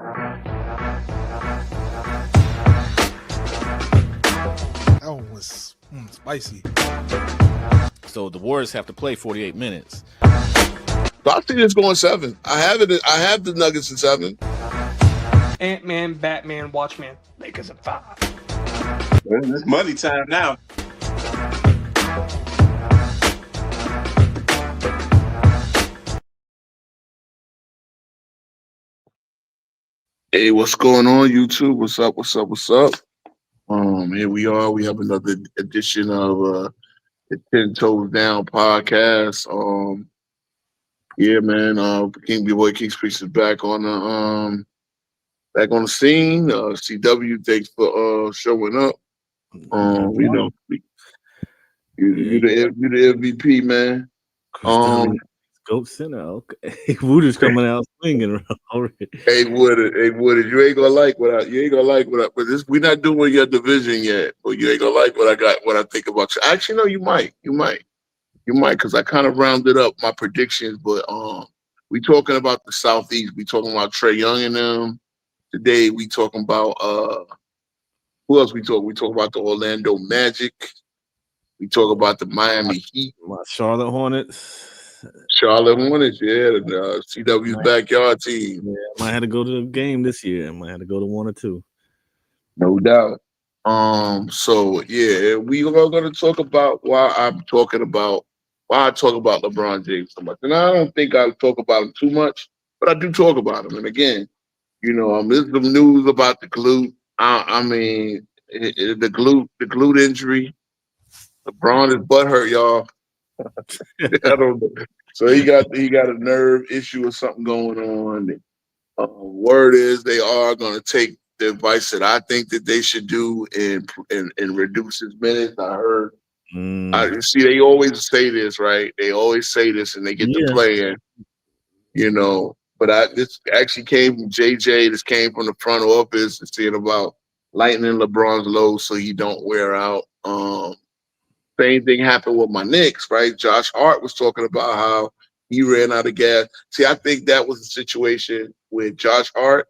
That one was spicy. So the Warriors have to play 48 minutes. So I think it's going 7. I have it. I have the Nuggets in 7. Ant-Man, Batman, Watchmen, Lakers at 5. Well, it's money time now. Hey, what's going on, YouTube? What's up? What's up? What's up? Here we are. We have another edition of the 10 Toes Down podcast. Yeah, man. King B-Boy King Speaks is back on the scene. CW, thanks for showing up. You know, you the MVP, man. Goat Center, okay. Wooder's coming out swinging already. Hey Woodard, you ain't gonna like what I. But this, we're not doing your division yet. But you ain't gonna like what I got. What I think about you. Actually, no, you might, because I kind of rounded up my predictions. But we talking about the Southeast. We talking about Trae Young and them. Today we talking about who else we talk? We talk about the Orlando Magic. We talk about the Miami Heat. My Charlotte Hornets. Yeah, the CW's backyard team. Yeah, might have to go to the game this year. Might have to go to 1 or 2. No doubt. So yeah, we are going to talk about why I talk about LeBron James so much, and I don't think I talk about him too much, but I do talk about him. And again, there's some news about the glute. The glute injury. LeBron is butthurt, y'all. I don't know. So he got a nerve issue or something going on. Word is they are going to take the advice that I think that they should do and reduce his minutes. I heard. They always say this, right? They always say this, and they get to playing. But this actually came from JJ. This came from the front office. It's saying about lightening LeBron's load so he don't wear out. Same thing happened with my Knicks, right? Josh Hart was talking about how he ran out of gas. See, I think that was a situation where Josh Hart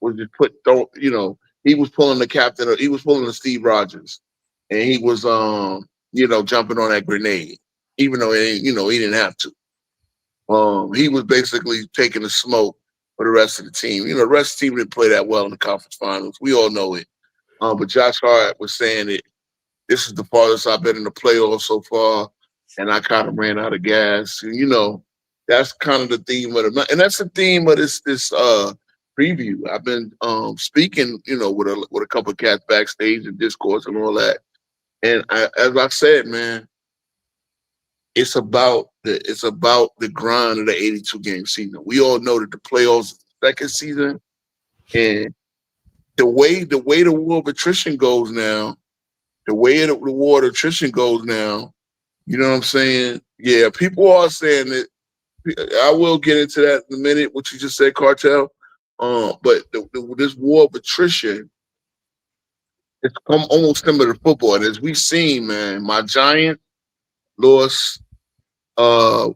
was just he was pulling the captain, he was pulling the Steve Rogers, and he was jumping on that grenade, even though he didn't have to. He was basically taking the smoke for the rest of the team. The rest of the team didn't play that well in the conference finals. We all know it. But Josh Hart was saying that this is the farthest I've been in the playoffs so far, and I kind of ran out of gas. And, that's kind of the theme of and that's the theme of this preview. I've been speaking, with a couple of cats backstage and discourse and all that. And as I said, man, it's about the grind of the 82 game season. We all know that the playoffs is the second season, and the way the war of attrition goes now. The way the war of attrition goes now, you know what I'm saying? Yeah, people are saying that. I will get into that in a minute, what you just said, Cartel. But this war of attrition, it's almost similar to football. And as we've seen, man, my Giants lost, the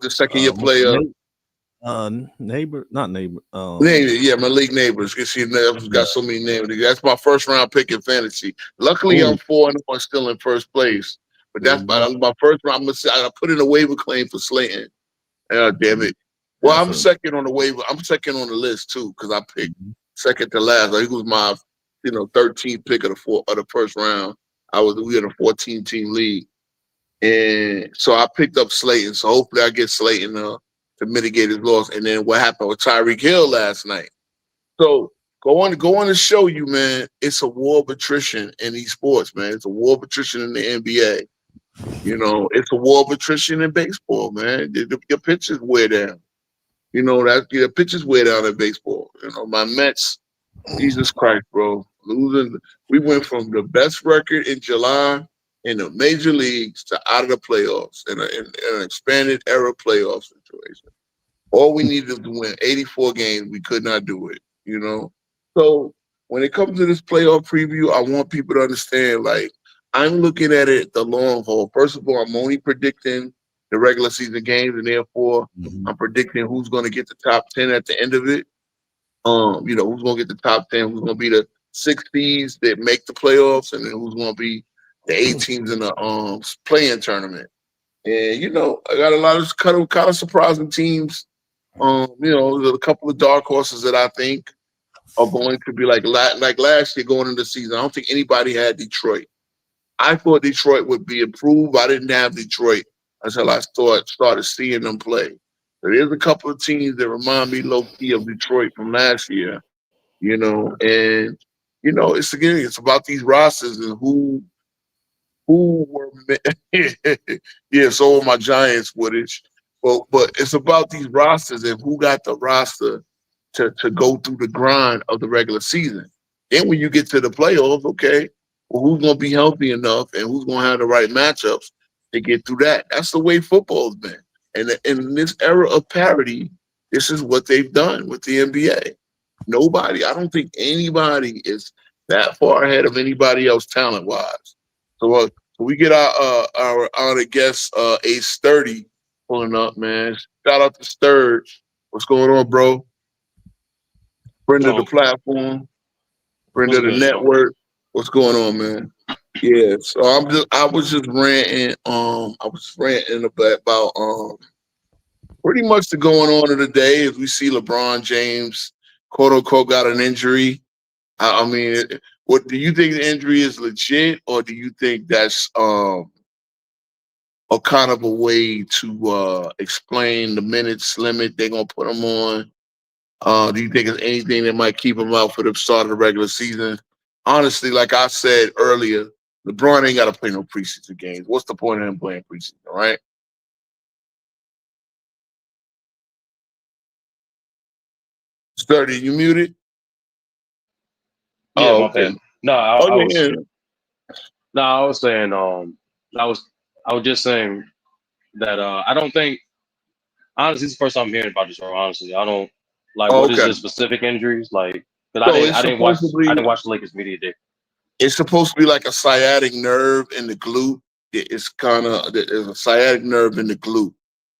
second year player. Malik Neighbors. You see, I've got so many names. That's my first round pick in fantasy. Luckily, I'm 4-1, still in first place. But that's my first round. I put in a waiver claim for Slayton. Damn it. Well, I'm second on the waiver. I'm second on the list too because I picked second to last. He was my, 13th pick of the first round. We had a 14-team league, and so I picked up Slayton. So hopefully, I get Slayton to mitigate his loss. And then what happened with Tyreek Hill last night? So go on to show you, man. It's a war of attrition in these sports, man. It's a war of attrition in the NBA. It's a war of attrition in baseball, man. Your pitches wear down. Your pitches wear down in baseball. My Mets, Jesus Christ, bro. Losing. We went from the best record in July in the major leagues to out of the playoffs in an expanded era playoff situation. All we needed to win 84 games. We could not do it, So when it comes to this playoff preview, I want people to understand, I'm looking at it the long haul. First of all, I'm only predicting the regular season games, and therefore Mhm. I'm predicting who's going to get the top 10 at the end of it. Who's going to get the top 10, who's going to be the 6 seeds that make the playoffs, and then who's going to be the 8 teams in the play-in tournament. And I got a lot of kind of surprising teams. There's a couple of dark horses that I think are going to be like last year going into the season. I don't think anybody had Detroit. I thought Detroit would be improved. I didn't have Detroit until I started seeing them play. So there's a couple of teams that remind me low key of Detroit from last year, and it's about these rosters and who were yeah, so are my Giants footage. But it's about these rosters and who got the roster to go through the grind of the regular season. Then when you get to the playoffs, okay, well, who's gonna be healthy enough and who's gonna have the right matchups to get through that? That's the way football's been. And in this era of parity, this is what they've done with the NBA. I don't think anybody is that far ahead of anybody else talent wise. So we get our honored guest Ace 30 pulling up, man. Shout out to Sturge. What's going on, bro? Friend of the platform, friend of the network. What's going on, man? Yeah, so I was just ranting. I was ranting about pretty much the going on of the day as we see LeBron James, quote unquote, got an injury. I mean, what do you think the injury is legit, or do you think that's a kind of a way to explain the minutes limit they're gonna put him on? Do you think it's anything that might keep him out for the start of the regular season? Honestly, like I said earlier, LeBron ain't got to play no preseason games. What's the point of him playing preseason, right? Sturdy, you muted? Yeah, Oh, my okay. bad. No, Oh, yeah. I was saying, I was just saying that I don't think, honestly, it's the first time I'm hearing about this. Or honestly, I don't like Oh, what is okay. his specific injuries like. Because So it's supposed to I be didn't watch the Lakers media day. it's supposed to be like a sciatic nerve in the glute. It's there's a sciatic nerve in the glute.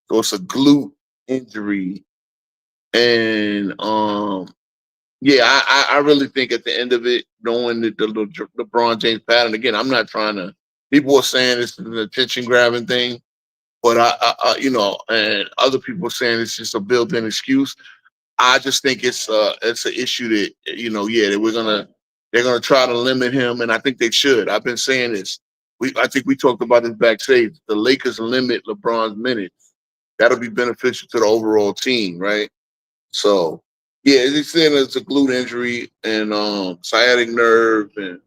So it's a glute injury. And yeah, I really think at the end of it, knowing that the LeBron James pattern, again, I'm not trying to, people are saying it's an attention grabbing thing, but and other people are saying it's just a built in excuse. I just think it's an issue that, that they're gonna try to limit him, and I think they should. I've been saying this. I think we talked about this backstage. The Lakers limit LeBron's minutes. That'll be beneficial to the overall team, right? So yeah, they saying it's a glute injury and sciatic nerve and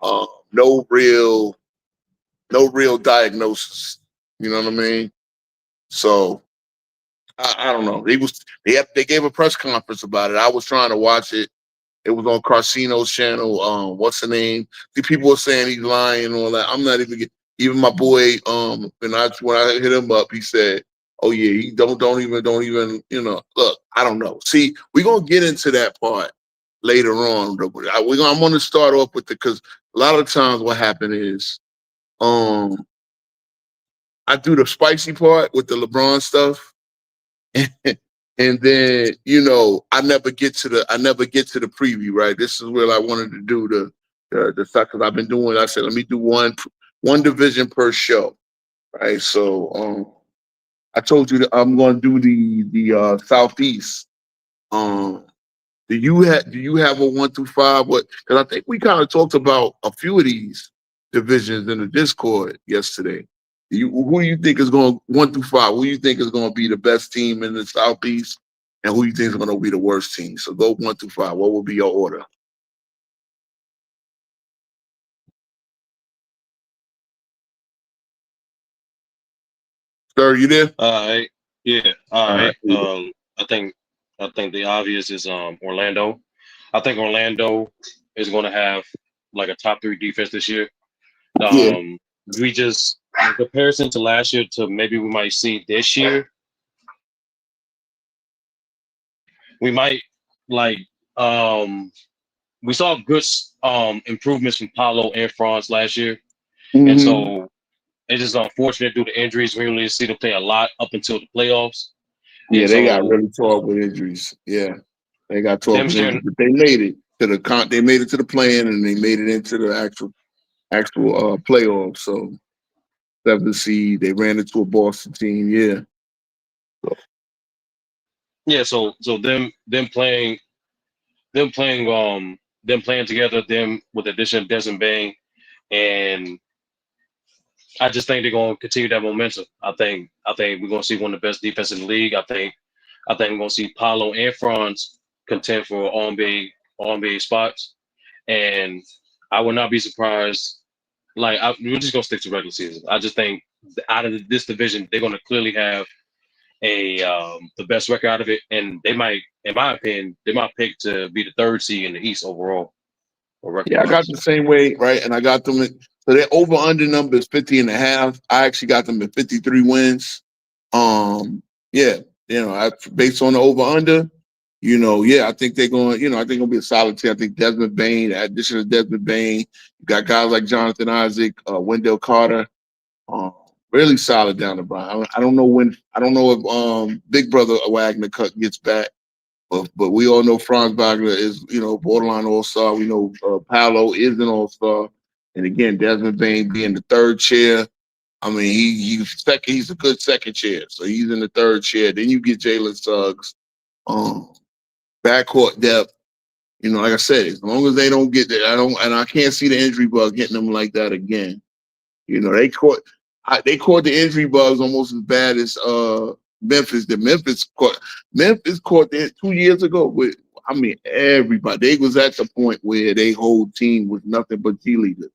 uh, no real diagnosis. You know what I mean? So I don't know. They gave a press conference about it. I was trying to watch it. It was on Carcino's channel. What's the name? The people were saying he's lying and all that. I'm not even even my boy. When I hit him up, he said, "Oh yeah, he don't even. Look, I don't know. See, we're gonna get into that part later on. I'm gonna start off with because a lot of times what happened is, I do the spicy part with the LeBron stuff. And then I never get to the preview, right? This is where I wanted to do the stuff because I've been doing. I said let me do one division per show, right? So I told you that I'm going to do the Southeast. Do you have a 1 through 5? What? Because I think we kind of talked about a few of these divisions in the Discord yesterday. Who do you think is going 1 through 5? Who do you think is going to be the best team in the Southeast, and who you think is going to be the worst team? So go 1 through 5. What will be your order? Sir, you there? All right, yeah, all All right. right. I think the obvious is Orlando. I think Orlando is going to have like a top 3 defense this year. Yeah. We just in comparison to last year to maybe we might see this year. We might like we saw good improvements from Paulo and Franz last year, and Mm-hmm. so It's just unfortunate due to injuries. We really see them play a lot up until the playoffs. Yeah, And they got so really tore up with injuries. Yeah, they got tore up them with sharing, injuries, but they made it to the They made it to the play-in, and they made it into the actual playoffs. So 7th seed, they ran into a Boston team. Yeah, yeah. So them playing together, them with the addition of Desmond Bain, and I just think they're going to continue that momentum. I think we're going to see one of the best defense in the league. I think we're going to see Paolo and Franz contend for all-NBA spots, and I would not be surprised. We're just going to stick to regular season. I just think out of this division, they're going to clearly have the best record out of it, and they might, in my opinion, they might pick to be the 3rd seed in the East overall or record yeah, I got wise. the same way, right? And I got them. So their over/under number is 50.5. I actually got them at 53 wins. Yeah, based on the over/under, yeah, I think they're going. I think it'll be a solid team. I think Desmond Bain, the addition of Desmond Bain, you got guys like Jonathan Isaac, Wendell Carter, really solid down the line. I don't know when. I don't know if Big Brother Wagner gets back. But we all know Franz Wagner is, borderline all-star. We know Paolo is an all-star. And again, Desmond Bain being the 3rd chair. I mean, he's second. He's a good 2nd chair. So he's in the 3rd chair. Then you get Jalen Suggs. Backcourt depth. Like I said, as long as they don't get that, I can't see the injury bug hitting them like that again. They caught the injury bugs almost as bad as Memphis. Memphis caught that 2 years ago with everybody. They was at the point where their whole team was nothing but cheerleaders.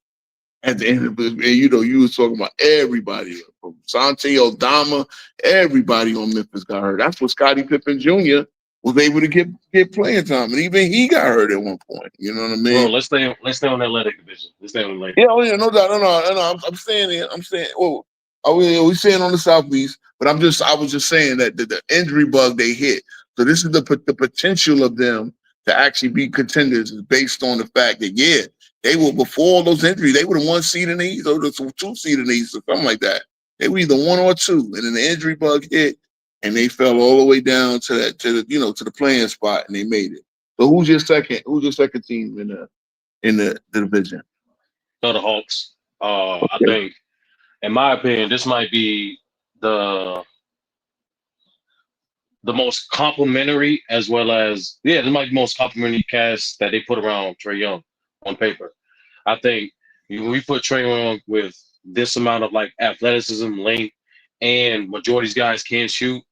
At the end of it, and you was talking about everybody from Santi Aldama, everybody on Memphis got hurt. That's what Scottie Pippen Jr. was able to get playing time, and even he got hurt at one point. You know what I mean? Bro, let's stay on the Athletic division. Let's stay on the Athletic. Yeah, oh yeah, no doubt, no. I'm saying it. I'm saying, we saying on the Southeast, but I was just saying that the injury bug they hit. So this is the potential of them to actually be contenders is based on the fact that they were before all those injuries, they were the 1 seed in the East or the 2 seed in the East or something like that. They were either 1 or 2, and then the injury bug hit, and they fell all the way down to the playing spot, and they made it. So who's your second team in the division? No, the Hawks. I think, in my opinion, this might be the most complimentary, as well as this might be the most complimentary cast that they put around Trae Young on paper. I think when we put Trae Young with this amount of athleticism, length, and majority of these guys can shoot,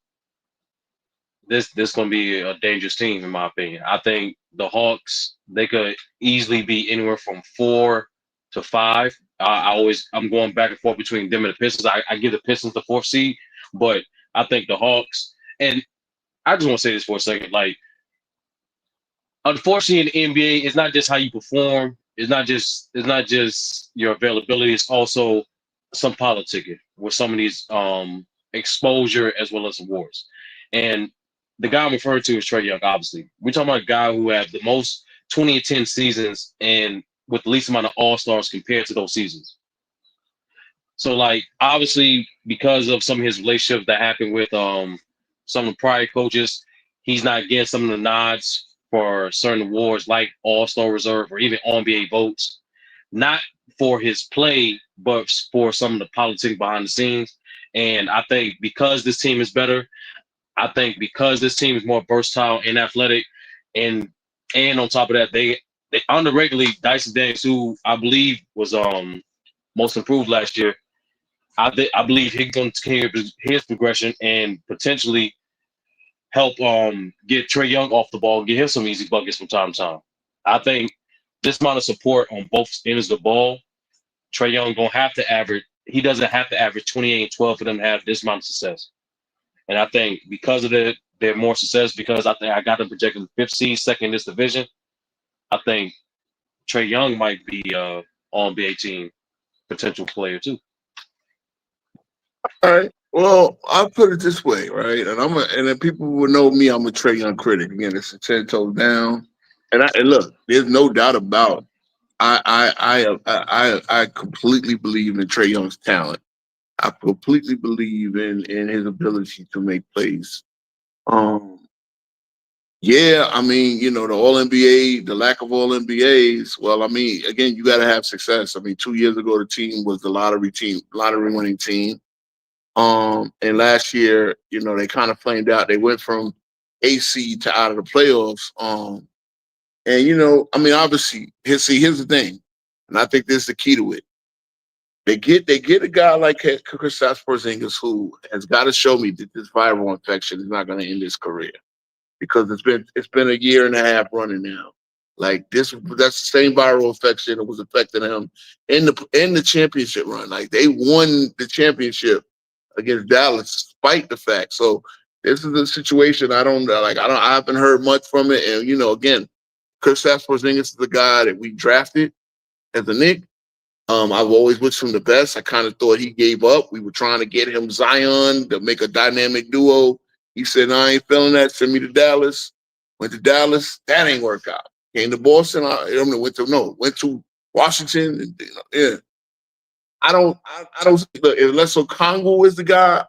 this gonna be a dangerous team in my opinion. I think the Hawks, they could easily be anywhere from 4 to 5. I'm going back and forth between them and the Pistons. I give the Pistons the 4th seed, but I think the Hawks, and I just want to say this for a second. Unfortunately, in the NBA, it's not just how you perform. It's not just your availability. It's also some politicking with some of these exposure as well as awards. And the guy I'm referring to is Trae Young. Obviously, we're talking about a guy who had the most 20 and 10 seasons and with the least amount of All-Stars compared to those seasons. So, obviously, because of some of his relationships that happened with some of the prior coaches, he's not getting some of the nods for certain awards like All-Star Reserve or even NBA votes, not for his play, but for some of the politics behind the scenes. And I think because this team is better, I think because this team is more versatile and athletic, and on top of that, they underratedly Dyson Daniels, who I believe was most improved last year. I believe he's going to continue his progression and potentially help get Trae Young off the ball, get him some easy buckets from time to time. I think this amount of support on both ends of the ball, Trae Young gonna have to average. He doesn't have to average 28 and 12 for them to have this amount of success. And I think because of their more success, because I think I got them projected 5th seed, second in this division, I think Trae Young might be on NBA team potential player too. All right. Well, I'll put it this way, right? And then people will know me. I'm a Trae Young critic. Again, it's a 10 toes down. And look, there's no doubt about it. I completely believe in Trae Young's talent. I completely believe in his ability to make plays. Um, yeah, I mean, the All NBA, the lack of All NBAs. Well, I mean, again, you got to have success. I mean, 2 years ago, the team was the lottery winning team. And last year, they kind of flamed out. They went from AC to out of the playoffs. And I mean, obviously, here's the thing, and I think this is the key to it. They get a guy like Kristaps Porzingis who has got to show me that this viral infection is not going to end his career, because it's been a year and a half running now. Like that's the same viral infection that was affecting him in the championship run. Like they won the championship against Dallas despite the fact. So this is a situation I haven't heard much from it. And again, Kristaps Porzingis is the guy that we drafted as a Knick. I've always wished him the best. I kind of thought he gave up. We were trying to get him Zion to make a dynamic duo. He said, "No, I ain't feeling that. Send me to Dallas." Went to Dallas. That ain't work out. Came to Boston. Went to Washington. And, yeah. I don't. Look, unless Okongwu is the guy,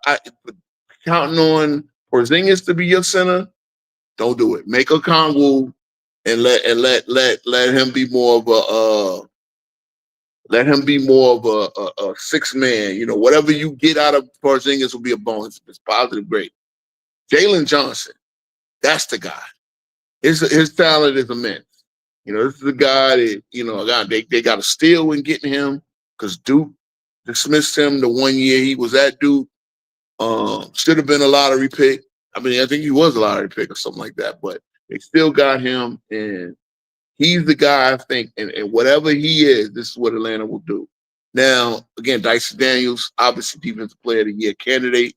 counting on Porzingis to be your center, don't do it. Make Okongwu and let him be more of a. Let him be more of a six man. Whatever you get out of Porzingis will be a bonus. If it's positive, great. Jalen Johnson, that's the guy. His talent is immense. This is the guy that they got a steal in getting him, because Duke dismissed him the 1 year he was at Duke. Should have been a lottery pick. I mean, I think he was a lottery pick or something like that, but they still got him, and he's the guy, I think, and whatever he is, this is what Atlanta will do. Now, again, Dyson Daniels, obviously Defensive Player of the Year candidate.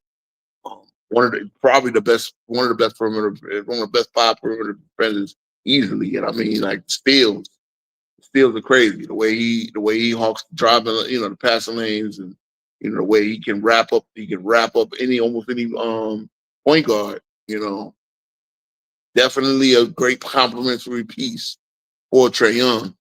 One of the perimeter, one of the best 5 perimeter defenders easily. And I mean, like steals are crazy. The way he hawks driving, the passing lanes, and the way he can wrap up almost any point guard. Definitely a great complimentary piece for Trae Young.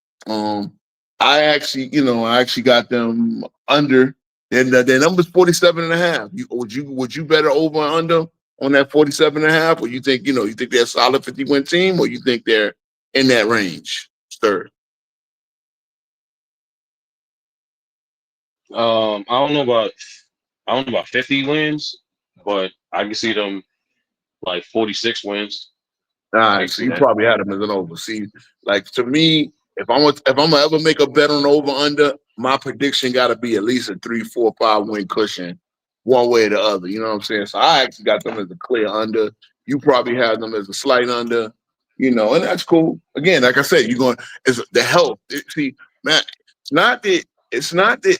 I actually got them under, and their number's 47.5. Would you bet over or under on that 47.5, or you think they're a solid 50-win team, or you think they're in that range? Third. I don't know about 50 wins, but I can see them like 46 wins. All right, so you probably had them as an over. See, like to me, if I'm gonna ever make a bet on over under, my prediction got to be at least a 3, 4, 5 win cushion, one way or the other. You know what I'm saying? So I actually got them as a clear under. You probably have them as a slight under. And that's cool. Again, like I said, you're going is the health. See, man, it's not that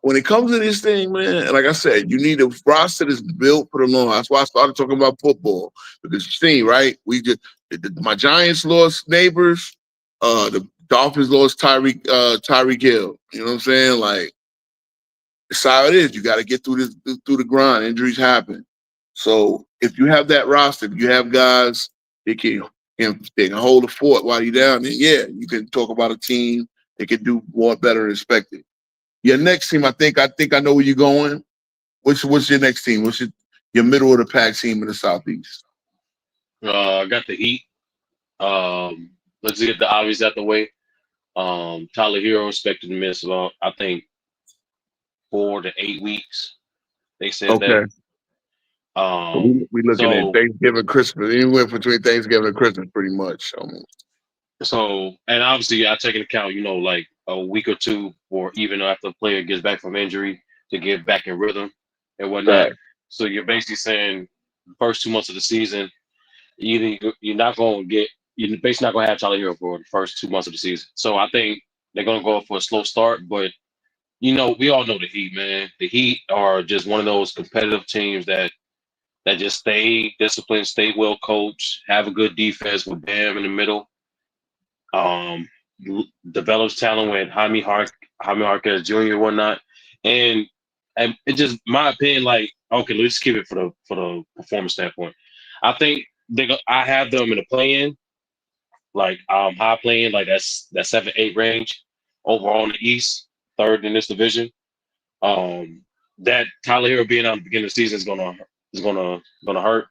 when it comes to this thing, man, like I said, you need a roster that's built for the long. That's why I started talking about football, because you see, right? My Giants lost Neighbors, the Dolphins lost Tyreek Hill. You know what I'm saying? Like, it's how it is. You got to get through the grind. Injuries happen. So if you have that roster, if you have guys that they can hold the fort while you're down, then yeah, you can talk about a team that can do more better than expected. Your next team, I think I know where you're going. What's your next team? What's your middle of the pack team in the Southeast? I got the Heat. Let's get the obvious out the way. Tyler Hero expected to miss about, I think, 4 to 8 weeks. They said that. We looking at Thanksgiving, Christmas, anywhere between Thanksgiving and Christmas, pretty much. So, and obviously, I take into account, like a week or two, or even after the player gets back from injury, to get back in rhythm and whatnot. Right. So you're basically saying the first 2 months of the season, you're basically not going to have Tyler Hero for the first 2 months of the season. So I think they're going to go for a slow start, but we all know the Heat, man. The Heat are just one of those competitive teams that just stay disciplined, stay well coached, have a good defense with Bam in the middle. Develops talent with Jaime Marquez Jr. and whatnot, and it just my opinion. Like, okay, let's keep it for the performance standpoint. I think I have them in a play-in, like high play-in, like that's 7-8 range overall in the East, third in this division. that Tyler Hero being out at the beginning of the season is gonna hurt.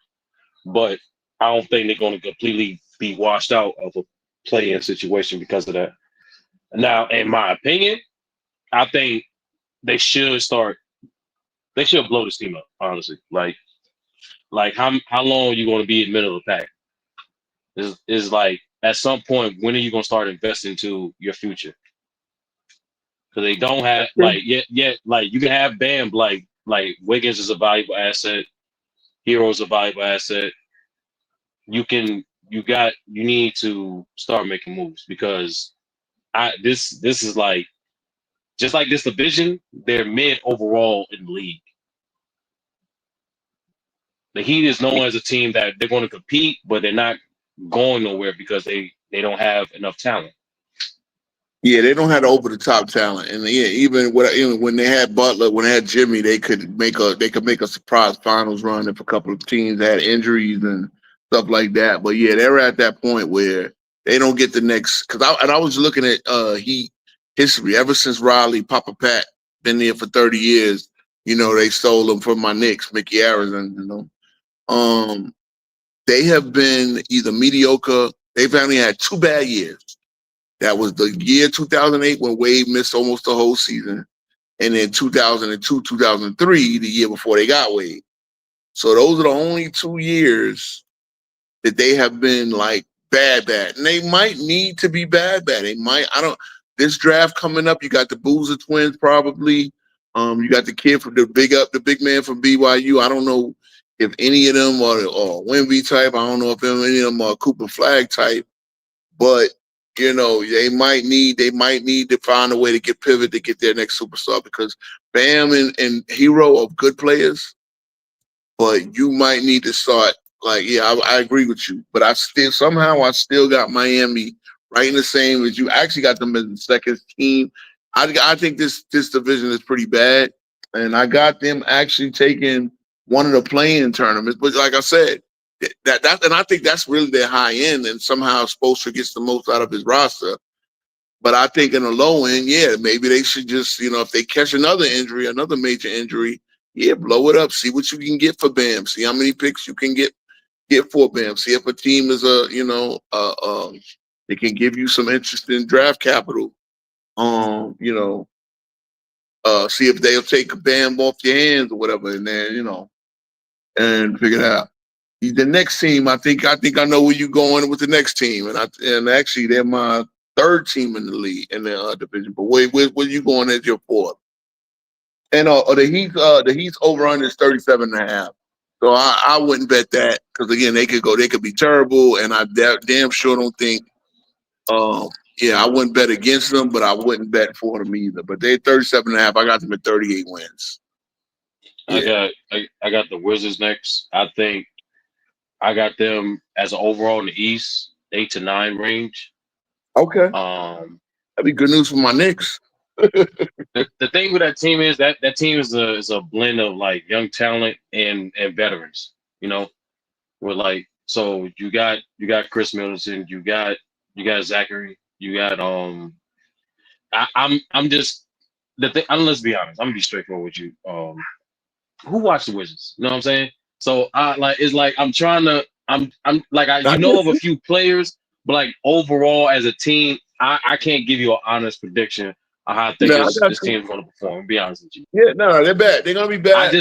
But I don't think they're gonna completely be washed out of a play-in situation because of that. Now, in my opinion, I think they should start. They should blow this team up. Honestly, like how long are you going to be in the middle of the pack? Is like at some point when are you going to start investing into your future? Because they don't have like yet like you can have Bam like Wiggins is a valuable asset, Hero is a valuable asset. You need to start making moves because this is like just like this division, they're mid overall in the league. The Heat is known as a team that they're going to compete, but they're not going nowhere because they don't have enough talent. Yeah, they don't have the over the top talent, and yeah, even when they had Butler, when they had Jimmy, they could make a surprise finals run if a couple of teams had injuries and stuff like that. But yeah, they're at that point where they don't get the next. I was looking at Heat history ever since Riley, Papa Pat, been there for 30 years. You know, they stole them from my Knicks, Mickey Arison. You know, they have been either mediocre. They've only had 2 bad years. That was the year 2008 when Wade missed almost the whole season. And then 2002, 2003, the year before they got Wade. So those are the only 2 years that they have been like bad. And they might need to be bad. They might, this draft coming up, you got the Boozer twins probably. You got the kid from the big man from BYU. I don't know if any of them are Wemby type. I don't know if any of them are Cooper Flag type. But you know, they might need to find a way to get pivot to get their next superstar because Bam and Hero are good players, but you might need to start I agree with you, but I still got Miami right in the same as you. I actually got them as the second team. I think this division is pretty bad, and I got them actually taking one of the play-in tournaments. But like I said, and I think that's really their high end, and somehow Spoelstra gets the most out of his roster. But I think in the low end, yeah, maybe they should just, if they catch another major injury, yeah, blow it up. See what you can get for Bam. See how many picks you can get for Bam. See if a team is they can give you some interesting draft capital. See if they'll take Bam off your hands or whatever, and then and figure it out. The next team, I think I know where you're going with the next team, and actually they're my 3rd team in the league in the division. But where you going as your 4th? And the Heat's over under is 37.5. So I wouldn't bet that because again they could be terrible, and I damn sure don't think. I wouldn't bet against them, but I wouldn't bet for them either. But they're 37.5. I got them at 38 wins. Yeah. I got the Wizards next. I think I got them as an overall in the East, 8 to 9 range. Okay. That'd be good news for my Knicks. the thing with that team is that team is a blend of like young talent and veterans. So you got Chris Middleton, you got Zachary, you got I'm just the thing. Let's be honest. I'm gonna be straightforward with you. Who watched the Wizards? You know what I'm saying? So I'm trying to I'm like of a few players, but like overall as a team, I can't give you an honest prediction on how I think this team's going to perform. To be honest with you. Yeah, no, they're bad. They're going to be bad. I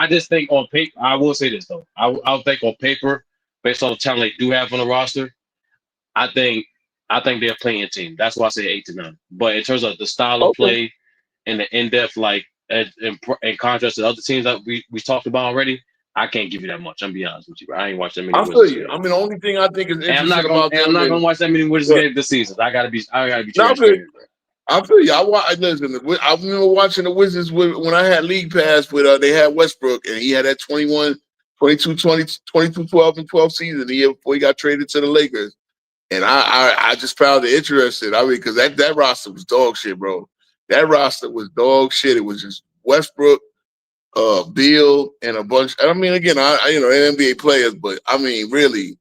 just think on paper. I will say this though. I'll think on paper, based on the talent they do have on the roster, I think they're playing team. That's why I say 8 to 9. But in terms of the style of play and the in-depth, in contrast to other teams that we talked about already, I can't give you that much. I'm be honest with you, bro. I ain't watched that many. I feel you. I mean, the only thing I think is interesting about them. I'm not gonna watch that many Wizards games this season. I gotta be transparent. I feel you. I remember watching the Wizards when I had League Pass with they had Westbrook and he had that 21, 22, 20, 22, 12, and 12 season the year before he got traded to the Lakers. And I just found it interesting. I mean, because that roster was dog shit, bro. That roster was dog shit. It was just Westbrook, Beal, and a bunch. I mean, again, NBA players, but I mean, really,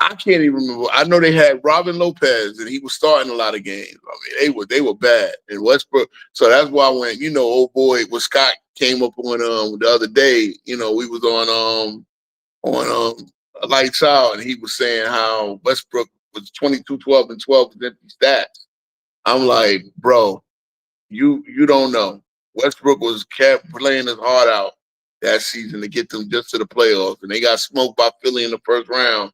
I can't even remember. I know they had Robin Lopez, and he was starting a lot of games. I mean, they were bad in Westbrook. So that's why when old boy was Scott came up on the other day. You know, we was on Lights Out, and he was saying how Westbrook was 22, 12, and 12 with empty stats. I'm like, bro, you don't know. Westbrook was kept playing his heart out that season to get them just to the playoffs, and they got smoked by Philly in the first round.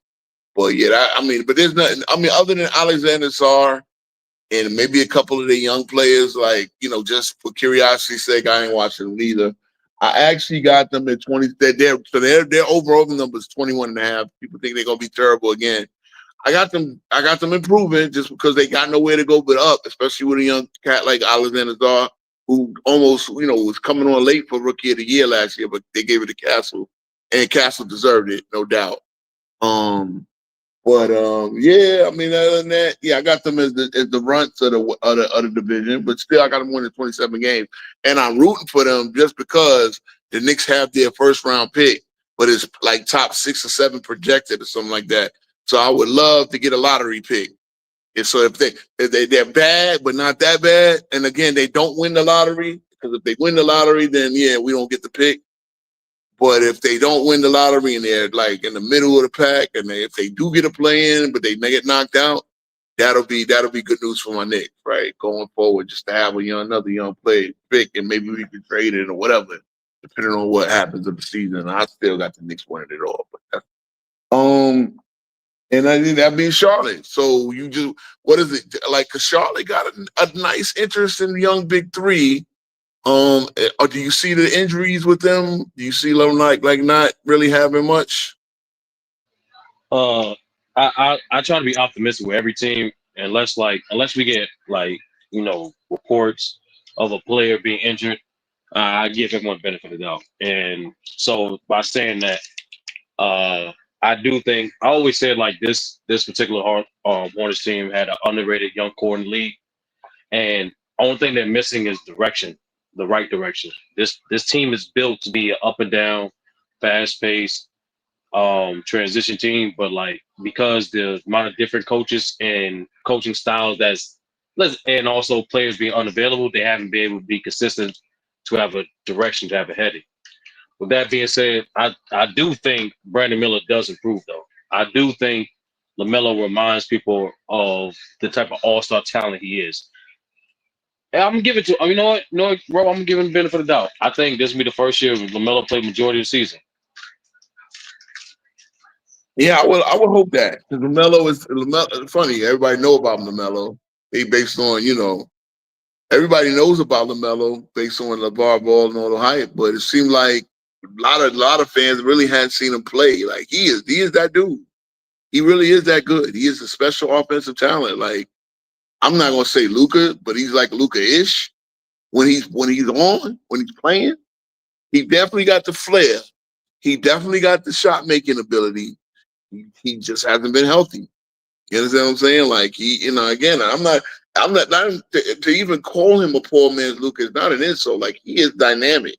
But yeah, but there's nothing. I mean, other than Alexander Sarr and maybe a couple of the young players, like, you know, just for curiosity's sake, I ain't watching them either. I actually got them at 20. Their overall number is 21 and a half. People think they're gonna be terrible again. I got them improving just because they got nowhere to go but up, especially with a young cat like Alexander Czar, who almost, you know, was coming on late for Rookie of the Year last year, but they gave it to Castle, and Castle deserved it, no doubt. Yeah, I mean, other than that, yeah, I got them as the runts of the division, but still, I got them winning 27 games, and I'm rooting for them just because the Knicks have their first round pick, but it's like top 6 or 7 projected or something like that. So I would love to get a lottery pick. And so if they're bad but not that bad, and again they don't win the lottery, because if they win the lottery, then yeah, we don't get the pick. But if they don't win the lottery and they're like in the middle of the pack, and if they do get a play in, but they may get knocked out, that'll be good news for my Knicks, right? Going forward, just to have another young player pick, and maybe we can trade it or whatever, depending on what happens in the season. I still got the Knicks winning it all. But and I think that being Charlotte. So you just, what is it like? Cause Charlotte got a nice interest in the young big three. Or do you see the injuries with them? Do you see them like not really having much? I try to be optimistic with every team, unless we get like, you know, reports of a player being injured. I give everyone benefit of the doubt, and so by saying that, I do think I always said like this particular Hornets team had an underrated young core in the league, and only thing they're missing is direction, the right direction. This team is built to be an up and down, fast paced transition team, but like because the amount of different coaches and coaching styles and also players being unavailable, they haven't been able to be consistent to have a direction, to have a heading. With that being said, I do think Brandon Miller does improve though. I do think LaMelo reminds people of the type of all-star talent he is. And I'm gonna give it to you know what, bro, I'm gonna give him the benefit of the doubt. I think this will be the first year LaMelo played majority of the season. Yeah, I would hope that, because LaMelo. Funny, everybody know about LaMelo. They based on, you know, everybody knows about LaMelo based on LeVar Ball and all the hype, but it seemed like a lot of fans really hadn't seen him play. Like he is that dude. He really is that good. He is a special offensive talent. Like, I'm not gonna say Luka, but he's like Luka-ish when he's on, when he's playing. He definitely got the flair. He definitely got the shot making ability. He just hasn't been healthy. You understand what I'm saying? Like he, you know, again, I'm not to even call him a poor man's Luka is not an insult. Like he is dynamic.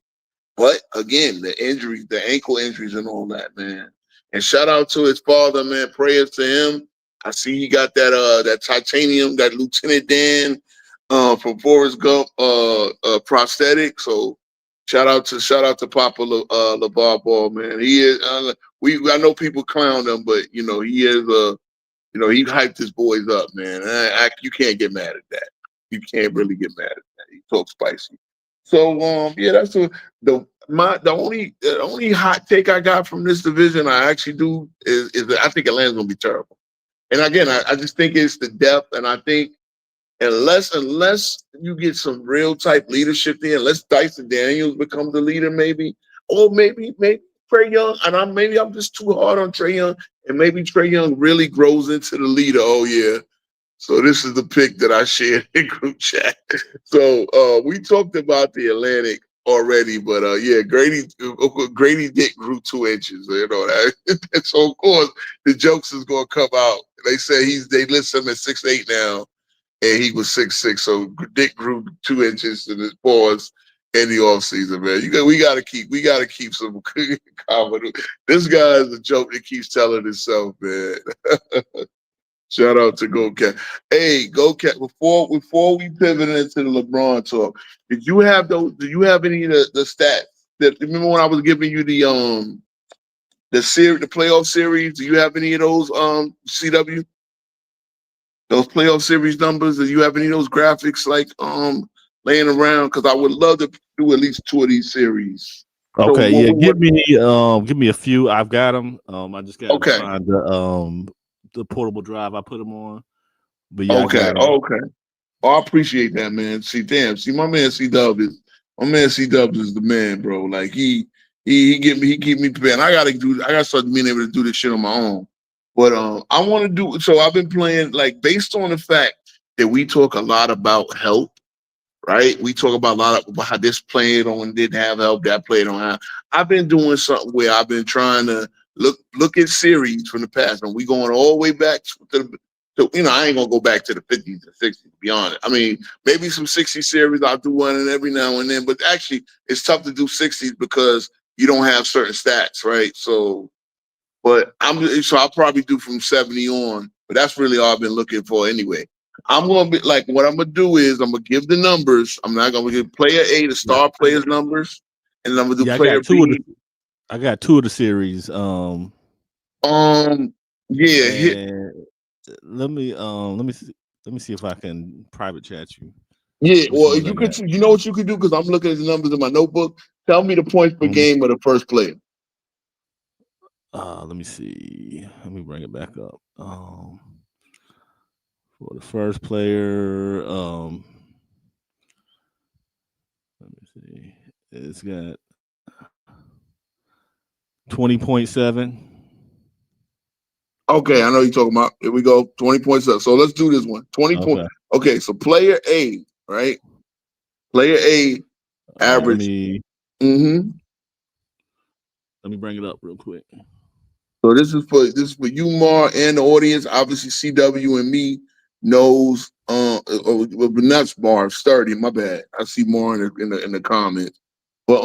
But again, the injuries, the ankle injuries and all that, man. And shout out to his father, man. Prayers to him. I see he got that titanium, that Lieutenant Dan from Forrest Gump prosthetic. So shout out to Papa LeVar Ball, man. He is I know people clown him, but you know, he is he hyped his boys up, man. You can't get mad at that. You can't really get mad at that. He talks spicy. So yeah, that's the only hot take I got from this division. I actually do is that I think Atlanta's gonna be terrible. And again, I just think it's the depth, and I think unless you get some real type leadership there, unless Dyson Daniels becomes the leader, maybe, or maybe Trae Young, and maybe I'm just too hard on Trae Young, and maybe Trae Young really grows into the leader. Oh yeah. So this is the pick that I shared in group chat. So we talked about the Atlantic already, but yeah, Grady Dick grew 2 inches. You know that. So of course the jokes is gonna come out. They say they list him at 6'8" now, and he was 6'6". So Dick grew 2 inches in his paws in the offseason, man. We gotta keep some comedy. This guy is a joke that keeps telling himself, man. Shout out to Go Cat. Hey, Go Cat. Before we pivot into the LeBron talk, did you have those? Do you have any of the stats? That remember when I was giving you the series, the playoff series? Do you have any of those CW? Those playoff series numbers? Do you have any of those graphics like laying around? Because I would love to do at least 2 of these series. Okay, So yeah, give me a few. I've got them. I just got to Okay. find the portable drive I put them on. But yeah, Okay, I got 'em. okay. Oh, I appreciate that, man. See, my man C-Dub is the man, bro. Like he keep me prepared. I gotta start being able to do this shit on my own. But I want to do so. I've been playing like based on the fact that we talk a lot about help, right? We talk about a lot about how this player didn't have help, that player don't have. I've been doing something where I've been trying to look at series from the past, and we going all the way back to the. So, I ain't gonna go back to the 50s and 60s, to be honest. I mean, maybe some 60 series, I'll do one and every now and then, but actually it's tough to do 60s because you don't have certain stats, right? So, but I'll probably do from 70 on, but that's really all I've been looking for anyway. I'm gonna be like, what I'm gonna do is I'm gonna give the numbers. I'm not gonna give player A the star players numbers, and then I'm gonna do player B. I got 2 of the series. Yeah, hit. Let me see if I can private chat you. Yeah, Which well, ones you I could, got. you know what you could do because I'm looking at the numbers in my notebook. Tell me the points per game of the first player. Let me see. Let me bring it back up. For the first player, let me see. It's got 20.7. Okay, I know you're talking about. Here we go. 20 points up. So let's do this one. 20 points. Okay, so player A, right? Player A average. Let me bring it up real quick. So this is for you, Mar, and the audience. Obviously, CW and me knows. But not Mar, Sturdy. My bad. I see more in the comments. But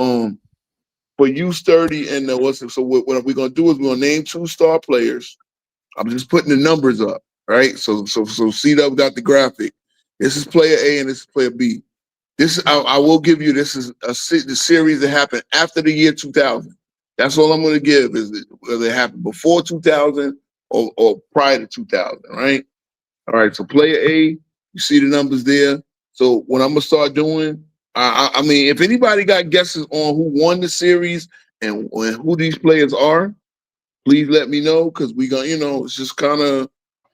for you, Sturdy, and what we're gonna do is we're gonna name 2 star players. I'm just putting the numbers up, right? So CW got the graphic. This is player A and this is player B. I will give you this is the series that happened after the year 2000. That's all I'm going to give is whether it happened before 2000 or prior to 2000, right? All right, so player A, you see the numbers there. So what I'm going to start doing, I mean, if anybody got guesses on who won the series and who these players are, please let me know because we gonna, it's just kind of,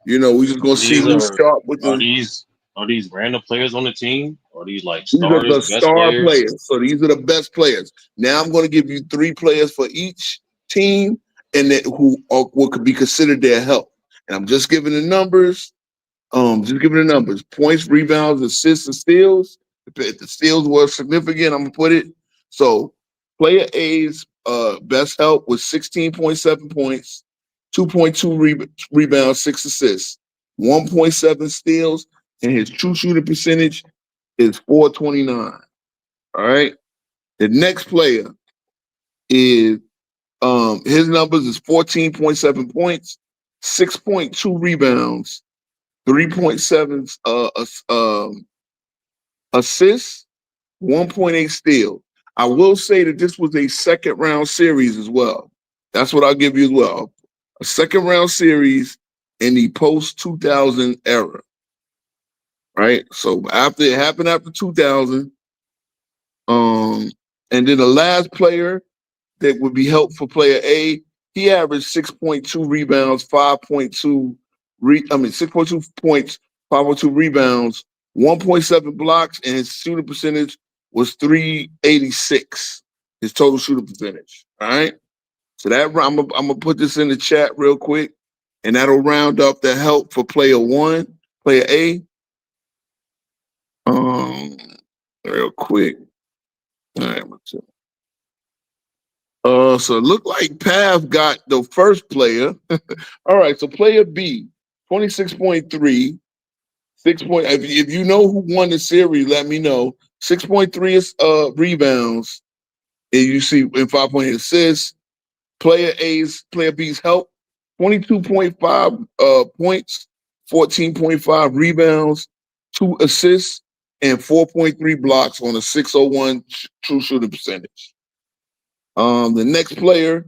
we just gonna see who's sharp with Are these random players on the team? Or are these like These are the starters, best star players? players. So these are the best players. Now I'm going to give you 3 players for each team, and who what could be considered their help. And I'm just giving the numbers. Points, rebounds, assists, and steals. If the steals were significant, I'm gonna put it. So player A's best help was 16.7 points, 2.2 rebounds, 6 assists, 1.7 steals, and his true shooting percentage is 429. All right. The next player is his numbers is 14.7 points, 6.2 rebounds, 3.7 assists, 1.8 steal. I will say that this was a second round series as well. That's what I'll give you as well. A second round series in the post 2000 era. Right. So after it happened after 2000, and then the last player that would be helpful player A, he averaged 6.2 rebounds, 6.2 points, 5.2 rebounds, 1.7 blocks, and his shooting percentage was 386. His total shooting percentage. All right. So that I'm gonna put this in the chat real quick, and that'll round up the help for player 1, player A. Real quick. All right. So it looked like Pav got the first player. All right, so player B, 26.3, 6 point. If you know who won the series, let me know. 6.3 is rebounds, and you see in 5.8 assists. Player B's help, 22.5 points, 14.5 rebounds, 2 assists, and 4.3 blocks on a 601 true shooting percentage. The next player,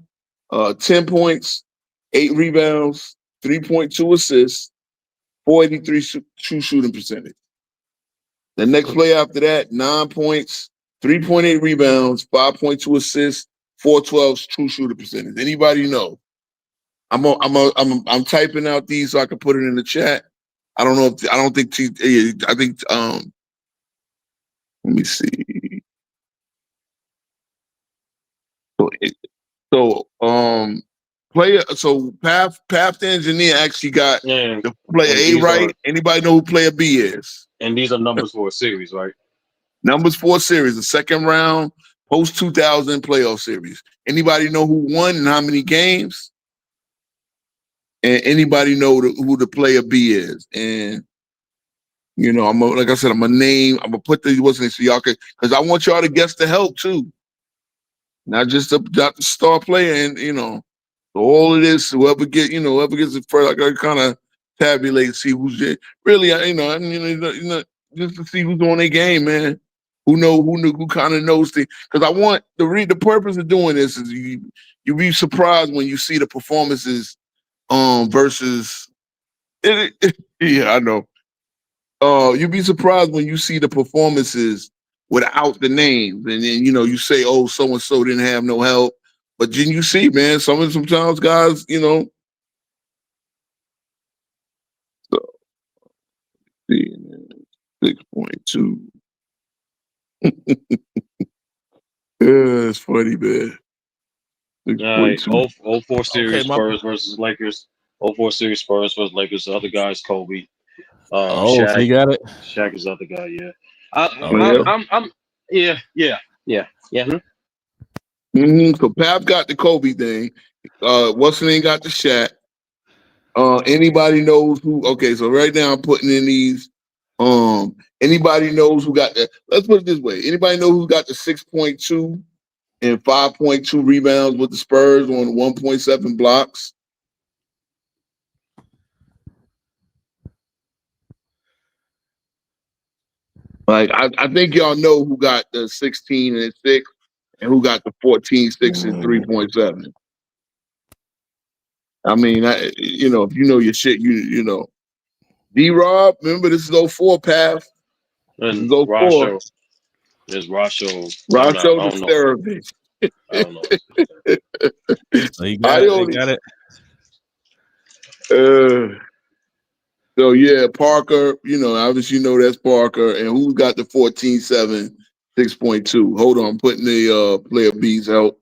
10 points, 8 rebounds, 3.2 assists, 483 true shooting percentage. The next player after that, 9 points, 3.8 rebounds, 5.2 assists, 412 true shooting percentage. Anybody know? I'm typing out these so I can put it in the chat. I don't know if I don't think I think let me see. Path the engineer actually got And, the player and A these right. are Anybody know who player B is? and these are numbers for a series, right? Numbers 4 series, the second round post 2000 playoff series. Anybody know who won and how many games? And anybody know who the player B is? And like I said, I'm gonna put the what's next so y'all can, because I want y'all to guess the help too, not just the star player. And so all of this, whoever gets it first, I gotta kind of tabulate, see who's really, just to see who's on their game, man. Who kind of knows things. Because I want the purpose of doing this is you be surprised when you see the performances versus yeah, I know. You'd be surprised when you see the performances without the names, and then you say, "Oh, so and so didn't have no help," but then you see, man, sometimes guys, So 6.2. Yeah, it's funny, man. All right, 6.2. 04 series Okay, my Spurs versus Lakers. 04 series Spurs versus Lakers. The other guy is Kobe. Oh, so you Shaq. got it. Shaq is the other guy. Yeah. Okay. Yeah. So Pap got the Kobe thing. What's the name got the Shaq. Anybody knows who? Okay, so right now I'm putting in these. Anybody knows who got the? Let's put it this way. Anybody know who got the 6.2 and 5.2 rebounds with the Spurs on 1.7 blocks? Like I think y'all know who got the 16 and 6 and who got the 14, 6 and 3.7. I mean, if you know your shit, you know. D-Rob, remember this is 04, Path. This And is 04. Rasho. There's Rasho. I Racho the don't know. therapist. I don't know. So you I got it. You only got it. so yeah, Parker, obviously that's Parker. And who's got the 14-7, 6.2? Hold on, I'm putting the player B's out.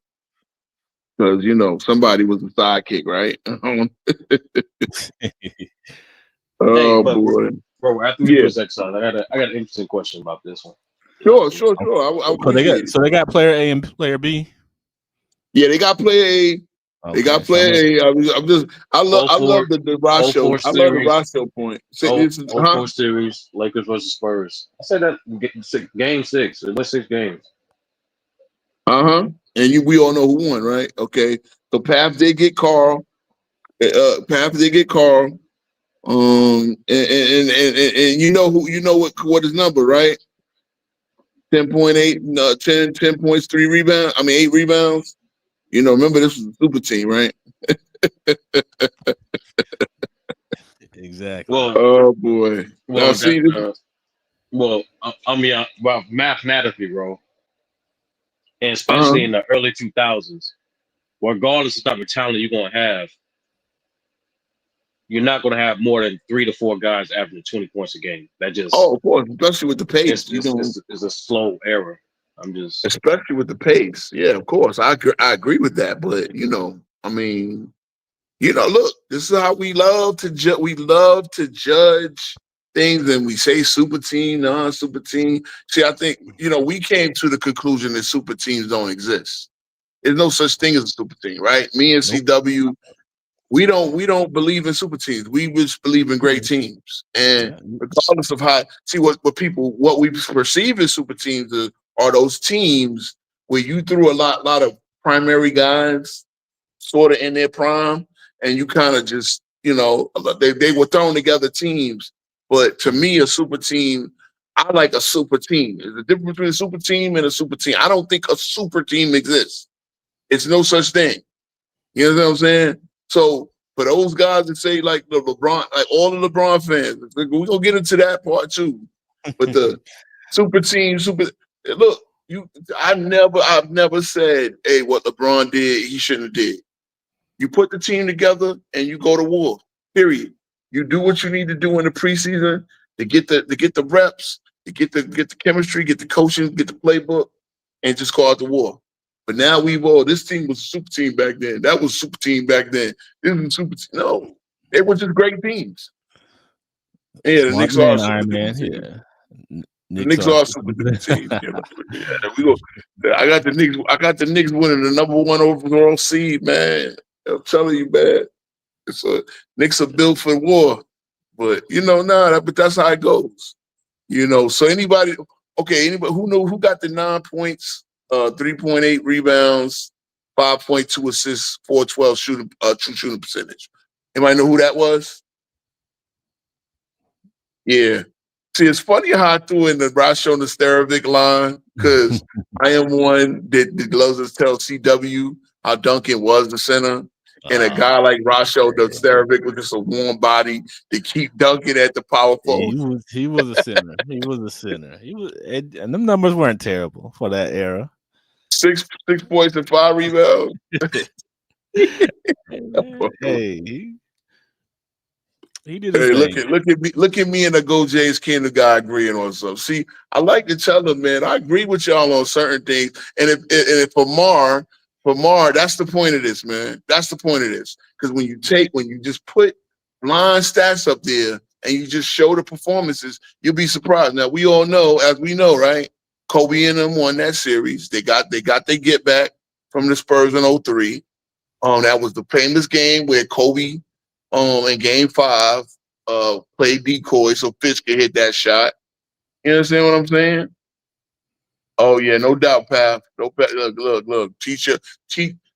Because somebody was a sidekick, right? Hey, Oh but boy. bro, after we Yeah. put that aside, I got an interesting question about this one. Sure. I appreciate it. So they got player A and player B. Yeah, they got player A. They got player A. I love the Rasho. 04 I love the series. Rasho point. Oh, This is, 04 series, Lakers versus Spurs. I said that game 6. It was 6 games. And we all know who won, right? Okay. So Path did get Carl. Path did get Carl. And what his number, right? 10.8, 10 points, 3 rebounds. 8 rebounds. Remember this was a super team, right? Exactly. Well, Oh boy. Now see this. mathematically, bro, and especially in the early 2000s, regardless of the type of talent you're gonna have, you're not gonna have more than 3 to 4 guys averaging 20 points a game. That just Of course, especially with the pace, it's a slow error. especially with the pace. Yeah, of course. I agree with that. But look, this is how we love to judge. We love to judge things, and we say super team, non-super team. See, I think we came to the conclusion that super teams don't exist. There's no such thing as a super team, right? Me and CW, we don't believe in super teams. We just believe in great teams. And regardless of what we perceive as super teams are those teams where you threw a lot of primary guys sort of in their prime, and you kind of just You know, they were thrown together teams. But to me, a super team, I like a super team. There's a difference between a super team and a super team. I don't think a super team exists. It's no such thing. You know what I'm saying? So for those guys that say like the LeBron, like all the LeBron fans, we're gonna get into that part too. But the super team, look, I've never said, hey, what LeBron did, he shouldn't have did. You put the team together and you go to war. Period. You do what you need to do in the preseason to get the reps, to get the chemistry, get the coaching, get the playbook, and just go out to war. But now this team was a super team back then. That was a super team back then. This was a super team. No, they were just great teams. Yeah, the Knicks are a super team. Yeah. The Knicks are a super team. Yeah, I got the Knicks winning the #1 overall seed, man. I'm telling you, man. Knicks are built for war. But but that's how it goes. So anybody who got the 9 points, 3.8 rebounds, 5.2 assists, 412 true shooting percentage. Anybody know who that was? Yeah. See, it's funny how I threw in the Rasho Nesterovic line because I am one that loves to tell CW how Duncan was the center. And a guy like Rasho Nesterovic was just a warm body to keep Duncan at the power forward. He was a center. He was a center. And them numbers weren't terrible for that era. 6 points and 5 rebounds. Hey, he did his thing. Look at me and the Go Jays Kingdom guy agreeing on something. See, I like to tell them, man, I agree with y'all on certain things. And if for Mar, that's the point of this, man. That's the point of this. Because when you just put line stats up there and you just show the performances, you'll be surprised. Now we all know, as we know, right? Kobe and them won that series. They got their get back from the Spurs in 03. That was the famous game where Kobe in game 5 played decoy so Fitch could hit that shot. You understand what I'm saying? Oh yeah, no doubt, Path. Look.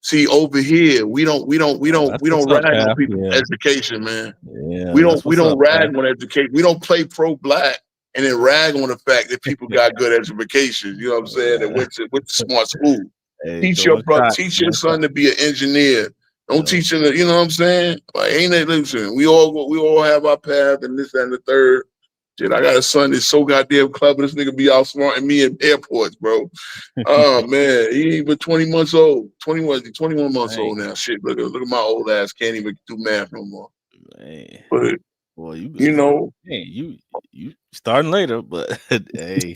See over here, we don't rag on people's education, man. Yeah, we don't rag on education. We don't play pro black and then rag on the fact that people got good education. You know what I'm saying? And went to smart school. Teach your son to be an engineer. Don't teach him. You know what I'm saying? Like, ain't that listen? We all have our path and this and the third. Shit, I got a son that's so goddamn clever. This nigga be outsmarting me in airports, bro. Oh man, he ain't even 20 months old. 21 months old now. Shit, look at my old ass. Can't even do math no more. Man. But well, you starting later, but hey,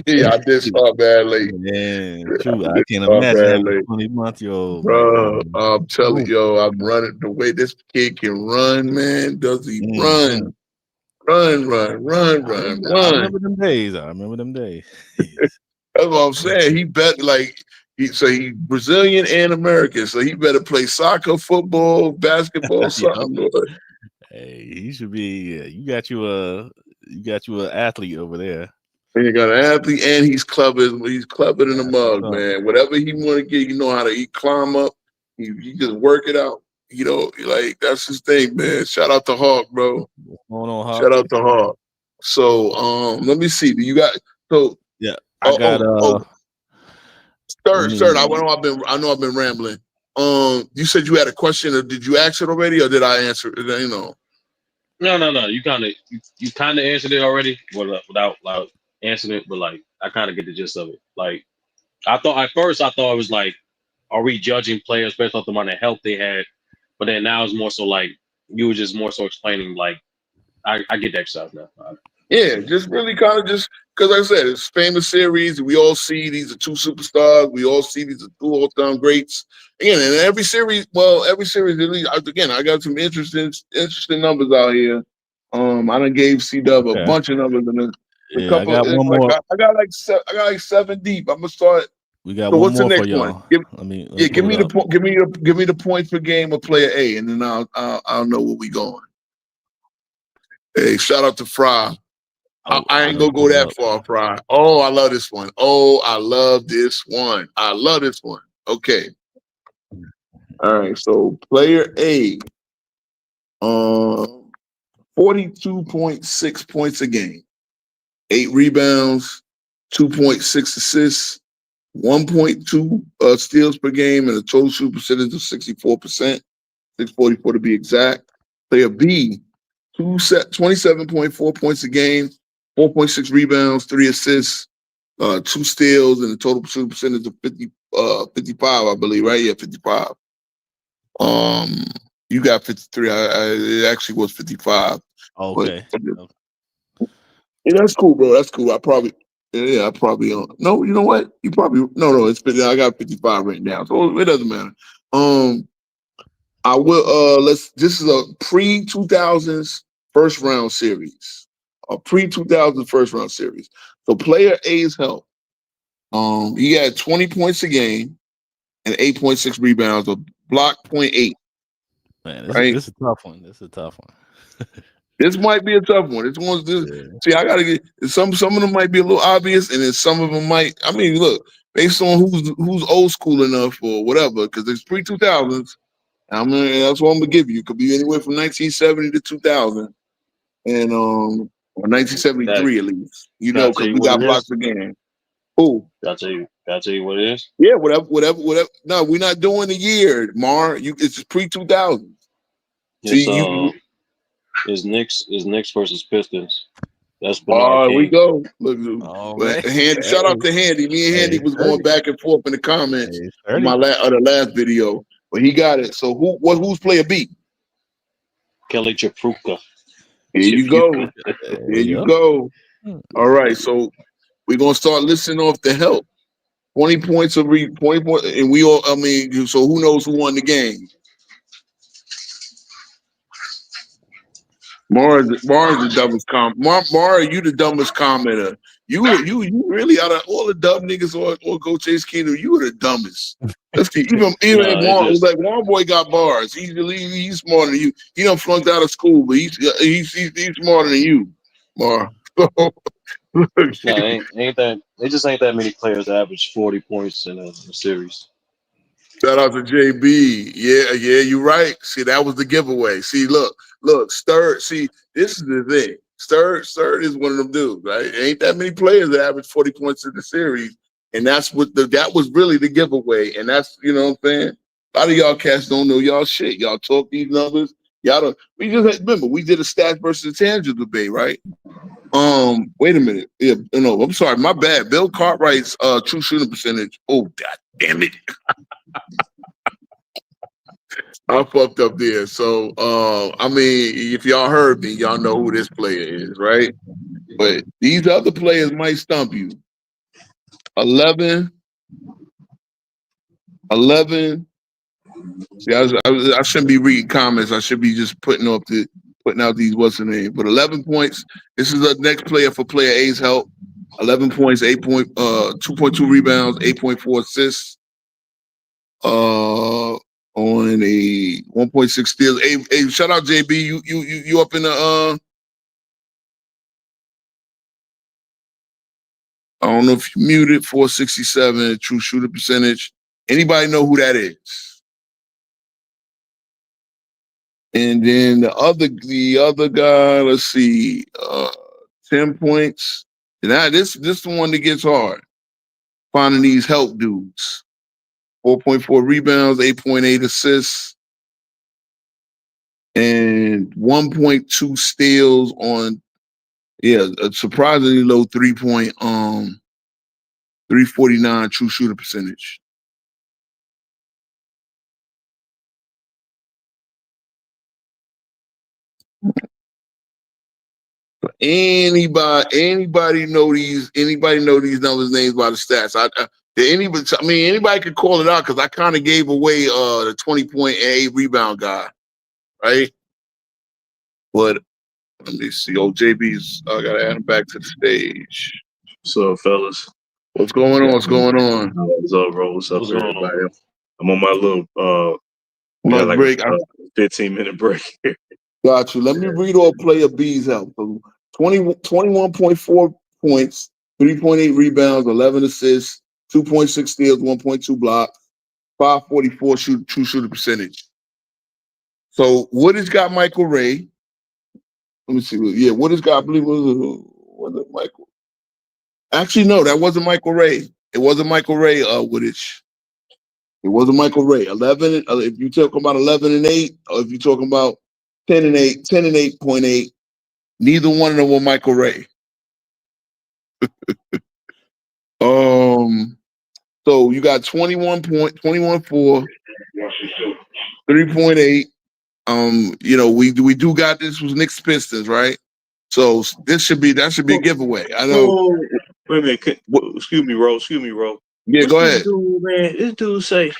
yeah, I did start bad late. Man, true. I can't imagine having a 20-month-old. Bro, I'm telling you, I'm running the way this kid can run, man. Does he run? Run. I remember them days. That's what I'm saying. He bet he's Brazilian and American, so he better play soccer, football, basketball, something. Hey, he should be. You got an athlete over there. And you got an athlete, and he's clever. He's clever than the mug, man. Whatever he want to get, you know how to climb up. He just work it out. Like that's his thing, man. Shout out to Hawk, bro. Shout out to Hawk. So, let me see. Do you got? So yeah, I got. Third. I know I've been rambling. You said you had a question, or did you ask it already, or did I answer it? No. You kind of answered it already, without answering it, but like I kind of get the gist of it. Like I thought it was like, are we judging players based off the amount of help they had? But then now it's more so like you were just more so explaining like I get the exercise now. Yeah, just really kind of just because like I said, it's famous series. We all see these are 2 superstars. We all see these are 2 all-time greats. Again, and every series, again, I got some interesting numbers out here. I done gave C-Dub a bunch of numbers in a couple. I got one more. I got like 7 deep. I'm gonna start. We got so one what's more the next for y'all. one? Give me the points per game of player A, and then I'll know where we going. Hey, shout out to Fry. I ain't gonna go that far, Fry. Oh, I love this one. Okay. All right. So player A. 42.6 points a game, 8 rebounds, 2.6 assists, 1.2 steals per game, and a total shoot percentage of 64%, 644 to be exact. Player B, 27.4 points a game, 4.6 rebounds, 3 assists, 2 steals, and a total shoot percentage of 55, I believe, right? Yeah, 55. You got 53. It actually was 55. Okay. Yeah, that's cool, bro. That's cool. I probably no. You know what? You probably no. It's 50. I got 55 right now, so it doesn't matter. I will. This is a pre-2000s first round series. A pre-2000s first round series. So player A's help. He had 20 points a game and 8.6 rebounds, a block 0.8. Man, Right? this is a tough one. This is a tough one. This might be a tough one. This one's this. Yeah. See, I gotta get some of them might be a little obvious, and then some of them might. I mean, look, based on who's old school enough or whatever, because it's pre-2000s. That's what I'm gonna give you. It could be anywhere from 1970 to 2000, and or 1973 at least. You know, because we got blocks again. Who? Can I tell you what it is? Yeah, whatever. No, we're not doing the year, Mar. It's pre-2000s. It's Knicks versus Pistons. That's Bernard King. We go. Look, right. Handy. Shout out to Handy. Me and Handy was going back and forth in the comments on my the last video, but he got it. So who's player B? Kelly Chapruka. Here you go. Here you go. All right, so we're gonna start listing off the help. 20 points and we all. I mean, so who knows who won the game? Mara the dumbest Mara, you the dumbest commenter. You really out of all the dumb niggas or go Chase Keenum, you were the dumbest. Let's see, even Juan Boy got bars. He's smarter than you. He done flunked out of school, but he's smarter than you, Mar. Ain't that? It just ain't that many players that average 40 points in a series. Shout out to JB. Yeah, you're right. See, that was the giveaway. See, look, Sturd. See, this is the thing. Sturd is one of them dudes, right? Ain't that many players that average 40 points in the series, and that's what that was really the giveaway. And that's what I'm saying. A lot of y'all cats don't know y'all shit. Y'all talk these numbers. Y'all don't. We just remember we did a stats versus tangible debate, right? Wait a minute. Yeah, no, I'm sorry, my bad. Bill Cartwright's true shooting percentage. Oh, god damn it. I fucked up there. So, I mean, if y'all heard me, y'all know who this player is, right? But these other players might stump you. 11. See, I shouldn't be reading comments. I should be just putting out these what's the name. But 11 points. This is the next player for player A's help. 11 points, 2.2 rebounds, 8.4 assists. On a 1.6 steals. Hey, shout out JB. You up in the I don't know if you muted 467 true shooter percentage. Anybody know who that is? And then the other guy, let's see, 10 points. Now this the one that gets hard. Finding these help dudes. 4.4 rebounds, 8.8 assists, and 1.2 steals on a surprisingly low 349 true shooter percentage. Anybody know these numbers, names by the stats? Anybody could call it out because I kind of gave away the 20-point and 8 rebound guy, right? But let me see. Oh, JB's gotta add him back to the stage. What's up, fellas? What's going on? What's going on? What's up, bro? What's up, everybody? I'm on my little lunch break. 15-minute break here. Got you. Let me read off player B's help. 21.4 points, 3.8 rebounds, 11 assists, 2.6 steals, 1.2 blocks, 544 true shooter percentage. So Woodage got Michael Ray. Let me see. Yeah, Woodage got, I believe, was it Michael? Actually, no, that wasn't Michael Ray. It wasn't Michael Ray, Woodage. It wasn't Michael Ray. 11, if you're talking about 11 and 8, or if you're talking about 10 and 8, 10 and 8.8, neither one of them were Michael Ray. So you got 21 4, 3.8. We do got this was Knicks Pistons, right? So that should be a giveaway. I know. Oh, wait a minute. Excuse me, Ro. Yeah, What's go this ahead. dude, man? This dude say,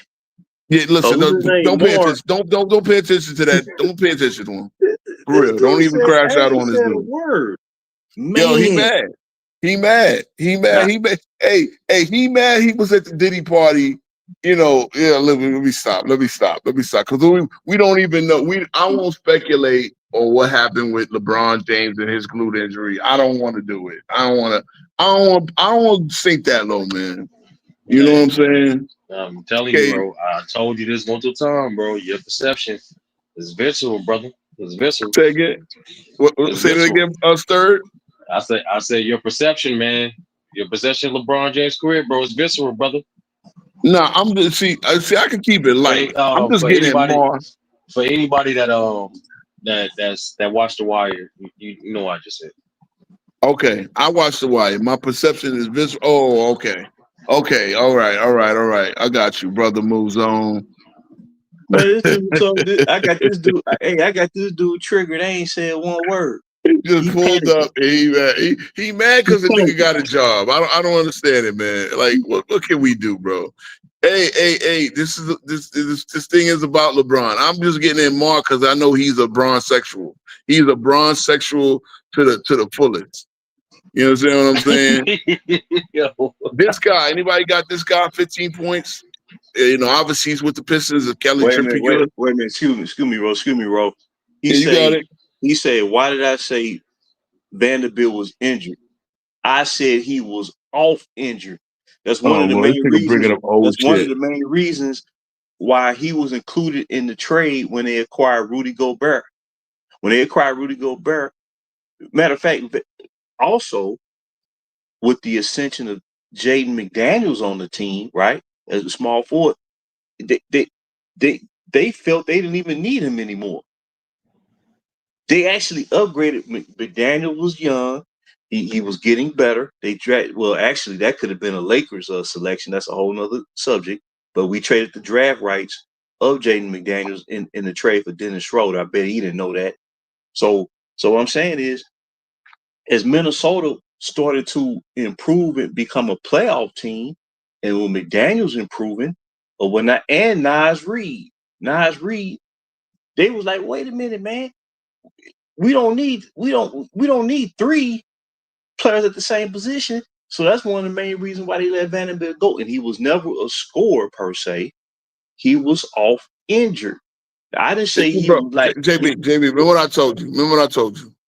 Yeah, listen, what's his name? don't pay Mark. attention. Don't pay attention to that. Don't pay attention to him. For This real. Don't dude even said, crash out ain't on this said a dude. word. Man. Yo, he mad. He mad. Hey, he mad. He was at the Diddy party. Let me stop. Because we don't even know. I won't speculate on what happened with LeBron James and his glute injury. I don't want to do it. I don't want to sink that low, man. You know what I'm saying? I'm telling you, bro. I told you this multiple time, bro. Your perception is visceral, brother. It's visceral. Say again. Say that again, Sturd. I said your perception, man. Your perception of LeBron James' career, bro, is visceral, brother. Nah, I'm just see. I can keep it light. I'm just getting more. For anybody that watched The Wire, you know what I just said. Okay, I watched The Wire. My perception is visceral. Oh, okay. All right. I got you, brother. Moves on. Man, I got this dude. Hey, I got this dude triggered. I ain't said one word. He just pulled up. He mad because the nigga got a job. I don't understand it, man. Like, what can we do, bro? Hey, this thing is about LeBron. I'm just getting in Mark because I know he's a bronze sexual. He's a bronze sexual to the fullest. You understand what I'm saying? This guy, anybody got this guy 15 points? Obviously he's with the Pistons of Kelly Trippier. Wait a minute. Excuse me, Ro. He said, why did I say Vanderbilt was injured? I said he was off injured. That's one of the main reasons. One of the main reasons why he was included in the trade when they acquired Rudy Gobert. Matter of fact, also with the ascension of Jaden McDaniels on the team, right, as a small forward, they felt they didn't even need him anymore. They actually upgraded. McDaniel was young. He was getting better. Actually, that could have been a Lakers selection. That's a whole nother subject. But we traded the draft rights of Jaden McDaniels in the trade for Dennis Schroeder. I bet he didn't know that. So what I'm saying is, as Minnesota started to improve and become a playoff team, and when McDaniel's improving, and Nas Reed, they was like, wait a minute, man. We don't need 3 players at the same position. So that's one of the main reasons why they let Vanderbilt go. And he was never a scorer per se. He was off injured. I didn't say he was like JB. Remember what I told you.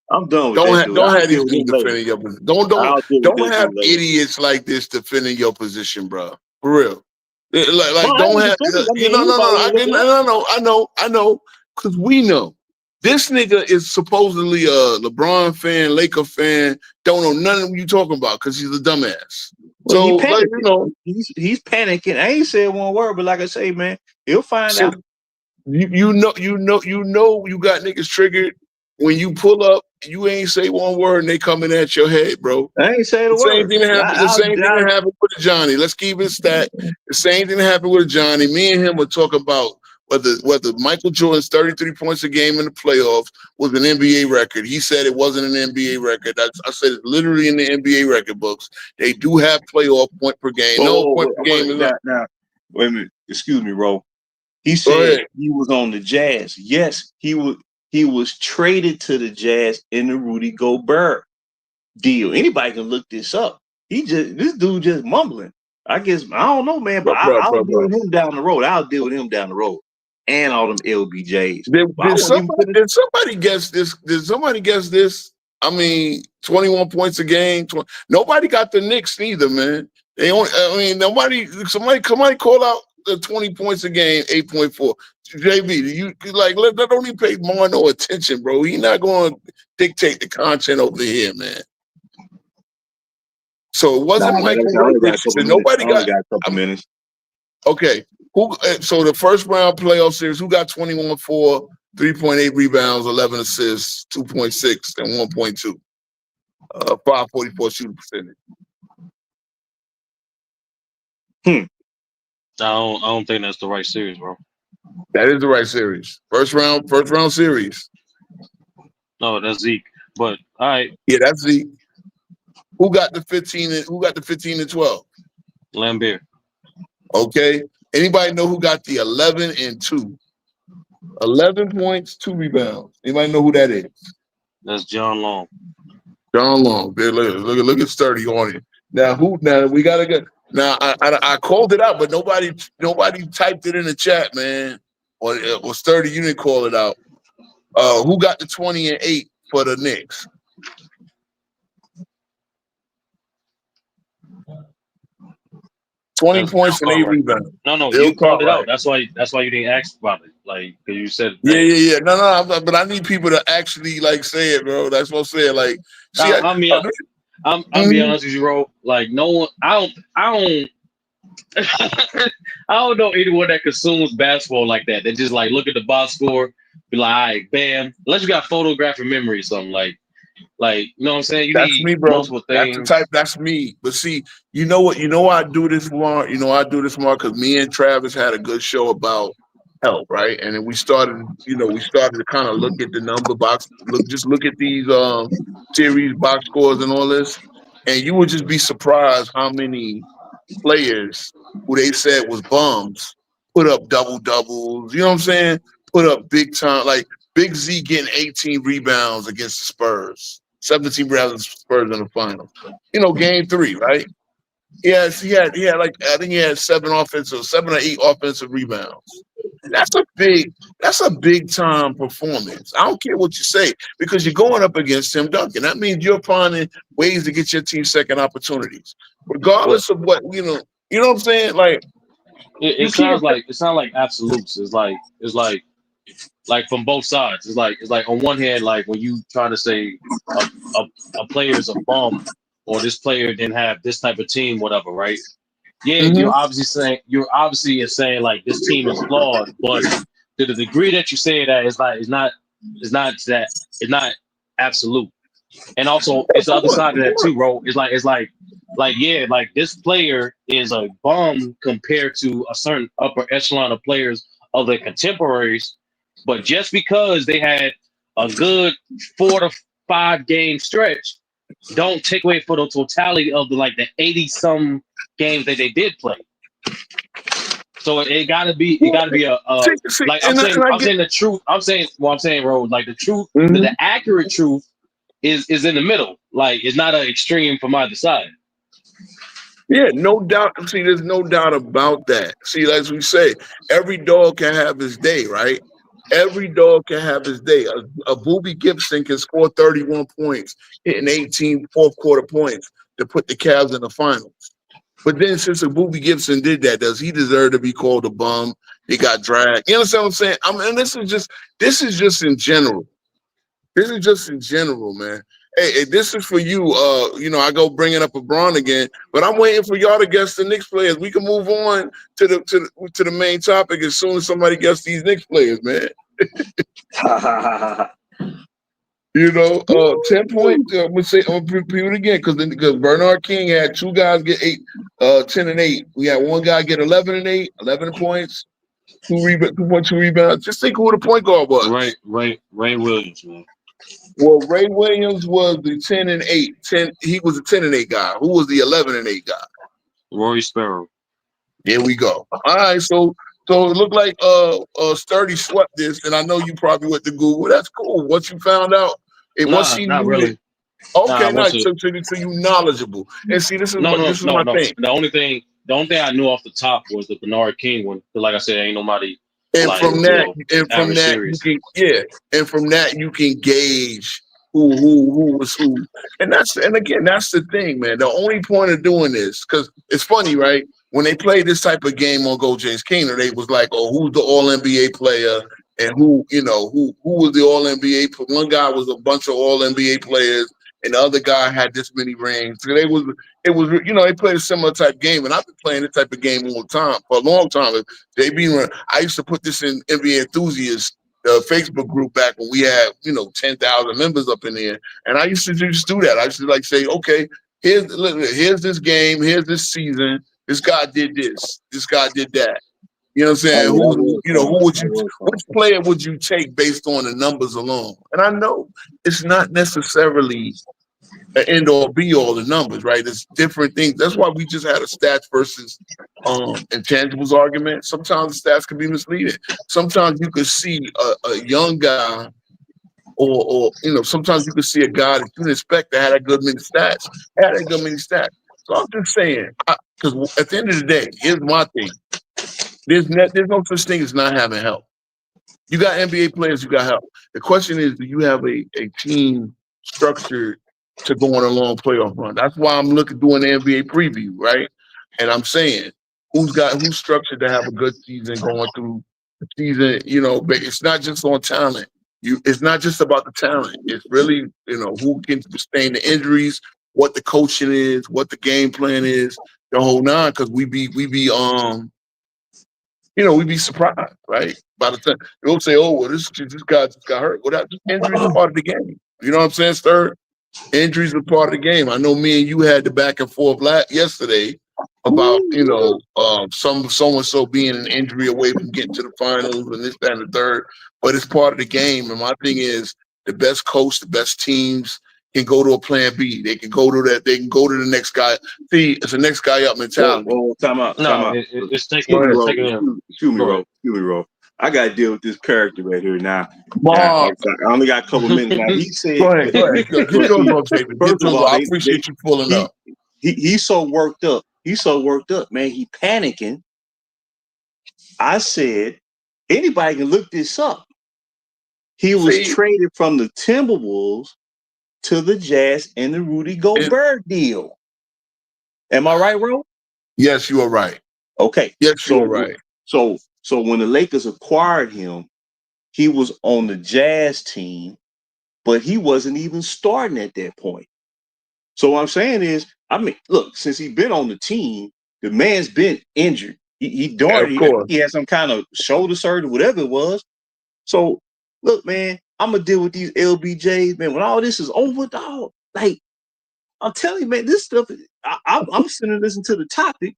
I'm done with that. Don't have these dudes defending your position. Don't have idiots like this defending your position, bro. For real. Don't have. I know. Because we know. This nigga is supposedly a LeBron fan, Laker fan. Don't know none of what you talking about because he's a dumbass. Well, he's panicking. I ain't said one word, but like I say, man, he'll find out. You know, you got niggas triggered when you pull up. You ain't say one word and they coming at your head, bro. I ain't say the word. Same thing that happened with Johnny. Let's keep it stat. The same thing that happened with Johnny. Me and him were talking about whether Michael Jordan's 33 points a game in the playoffs was an NBA record. He said it wasn't an NBA record. I said it's literally in the NBA record books. They do have playoff point per game. Point per game is now. Wait a minute. Excuse me, Ro. He said he was on the Jazz. Yes, he was traded to the Jazz in the Rudy Gobert deal. Anybody can look this up. This dude just mumbling. I guess I don't know, man, but I'll deal with him down the road. And all them LBJs. Did somebody guess this? Did somebody guess this? I mean, 21 points a game. Nobody got the Knicks either, man. Somebody call out 20 points a game, 8.4. JB, you like let don't even pay more no attention, bro. He's not going to dictate the content over here, man. So it wasn't Michael Richardson. Nobody got a couple minutes. Okay. So the first round playoff series, who got 21-4, 3.8 rebounds, 11 assists, 2.6, and 1.2. 544 shooting percentage. I don't think that's the right series, bro. That is the right series. First round series. No, that's Zeke. But all right. Yeah, that's Zeke. Who got the 15 and 12? Lambert. Okay. Anybody know who got the 11 and 2? 11 points, 2 rebounds. Anybody know who that is? That's John Long. John Long. Look at Sturdy on it. Now we gotta get now I called it out, but nobody typed it in the chat, man. Or Sturdy, you didn't call it out. Who got the 20 and 8 for the Knicks? That's points and 8 rebounds. No, you called it out. That's why you didn't ask about it. Like, because you said Yeah. No. But I need people to actually like say it, bro. That's what I'm saying. Like, see, I'm be honest with you, bro. Like, no one, I don't I don't know anyone that consumes basketball like that. They just like look at the box score, be like, all right, bam. Unless you got photographic memory or something like, you know what I'm saying? That's me, bro. Multiple things. That's me. But see, you know what? You know why I do this more? You know I do this more because me and Travis had a good show about health, right? And then we started to kind of look at the number box, look at these series box scores and all this. And you would just be surprised how many players who they said was bums put up double doubles. You know what I'm saying? Put up big time, like Big Z getting 18 rebounds against the Spurs, 17 rebounds against the Spurs in the finals. You know, game 3, right? Yes, he had like I think he had 7 or 8 offensive rebounds. That's a big time performance. I don't care what you say because you're going up against Tim Duncan. That means you're finding ways to get your team second opportunities, regardless of what you know. You know what I'm saying? Like it sounds like absolutes. It's like from both sides. It's like on one hand, like when you try to say a player is a bum or this player didn't have this type of team, whatever, right? Yeah, you're obviously saying like this team is flawed, but to the degree that you say that it's not absolute. And also it's the other side of that too, bro. It's like this player is a bum compared to a certain upper echelon of players of their contemporaries, but just because they had a good 4 to 5 game stretch, don't take away for the totality of the 80 some games that they did play. So it gotta be like I'm saying the truth. I'm saying, bro, like the truth, the accurate truth is in the middle. Like it's not an extreme from either side. Yeah, no doubt. See, there's no doubt about that. See, as we say, every dog can have his day, right? Every dog can have his day. A Booby Gibson can score 31 points, hitting 18 fourth quarter points to put the Cavs in the finals. But then since a Booby Gibson did that, does he deserve to be called a bum? He got dragged. You understand what I'm saying? I mean, this is just in general. This is just in general, man. Hey, this is for you. I go bringing up LeBron again, but I'm waiting for y'all to guess the Knicks players. We can move on to the main topic as soon as somebody guess these Knicks players, man. 10 points. I'm gonna repeat it again because Bernard King had 2 guys get 10 and 8. We had 1 guy get 11 and 8, 11 points, 2.2 rebounds. Just think who the point guard was. Ray Williams, man. Well, Ray Williams was the 10 and 8. He was a 10 and 8 guy. Who was the 11 and 8 guy? Rory Sparrow. Here we go. All right, so it looked like Sturdy swept this, and I know you probably went to Google. That's cool. Once you found out, not really. Okay, so you knowledgeable. And see, this is my thing. The only thing I knew off the top was the Bernard King one. But like I said, ain't nobody. And from that, you can gauge who was who. And that's the thing, man. The only point of doing this, because it's funny, right? when they played this type of game on Go James Keener, they was like, oh, who's the All NBA player and who was the All NBA? One guy was a bunch of All NBA players, and the other guy had this many rings. So it was they played a similar type game, and I've been playing this type of game all the time for a long time. I used to put this in NBA enthusiasts. The Facebook group back when we had 10,000 members up in there, and I used to just do that. I used to say, okay, here's this game, here's this season. This guy did this. This guy did that. You know what I'm saying? Which player would you take based on the numbers alone? And I know it's not necessarily an end all be all the numbers, right? It's different things. That's why we just had a stats versus intangibles argument. Sometimes the stats can be misleading. Sometimes you could see a young guy, or sometimes you could see a guy that you didn't expect that had a good many stats. So I'm just saying, because at the end of the day, here's my thing: there's no such thing as not having help. You got NBA players, you got help. The question is, do you have a team structured to go on a long playoff run? That's why I'm doing the NBA preview, right? And I'm saying, who's structured to have a good season going through the season? But it's not just on talent. It's not just about the talent. It's really who can sustain the injuries, what the coaching is, what the game plan is, the whole nine. Because we be surprised, right? By the time they'll say, "Oh, well, this guy just got hurt." Well, that injuries are part of the game. You know what I'm saying, Stir? Injuries are part of the game. I know me and you had the back and forth yesterday about so and so being an injury away from getting to the finals and this, that, and the third. But it's part of the game. And my thing is, the best coach, the best teams can go to a plan B. They can go to that. They can go to the next guy. See, it's a next guy up mentality. Whoa, time out. It's taking Excuse me, Ro. I got to deal with this character right here now. I only got a couple minutes now. He said, go ahead. Get yours on, David. First of all, I appreciate you pulling up. He's so worked up. Man. He panicking. I said, anybody can look this up. He was traded from the Timberwolves to the Jazz in the Rudy Gobert deal. Am I right, Ro? Yes, you are right. Okay. Yes, you are right. So when the Lakers acquired him, he was on the Jazz team, but he wasn't even starting at that point. So what I'm saying is, look, since he's been on the team, the man's been injured. He had some kind of shoulder surgery, whatever it was. So look, man, I'm gonna deal with these LBJs, man. When all this is over, dog, like I'm telling you, man, this stuff. I'm sitting and listening to the topic.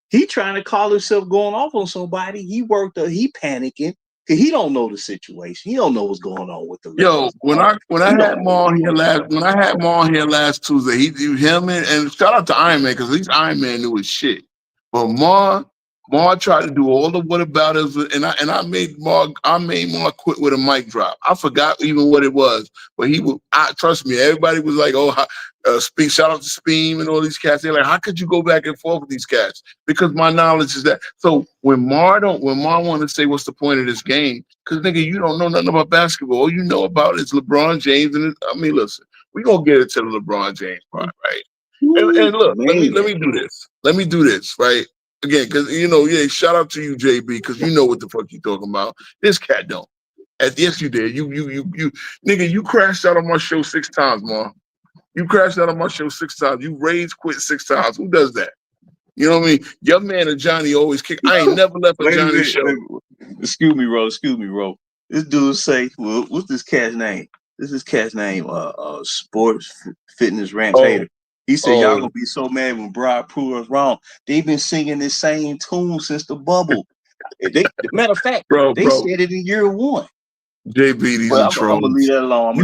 He trying to call himself going off on somebody. He worked up. He panicking because he don't know the situation. He don't know what's going on with the Lakers. Yo, when I had Maul here last Tuesday, him and shout out to Iron Man because at least Iron Man knew his shit. But Maul tried to do all the whataboutism, and I made Maul quit with a mic drop. I forgot even what it was, but trust me, everybody was like, "Oh, shout out to Speem and all these cats." They're like, "How could you go back and forth with these cats?" Because my knowledge is that. So when Mar want to say, "What's the point of this game?" Because nigga, you don't know nothing about basketball. All you know about is LeBron James, and listen, we gonna get it to the LeBron James part, right? And look, let me do this. Let me do this, right? Again, because shout out to you, JB, because you know what the fuck you talking about. This cat don't. Yes, you did. You nigga, you crashed out on my show 6 times, Ma. You crashed out on my show 6 times. You rage quit 6 times. Who does that? You know what I mean? Your man and Johnny always kick. I ain't never left a Johnny show. Excuse me, Ro. This dude say, well, what's this cat's name? This is cat's name, Sports Fitness Ranch Hater. He said, y'all gonna be so mad when Brad Pruitt is wrong. They've been singing this same tune since the bubble. Matter of fact, they said it in year 1. JB, these are trolls. I'm gonna leave that alone.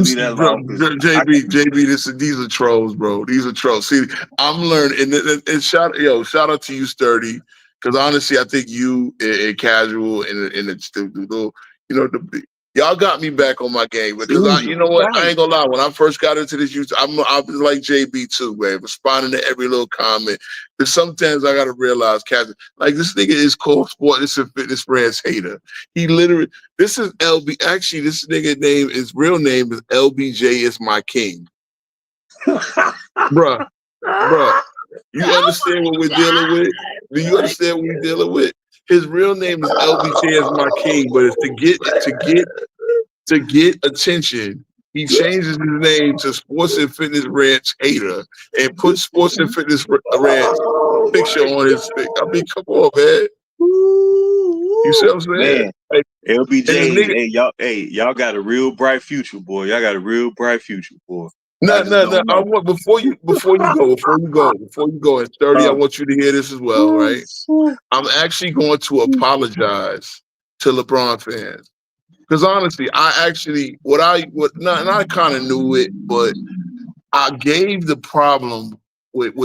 JB, these are trolls, bro. These are trolls. See, I'm learning, and shout out to you, Sturdy, because honestly, I think you and Casual y'all got me back on my game because you know what? I ain't gonna lie. When I first got into this YouTube, I was like JB too, man, responding to every little comment. But sometimes I gotta realize, Casual, like this nigga is called Sports and Fitness Brands Hater. He literally, this is LB. Actually, this nigga his real name is LBJ is my king, bruh. You understand what we're dealing with? Do you understand what we're dealing with? His real name is LBJ as my king, but it's to get attention. He changes his name to Sports and Fitness Ranch Hater and put Sports and Fitness Ranch picture on his thing. I mean, come on, man. You see what I'm saying? Man, Like, LBJ, y'all got a real bright future, boy. Y'all got a real bright future, boy. No. I want before you go, and Sturdy, I want you to hear this as well, right? I'm actually going to apologize to LeBron fans. Because honestly, I kind of knew it, but I gave the problem with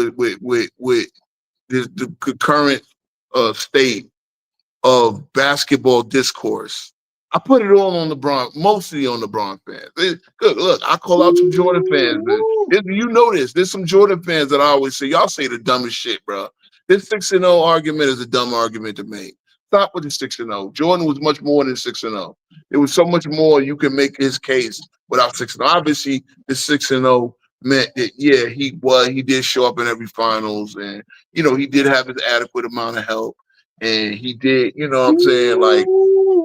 the current state of basketball discourse. I put it all on LeBron, mostly on LeBron fans. Look, I call out some Jordan fans. You know this. There's some Jordan fans that I always say, y'all say the dumbest shit, bro. This 6-0 argument is a dumb argument to make. Stop with the 6-0. Jordan was much more than 6-0. There was so much more you can make his case without 6-0. Obviously, the 6-0 meant that, yeah, he did show up in every finals, and he did have his adequate amount of help, and he did, you know what I'm saying, like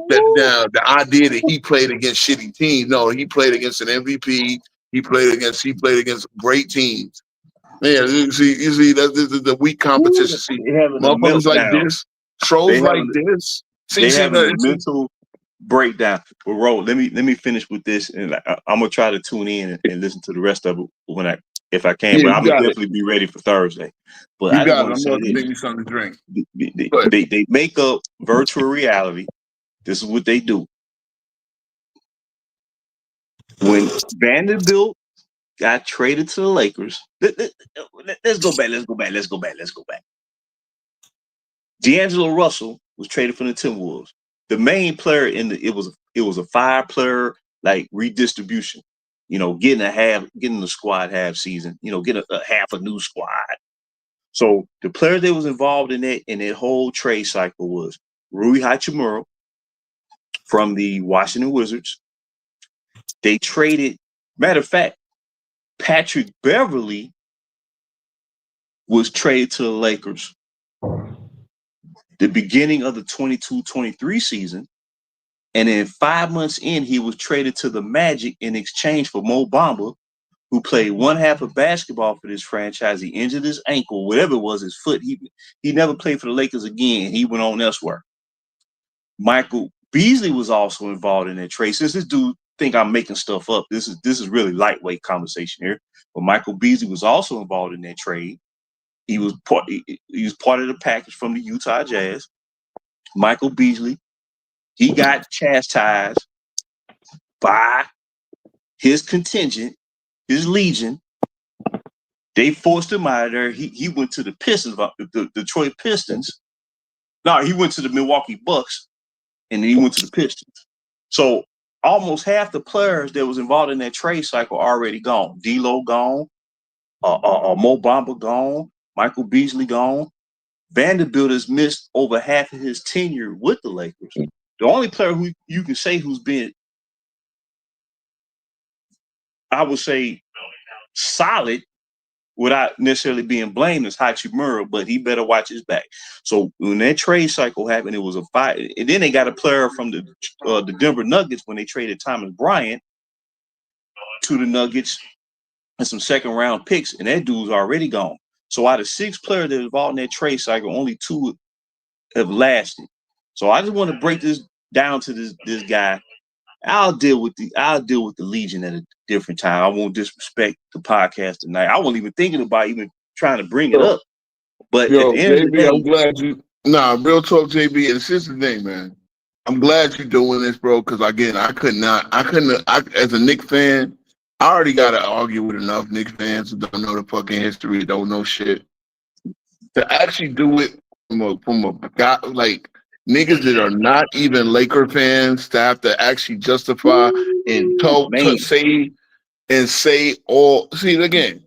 that. Now the idea that he played against shitty teams, no, he played against an MVP. He played against great teams. Man, you see that's the weak competition. See, motherfuckers like this, trolls like this. They having a mental breakdown. But Ro, let me finish with this, and I'm gonna try to tune in and listen to the rest of it if I can. But I'm gonna definitely be ready for Thursday. But I got it. I'm gonna make me something to drink. They make up virtual reality. This is what they do. When Vanderbilt got traded to the Lakers, let's go back. D'Angelo Russell was traded from the Timberwolves. The main player it was a 5-player like redistribution. Getting the squad half season. Getting a half a new squad. So the players that was involved in that whole trade cycle was Rui Hachimura from the Washington Wizards. They traded. Matter of fact, Patrick Beverly was traded to the Lakers the beginning of the 22-23 season. And then 5 months in, he was traded to the Magic in exchange for Mo Bamba, who played one half of basketball for this franchise. He injured his ankle, whatever it was, his foot. He never played for the Lakers again. He went on elsewhere. Michael Beasley was also involved in that trade. Since this dude think I'm making stuff up, this is really lightweight conversation here. But Michael Beasley was also involved in that trade. He was part of the package from the Utah Jazz. Michael Beasley, he got chastised by his contingent, his legion. They forced him out of there. He went to the Pistons, the Detroit Pistons. No, he went to the Milwaukee Bucks, and then he went to the Pistons. So almost half the players that was involved in that trade cycle are already gone. D'Lo gone, Mo Bamba gone, Michael Beasley gone. Vanderbilt has missed over half of his tenure with the Lakers. The only player who you can say who's been, I would say, solid without necessarily being blamed is Hachimura, but he better watch his back. So when that trade cycle happened, it was a fight. And then they got a player from the Denver Nuggets when they traded Thomas Bryant to the Nuggets and some second-round picks, and that dude's already gone. So out of 6 players that are involved in that trade cycle, only 2 have lasted. So I just want to break this down to this guy. I'll deal with the Legion at a different time. I won't disrespect the podcast tonight. I wasn't even thinking about even trying to bring it up. But at the end of the day, I'm glad you. Nah, real talk, JB. And this is the thing, man. I'm glad you're doing this, bro. Because again, I as a Knicks fan, I already got to argue with enough Knicks fans who don't know the fucking history, don't know shit. To actually do it from a guy like niggas that are not even Laker fans, to have to actually justify and say all. See, again,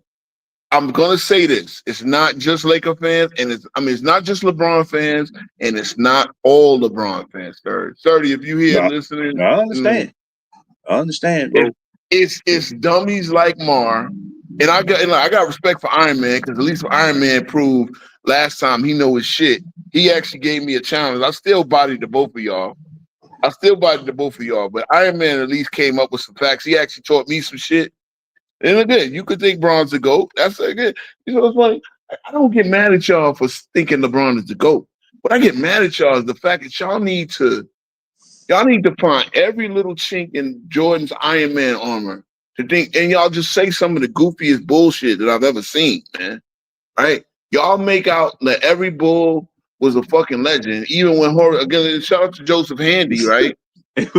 I'm gonna say this: it's not just Laker fans, and it's not just LeBron fans, and it's not all LeBron fans. 30, if you here listening, I understand. I understand, bro. It's dummies like Mar And I got respect for Iron Man because at least Iron Man proved last time he know his shit. He actually gave me a challenge. I still bodied the both of y'all. But Iron Man at least came up with some facts. He actually taught me some shit. And again, you could think Bron's the GOAT. That's again, you know, it's funny. I don't get mad at y'all for thinking LeBron is the GOAT. What I get mad at y'all is the fact that y'all need to find every little chink in Jordan's Iron Man armor to think, and y'all just say some of the goofiest bullshit that I've ever seen, man. Right? Y'all make out that every bull was a fucking legend, even when again. Shout out to Joseph Handy, right? If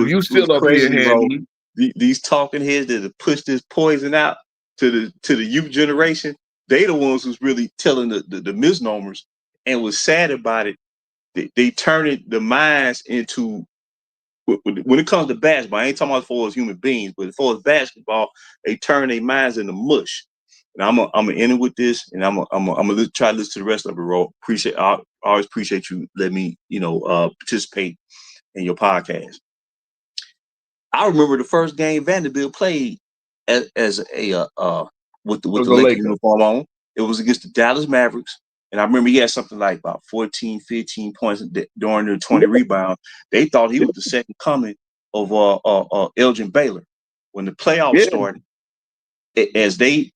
you still up here, crazy, bro. Handy, These talking heads that have pushed this poison out to the youth generation, they the ones who's really telling the misnomers, and was sad about it. They turning the minds into, when it comes to basketball, I ain't talking about as far as human beings, but as far as basketball, they turn their minds into mush. And I'm gonna end it with this, and I'm gonna try to listen to the rest of it. Ro. I always appreciate you letting me, participate in your podcast. I remember the first game Vanderbilt played as a with the Lakers uniform on. It was against the Dallas Mavericks. And I remember he had something like about 14, 15 points during the 20 rebounds. They thought he was the second coming of Elgin Baylor. When the playoffs started, as they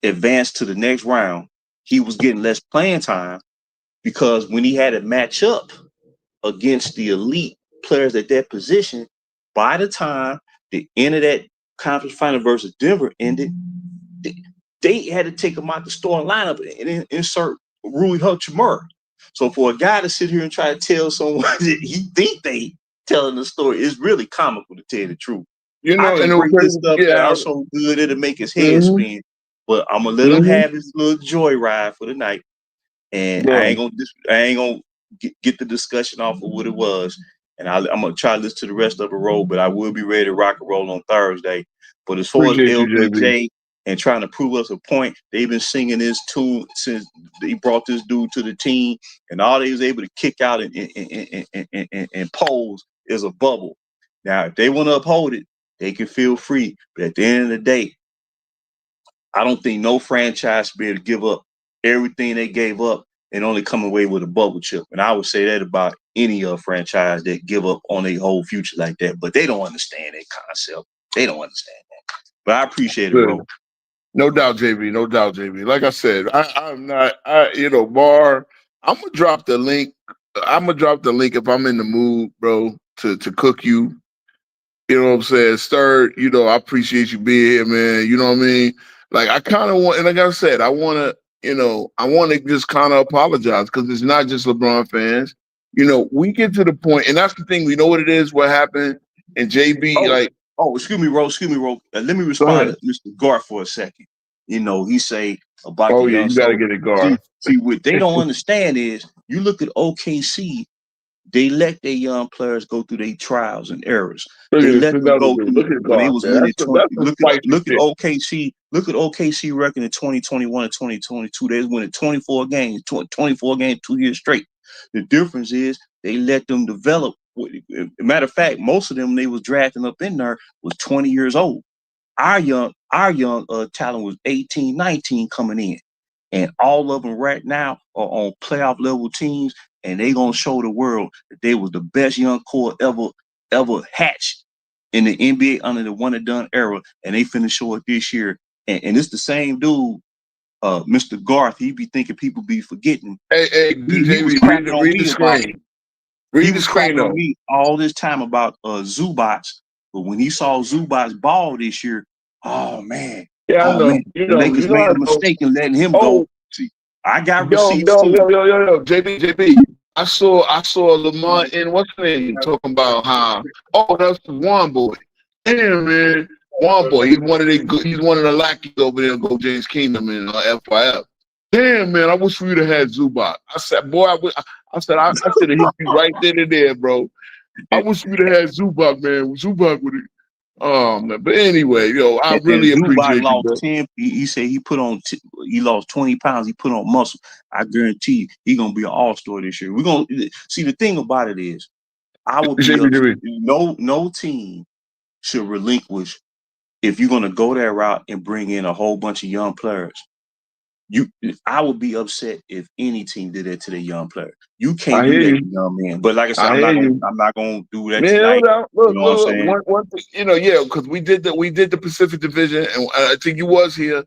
advanced to the next round, he was getting less playing time because when he had to match up against the elite players at that position, by the time the end of that conference final versus Denver ended, they had to take him out the starting lineup and insert Rui Hachimura. So for a guy to sit here and try to tell someone that he think they telling the story, is really comical, to tell you the truth. You know, I can break this stuff down so good it'll make his head spin. But I'm gonna let him have his little joyride for the night, and I ain't gonna get the discussion off of what it was. And I'm gonna try to listen to the rest of the road, but I will be ready to rock and roll on Thursday. But as far as LBJ and trying to prove us a point, they've been singing this tune since they brought this dude to the team, and all they was able to kick out and pose is a bubble. Now, if they want to uphold it, they can feel free. But at the end of the day, I don't think no franchise should be able to give up everything they gave up and only come away with a bubble chip. And I would say that about any franchise that give up on their whole future like that. But they don't understand that concept. They don't understand that. But I appreciate it, bro. No doubt, JB. No doubt, JB. Like I said, I'm not, Bar, I'm going to drop the link. I'm going to drop the link if I'm in the mood, bro, to cook you. You know what I'm saying? Stir, I appreciate you being here, man. You know what I mean? Like, I kind of want, and like I said, I want to just kind of apologize because it's not just LeBron fans. We get to the point, and that's the thing. We know what it is, what happened, and JB, excuse me, Ro. Let me respond to Mr. Garth for a second. He say about the young. You got to get it, Garth. See, what they don't understand is, you look at OKC, they let their young players go through their trials and errors. They let them go through when they was winning 20. Look at OKC. Look at OKC record in 2021 and 2022. They was winning 24 games, 24 games, 2 years straight. The difference is they let them develop. Matter of fact, most of them they was drafting up in there was 20 years old. Our young talent was 18, 19 coming in. And all of them right now are on playoff level teams, and they gonna show the world that they was the best young core ever hatched in the NBA under the one and done era, and they finna show it this year. And it's the same dude, Mr. Garth. He be thinking people be forgetting. Hey, he was crapping on me about it. He was crapping on me all this time about Zubats, but when he saw Zubats ball this year, oh man. Yeah, I know. Man. The Lakers made a mistake in letting him go. See, I got receipts too. Yo, JB. I saw Lamar in what's the name talking about how that's the Juan boy. Damn, man. Juan boy. He's one of the lackeys over there in Go James Kingdom in FYF. Damn, man, I wish we'd have had Zubac. I said, boy, I should have hit you right then and there, bro. I wish we'd have had Zubac, man. Zubac would have. Oh man, but anyway, I really appreciate you, bro. 10, he said he lost 20 pounds. He put on muscle. I guarantee you, he's gonna be an all-star this year. We're gonna see. The thing about it is, I would be no team should relinquish if you're gonna go that route and bring in a whole bunch of young players, I would be upset if any team did that to their young player. You can't I do hear that you. to young man. But like I said, I hear you. I'm not gonna do that Man, no tonight. doubt. You Look, know what I'm look, saying? one thing, yeah, because we did the Pacific Division, and I think you was here,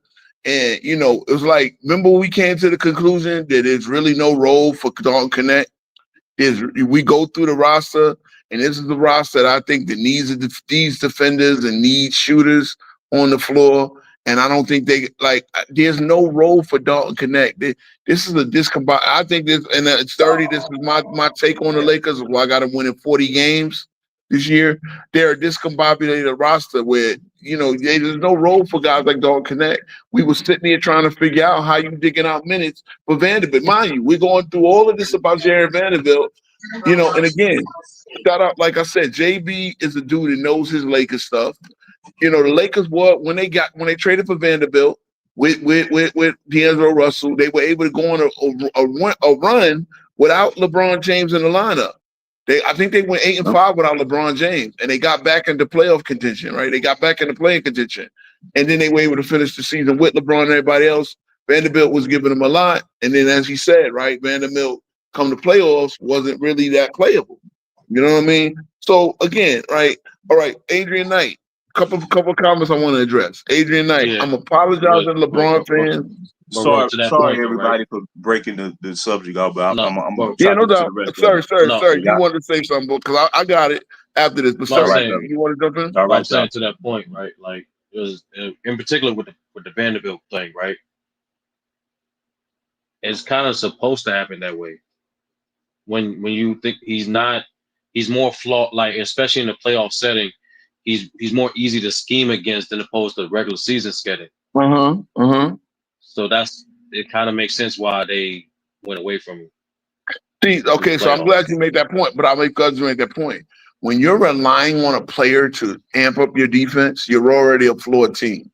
and it was like, remember we came to the conclusion that there's really no role for Dalton Connect. We go through the roster, and this is the roster that I think that needs these defenders and needs shooters on the floor. And I don't think there's no role for Dalton Connect. This is a discombobulated. I think this, and it's 30. This is my take on the Lakers. Well, I got them winning 40 games this year. They're a discombobulated roster where, there's no role for guys like Dalton Connect. We were sitting here trying to figure out how you digging out minutes for Vanderbilt. Mind you, we're going through all of this about Jared Vanderbilt, and again, shout out, like I said, JB is a dude that knows his Lakers stuff. The Lakers were when they traded for Vanderbilt with D'Angelo Russell, they were able to go on a run without LeBron James in the lineup. I think they went 8-5 without LeBron James, and they got back into playoff contention, right? They got back into playing contention, and then they were able to finish the season with LeBron and everybody else. Vanderbilt was giving them a lot, and then as he said, right, Vanderbilt come to playoffs wasn't really that playable. You know what I mean? So again, right? All right, Adrian Knight. Couple comments I want to address. Adrian Knight, Yeah. I'm apologizing to LeBron fans. Sorry, to that sorry point, everybody right? for breaking the subject out, but No, I'm gonna but- try Yeah, to no get to doubt. the rest of it. Sir, you Yeah. wanted to say something because I got it after this. But No, I'm sir, saying- you want to jump in? All But I'm right, saying y'all. to that point, right? Like, it was in particular with the Vanderbilt thing, right? It's kind of supposed to happen that way. When you think he's more flawed, like especially in the playoff setting, he's more easy to scheme against than opposed to regular season scheduling. So it kind of makes sense why they went away from him. See, okay, so I'm glad you made that point, but I'm glad you made that point. When you're relying on a player to amp up your defense, you're already a flawed team.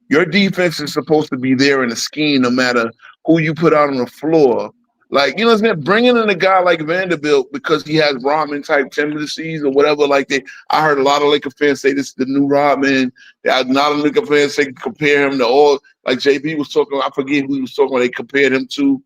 Your defense is supposed to be there in the scheme, no matter who you put out on the floor. Like, what I'm saying? Bringing in a guy like Vanderbilt because he has Rodman type tendencies or whatever. I heard a lot of Laker fans say this is the new Rodman. Not a Laker fans say compare him to all, like JB was talking. I forget who he was talking about. They compared him to.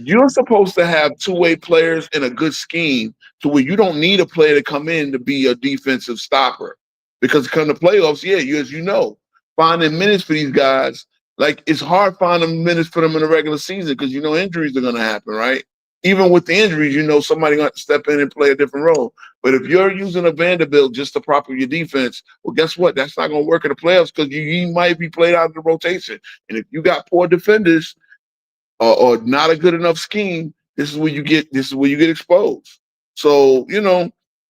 You're supposed to have two-way players in a good scheme to where you don't need a player to come in to be a defensive stopper. Because come the playoffs, as you know, finding minutes for these guys, like it's hard finding minutes for them in the regular season because injuries are going to happen, right? Even with the injuries, somebody going to step in and play a different role. But if you're using a Vanderbilt just to prop up your defense, well, guess what? That's not going to work in the playoffs because you might be played out of the rotation. And if you got poor defenders, or not a good enough scheme, this is where you get exposed. So,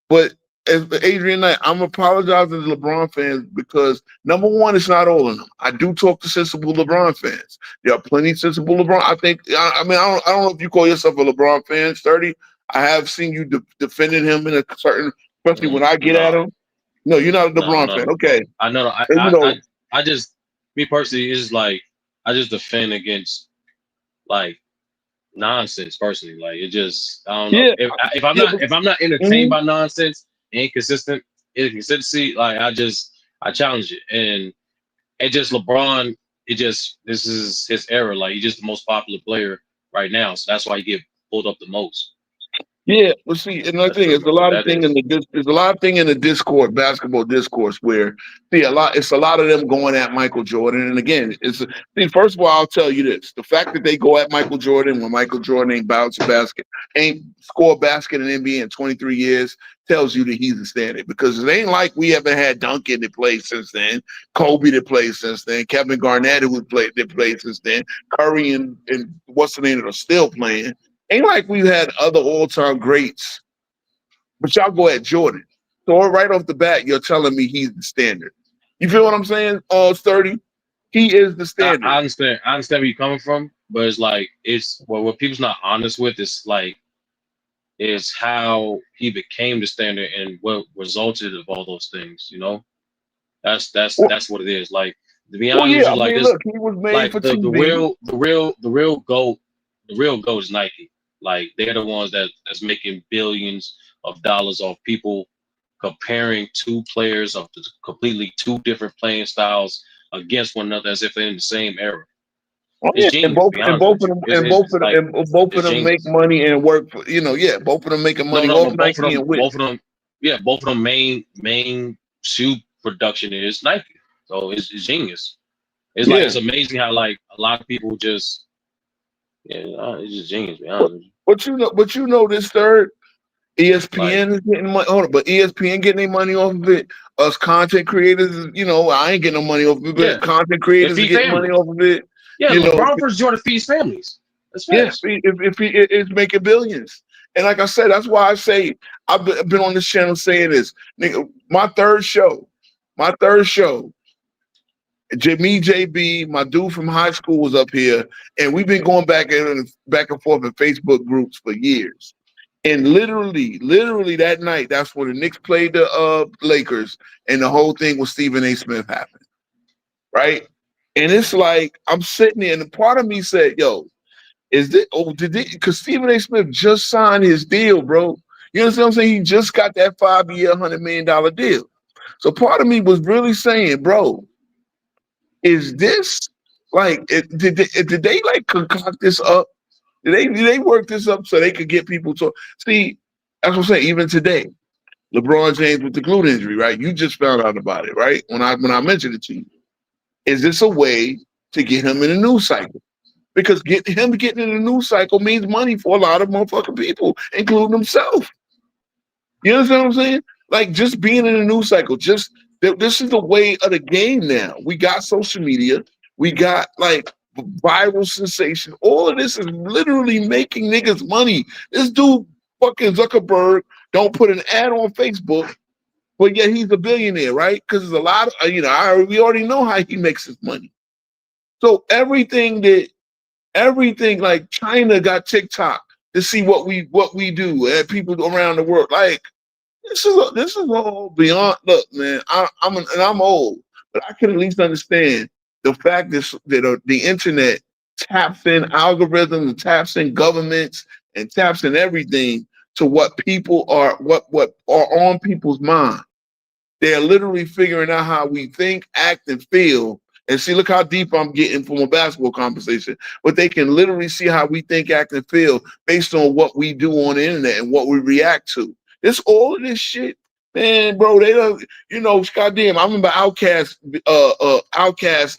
but as Adrian Knight, I'm apologizing to LeBron fans because number one, it's not all of them. I do talk to sensible LeBron fans. There are plenty of sensible LeBron. I don't know if you call yourself a LeBron fan, 30. I have seen you defending him in a certain, especially when I get at him. No, you're not a LeBron fan. Okay. I know. I just, me personally, is like I just defend against like nonsense personally. Like it just, I don't know. Yeah. If I'm not entertained by nonsense, inconsistency, like I challenge it. And it just LeBron, this is his era. Like he's just the most popular player right now. So that's why he get pulled up the most. Yeah, well, see, another thing, there's a lot of thing in the Discord, basketball discourse, where it's a lot of them going at Michael Jordan. And again, first of all, I'll tell you this: the fact that they go at Michael Jordan when Michael Jordan ain't score a basket in NBA in 23 years, tells you that he's the standard. Because it ain't like we haven't had Duncan that played since then, Kobe that played since then, Kevin Garnett that played since then, Curry and what's the name that are still playing. Ain't like we've had other all-time greats, but y'all go at Jordan. So right off the bat, you're telling me he's the standard. You feel what I'm saying? 30. He is the standard. I understand where you're coming from, but it's like what people's not honest with is how he became the standard and what resulted of all those things. That's what it is. Like to be honest, look, he was made like for the TV. real goat is Nike. Like they're the ones that's making billions of dollars off people comparing two players of completely two different playing styles against one another as if they're in the same era. Oh, It's yeah, genius, to be honest with you. It's like both of it's them make genius. money and work for, both of them making No, money no, off no. Nike and with. Both of them. Yeah, both of them main shoe production is Nike. So it's genius. It's like Yeah. it's amazing how like a lot of people just it's just genius. To be But, honest with you. this third Like ESPN is getting money. Hold on, but ESPN getting their money off of it. Us content creators, I ain't getting no money off of it, yeah, but content it creators are feed getting money families. off of it. Yeah, You know, LeBron versus Jordan feeds families. That's yeah, facts. if he is making billions. And like I said, that's why I say I've been on this channel saying this. Nigga, my third show, me, JB, my dude from high school was up here, and we've been going back and forth in Facebook groups for years. And literally that night, that's when the Knicks played the Lakers, and the whole thing with Stephen A. Smith happened, right? And it's like I'm sitting there, and a part of me said, "Yo, is this? Oh, because Stephen A. Smith just signed his deal, bro. You understand what I'm saying? He just got that 5-year, $100 million deal. So part of me was really saying, bro, is this like did they like concoct this up? Did they work this up so they could get people to see? That's what I'm saying. Even today, LeBron James with the glute injury, right? You just found out about it, right? When I mentioned it to you, is this a way to get him in a news cycle? Because getting in a news cycle means money for a lot of motherfucking people, including himself. You understand what I'm saying? Like just being in a news cycle, this is the way of the game now. We got social media, we got like viral sensation. All of this is literally making niggas money. This dude, fucking Zuckerberg, don't put an ad on Facebook, but yet he's a billionaire, right? Because there's a lot of we already know how he makes his money. So everything like China got TikTok to see what we do and people around the world. Like this is all beyond. Look, man, I'm old, but I can at least understand the fact that the internet taps in algorithms, and taps in governments, and taps in everything to what people are, what are on people's mind. They're literally figuring out how we think, act, and feel. And see, look how deep I'm getting from a basketball conversation. But they can literally see how we think, act, and feel based on what we do on the internet and what we react to. It's all of this shit, man, bro. They don't, goddamn. I remember Outkast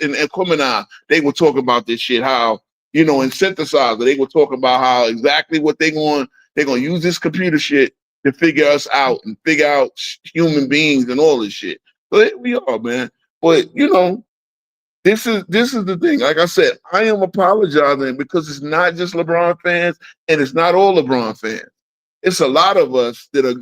and Equimini, they were talking about this shit. How in Synthesizer, they were talking about how exactly what they're going to use this computer shit to figure us out and figure out human beings and all this shit. But here we are, man. But this is the thing. Like I said, I am apologizing because it's not just LeBron fans and it's not all LeBron fans. It's a lot of us that are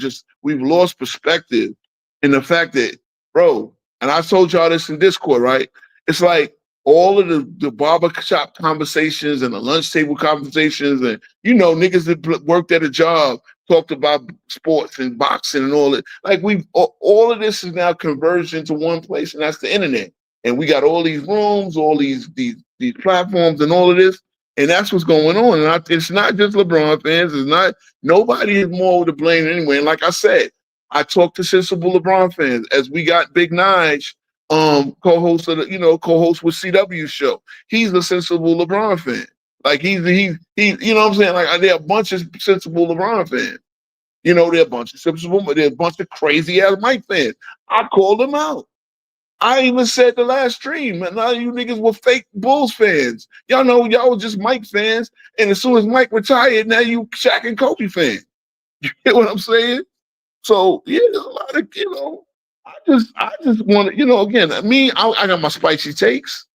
we've lost perspective in the fact that, bro, and I told y'all this in Discord, right? It's like all of the barber shop conversations and the lunch table conversations and, niggas that worked at a job talked about sports and boxing and all that. Like all of this is now converged into one place, and that's the internet. And we got all these rooms, all these platforms, and all of this, and that's what's going on. And it's not just LeBron fans. It's not nobody is more to blame anyway. And like I said, I talked to sensible LeBron fans as we got Big Nige, co-host co-host with CW show. He's a sensible LeBron fan. Like he's you know what I'm saying? Like there are a bunch of sensible LeBron fans. There are a bunch of sensible, but there are a bunch of crazy ass Mike fans. I called them out. I even said the last stream, man, now you niggas were fake Bulls fans. Y'all know y'all were just Mike fans, and as soon as Mike retired, now you Shaq and Kobe fans. You get what I'm saying? So yeah, there's a lot of I just want to again I got my spicy takes,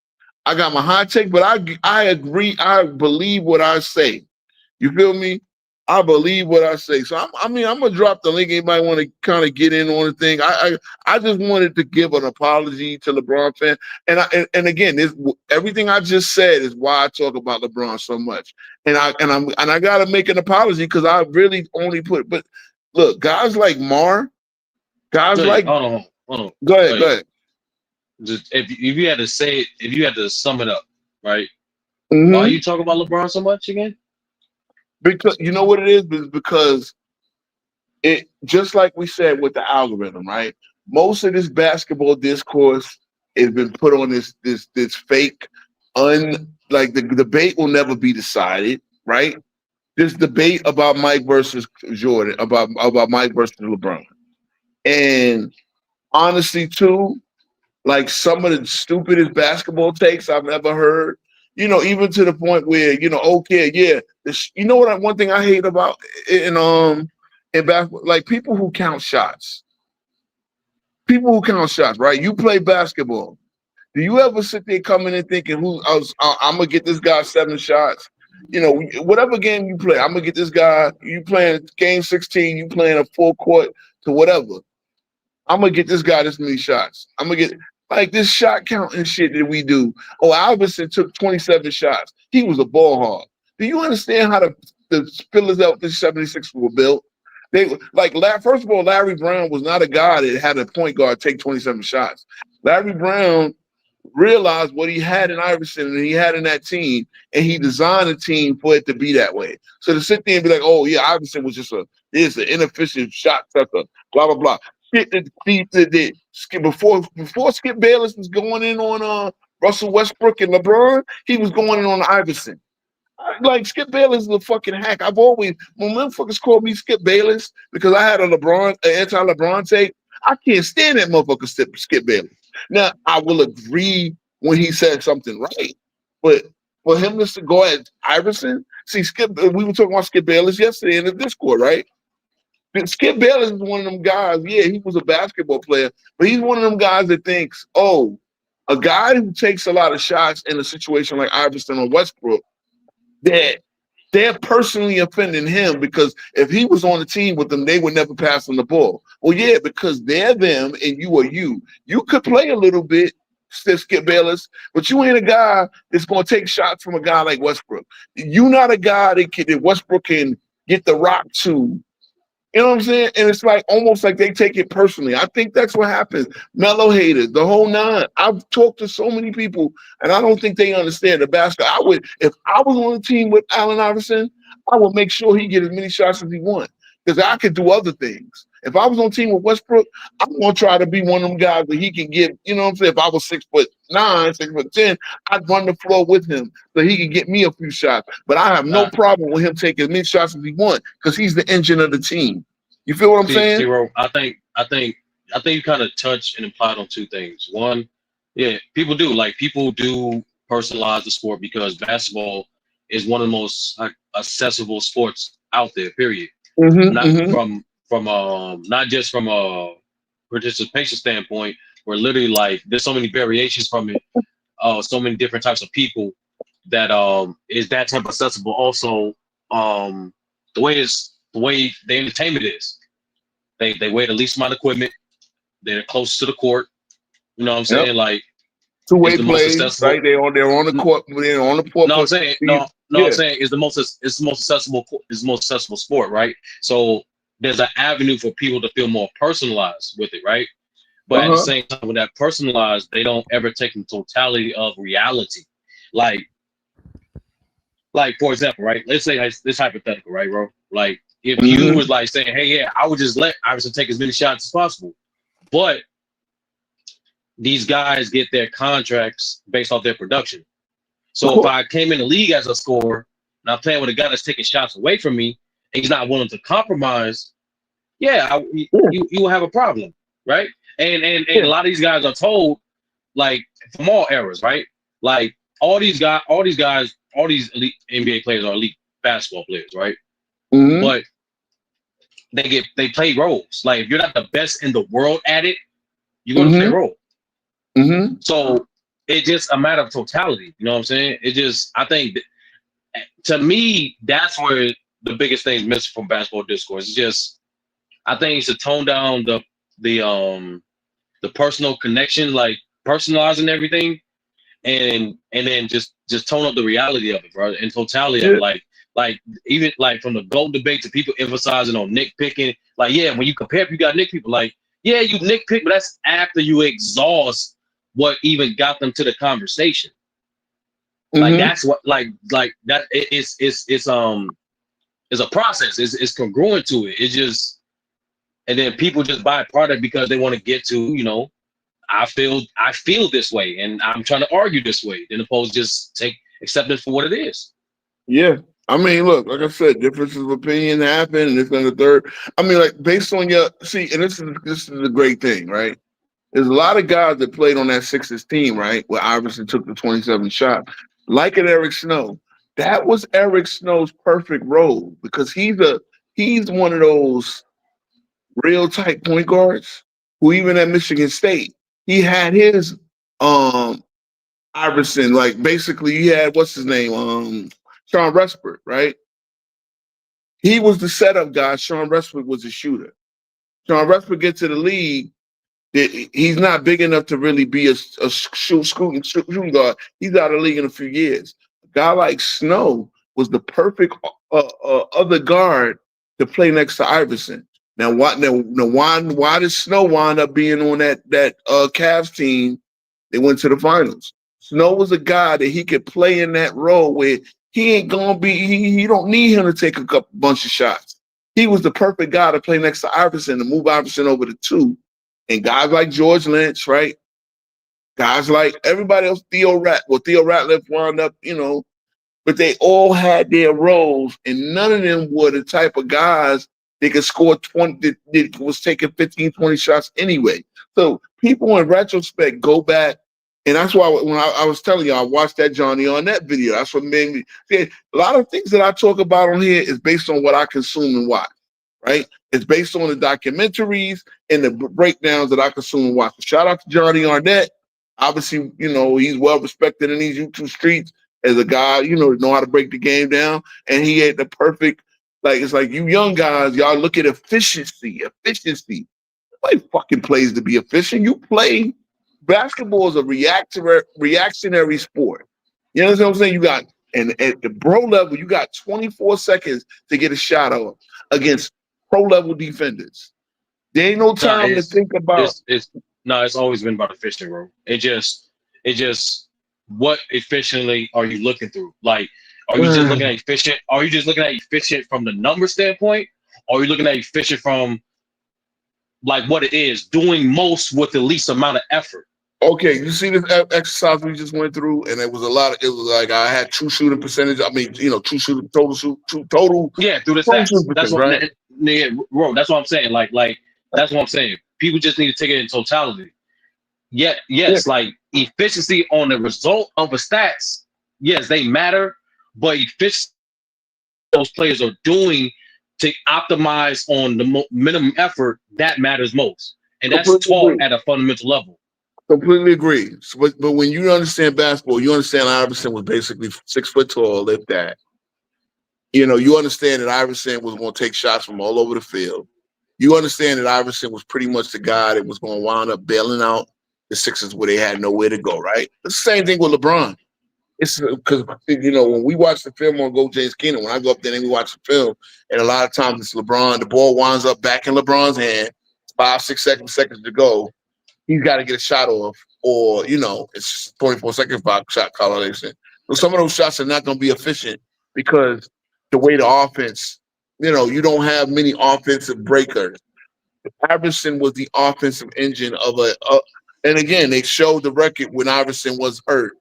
I got my hot take, but I agree, I believe what I say. You feel me? I believe what I say. So I'm gonna drop the link. Anybody want to kind of get in on the thing? I just wanted to give an apology to LeBron fan. And again, everything I just said is why I talk about LeBron so much. And I gotta make an apology because I really only but look, guys like Mar, guys Jay, like hold on. go ahead. Just if you had to say, if you had to sum it up, right? Mm-hmm. Why you talk about LeBron so much again? Because you know what it is because it just like we said with the algorithm, right? Most of this basketball discourse has been put on this fake like the debate will never be decided, right? This debate about Mike versus Jordan, about Mike versus LeBron. And honestly, too, like some of the stupidest basketball takes I've ever heard. Even to the point where okay, yeah, you know what? One thing I hate about in basketball, like people who count shots, right? You play basketball. Do you ever sit there coming in thinking, I'm gonna get this guy 7 shots? Whatever game you play, I'm gonna get this guy. You playing game 16, you playing a full court to whatever. I'm gonna get this guy this many shots. I'm gonna get like this shot counting shit that we do. Oh, Iverson took 27 shots. He was a ball hog. Do you understand how the Philadelphia 76ers were built? They first of all, Larry Brown was not a guy that had a point guard take 27 shots. Larry Brown realized what he had in Iverson and he had in that team, and he designed a team for it to be that way. So to sit there and be like, oh yeah, Iverson was just an inefficient shot tucker, blah blah blah. Before Skip Bayless was going in on Russell Westbrook and LeBron, he was going in on Iverson. Like Skip Bayless is a fucking hack. When motherfuckers call me Skip Bayless because I had an anti-LeBron take, I can't stand that motherfucker Skip Bayless. Now I will agree when he said something right, but for him to go at Iverson, we were talking about Skip Bayless yesterday in the Discord, right? Skip Bayless is one of them guys. Yeah, he was a basketball player, but he's one of them guys that thinks, oh, a guy who takes a lot of shots in a situation like Iverson or Westbrook, that they're personally offending him because if he was on the team with them, they would never pass him the ball. Well, yeah, because they're them and you are you. You could play a little bit, Skip Bayless, but you ain't a guy that's going to take shots from a guy like Westbrook. You're not a guy that Westbrook can get the rock to. You know what I'm saying? And it's like almost like they take it personally. I think that's what happens. Mellow haters, the whole nine. I've talked to so many people, and I don't think they understand the basketball. If I was on the team with Allen Iverson, I would make sure he get as many shots as he wants because I could do other things. If I was on the team with Westbrook, I'm gonna try to be one of them guys where he can get. You know what I'm saying? If I was 6'9", 6'10", I'd run the floor with him so he can get me a few shots. But I have no problem with him taking as many shots as he wants because he's the engine of the team. You feel what I'm saying? Zero. I think you kind of touched and implied on two things. One, yeah, people do personalize the sport because basketball is one of the most accessible sports out there. Period. Not just from a participation standpoint, where literally like there's so many variations from it, so many different types of people that is that type of accessible. Also, the way the entertainment is, they weigh the least amount of equipment, they're close to the court. You know what I'm saying? Yep. Like two-way plays, right? They're on the court. They're on the court. No, I'm saying I'm saying it's the most accessible sport, right? So there's an avenue for people to feel more personalized with it, right? But at the same time, with that personalized, they don't ever take the totality of reality. Like for example, right? Let's say this hypothetical, right, bro? Like if you was like saying, hey, yeah, I would just let Iverson take as many shots as possible, but these guys get their contracts based off their production. So if I came in the league as a scorer and I'm playing with a guy that's taking shots away from me and he's not willing to compromise, you will have a problem, right? And a lot of these guys are told, like from all eras, right? Like all these elite NBA players are elite basketball players, right? But they play roles. Like if you're not the best in the world at it, you're gonna play a role. So it's just a matter of totality. You know what I'm saying? I think to me, that's where the biggest thing is missing from basketball discourse. It's just, I think it's to tone down the personal connection, like personalizing everything, and then just tone up the reality of it, bro, and totality of it. Like even like from the GOAT debate to people emphasizing on nitpicking. Like, yeah, when you compare, you got nitpick people. Like, yeah, you nitpick, but that's after you exhaust what even got them to the conversation. Like that's what like that it's a process. It's congruent to it. It's just and then people just buy a product because they want to get to, I feel this way, and I'm trying to argue this way. Then opposed to just take acceptance for what it is. Yeah. I mean, look, like I said, differences of opinion happen, and it's in the third. I mean, like based on your and this is a great thing, right? There's a lot of guys that played on that Sixers team, right? Where Iverson took the 27 shot. Like at Eric Snow. That was Eric Snow's perfect role because he's one of those real tight point guards who even at Michigan State, he had his Iverson, like basically he had what's his name? Sean Respert, right? He was the setup guy. Sean Respert was a shooter. Sean Respert gets to the league. He's not big enough to really be a shooting guard. He's out of the league in a few years. A guy like Snow was the perfect other guard to play next to Iverson. Now, why did Snow wind up being on that Cavs team? They went to the finals. Snow was a guy that he could play in that role where he ain't gonna be. He don't need him to take a bunch of shots. He was the perfect guy to play next to Iverson to move Iverson over to 2. And guys like George Lynch, right? Guys like everybody else, Theo Ratliff wound up, but they all had their roles, and none of them were the type of guys that could score 20, that was taking 15, 20 shots anyway. So people in retrospect go back, and that's why when I was telling you, I watched that Johnny Arnett video. That's what made me see, a lot of things that I talk about on here is based on what I consume and watch. Right? It's based on the documentaries and the breakdowns that I consume and watch. Shout out to Johnny Arnett. Obviously, he's well respected in these YouTube streets as a guy, know how to break the game down. And he had the perfect, it's like you young guys, y'all look at efficiency. Nobody fucking plays to be efficient. You play. Basketball is a reactionary sport. You know what I'm saying? You got, and at the pro level, you got 24 seconds to get a shot off against pro-level defenders. There ain't no time to think about. It's always been about efficient, bro. It just what efficiently are you looking through? Like, are you just looking at efficient? Are you just looking at efficient from the number standpoint? Or are you looking at efficient from like what it is, doing most with the least amount of effort? Okay, you see this exercise we just went through, and it was like I had true shooting percentage. I mean, true shooting total. Yeah, through the stats. That's what, right? Bro, that's what I'm saying. Like that's what I'm saying. People just need to take it in totality. Yes, like efficiency on the result of the stats. Yes, they matter, but efficiency those players are doing to optimize on the minimum effort that matters most, and that's taught at a fundamental level. Completely agree. So, but when you understand basketball, you understand Iverson was basically 6 foot tall, if that. You understand that Iverson was going to take shots from all over the field. You understand that Iverson was pretty much the guy that was going to wind up bailing out the Sixers where they had nowhere to go, right? It's the same thing with LeBron. It's because, when we watch the film on Go James Keenan, when I go up there and we watch the film, and a lot of times it's LeBron, the ball winds up back in LeBron's hand, 5, 6 seconds to go. He's got to get a shot off, or, it's 24-second shot clock. So some of those shots are not going to be efficient because the way the offense, you don't have many offensive breakers. Iverson was the offensive engine of and again, they showed the record when Iverson was hurt.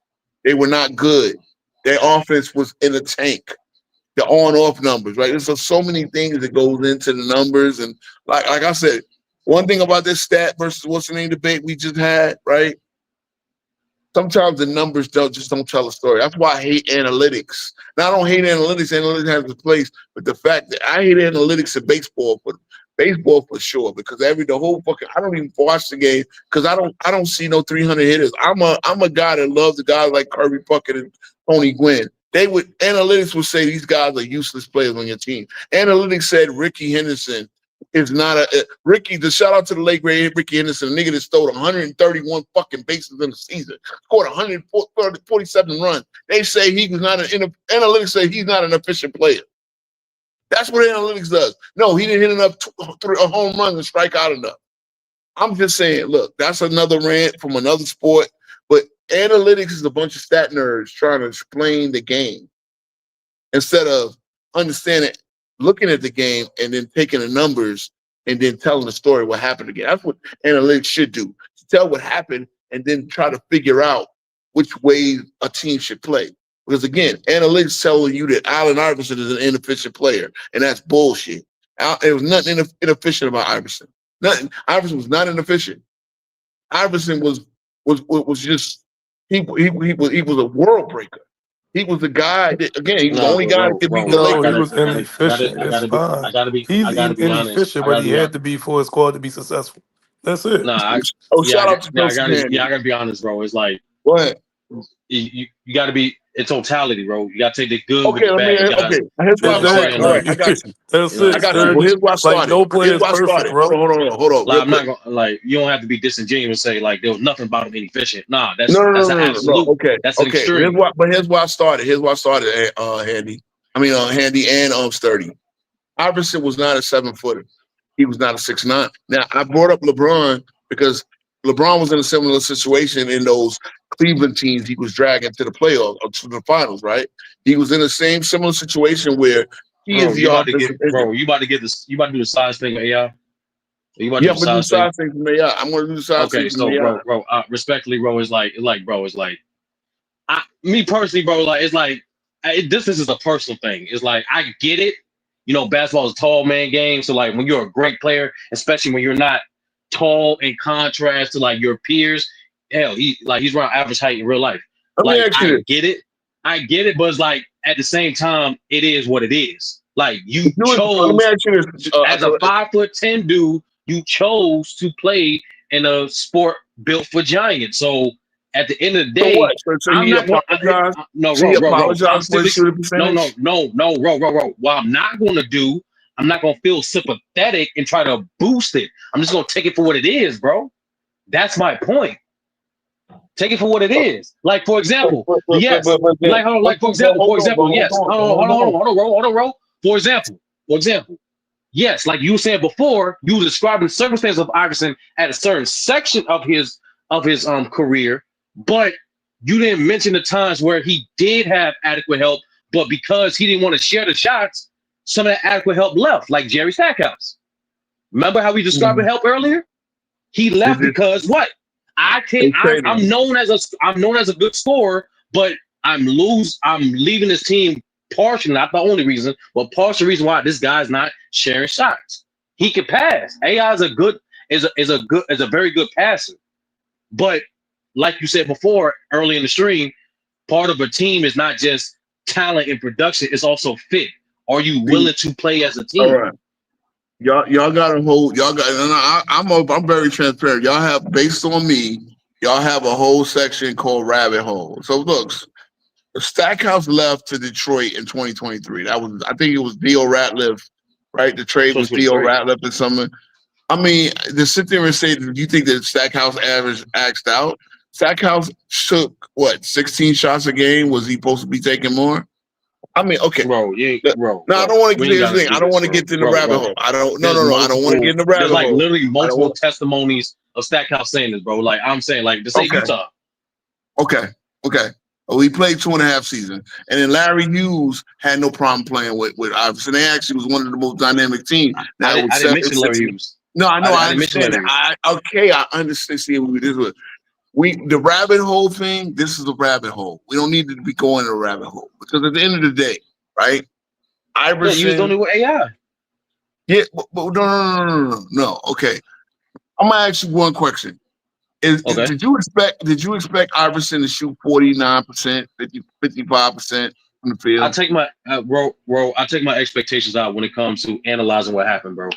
They were not good. Their offense was in a tank. The on-off numbers, right? There's so many things that goes into the numbers. And like I said, one thing about this stat versus what's the name debate we just had, right? Sometimes the numbers don't tell a story. That's why I hate analytics. Now, I don't hate analytics. Analytics has its place, but the fact that I hate analytics in baseball for sure, because I don't even watch the game because I don't see no 300 hitters. I'm a guy that loves the guys like Kirby Puckett and Tony Gwynn. Analytics would say these guys are useless players on your team. Analytics said Ricky Henderson is not the shout out to the late great Ricky Henderson, a nigga that stole 131 fucking bases in the season, scored 147 runs. They say he was not analytics say he's not an efficient player. That's what analytics does. No, he didn't hit enough a home run and strike out enough. I'm just saying, look, that's another rant from another sport, but analytics is a bunch of stat nerds trying to explain the game instead of understanding, looking at the game and then taking the numbers and then telling the story what happened again. That's what analytics should do. Tell what happened and then try to figure out which way a team should play. Because again, analytics telling you that Allen Iverson is an inefficient player, and that's bullshit. There was nothing inefficient about Iverson. Nothing. Iverson was not inefficient. Iverson was just he was a world breaker. He was the guy that, again, he was the only guy that could beat the No, he Lakers. was inefficient. I It's gotta be, fine. I gotta be, He's I gotta be honest. inefficient, I but gotta he be, had to be for his squad to be successful. That's it. nah, Shout out to Chelsea Handy. I gotta be honest, bro. It's like Go ahead. you got to be in totality, bro. You got to take the good with Okay, the bad. You gotta, Here's why. I'm saying, All like, right, I got you. That's like, I it. got you. Sir. Well, here's why I started. Like no player Here's is why I perfect, started. bro. Hold on. like, Real I'm not quick. gonna like. You don't have to be disingenuous and say like there was nothing about him inefficient. Nah, that's No. an absolute. Okay, That's an extreme. Here's why I started. Handy. Handy and Sturdy. Iverson was not a 7-footer. He was not a 6'9". Now I brought up LeBron because LeBron was in a similar situation in those Cleveland teams he was dragging to the playoffs or to the finals, right? He was in the same similar situation where he Bro, is the you about to offensive get, engine. bro. You about to get this. You about to do the size thing, AI. You about to Yeah, do I'm the gonna do size thing. side thing from AI. I'm gonna do the side Okay, thing from so AI. bro, respectfully, bro, it's like, me personally, bro, like, it's like, this is a personal thing. It's like, I get it. You know, basketball is a tall man game. So, like, when you're a great player, especially when you're not tall in contrast to, like, your peers, hell, he's around average height in real life. Let me Like, ask you this. I get it, but it's like, at the same time, it is what it is. Like, you Let chose, me ask you this. as a 5'10" dude, you chose to play in a sport built for giants. So, at the end of the So day, what? So I'm he not going apologized. to. No, So he bro. I'm apologized for simply his shooting percentage. no, bro. What I'm not going to do, I'm not going to feel sympathetic and try to boost it. I'm just going to take it for what it is, bro. That's my point. Take it for what it is. Like, for example, yes. Like, for example, yes. Hold on, bro. For example. Yes, like you said before, you were describing the circumstances of Iverson at a certain section of his career, but you didn't mention the times where he did have adequate help, but because he didn't want to share the shots, some of that adequate help left, like Jerry Stackhouse. Remember how we described the help earlier? He left because what? I'm known as a good scorer, but I'm leaving this team partially, not the only reason, but partial reason why this guy's not sharing shots. He can pass. AI is a very good passer. But like you said before, early in the stream, part of a team is not just talent and production, it's also fit. Are you willing to play as a team? All right. Y'all got a whole. Y'all got. And I'm very transparent. Y'all have, based on me, y'all have a whole section called Rabbit Hole. So look, Stackhouse left to Detroit in 2023. I think it was Theo Ratliff, right? The trade was Theo Ratliff and something. I mean, to sit there and say, do you think that Stackhouse average axed out? Stackhouse took what, 16 shots a game? Was he supposed to be taking more? I mean, okay, bro. No, I don't want to get this thing. I don't want to get in the rabbit hole. I don't. No. I don't want to get in the rabbit hole. There's like literally multiple testimonies of Stackhouse saying this, bro. Like I'm saying, like to say Utah. Okay. Well, he played 2.5 seasons, and then Larry Hughes had no problem playing with Iverson. They actually was one of the most dynamic teams. Now, I didn't mention Larry Hughes. No, I know. I understand that. I understand. See, the rabbit hole thing. This is a rabbit hole. We don't need to be going in a rabbit hole because at the end of the day, right? Iverson. You was only with AI. Yeah, but no. Okay, I'm gonna ask you one question. Did you expect Iverson to shoot 49%, 55% from the field? I take my I take my expectations out when it comes to analyzing what happened, bro.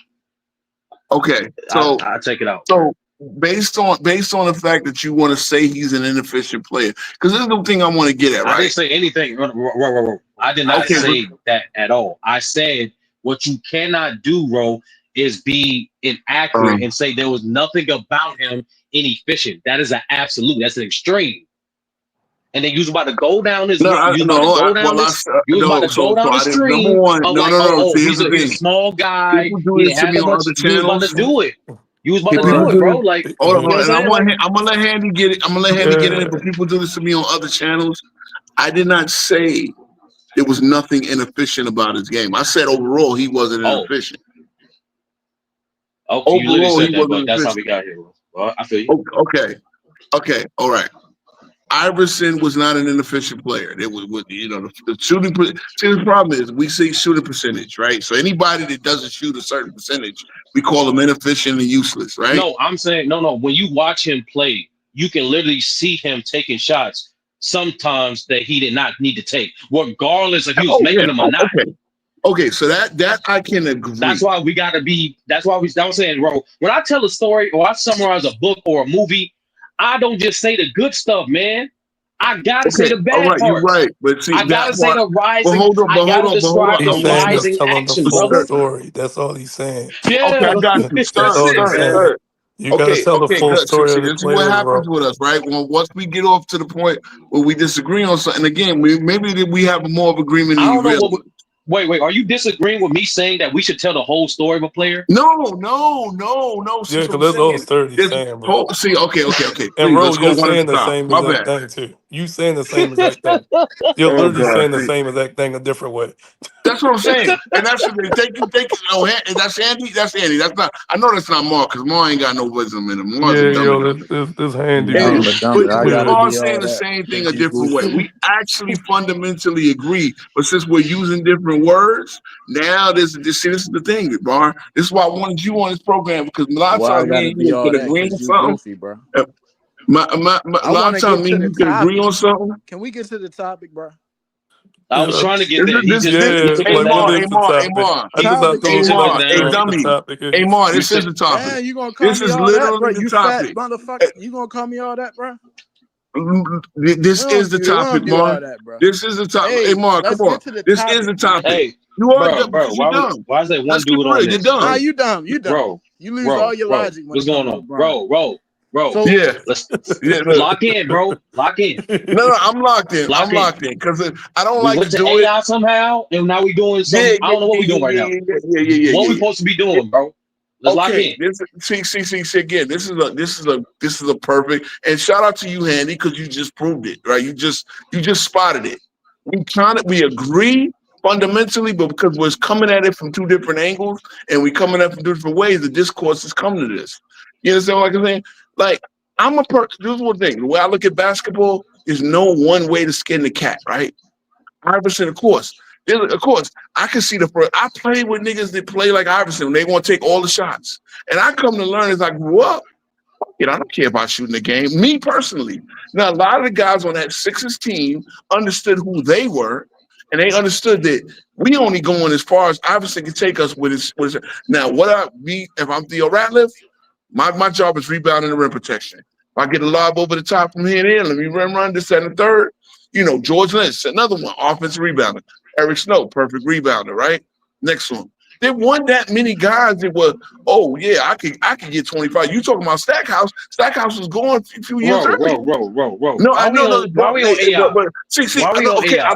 Okay, so I take it out. So based on the fact that you want to say he's an inefficient player, because this is the thing I want to get at, right? I didn't say anything. I did not say that at all. I said what you cannot do, bro, is be inaccurate and say there was nothing about him inefficient. That is an absolute. That's an extreme. And then you was about to go down this. He's a small guy. You was about to do it. You was about to do it, bro. Like, hold on. I'm gonna let Handy get it. I'm gonna let Handy get it. But people do this to me on other channels. I did not say there was nothing inefficient about his game. I said overall he wasn't inefficient. Okay, you literally Overall, he said that, but wasn't that's how efficient. we got here. Well, I feel you. Okay, all right. Iverson was not an inefficient player. It was, the shooting. See, the problem is we see shooting percentage, right? So anybody that doesn't shoot a certain percentage, we call them inefficient and useless, right? No, I'm saying no. When you watch him play, you can literally see him taking shots sometimes that he did not need to take, regardless if he was Oh yeah. making them or not. Okay. So that I can agree. That's why we gotta be. That's why I was saying, bro. When I tell a story or I summarize a book or a movie, I don't just say the good stuff, man. I gotta say the All bad right, you're parts. right. But see, I gotta that say part. the But rising. hold on. I gotta describe He's the saying just rising tell them the action, full brother. story. That's all he's saying. Okay, Yeah, I got you. That's all he's saying. Sir. You gotta tell the full Good. story See, of the this is what players, happens bro. with us, right? Once we get off to the point where we disagree on something, again, maybe we have more of agreement than I you don't know realize. what. Wait. Are you disagreeing with me saying that we should tell the whole story of a player? No. See Yeah, what because I'm that's all saying? Sturdy's saying, bro. See, okay. And Please, Ro, let's go you're one at saying a the time. same My exact bad. thing too. You saying the same exact thing. You're Oh literally God. saying the See, same exact thing a different way. that's what I'm saying. And that's what thank you. Oh, that's Andy. That's Andy. That's not. I know that's not Mark because Mark ain't got no wisdom in him. Mark's a Yeah, dummy. yo, this handy, Nah, And I'm bro. a dummy. but I we gotta are be all saying the that. same thing Can't a be different way. goofy. We actually fundamentally agree, but since we're using different words, now this is the thing, Bar. This is why I wanted you on this program because a lot of Why I times me gotta and be you all could that? agree on Cause you something. goofy, bro. A I lot want of to times get me to and the you could agree on topic. something. Can we get to the topic, bro? I was trying to get This there. He is just this. he Yeah, took Hey us like what Mar, down. is the topic? I just I Topic threw He it is took us like Hey down. Sturdy. The dummy. topic Hey is Mar, You this is took the topic. Damn, you gonna call This me is all that, bro? literally the You fat topic. motherfucker. You gonna call me all that, bro? This is the We don't topic, do Mar. all that, bro. This is the topic. Hey Hey, Mar, come let's on. get to the This is topic, the man. topic. Hey, You are bro, dumb because you're dumb. why is there one Let's keep dude it on real. You're this? Nah, dumb. you dumb. You dumb. Bro, You lose all your logic when what's it comes going to on? LeBron. Bro. So Yeah. Let's Yeah. Look. lock in, bro. Lock in. No, I'm locked in. I'm Lock in. locked in because I don't We like to went to do it. AI somehow, and now we doing some. I don't know what we doing right now. What we Yeah. supposed to be doing, bro? Let's lock Okay, in. this see again. This is a perfect and shout out to you, Handy, because you just proved it, right? You just spotted it. We agree fundamentally, but because we're coming at it from two different angles and we coming at it from different ways, the discourse has come to this. You understand what I'm saying? Like I'm a person. This is one thing. The way I look at basketball, there's no one way to skin the cat, right? Iverson, of course. Of course, I can see the first. I play with niggas that play like Iverson. They want to take all the shots. And I come to learn as I grew up, I don't care about shooting the game. Me personally. Now, a lot of the guys on that Sixers team understood who they were, and they understood that we only going as far as Iverson can take us with his. Now, if I'm Theo Ratliff, my job is rebounding and rim protection. If I get a lob over the top from here and there, let me run this and the third. George Lynch, another one, offensive rebounder. Eric Snow, perfect rebounder, right? Next one. There weren't that many guys that were, oh yeah, I could get 25. You talking about Stackhouse? Stackhouse was going a few years earlier. Bro. No, I know those. Why we on AI? But see, Why we on okay, AI?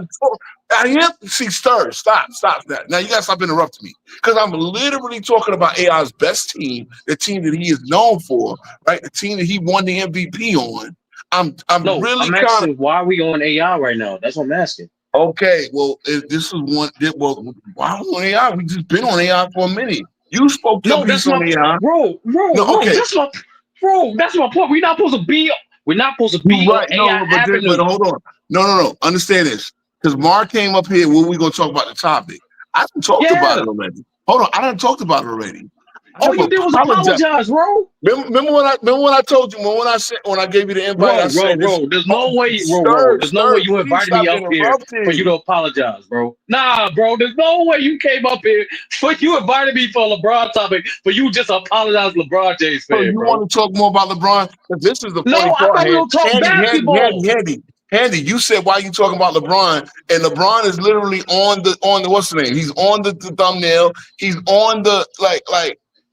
I am. See, Stir, stop that. Now you gotta stop interrupting me because I'm literally talking about AI's best team, the team that he is known for, right? The team that he won the MVP on. I'm No, really I'm kind of asking why we on AI right now. That's what I'm asking. okay. Well, if this is one. Well, why are we on AI? We just been on AI for a minute. You spoke your No, that's piece my on AI. bro. No, okay. That's my point. We're not supposed to You're be on right. AI No, but Avenue. hold on. No. Understand this. Because Mark came up here when we gonna talk about the topic. I done talked about Yeah. it already. Hold on, I done talked about it already. I All have you did was apologized. apologize, bro. Remember when I told you when I gave you the invite, I said this. There's Oh, no way, There's no way stir, you please invited me stop up here for you interrupting. to apologize, bro. Nah, bro. There's no way you came up here for you invited me for a LeBron topic for you just apologize LeBron James So fan, you bro. want to talk more about LeBron? 'Cause this is the funny No, I part, thought we were gonna talk basketball. Handy. You said why you talking about LeBron, and LeBron is literally on the what's the name? He's on the thumbnail. He's on the like,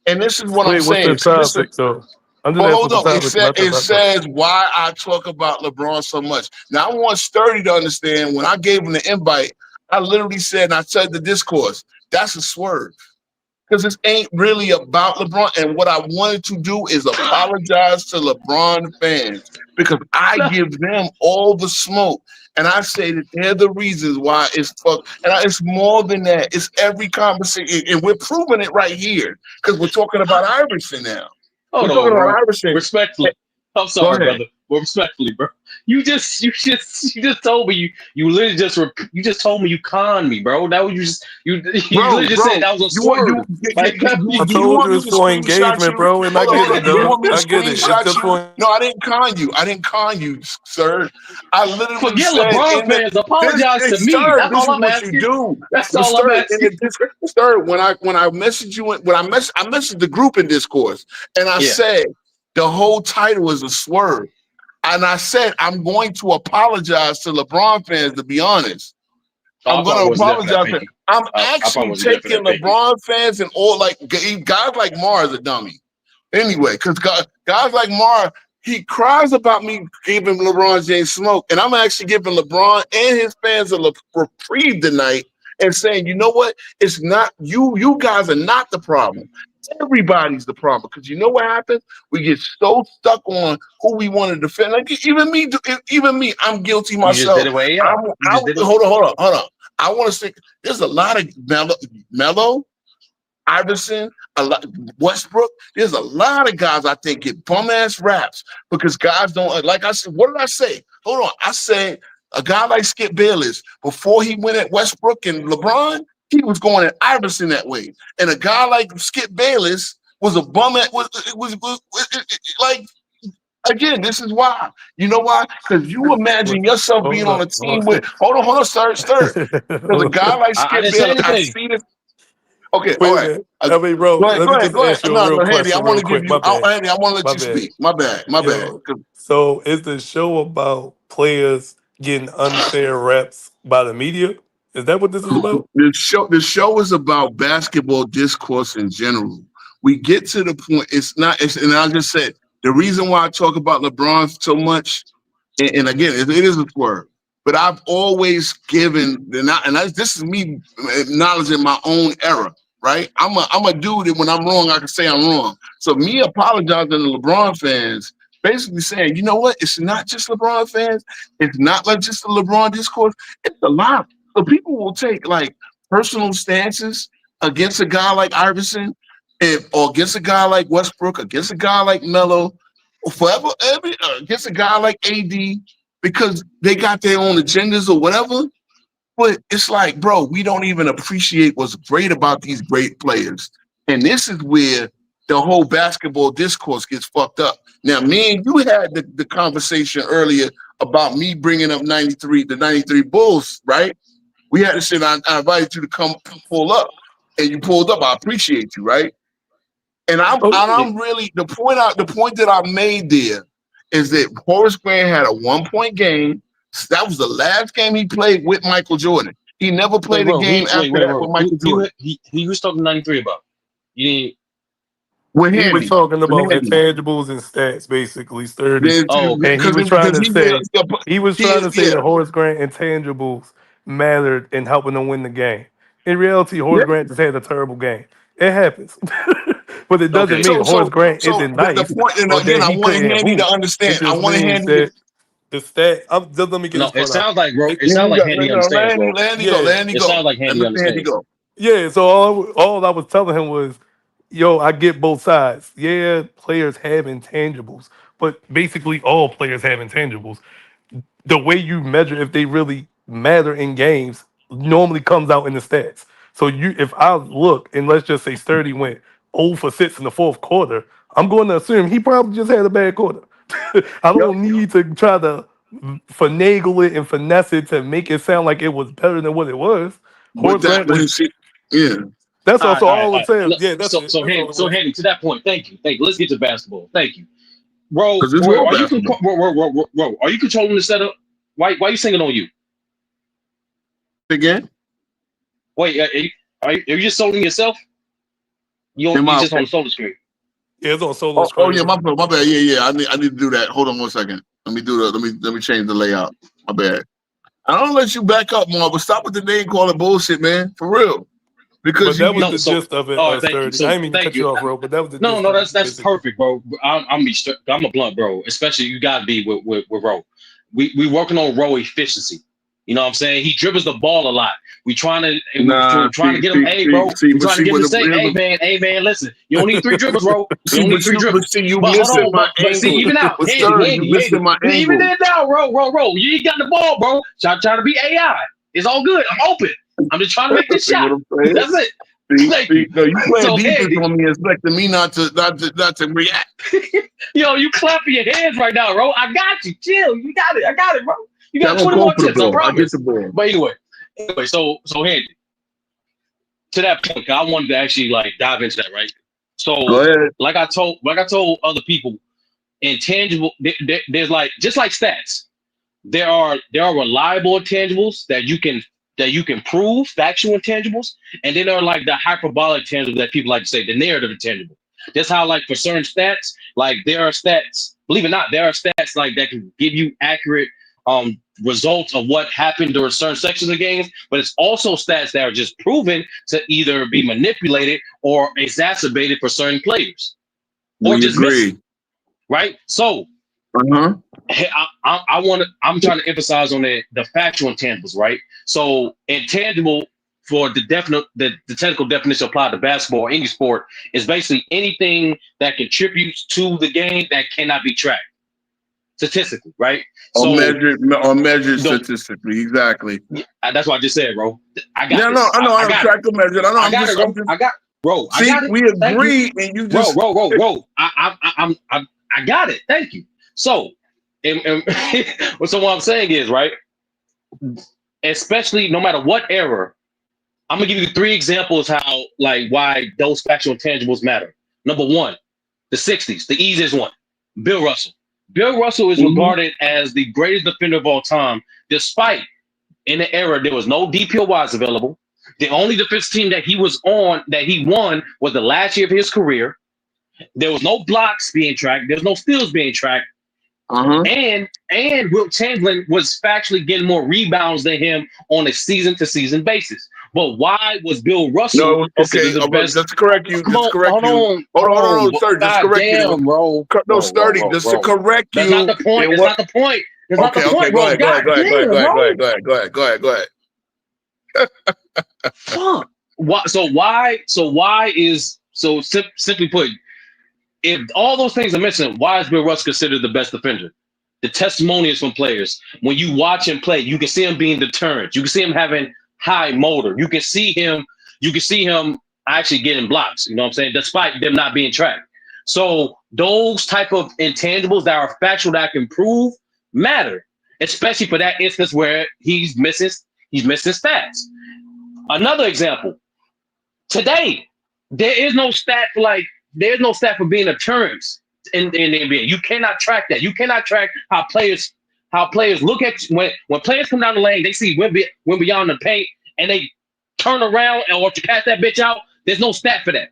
and this is what I'm Wait, what's the saying. See, this is. topic though? I'm just But asking hold what up, the topic is. Not the it topic. says why I talk about LeBron so much. Now I want Sturdy to understand when I gave him the invite, I literally said, and I said the discourse. That's a swerve. because this ain't really about LeBron. And what I wanted to do is apologize to LeBron fans because I give them all the smoke. And I say that they're the reasons why it's fucked. And it's more than that. It's every conversation. And we're proving it right here because we're talking about Iverson now. Hold We're on, talking bro. about Iverson. Respectfully. I'm sorry, brother. But respectfully, bro. You just told me you literally just told me you conned me, bro. That was you literally just said that was a swerve. I told you it's for engagement, bro, and I get it, Do you though. want me to I get it. It's screenshot just you? for No, I didn't con you. I didn't con you, sir. I literally Forget said LeBron fans. Apologize to me. sir, That's this all is I'm what asking. you do. That's But all I'm asking. sir, when I messaged you, I messaged the group in discourse, and I said the whole title is a swerve. And I said, I'm going to apologize to LeBron fans, to be honest. I'm going to apologize. I'm actually taking LeBron fans and all, like, guys like Mars a dummy. Anyway, because guys like Mars, he cries about me giving LeBron James smoke. And I'm actually giving LeBron and his fans a reprieve tonight and saying, you know what? It's not you. You guys are not the problem. Everybody's the problem, because you know what happens? We get so stuck on who we want to defend. Like even me, I'm guilty myself. Hold on. I want to say there's a lot of Melo, Iverson, a lot Westbrook. There's a lot of guys I think get bum ass raps because guys don't like. I said, what did I say? Hold on, I said a guy like Skip Bayless before he went at Westbrook and LeBron. He was going at Iverson that way, and a guy like Skip Bayless was a bum at was like. Again, this is why. You know why? Because you imagine yourself being on a team with. Hold on, sir. There's a guy like Skip Bayless. I see this. Okay, all right. I mean, bro, let me just ask you a real Handy, question real quick. My bad. Handy, I want to let you speak. My bad. So is the show about players getting unfair reps by the media? Is that what this is about? The show is about basketball discourse in general. We get to the point, and I just said, the reason why I talk about LeBron so much, and again, it is a swerve, but I've always given, this is me acknowledging my own error, right? I'm a dude that when I'm wrong, I can say I'm wrong. So me apologizing to LeBron fans, basically saying, you know what? It's not just LeBron fans. It's not like just the LeBron discourse. It's a lot. So people will take like personal stances against a guy like Iverson, or against a guy like Westbrook, against a guy like Melo, or against a guy like AD, because they got their own agendas or whatever. But it's like, bro, we don't even appreciate what's great about these great players. And this is where the whole basketball discourse gets fucked up. Now, me and you had the conversation earlier about me bringing up the 93 Bulls, right? We had to say, I invited you to come pull up, and you pulled up. I appreciate you, right? And I'm really, the point that I made there is that Horace Grant had a 1-point game. That was the last game he played with Michael Jordan. He never played a game after that with Michael Jordan. He was talking 93 about. He was talking about intangibles and stats, basically, sturdy. And he was trying to say that Horace Grant intangibles mattered in helping them win the game. In reality, Horace Grant just had a terrible game. It happens. But it doesn't mean Horace Grant isn't nice. The point, and again, I wanted Handy to understand. I wanted Handy the stat. Just let me get it sounds like, bro. It sounds like Handy understands, bro. It sounds like Handy understands. Yeah, so all I was telling him was, yo, I get both sides. Yeah, players have intangibles, but basically all players have intangibles. The way you measure if they really matter in games normally comes out in the stats. So if I look and let's just say Sturdy went 0 for 6 in the fourth quarter, I'm going to assume he probably just had a bad quarter. I don't need to try to finagle it and finesse it to make it sound like it was better than what it was. That's also all I'm saying. Yeah, that's so Handy, to that point, thank you. Let's get to basketball. Thank you. Bro, are you controlling the setup? Why are you singing on you? Again? Wait, are you just soloing yourself? You just on the solo screen. Yeah, it's on solo screen. Oh yeah, my bad. Yeah. I need to do that. Hold on 1 second. Let me change the layout. My bad. I don't let you back up, Mark, but stop with the name calling bullshit, man. For real. because that was No, the so- gist of it, oh, thank you. Sturdy. So, I didn't mean to thank cut you. you off, bro, but that was the No, gist no, of it, that's basically. perfect, bro. I'm a blunt, bro. Especially you gotta be with Ro. We working on Ro efficiency. You know what I'm saying? He dribbles the ball a lot. We trying to get him. Hey, bro. We trying to get him to say, hey man, listen. You don't need 3 dribbles, bro. You don't need 3 dribbles. you But hold missing on, my but see, angle. even now, But Handy, sir, you missing my even angle. then now, Ro. You ain't got the ball, bro. Trying to be AI. It's all good. I'm open. I'm just trying to make this See shot. what I'm saying? That's it. Thank See, you. no, you playing So, defense Handy, on me, expecting me not to react. yo, you clapping your hands right now, bro. I got you. Chill. You got it. I got it, bro. You got I'm 20 going more for the tips, I ball. I get promise. the ball. But anyway, so Handy, to that point, 'cause I wanted to actually like dive into that, right? Go So, ahead. like I told other people, intangible. There's like just like stats. There are reliable intangibles that you can prove, factual intangibles, and then there are like the hyperbolic intangibles that people like to say, the narrative intangible. That's how like for certain stats, like there are stats, believe it or not, there are stats like that can give you accurate results of what happened during certain sections of games, but it's also stats that are just proven to either be manipulated or exacerbated for certain players. Or We just agree. missing, right? So Uh-huh. hey, I'm trying to emphasize on the factual intangibles, right? So intangible for the technical definition applied to basketball or any sport is basically anything that contributes to the game that cannot be tracked statistically, right? Or measured the- statistically, exactly. That's what I just said, bro. I got Yeah, this. no, I know. I don't got track the measure. I know. I got it, bro. I got, bro. I See, got it. we Thank you. agree, and you just Bro. I got it. Thank you. So, so what I'm saying is, right, especially no matter what era, I'm gonna give you 3 examples how why those factual intangibles matter. Number 1, the 60s, the easiest one, Bill Russell. Bill Russell is regarded as the greatest defender of all time, despite in the era there was no DPOYs available. The only defense team that he won was the last year of his career. There was no blocks being tracked. There's no steals being tracked. And Wilt Chamberlain was factually getting more rebounds than him on a season-to-season basis. But why was Bill Russell considered the best? Just to correct you. Hold on, Sir. Just to correct you. Bro. No, Sturdy. Just to correct you. That's not the point. That's not the point. That's not the point, bro. Go ahead. Fuck. Simply put, if all those things are mentioned, why is Bill Russell considered the best defender? The testimonials from players. When you watch him play, you can see him being deterrent. You can see him having high motor. You can see him actually getting blocks. You know what I'm saying? Despite them not being tracked. So those type of intangibles that are factual that I can prove matter, especially for that instance where he's missing stats. Another example. Today, there's no stat for being a deterrence in the NBA. You cannot track that. You cannot track how players look at when players come down the lane, they see when beyond the paint and they turn around or to pass that bitch out. There's no stat for that.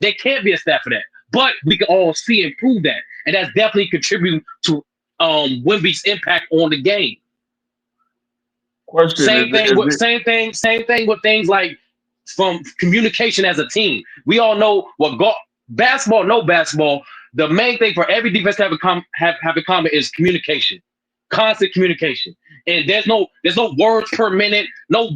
There can't be a stat for that. But we can all see and prove that. And that's definitely contributing to Wemby's impact on the game. Same thing with things like from communication as a team. We all know basketball. The main thing for every defense to have in common is communication, constant communication. And there's no words per minute, no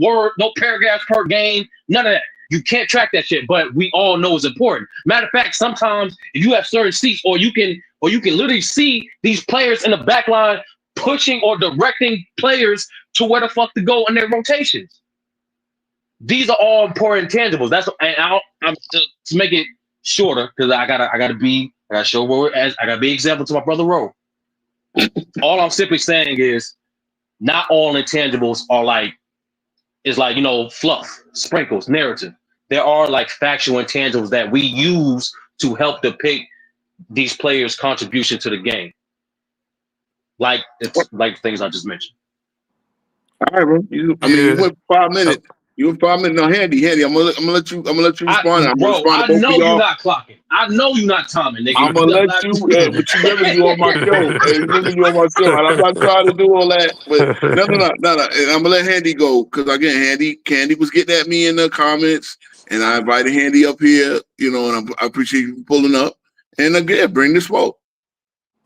paragraphs per game, none of that. You can't track that shit, but we all know it's important. Matter of fact, sometimes if you have certain seats, or you can literally see these players in the back line pushing or directing players to where the fuck to go in their rotations. These are all important intangibles. I'm to make it shorter because I gotta show where we're at. I gotta be an example to my brother Ro. All I'm simply saying is not all intangibles are fluff, sprinkles, narrative. There are like factual intangibles that we use to help depict these players' contribution to the game. Like the things I just mentioned. All right, bro. You went 5 minutes. You went 5 minutes. Now, Handy, I'm gonna let you respond. I know you're not clocking. I know you're not timing, nigga. I'm gonna let you, but you remember you on my show. And I'm not trying to do all that, but no. And I'm gonna let Handy go because again, Handy was getting at me in the comments, And I invited Handy up here, you know, and I appreciate you pulling up. And again, bring the smoke.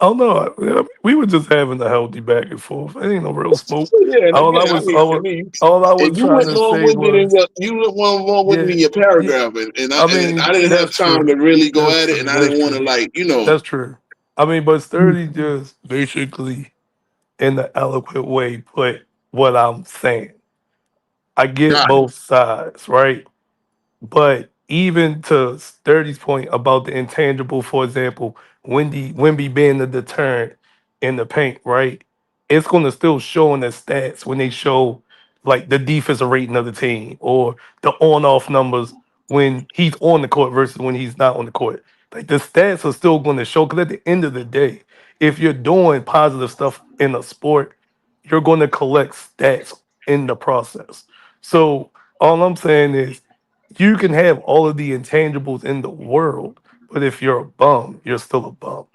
Oh no, we were just having a healthy back and forth. It ain't no real smoke. Yeah, and All I again, was, all, all I was and you trying went to long say winded in was, in yeah, your yeah. paragraph, I and I mean, didn't have that's time to true. really go That's at it, true. and I That's didn't want to true. That's true. I mean, but Sturdy just basically, in the eloquent way, put what I'm saying. I get got both sides, right? But even to Sturdy's point about the intangible, for example, Wimby being the deterrent in the paint, right? It's going to still show in the stats when they show like the defensive rating of the team or the on-off numbers when he's on the court versus when he's not on the court. Like the stats are still going to show because at the end of the day, if you're doing positive stuff in a sport, you're going to collect stats in the process. So all I'm saying is you can have all of the intangibles in the world, but if you're a bum, you're still a bum.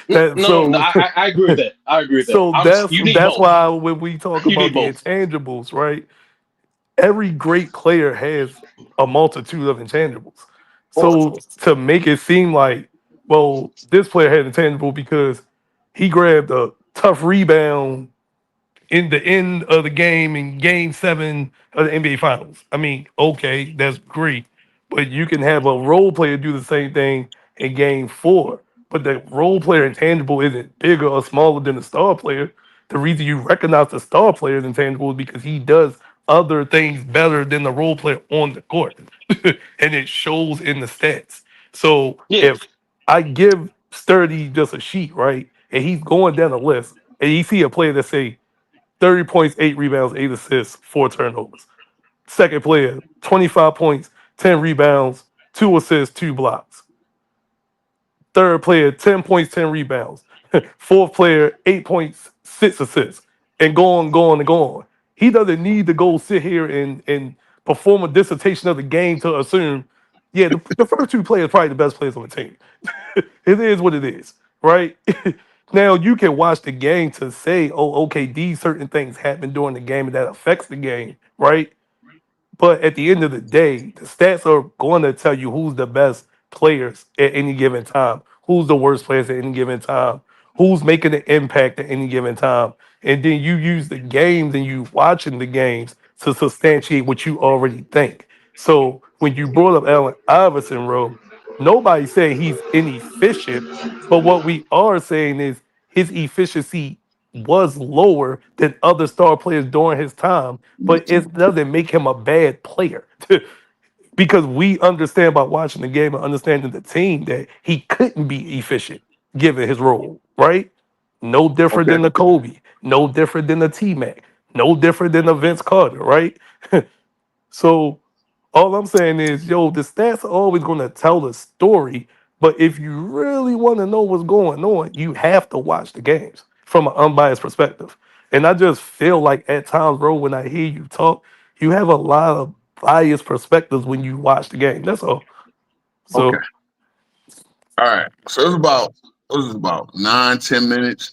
that No, so I agree with that. I agree with that. so I'm that's you need that's both. why when we talk You about need the both. intangibles, right? Every great player has a multitude of intangibles. So to make it seem like, well, this player had intangible because he grabbed a tough rebound in the end of the game in game 7 of the NBA Finals. I mean, okay, that's great. But you can have a role player do the same thing in game 4. But the role player intangible isn't bigger or smaller than the star player. The reason you recognize the star player is intangible is because he does other things better than the role player on the court. And it shows in the stats. So Yeah. if I give Sturdy just a sheet, right? And he's going down the list, and you see a player that say 30 points, 8 rebounds, 8 assists, 4 turnovers. Second player, 25 points, 10 rebounds, 2 assists, 2 blocks. Third player, 10 points, 10 rebounds. Fourth player, 8 points, 6 assists. And go on and go on. He doesn't need to go sit here and perform a dissertation of the game to assume, yeah, the first 2 players are probably the best players on the team. It is what it is, right? Now you can watch the game to say, oh, okay, these certain things happen during the game and that affects the game, right? But at the end of the day, the stats are going to tell you who's the best players at any given time, who's the worst players at any given time, who's making an impact at any given time. And then you use the games and you watching the games to substantiate what you already think. So when you brought up Allen Iverson, Rowe, nobody's saying he's inefficient, but what we are saying is his efficiency was lower than other star players during his time, but it doesn't make him a bad player. Because we understand by watching the game and understanding the team that he couldn't be efficient given his role, right? No different Okay. than the Kobe, no different than the T Mac, no different than the Vince Carter, right? So all I'm saying is, yo, the stats are always going to tell the story. But if you really want to know what's going on, you have to watch the games from an unbiased perspective. And I just feel like at times, bro, when I hear you talk, you have a lot of biased perspectives when you watch the game. That's all. Okay. So All right. So it was about 9, 10 minutes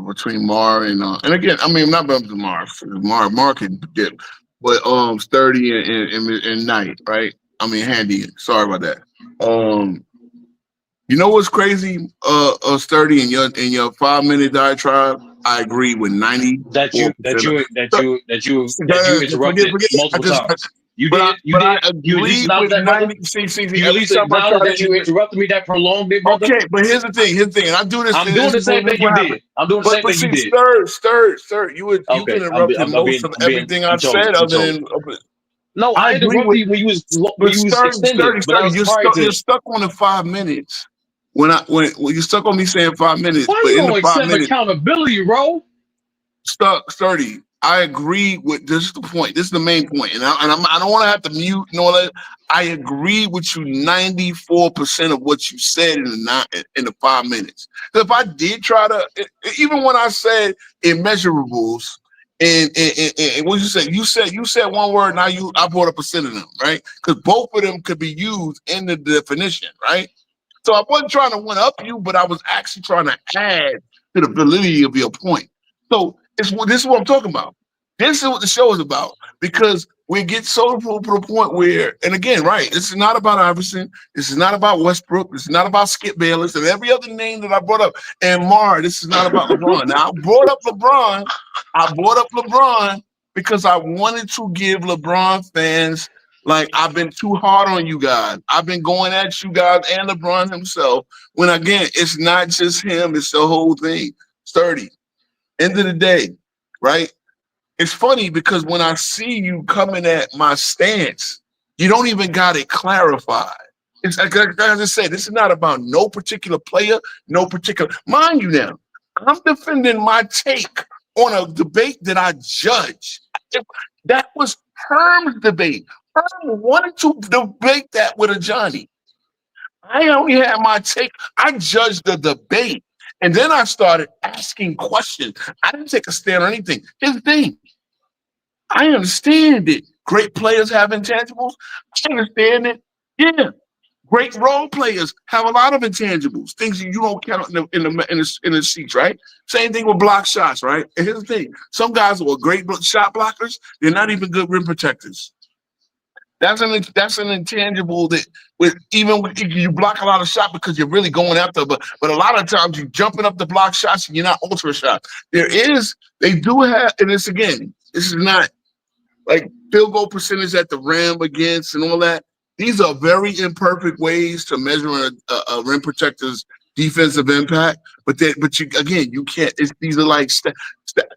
between Mar and again, I mean not between Mar can dip, but Sturdy and Knight, right? I mean Handy. Sorry about that. Um you know what's crazy? Sturdy in your 5 minute diatribe, I agree with That 94% of that you forget interrupted it. multiple times. You did. You But I did. You at least agree acknowledge with that, brother. 90. See, You at every least time I try acknowledge that you to interrupted me that prolonged, big brother. okay, but here's the thing, and I do this. I'm This doing is the same this thing is what you happened. did. I'm doing the same But thing you see, did. stir, you've Okay, I'm, interrupted I'm most being, of I'm being, everything you I've chose said, it. You other chose than it. No, I I agree interrupted with. you when But you was extended, but that was prior to you're that. stuck on the 5 minutes. When you're stuck on me saying 5 minutes, Why but you in the gonna five accept minutes accountability, bro? sturdy. I agree with this is the point. This is the main point, I don't want to have to mute and all that. I agree with you 94% of what you said in the 5 minutes. So if I did try to, even when I said immeasurables, and what you said one word. Now I brought up a synonym, right? Because both of them could be used in the definition, right? So I wasn't trying to one up you, but I was actually trying to add to the validity of your point. So this is what I'm talking about. This is what the show is about. Because we get so to the point where, and again, right, this is not about Iverson. This is not about Westbrook. This is not about Skip Bayless and every other name that I brought up. And Mar, this is not about LeBron. Now, I brought up LeBron because I wanted to give LeBron fans, like, I've been too hard on you guys. I've been going at you guys and LeBron himself. When, again, it's not just him. It's the whole thing. Sturdy. End of the day, right? It's funny because when I see you coming at my stance, you don't even got it clarified. It's like I just said, this is not about no particular player, no particular. Mind you now, I'm defending my take on a debate that I judge. That was Herm's debate. Herm wanted to debate that with a Johnny. I only had my take. I judged the debate. And then I started asking questions. I didn't take a stand on anything. Here's the thing. I understand it. Great players have intangibles. I understand it. Yeah. Great role players have a lot of intangibles, things you don't count in the seats, right? Same thing with block shots, right? And here's the thing. Some guys who are great shot blockers, they're not even good rim protectors. That's an intangible that you block a lot of shots because you're really going after, but a lot of times you're jumping up the block shots and you're not ultra shots. They do have, and this is not like field goal percentage at the rim against and all that. These are very imperfect ways to measure a rim protector's defensive impact. But you can't. These are like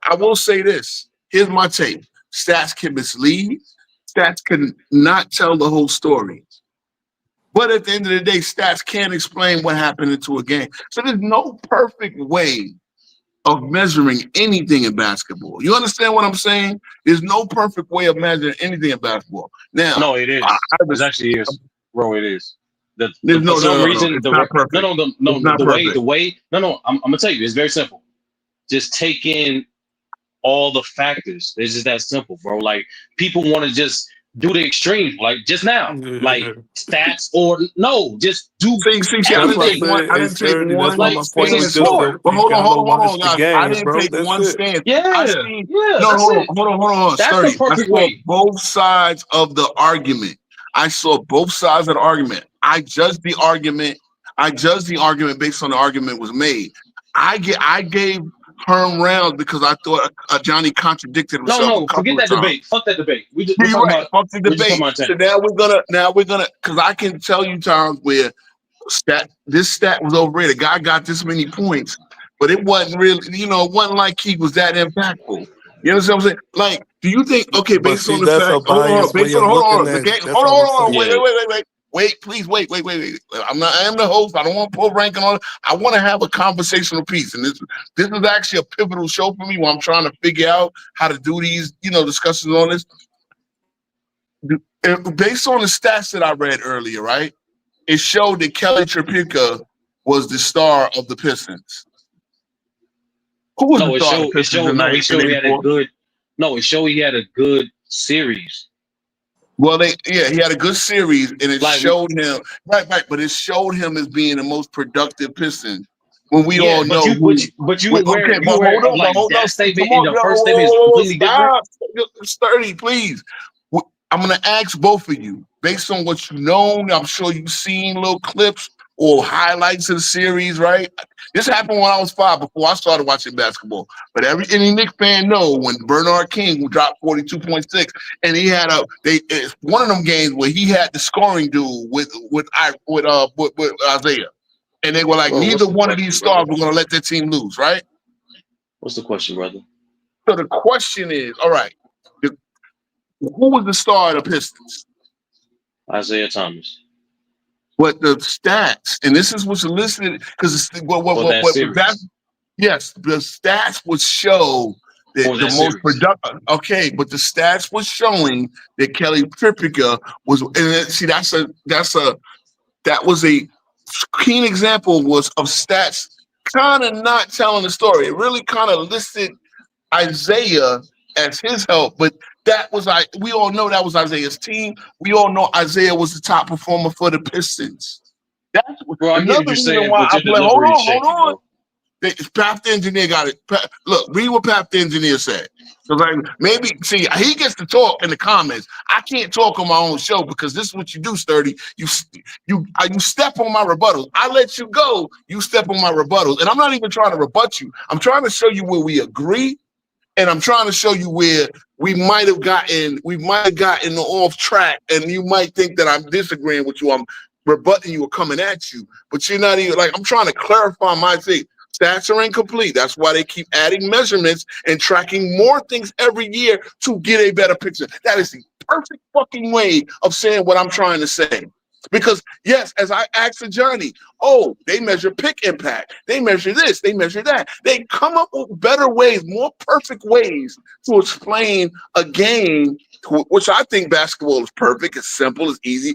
I will say this. Here's my take. Stats can mislead. Stats can not tell the whole story. But at the end of the day, stats can't explain what happened into a game. So there's no perfect way of measuring anything in basketball. You understand what I'm saying? There's no perfect way of measuring anything in basketball. Now, no, it is. It actually is, bro. It is. It's not perfect. The way. No. I'm gonna tell you. It's very simple. Just take in all the factors. It's just that simple, bro. Like people want to just do the extreme, like just now, like stats or no, just do. I didn't take one. Like it's a sport. But hold on, guys. I didn't take one stance. Hold on. That's the perfect way. Both sides of the argument. I saw both sides of the argument. I judged the argument based on the argument was made. I gave Herm rounds because I thought Johnny contradicted himself. No, forget that debate. Fuck that debate. Fuck the debate. So now we're gonna because I can tell you times where this stat was overrated. Guy got this many points, but it wasn't really, it wasn't like he was that impactful. You understand what I'm saying? Like, do you think based on the fact? Wait, please, wait. I am the host. I don't want to pull ranking on it. I want to have a conversational piece. And this is actually a pivotal show for me where I'm trying to figure out how to do these, discussions on this. Based on the stats that I read earlier, right? It showed that Kelly Tripucka was the star of the Pistons. Who was the star of the Pistons? It showed he had a good series. Well, he had a good series, and it showed him right, but it showed him as being the most productive Piston. When we all know, but you hold on, statement in the first statement is completely different. Sturdy, please. I'm gonna ask both of you based on what you know. I'm sure you've seen little clips or highlights of the series, right? This happened when I was 5 before I started watching basketball. But any Knicks fan know when Bernard King dropped 42.6, and he had it's one of them games where he had the scoring duel with Isaiah, and they were like, neither one of these stars were gonna let their team lose, right? What's the question, brother? So the question is, all right, who was the star of the Pistons? Isaiah Thomas. But the stats, and this is what's listed, because the stats would show that the most productive. Okay, but the stats was showing that Kelly Tripucka was, and see, that was a keen example of stats kind of not telling the story. It really kind of listed Isaiah as his help, but that was we all know that was Isaiah's team. We all know Isaiah was the top performer for the Pistons. That's another reason why I play. Hold on. Pap the engineer got it. Look, read what Pap the engineer said. So like maybe see he gets to talk in the comments. I can't talk on my own show because this is what you do, Sturdy. You step on my rebuttals. I let you go. You step on my rebuttals, and I'm not even trying to rebut you. I'm trying to show you where we agree. And I'm trying to show you where we might have gotten off track, and you might think that I'm disagreeing with you. I'm rebutting you or coming at you, but you're not even like I'm trying to clarify my thing. Stats are incomplete. That's why they keep adding measurements and tracking more things every year to get a better picture. That is the perfect fucking way of saying what I'm trying to say. Because yes, as I asked Johnny, oh, they measure pick impact. They measure this. They measure that. They come up with better ways, more perfect ways to explain a game, which I think basketball is perfect. It's simple. It's easy.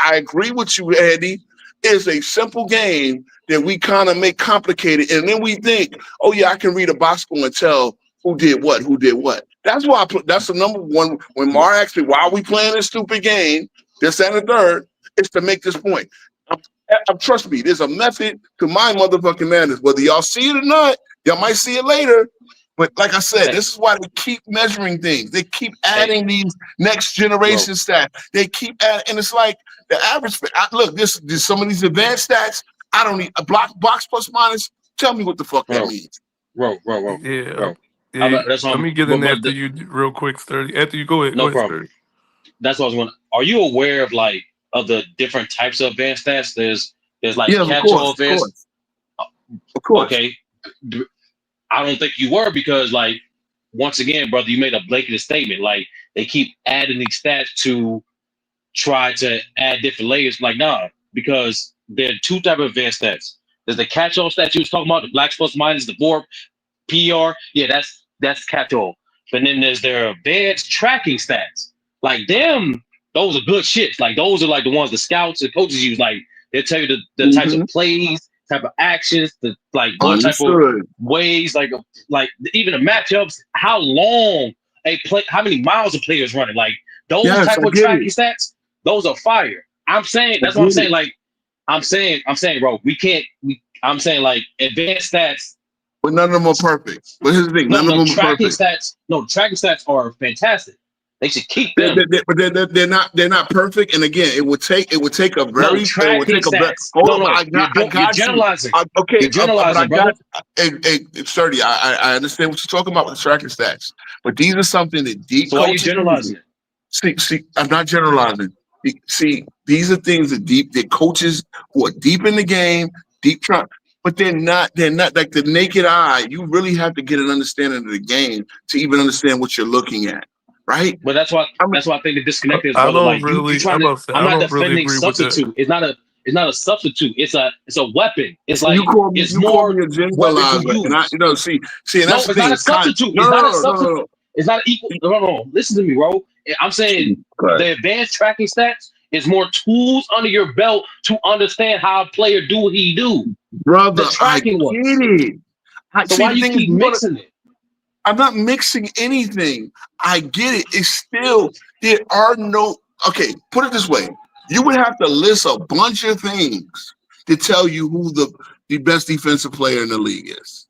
I agree with you, Eddie. It's a simple game that we kind of make complicated, and then we think, oh yeah, I can read a box score and tell who did what. That's why that's the number one. When Mar asked me why are we playing this stupid game, this and the third, is to make this point. Trust me, there's a method to my motherfucking madness. Whether y'all see it or not, y'all might see it later. But like I said, this is why they keep measuring things. They keep adding these next generation stats. They keep adding, and it's like the average. Look, this some of these advanced stats. I don't need a box plus minus. Tell me what the fuck that means. Bro. Yeah. That's Let me get in after you real quick, Sturdy. After you go ahead. No go problem. Ahead, That's what I was going. Are you aware of of the different types of advanced stats? There's like catch-all advanced. Of course. Okay. I don't think you were because once again, brother, you made a blanket statement. Like they keep adding these stats to try to add different layers. Like nah, because there are two types of advanced stats. There's the catch-all stats you was talking about, the blacks plus minus, the VORP, PR. Yeah, that's catch-all. But then there's their advanced tracking stats. Like them, those are good shits. Like those are like the ones the scouts and coaches use. Like they'll tell you the types of plays, type of actions, what type of ways, like even the matchups, how long how many miles a player is running. Like those type of tracking stats, those are fire. I'm saying that's what I'm saying. Like I'm saying, bro, I'm saying like advanced stats. But none of them are perfect. But here's the thing, none of them are perfect. Tracking stats are fantastic. They should keep them. But they're not perfect. And again, it would take a very You're generalizing. Okay, you're generalizing, but it's 30. I understand what you're talking about with tracking stats, but these are something that deep. So why are you generalizing it? See, I'm not generalizing. See, these are things that coaches who are deep in the game, but they're not like the naked eye. You really have to get an understanding of the game to even understand what you're looking at. Right, but that's why I think the disconnect is. I'm not defending substitute. It's not a substitute. It's a weapon. It's like it's more me a generalizer, and that's the thing. Not a substitute. It's not a substitute. It's not equal. No. Listen to me, bro. I'm saying the advanced tracking stats is more tools under your belt to understand how a player do what he do. Brother, the tracking I get it. So why you keep mixing it? I'm not mixing anything. I get it. It's still, there are no, okay, put it this way. You would have to list a bunch of things to tell you who the best defensive player in the league is.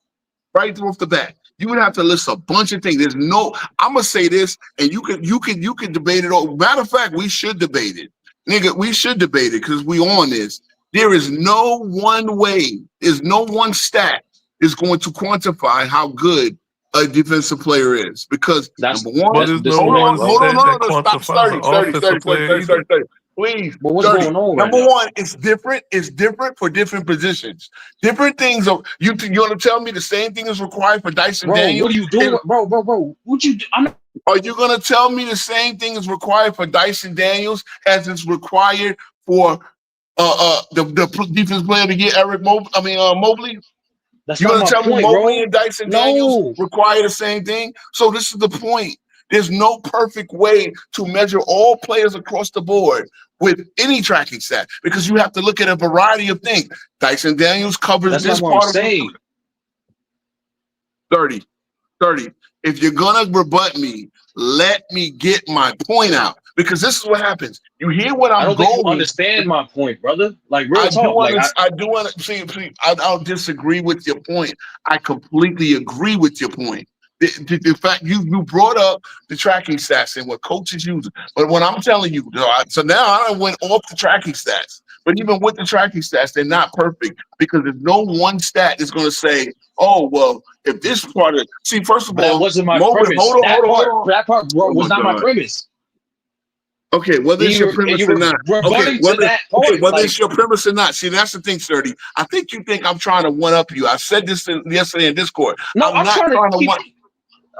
Right off the bat. You would have to list a bunch of things. There's no, I'm going to say this, and you can debate it all. Matter of fact, we should debate it. Nigga, we should debate it because we on this. There is no one way, there's no one stat is going to quantify how good a defensive player is, because number one, stop 30. Please. But what's going on Number one, it's different. It's different for different positions. Different things. You want to tell me the same thing is required for Dyson Daniels? What are you doing, bro? What you do? Are you going to tell me the same thing is required for Dyson Daniels as it's required for the defense player to get Mobley? That's You're going to tell me Mobley bro. and Dyson Daniels require the same thing? So this is the point. There's no perfect way to measure all players across the board with any tracking stat, because you have to look at a variety of things. Dyson Daniels covers this part of it. 30. If you're going to rebut me, let me get my point out, because this is what happens. You hear what I I'm don't think you going. understand my point, brother. Like real I talk. do Like understand. See, I don't disagree with your point. I completely agree with your point. The fact you brought up the tracking stats and what coaches use, but what I'm telling you, so now I went off the tracking stats. But even with the tracking stats, they're not perfect because there's no one stat that's going to say, "Oh, well, if this part of." See, first of but that all, wasn't my moment. premise. That part Oh was my not my God. premise. Okay, whether it's your And premise you or were not. rebutting to that point. Whether Like, it's your premise or not. See, that's the thing, Sturdy. I think you think I'm trying to one up you. I said this yesterday in Discord. no, I'm not trying to one.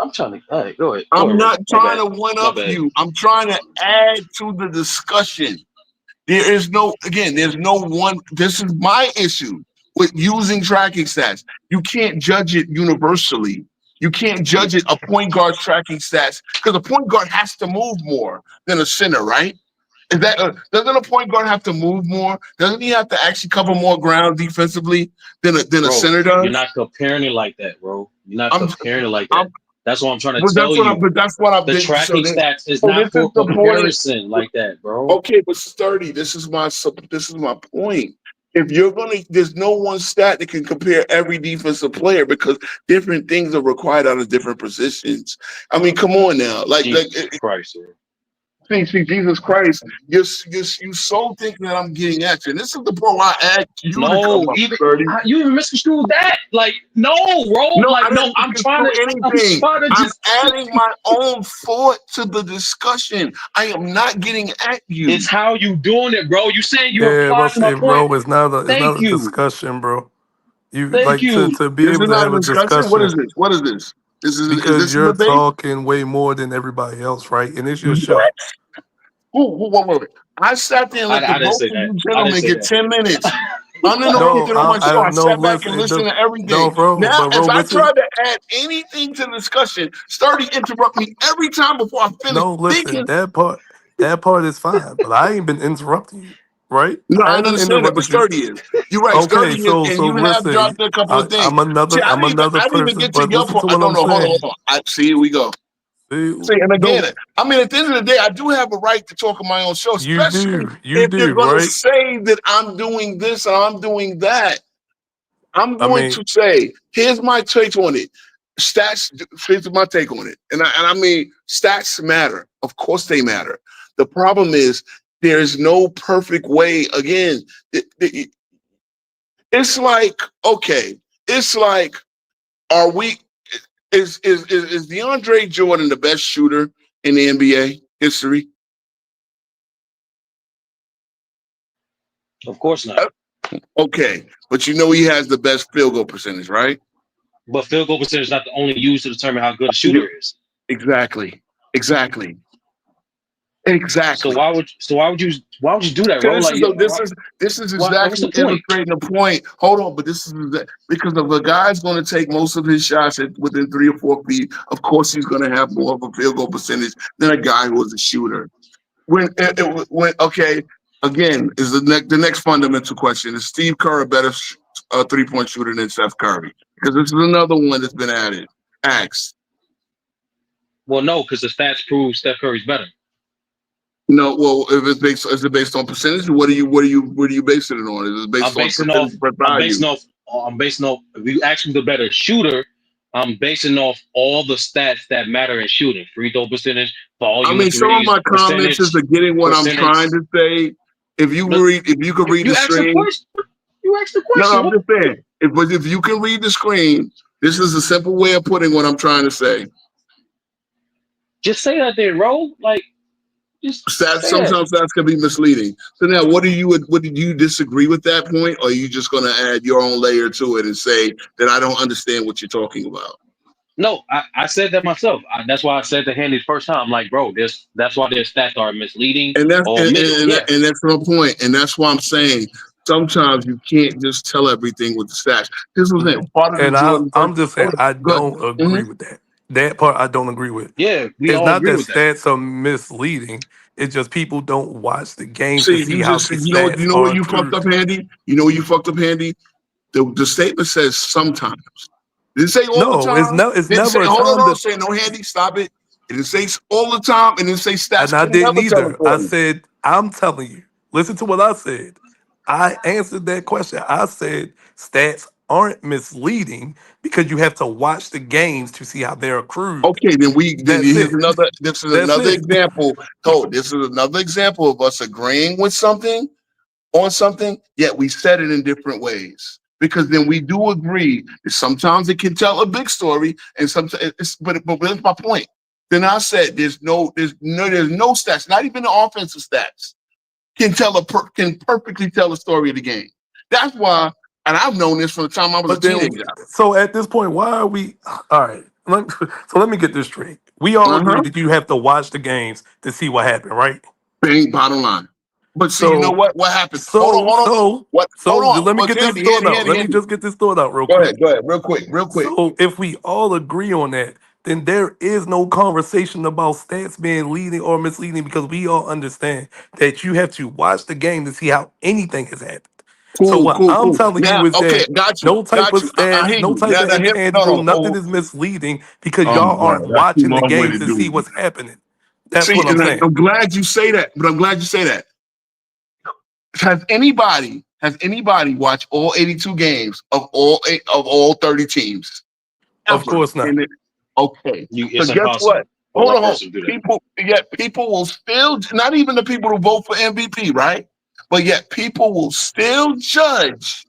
I'm trying to. All right, go ahead. Go I'm ahead, bro. not My trying bad. to one My up bad. you. I'm trying to add to the discussion. There is no, again, there's no one. This is my issue with using tracking stats. You can't judge it universally. You can't judge it a point guard's tracking stats because a point guard has to move more than a center, right? Is that doesn't a point guard have to move more? Doesn't he have to actually cover more ground defensively than a Bro, center does? you're not comparing it like that, bro. You're not I'm, comparing it like that. I'm, That's what I'm trying to but tell you. that's what I've The been. tracking stats is So this not is for the point. comparison like that, bro. Okay, but Sturdy, this is my point. If you're there's no one stat that can compare every defensive player because different things are required out of different positions. I mean, come on now, Jesus Christ, bro. see, Jesus Christ, you so think that I'm getting at you. And this is the point why I asked you to come No, up, Sturdy. you even misconstrued that. Like, no, bro. No, Like, I no, didn't construe I'm anything. trying to I'm just. adding my own thought to the discussion. I am not getting at you. It's how you doing it, bro. You saying you Yeah, applying but to my say, point. bro, it's not Thank a you. discussion, bro. You Thank like you. to be This able is to not have a a discussion. What discussion is this? What is this? Is because this a you're debate? talking way more than everybody else, right? And it's your show. What? Wait. I sat there and let the I didn't both say of that. you I didn't gentlemen say get that. 10 minutes No, uninterrupted on my show. I I no. sat back and Listen, listened to no, everything. bro, Now, but as bro, I this is try to add anything to the discussion, Sturdy interrupt me every time before I finish no. Listen, thinking. that part is fine, but I ain't been interrupting you, right? No, I I haven't understand that, but interrupted you. Sturdy is. You're right. Okay, Sturdy is, so and you have listen, dropped a couple of things. See, I'm another I didn't even person, get to but your listen point. to I what don't I'm know. saying. Hold on. See, here we go. See, See, and again, no, I mean, at the end of the day, I do have a right to talk on my own show, especially you if you're do, going to right? say that I'm doing this and I'm doing that. I'm I going mean, to say, here's my take on it. Stats, here's my take on it. And I mean, stats matter. Of course they matter. The problem is there's no perfect way. Again, it's like, okay, it's like, are we, is DeAndre Jordan the best shooter in the NBA history? Of course not. Okay, but you know he has the best field goal percentage, right? But field goal percentage is not the only used to determine how good a shooter is. Exactly. So why would you do that, bro? Like, This is what's exactly the point? illustrating the point. Hold on, but this is because if a guy's going to take most of his shots within 3 or 4 feet, of course he's going to have more of a field goal percentage than a guy who was a shooter. When okay, again, is the next fundamental question: is Steve Kerr a better 3-point shooter than Steph Curry? Because this is another one that's been asked. Well, no, because the stats prove Steph Curry's better. No, well, if is it based on percentage? What are you basing it on? Is it based on percentage per value? I'm basing off. If you ask me the better shooter, I'm basing off all the stats that matter in shooting: free throw percentage, volume I mean, of some of threes, my comments is getting what I'm trying to say. If you could read the screen. You asked the No, question. I'm just saying. If you can read the screen, this is a simple way of putting what I'm trying to say. Just say that there, bro. Like, just sometimes stats can be misleading. So now, what do you disagree with that point, or are you just going to add your own layer to it and say that I don't understand what you're talking about? No, I said that myself. That's why I said to Handy the first time. I'm like, bro, that's why their stats are misleading. And that's my point. And that's why I'm saying sometimes you can't just tell everything with the stats. This was it. Part of and the Jordan. I'm just saying I don't agree with that. That part I don't agree with. Yeah, we It's all not agree that with that. stats are misleading. It's just people don't watch the game to See, see how the you know stats what are you fucked up, true. Handy? You know what you fucked up, Handy? The statement says sometimes. Didn't say all the No, time. it's Didn't say never a hold time on, that say no, Handy, stop it. It didn't say all the time. It didn't say stats. And I Couldn't didn't never tell a either. I story. said, I'm telling you. Listen to what I said. I answered that question. I said stats aren't misleading because you have to watch the games to see how they're accrued. Okay, then That's here's it. another. This is That's another it. example. This is another example of us agreeing with something on something, yet we said it in different ways. Because then we do agree that sometimes it can tell a big story, and sometimes it's but that's my point. Then I said there's no stats, not even the offensive stats, can perfectly tell a story of the game. That's why, and I've known this from the time I was a But then, teenager. so at this point, why are we? All right. So let me get this straight. We all agree Uh-huh. that you have to watch the games to see what happened, right? Bang, bottom line. But see, you know So, what? What happened? so, Hold on. so, What? Hold so, just on. let me But get this Handy, thought Handy, out. Handy, Let me Handy. just get this thought out real Go quick. ahead, real quick, real quick. So, if we all agree on that, then there is no conversation about stats being leading or misleading because we all understand that you have to watch the game to see how anything has happened. So, Cool, what cool, I'm cool. telling Now, you is okay, that got you, no type got of you. I stats, hear no you. type Now, of here, no, intangible, no. nothing is misleading because Oh y'all my God, aren't that's too watching the long way games to to see do. what's happening. That's See, what I'm and saying. I'm glad you say that. But I'm glad you say that. Has anybody watched all 82 games of all 30 teams Of ever? course not. Okay. So It's guess what? impossible for Hold one on, hold on. person to do that. People will still, not even the people who vote for MVP, right? But yet people will still judge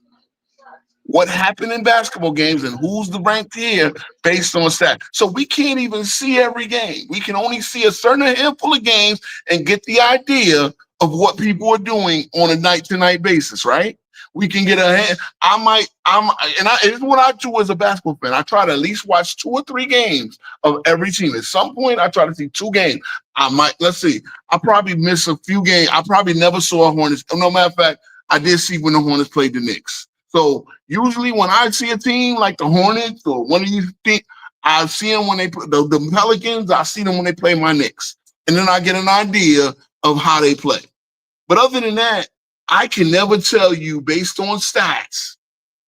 what happened in basketball games and who's the ranked here based on stats. So we can't even see every game. We can only see a certain handful of games and get the idea of what people are doing on a night-to-night basis, right? We can get a hand. It's what I do as a basketball fan. I try to at least watch 2 or 3 games of every team. At some point, I try to see 2 games. Let's see, I probably miss a few games. I probably never saw a Hornets. No matter of fact, I did see when the Hornets played the Knicks. So usually when I see a team like the Hornets or one of these teams, I see them when they play the Pelicans. I see them when they play my Knicks. And then I get an idea of how they play. But other than that, I can never tell you based on stats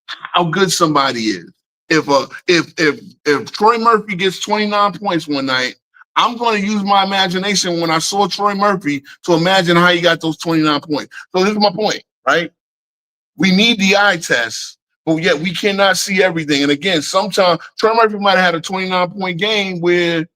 how good somebody is. If Troy Murphy gets 29 points one night, I'm going to use my imagination when I saw Troy Murphy to imagine how he got those 29 points. So this is my point, right? We need the eye test, but yet we cannot see everything. And again, sometimes Troy Murphy might have had a 29-point game where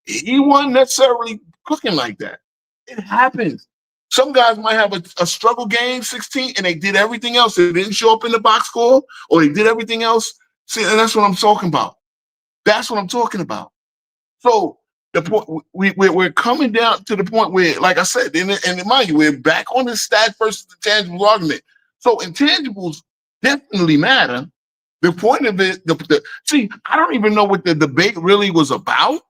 he wasn't necessarily cooking like that. It happens. Some guys might have a struggle game, 16, and they did everything else. They didn't show up in the box score, or they did everything else. See, and that's what I'm talking about. That's what I'm talking about. So the point we're coming down to the point where, like I said, and mind you, we're back on the stats versus the tangibles argument. So intangibles definitely matter. The point of it, see, I don't even know what the debate really was about.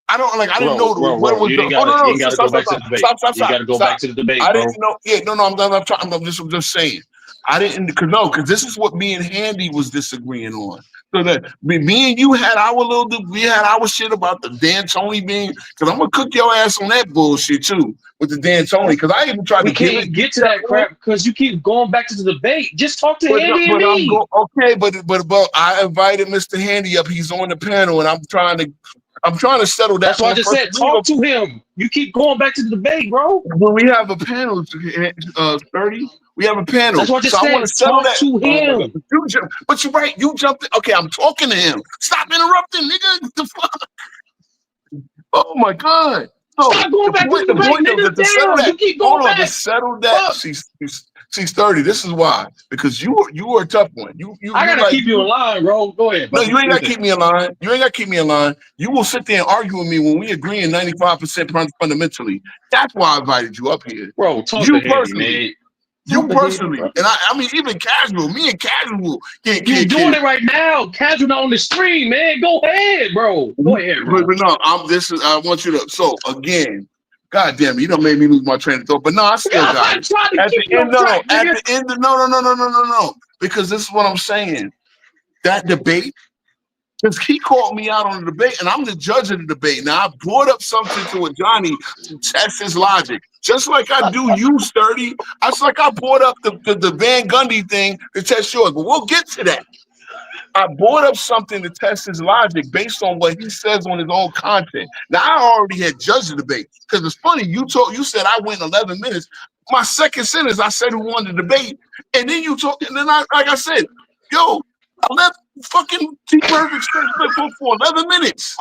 I didn't know what was You the. ain't Oh gotta no, you no, ain't gotta stop, go stop, back to stop, the debate. stop, stop, You ain't stop, gotta go stop. back to the debate, I bro. didn't know. Yeah, no, I'm trying. I'm just saying. I didn't because this is what me and Handy was disagreeing on. So that me and you had our we had our shit about the Dan Tony being, because I'm gonna cook your ass on that bullshit too with the Dan Tony, because I even tried We to give can't it. even get to that crap because you keep going back to the debate. Just talk to Handy and But I'm me. going okay, but I invited Mr. Handy up. He's on the panel, and I'm trying to settle that That's why I point just first. said talk to him. You keep going back to the debate, bro. When we have a panel, 30, we have a That's panel. why I So just I want said to settle talk that. to Oh my God. him. But you're right. You jumped in. Okay, I'm talking to him. Stop interrupting, nigga. The fuck? Oh my God. So Stop going back to the the debate, point of nigga. to settle Damn, that. you keep going Hold on, to back. settle that. Fuck. She's 30. This is why. Because you are a tough one. I You gotta like keep you in line, bro. Go ahead, no, brother. you ain't Do your gotta thing. keep me in line. You ain't gotta keep me in line. You will sit there and argue with me when we agree in 95% fundamentally. That's why I invited you up here. Bro, talk You to Handy, personally. man. You Talk to Handy, personally. bro. And I mean even casual. Me and casual You doing can it right now. Casual on the stream, man. Go ahead, bro. Go ahead, but bro. no, I want you to so again, God damn it, you don't make me lose my train of thought. But no, I still got I'm it. trying to At keep the you end, on no, track, at nigga. the end, no. Because this is what I'm saying. That debate, because he called me out on the debate, and I'm the judge of the debate. Now I brought up something to a Johnny to test his logic, just like I do you, Sturdy. It's like I brought up the Van Gundy thing to test yours, but we'll get to that. I brought up something to test his logic based on what he says on his own content. Now I already had judged the debate because it's funny. You said I went 11 minutes. My second sentence, I said who won the debate, and then you talk, and then like I said, yo, 11 fucking T Perfect spoke for 11 minutes.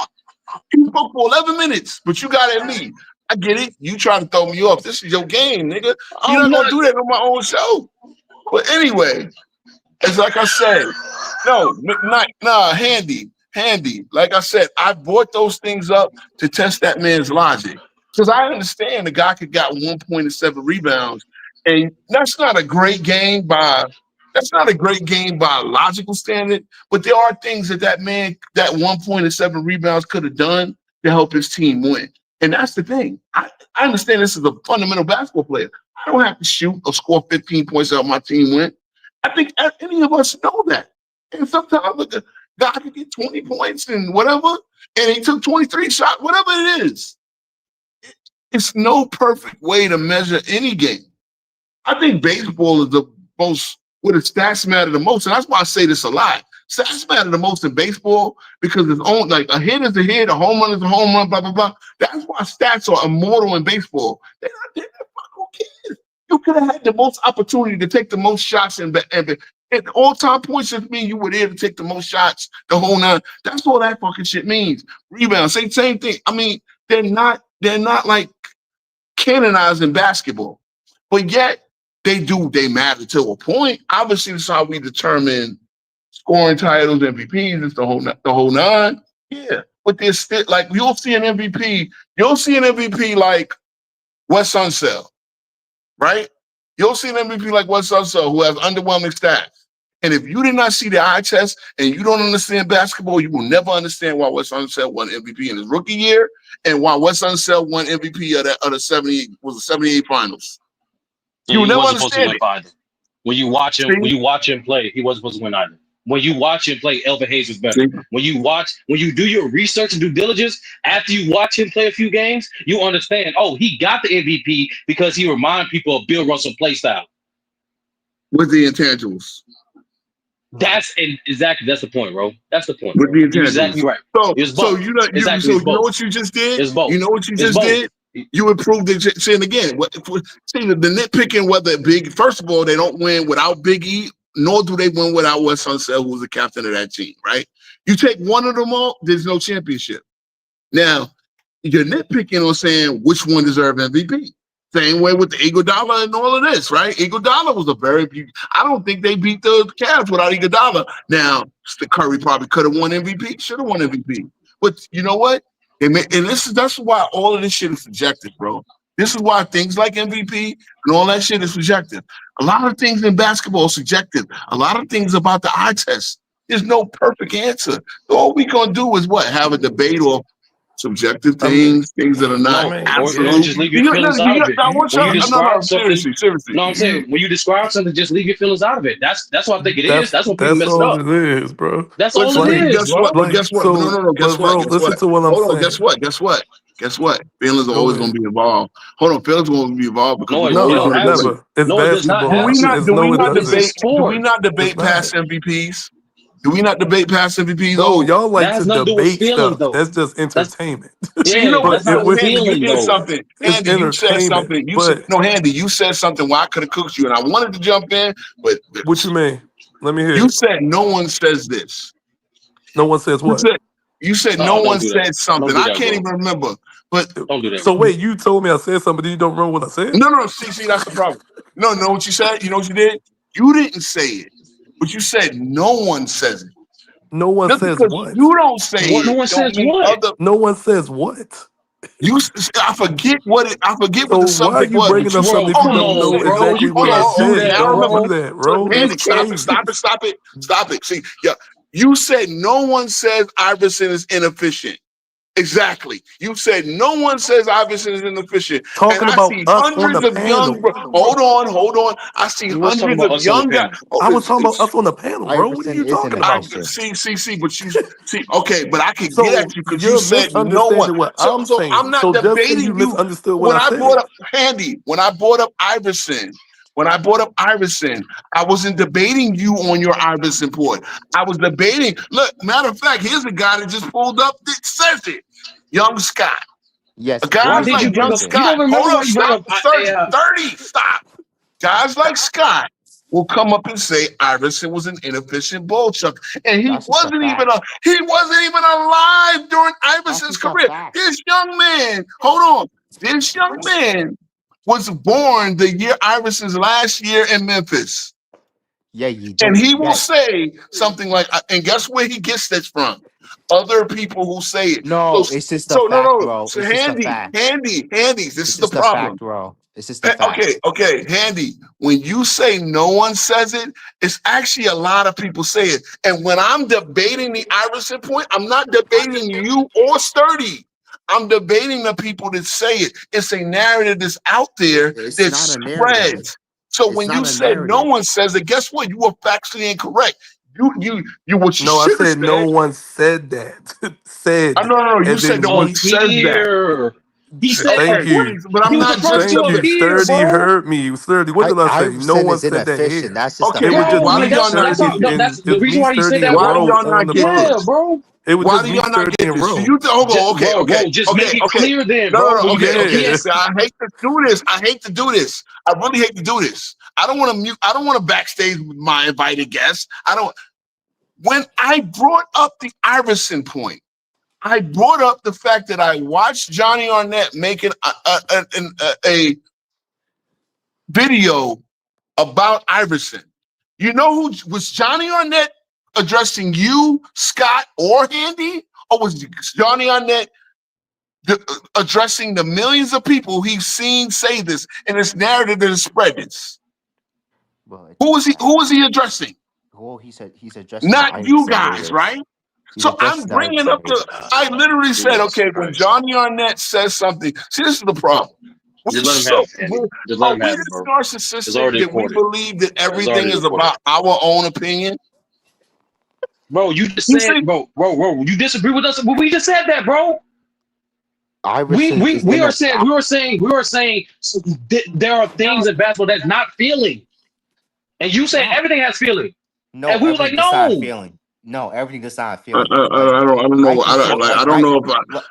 He spoke for 11 minutes, but you got at me. I get it. You trying to throw me off. This is your game, nigga. You're not gonna do that on my own show. But anyway, it's like I said, handy. Like I said, I brought those things up to test that man's logic. Because I understand the guy could got 1.7 rebounds, and that's not a great game by logical standard. But there are things that man, that 1.7 rebounds could have done to help his team win. And that's the thing. I understand this is a fundamental basketball player. I don't have to shoot or score 15 points to help my team win. I think any of us know that. And sometimes look, a guy could get 20 points and whatever, and he took 23 shots, whatever it is. It's no perfect way to measure any game. I think baseball is the most, where the stats matter the most. And that's why I say this a lot. Stats matter the most in baseball because it's on, like a hit is a hit, a home run is a home run, blah, blah, blah. That's why stats are immortal in baseball. They're not who cares? You could have had the most opportunity to take the most shots and at all-time points just mean you were there to take the most shots, the whole nine. That's all that fucking shit means. Rebounds, same thing. I mean, they're not like canonizing basketball, but yet they matter to a point. Obviously, that's how we determine scoring titles, MVPs, it's the whole nine. Yeah, but there's still like you'll see an MVP like Wes Unseld, right? You'll see an MVP like Wes Unseld who has underwhelming stats. And if you did not see the eye test and you don't understand basketball, you will never understand why Wes Unseld won MVP in his rookie year and why Wes Unseld won MVP of the 78 finals. Yeah, You will he never wasn't supposed to understand win it. either. When you watch him play, he wasn't supposed to win either. When you watch him play, Elvin Hayes was better. When you do your research and due diligence, after you watch him play a few games, you understand, oh, he got the MVP because he reminded people of Bill Russell play style. With the intangibles. That's the point, bro. That's the point. With the intangibles. You're exactly right. So you know what you just did? It's both. You know what you It's just both. did? You improved it. Saying again, the nitpicking whether Big. First of all, they don't win without Big E, nor do they win without Wes Unseld, who's the captain of that team. Right? You take one of them all, there's no championship. Now you're nitpicking on saying which one deserves MVP. Same way with the Iguodala and all of this, right? Iguodala was I don't think they beat the Cavs without Iguodala. Now, Curry probably could have won MVP, should have won MVP. But you know what? That's why all of this shit is subjective, bro. This is why things like MVP and all that shit is subjective. A lot of things in basketball are subjective. A lot of things about the eye test. There's no perfect answer. So all we gonna do is what? Have a debate or subjective things that are not absolute. Or just leave your feelings out of it. Seriously. No, I'm saying when you describe something, just leave your feelings out of it. That's what I think it is. That's what people mess it up. That's all it is, bro. That's all it is, bro. Guess what? No. Guess what? Listen to what I'm saying. Guess what? Feelings are always going to be involved. Hold on, feelings are going to be involved because never. It's basketball. Do we not debate past MVPs? Do we not debate past MVPs? No, y'all like to debate stuff. That's just entertainment. You know what? You did something. Andy, you said something. Handy, you said something where I could have cooked you, and I wanted to jump in, but what you mean? Let me hear. You said no one says this. No one says what? You said no one said something. I can't even remember. But don't do that. So wait, you told me I said something, but you don't remember what I said? No. See, that's the problem. No, know what you said? You know what you did? You didn't say it. But you said no one says it. No one just says what? You don't say it. No one says what? No one says what? I forget what the subject was. Why are you bringing up something if you don't know exactly what I said? Don't do that, bro. Andy, stop it. See, yeah, you said no one says Iverson is inefficient. Exactly. You said no one says Iverson is inefficient. Talking about us on the panel. Hold on. I see hundreds of young guys. I was talking about us on the panel, bro. What are you talking about? See, but you see. Okay, but I can get at you because you said no one. What I'm saying. I'm not debating you. Misunderstood what I said. When I brought up Iverson, When I brought up Iverson, I wasn't debating you on your Iverson point. I was debating. Look, matter of fact, here's a guy that just pulled up that says it. Young Scott. Yes, Why Guys did like you bring Young up? You don't Scott. remember Hold why up, you bring stop. up? 30, stop. Guys like Scott will come up and say Iverson was an inefficient ball chuck, and that's just a fact. he wasn't even alive during That's Iverson's just a career. fact. This young man, hold on, this young man was born the year Iverson's last year in Memphis, Yeah, you and don't. he will Yeah, say something like, and guess where he gets this from? Other people who say it. no, it's just a So no, fact, no. bro. So It's just a fact. handy. This It's is the just a problem. fact, bro. It's just a fact. Okay, Handy. When you say no one says it, it's actually a lot of people say it. And when I'm debating the Iverson point, I'm not debating you or Sturdy. I'm debating the people that say it. It's a narrative that's out there It's that not a narrative. spreads. So It's when not you a said no narrative. one says it, guess what? You were factually incorrect. You what you No, I should have said no said. one said that. I Said, no. You as said in no Oh, one we. says that. here. He said, Thank what? you. But He I'm was the not first just to Thank you. appear, Sturdy bro. heard me. Sturdy, what did I say? No Iverson one is said that inefficient. here. That's just a okay. It was Well, just fact. why do me, y'all not That's get all. Sturdy, this? That's and it the was reason me, why you said Sturdy, that, and Why do bro. Ro y'all on not the get Yeah, pod. this? bro. It was Why just do me, y'all not Sturdy, get and this? So Ro. you hold on, Bro, just make it okay. clear then, No, bro. When you get okay. Yeah. yes, See, I hate to do this. I hate to do this. I really hate to do this. I don't want to mute. I don't want to backstage with my invited guests. I don't. When I brought up the Iverson point, I brought up the fact that I watched Johnny Arnett making a video about Iverson. You know who was Johnny Arnett addressing you, Scott, or Handy? Or was Johnny Arnett addressing the millions of people he's seen say this in this narrative that has spread this? Well, it's just a fact. Who was he addressing? Well, he's addressing the Not you Iverson guys, haters. right? He's So I'm addressing the bringing Iverson up the. haters. I literally said, Jesus okay, when Christ. Johnny Arnett says something, see, this is the problem. Just let him have it, Andy. Just let Are him we have it, this bro. It's narcissistic already that we recorded. believe that It's everything already is recorded. about our own opinion? Bro, you just You said, see, bro, you disagree with us? Well, we just said that, bro. Iverson is We in are a. saying there are things in basketball that's not feeling. And you said No, everything has feeling. no, And we were like, everything is not no. feeling. No, everything is not I, feeling. I, I don't know. Iverson, I don't know if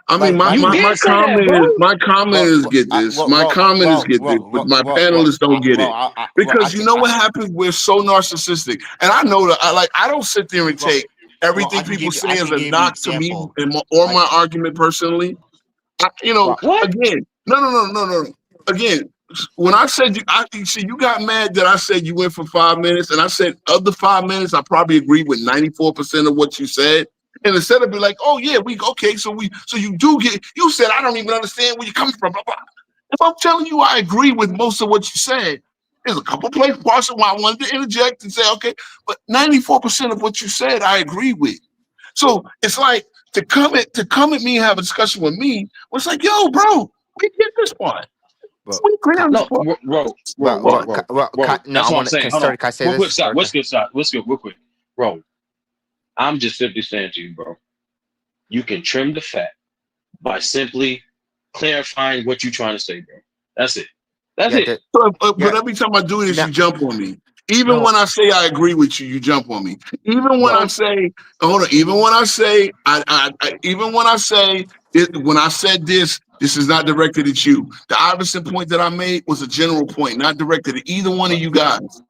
I mean, like You did my say that, comment bro. is my commenters get this. My commenters get this, but my panelists don't get it I because you can, know what happens. We're so narcissistic, and I know that. I don't sit there and take everything people say I as can a give you knock to me example. or I, my argument personally. well, What? Again, no. Again, when I said you see, you got mad that I said you went for 5 minutes, and I said of the 5 minutes, I probably agree with 94% of what you said. And instead of be like, oh yeah, so you do get. You said I don't even understand where you're coming from. Blah, blah. If I'm telling you, I agree with most of what you said. There's a couple parts where I wanted to interject and say, okay, but 94% of what you said, I agree with. So it's like to come at me and have a discussion with me. Was like, yo, bro, we get this part. well, We agree on this No, part. no, I That's what I'm want to. saying. Hold on. Can I say Real quick, this? stop. What's good, real quick. Bro, I'm just simply saying to you, bro, you can trim the fat by simply clarifying what you're trying to say, bro. That's it. That's Yeah, it. But yeah. every time I do this, No, you jump on me. Even no. when I say I agree with you, you jump on me. Even when I Well, say, hold on. Even when I say, even when I say, when I said this is not directed at you. The Iverson point that I made was a general point, not directed at either one of but you guys.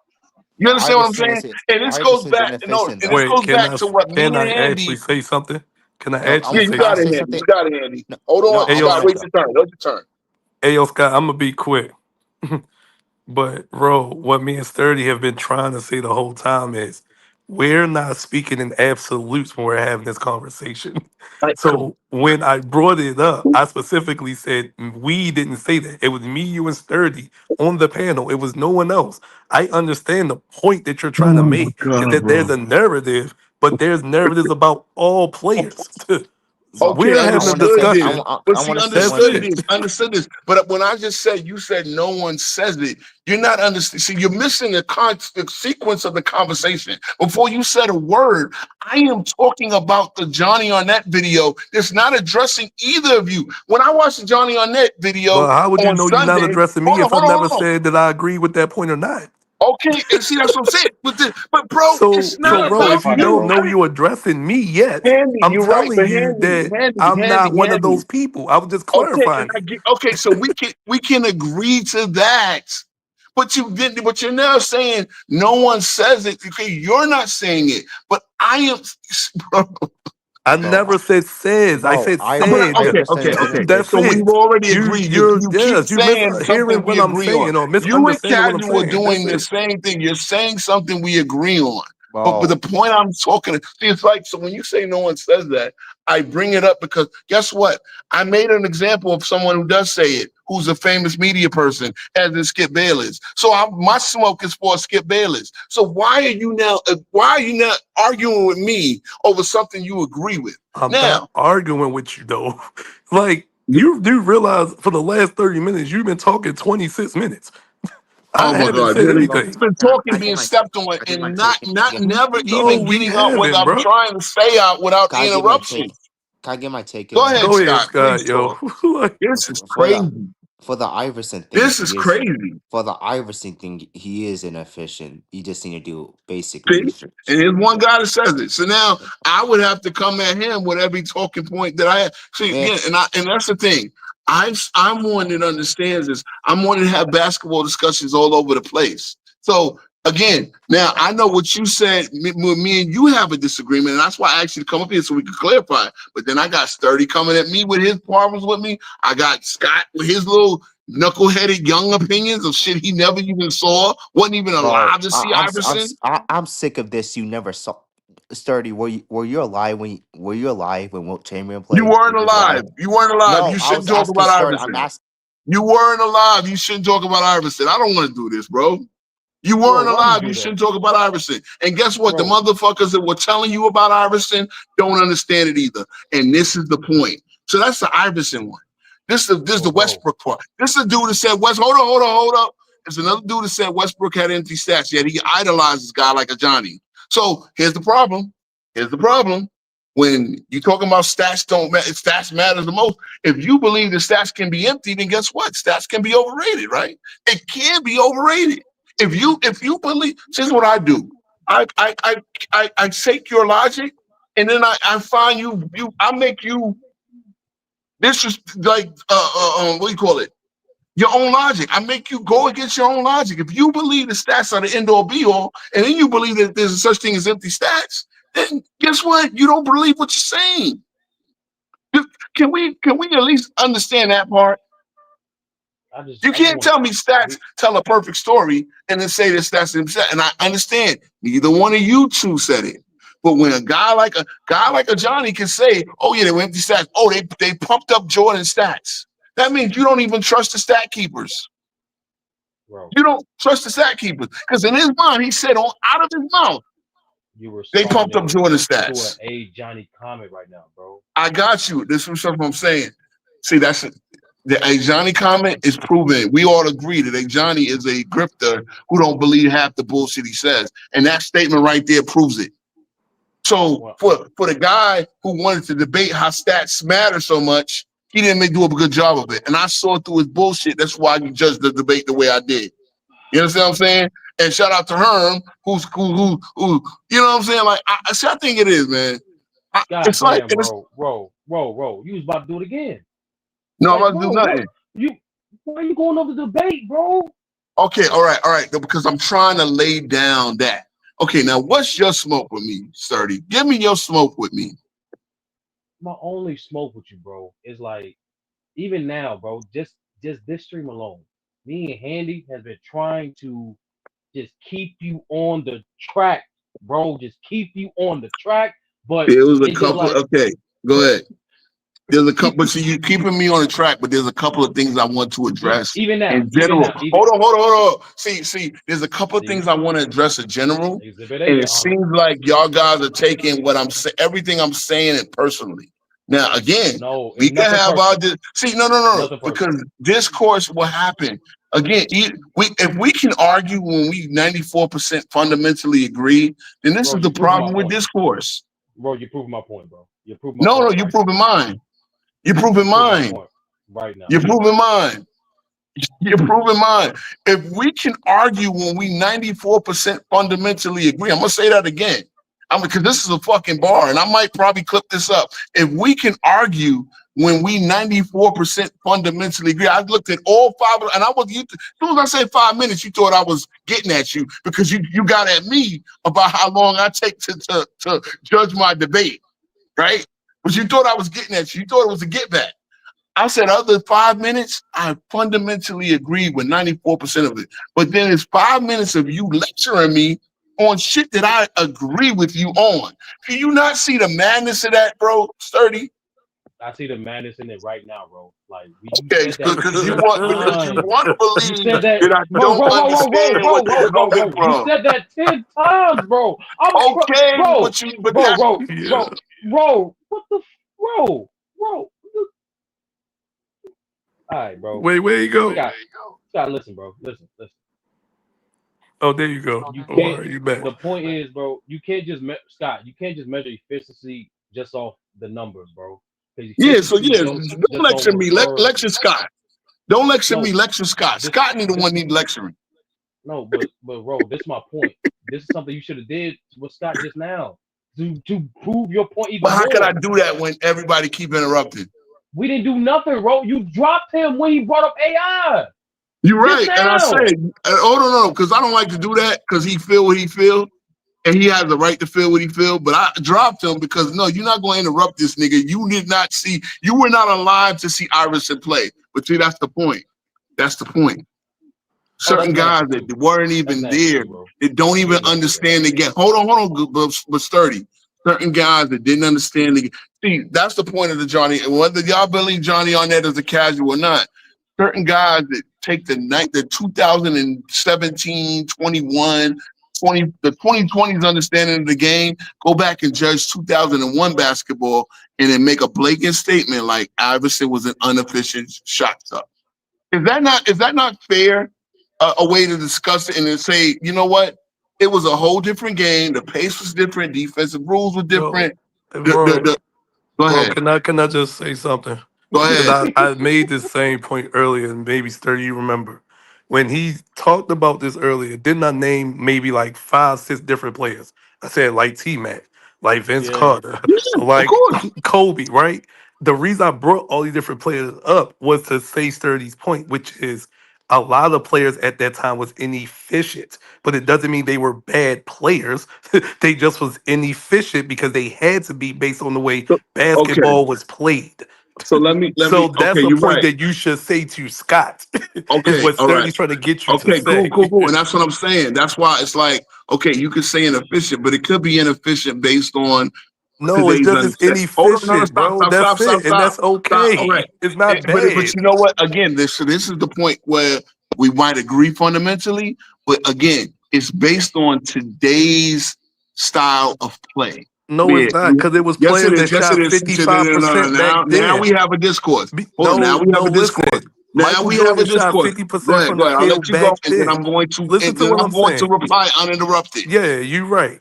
You but understand what I'm saying? And this goes Iverson's back, inefficient and this though. Wait, goes back to what me can and I actually Andy. say something? Can I No, actually You say got it, say something? Andy. something. You got it, Andy. No, Hold no, on, I Ayo, Scott. want Wait your turn. Wait your turn. Ayo, Scott, I'm gonna be quick. But bro, what me and Sturdy have been trying to say the whole time is we're not speaking in absolutes when we're having this conversation. Like, So when I brought it up, I specifically said we didn't say that. It was me, you, and Sturdy on the panel. It was no one else. I understand the point that you're trying to oh my make is God, that there's bro. a narrative, but there's narratives about all players. But Okay, We're having a want to understood say, this. discussion. But I see, want to say That's one understood thing. it. this, understood this. But when I just said, you said no one says it, you're not understanding. See, you're missing the sequence of the conversation. Before you said a word, I am talking about the Johnny Arnett video. It's not addressing either of you. When I watched the Johnny Arnett video But how would you on know you're not Sunday, addressing me hold on, if I hold on, never hold on. said that I agree with that point or not? Okay, and see, that's what I'm saying. But bro, it's You So not gotta bro, about if clarify you that, don't you. bro. know you're addressing me yet, Handy, I'm you're right, telling but you that I'm handy, not one of handy. those people. I was just Okay, and clarifying I it. get okay, so we can agree to that. But you didn't, but you're now saying no one says it. Okay, you're not saying it, but I am bro. I Bro, never said says. I bro, said said. Okay. That's So we've it. already agreed. You're You keep yes, you saying something mishearing we what I'm agree on. saying or You and misunderstanding what I'm Casual are saying. That's doing the it. same thing. You're saying something we agree on. But the bro, point I'm talking, see, it's like, so when you say no one says that, I bring it up because guess what? I made an example of someone who does say it, who's a famous media person, as is Skip Bayless. So my smoke is for Skip Bayless. So why are you now arguing with me over something you agree with? I'm not Now, arguing with you though. Like you do realize for the last 30 minutes you've been talking 26 minutes. oh I my haven't God, said really? bro, It's anything. been can talking, I get being my stepped on, I get my and take? never No, even we getting out what haven't, I'm bro. trying to say out without Can I get my take? interruptions. Can I get my take in Go on ahead, Go this? ahead, Scott. Scott, Please yo. talk. Like, This is For the crazy. for the Iverson thing, This is he is crazy. for the Iverson thing, he is inefficient. You just need to do basic See? research. And here's one guy that says it. So now I would have to come at him with every talking point that I have. See, Man, again, and that's the thing. I'm one that understands this. I'm one that have basketball discussions all over the place. So again, now I know what you said. Me and you have a disagreement, and that's why I asked you to come up here so we could clarify. But then I got Sturdy coming at me with his problems with me. I got Scott with his little knuckleheaded young opinions of shit he never even saw, wasn't even bro, alive to see Iverson. I'm sick of this. You never saw Sturdy. Were you alive when Wilt Chamberlain You played? Were weren't you alive? alive. You weren't alive. No, You I shouldn't was talk asking about Sturdy. I'm Iverson. asking, You weren't alive. You shouldn't talk about Iverson. I don't want to do this, bro. You Bro, weren't why you alive. do You that? shouldn't talk about Iverson. And guess what? The Bro, motherfuckers that were telling you about Iverson don't understand it either. And this is the point. So that's the Iverson one. This is the bro. Westbrook part. This is the dude that said hold up. There's another dude that said Westbrook had empty stats, yet he idolized this guy like a Johnny. So here's the problem. Here's the problem. When you talking about stats don't matter, stats matters the most. If you believe the stats can be empty, then guess what? Stats can be overrated, right? It can be overrated. If you believe, this is what I do. I take your logic, and then I find I make you, this is like what do you call it? Your own logic. I make you go against your own logic. If you believe the stats are the end all be all, and then you believe that there's such thing as empty stats, then guess what? You don't believe what you're saying. Can we at least understand that part? You I just can't want tell me stats tell a perfect story and then say that stats themselves. And I understand neither one of you two said it. But when a guy like a Johnny can say, "Oh yeah, they were empty stats. Oh, they pumped up Jordan stats." That means you don't even trust the stat keepers. bro. You don't trust the stat keepers because in his mind, he said on out of his mouth, You they pumped up responding Jordan to stats. a Johnny comment right now, bro. I got you. This is what I'm saying. See, that's it. The A Johnny comment is proven. We all agree that A Johnny is a grifter who don't believe half the bullshit he says, and that statement right there proves it. So Well, for the guy who wanted to debate how stats matter so much, he didn't do a good job of it. And I saw through his bullshit. That's why I judged the debate the way I did. You understand what I'm saying? And shout out to Herm, who you know what I'm saying? Like I think it is, man. God It's like, damn, bro. You was about to do it again. no, I'm Like, not bro, doing what nothing. you why are you going over the debate, bro? Okay, all right. Because I'm trying to lay down that. Okay, now what's your smoke with me, Sturdy? Give me your smoke with me. My only smoke with you, bro, is like even now, bro, just this stream alone. Me and Handy has been trying to just keep you on the track, bro. Just keep you on the track. But There was a it's just couple. like Okay, go ahead. There's a couple. keep But see, you keeping me on the track, but there's a couple of things I want to address even now, in general. even Hold on. See. There's a couple of see things I want to address in general, Exhibit and A, it seems like y'all guys are taking what I'm saying, everything I'm saying, it personally. Now, again, No, we it's can nothing have our personal. see. No, Nothing personal. because discourse will happen. Again, if we can argue when we 94% fundamentally agree, then this Bro, is the you're proving my problem with point. discourse. Bro, you're proving my point, bro. You're proving my No, point you're right now. proving mine. You're proving You're proving my mine. point right now. You're proving mine. You're proving mine. If we can argue when we 94% fundamentally agree, I'm gonna say that again. Because this is a fucking bar, and I might probably clip this up. If we can argue when we 94% fundamentally agree, I looked at all five, and I was as soon as I said 5 minutes, you thought I was getting at you because you got at me about how long I take to judge my debate, right? But you thought I was getting at you. You thought it was a get back. I said other 5 minutes, I fundamentally agree with 94% of it. But then it's 5 minutes of you lecturing me on shit that I agree with you on. Can you not see the madness of that, bro? Sturdy. I see the madness in it right now, bro. Like you Okay, said that because you 10 want times. to You believe said that, that I bro, don't bro, bro, bro, bro, understand bro, what bro, you're bro, coming bro. You from. said that 10 times, bro. Okay, Bro, but bro, that's bro, Yeah. bro. What the, bro. All right, bro. Wait, where you go? Scott, listen, bro. Listen. Oh, there you go. You All can't. right, you back. The point is, bro. You can't just Scott. You can't just measure efficiency just off the numbers, bro. Because yeah. So efficiency yeah, don't just don't lecture me. refer. Lecture Scott. Don't lecture me. No, Lecture Scott. this Scott need the this one need lecturing. no, but bro, this is my point. This is something you should have did with Scott just now to prove your point But even how could I more. do that when everybody keep interrupting? We didn't do nothing, bro. You dropped him when he brought up AI You're just right, and I now. said, no, because I don't like to do that because he feel what he feel, and he has the right to feel what he feel. But I dropped him because no, you're not going to interrupt this nigga. You did not see, you were not alive to see Iverson play. But see, that's the point. That's the point. Oh, Certain that's guys nasty too. that weren't That's even nasty there, too, bro. that don't You even ain't gotta say that. understand the game. Hold on, but sturdy. Certain guys that didn't understand the game. See, that's the point of the Johnny. Whether y'all believe Johnny Arnett is a casual or not, certain guys that take the 2017, 21, 20, the 2020s understanding of the game, go back and judge 2001 basketball and then make a blatant statement like Iverson was an inefficient shot up. Is that not fair? A way to discuss it and then say, you know what? It was a whole different game. The pace was different. Defensive rules were Yo, different. The, the, bro, the, go bro, ahead. can I just say something? Go Because ahead. I made this same point earlier, and maybe Sturdy, you remember. When he talked about this earlier, didn't I name maybe like 5, 6 different players? I said like T Mac, like Vince Yeah. Carter, Yeah, of like course. Kobe, right? The reason I brought all these different players up was to say Sturdy's point, which is a lot of players at that time was inefficient, but it doesn't mean they were bad players. They just was inefficient because they had to be based on the way So, okay. basketball was played. So let me. So Okay, that's a you're point right. that you should say to Scott, is Okay, what all right. Sturdy's trying to get you to Okay, cool, say. cool, cool. And that's what I'm saying. That's why it's like, okay, you could say inefficient, but it could be inefficient based on No, it's today's just it's understanding. Hold on, no, inefficient, stop, bro. stop, stop, That's stop, it. And stop, that's stop. All okay. right. It's not But bad. you know what? Again, this is the point where we might agree fundamentally, but again, it's based on today's style of play. No, Where it's not, because it was yes, it players is. that Yes, it shot is. No, no, no, 55% back now we then. have a discourse. Hold on. Now No, we have no, a discourse. listen. Now Michael we have a Jordan shot discourse. Go 50% ahead. from Go the ahead. I'll let field you go, back then. Listen and to then what I'm I'm going to saying. reply uninterrupted. Yeah, you're right.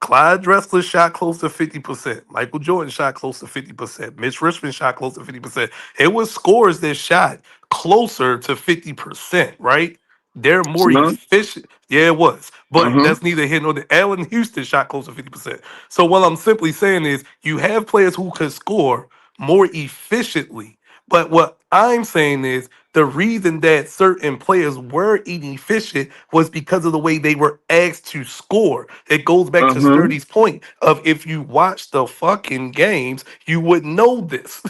Clyde Drexler shot close to 50%. Michael Jordan shot close to 50%. Mitch Richmond shot close to 50%. It was scores that shot closer to 50%, right? They're more No? efficient. Yeah, it was. But Uh-huh. that's neither here nor there. Allen Houston shot close to 50%. So what I'm simply saying is you have players who could score more efficiently. But what I'm saying is the reason that certain players were inefficient was because of the way they were asked to score. It goes back to Uh-huh. Sturdy's point of if you watch the fucking games, you would know this.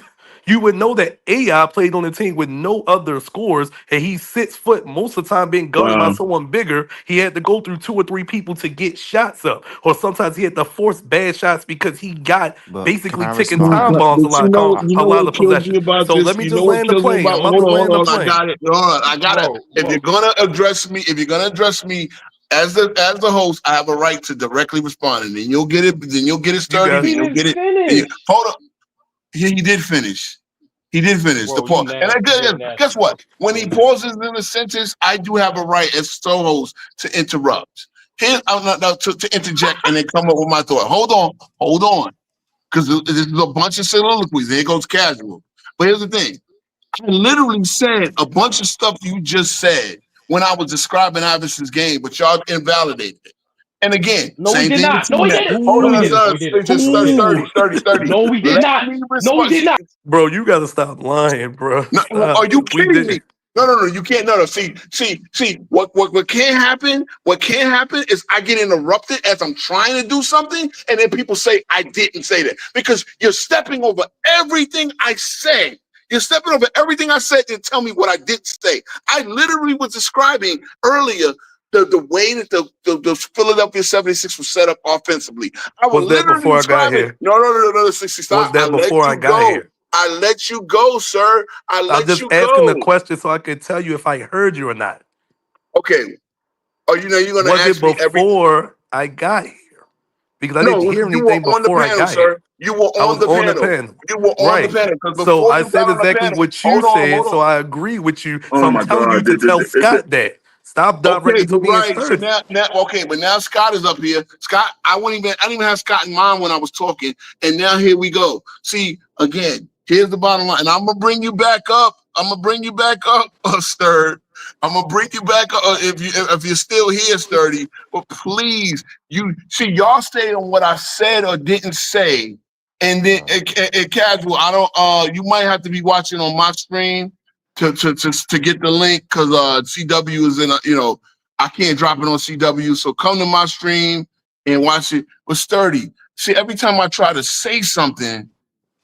You would know that AI played on the team with no other scores, and he's 6 foot most of the time being guarded by Wow. someone bigger. He had to go through 2 or 3 people to get shots up, or sometimes he had to force bad shots because he got But can basically I ticking respond? time bombs But I, you a know lot of what the kills me possessions. about So let this? me You just know what land the kills me plane. about I'm about to hold land the on, I plane. got it. Hold on, I got it. Bro, If you're gonna address me, as the host, I have a right to directly respond, and then you'll get it, You sturdy, got then it. you'll he get didn't it. finish. Hold on. He did finish. He did finish the Bro, you pause. And nasty. You're a nasty, guess bro. what? When he pauses in a sentence, I do have a right as co-host to interrupt. Here, I'm not to interject and then come up with my thought. Hold on. Because this is a bunch of soliloquies. There goes casual. But here's the thing. I literally said a bunch of stuff you just said when I was describing Iverson's game, but y'all invalidated it. And again, No, we same did thing not. with No, you we now. didn't. Hold No, we on, didn't. We didn't. just No, we didn't. 30. No, we did Let not. me No, we respond. did not. Bro, you gotta stop lying, bro. No, Stop. are you We kidding me? did. No. You can't. No. See. What can't happen? What can't happen is I get interrupted as I'm trying to do something, and then people say I didn't say that because you're stepping over everything I say. You're stepping over everything I said and tell me what I didn't say. I literally was describing earlier the way that the Philadelphia 76 was set up offensively. I was Was that literally before I got describing. here? No, 60 Was stop. that before I got here? I let you go, sir. I I'm let just you asking the go. question so I can tell you if I heard you or not. Okay. Oh, you're gonna Was it ask me every. before I got here? Because I No, didn't hear you were anything on the before I panel, got here. sir. You were I on was the on the panel. panel. You were on the Right. panel because So before I you got said on the exactly panel, what you said, so I agree with you. So Oh I'm my telling you God! to tell Scott that. Stop Okay, directing to you're me and right. So Sturdy. now, okay, but now Scott is up here. Scott, I didn't even have Scott in mind when I was talking, and now here we go. See, again, here's the bottom line, and I'm gonna bring you back up. Sturd. I'm gonna bring you back up if you're still here, Sturdy. But please, you see, y'all stayed on what I said or didn't say, and then casual. I don't. You might have to be watching on my screen to get the link because CW is in I can't drop it on CW. So come to my stream and watch it. But Sturdy, see, every time I try to say something,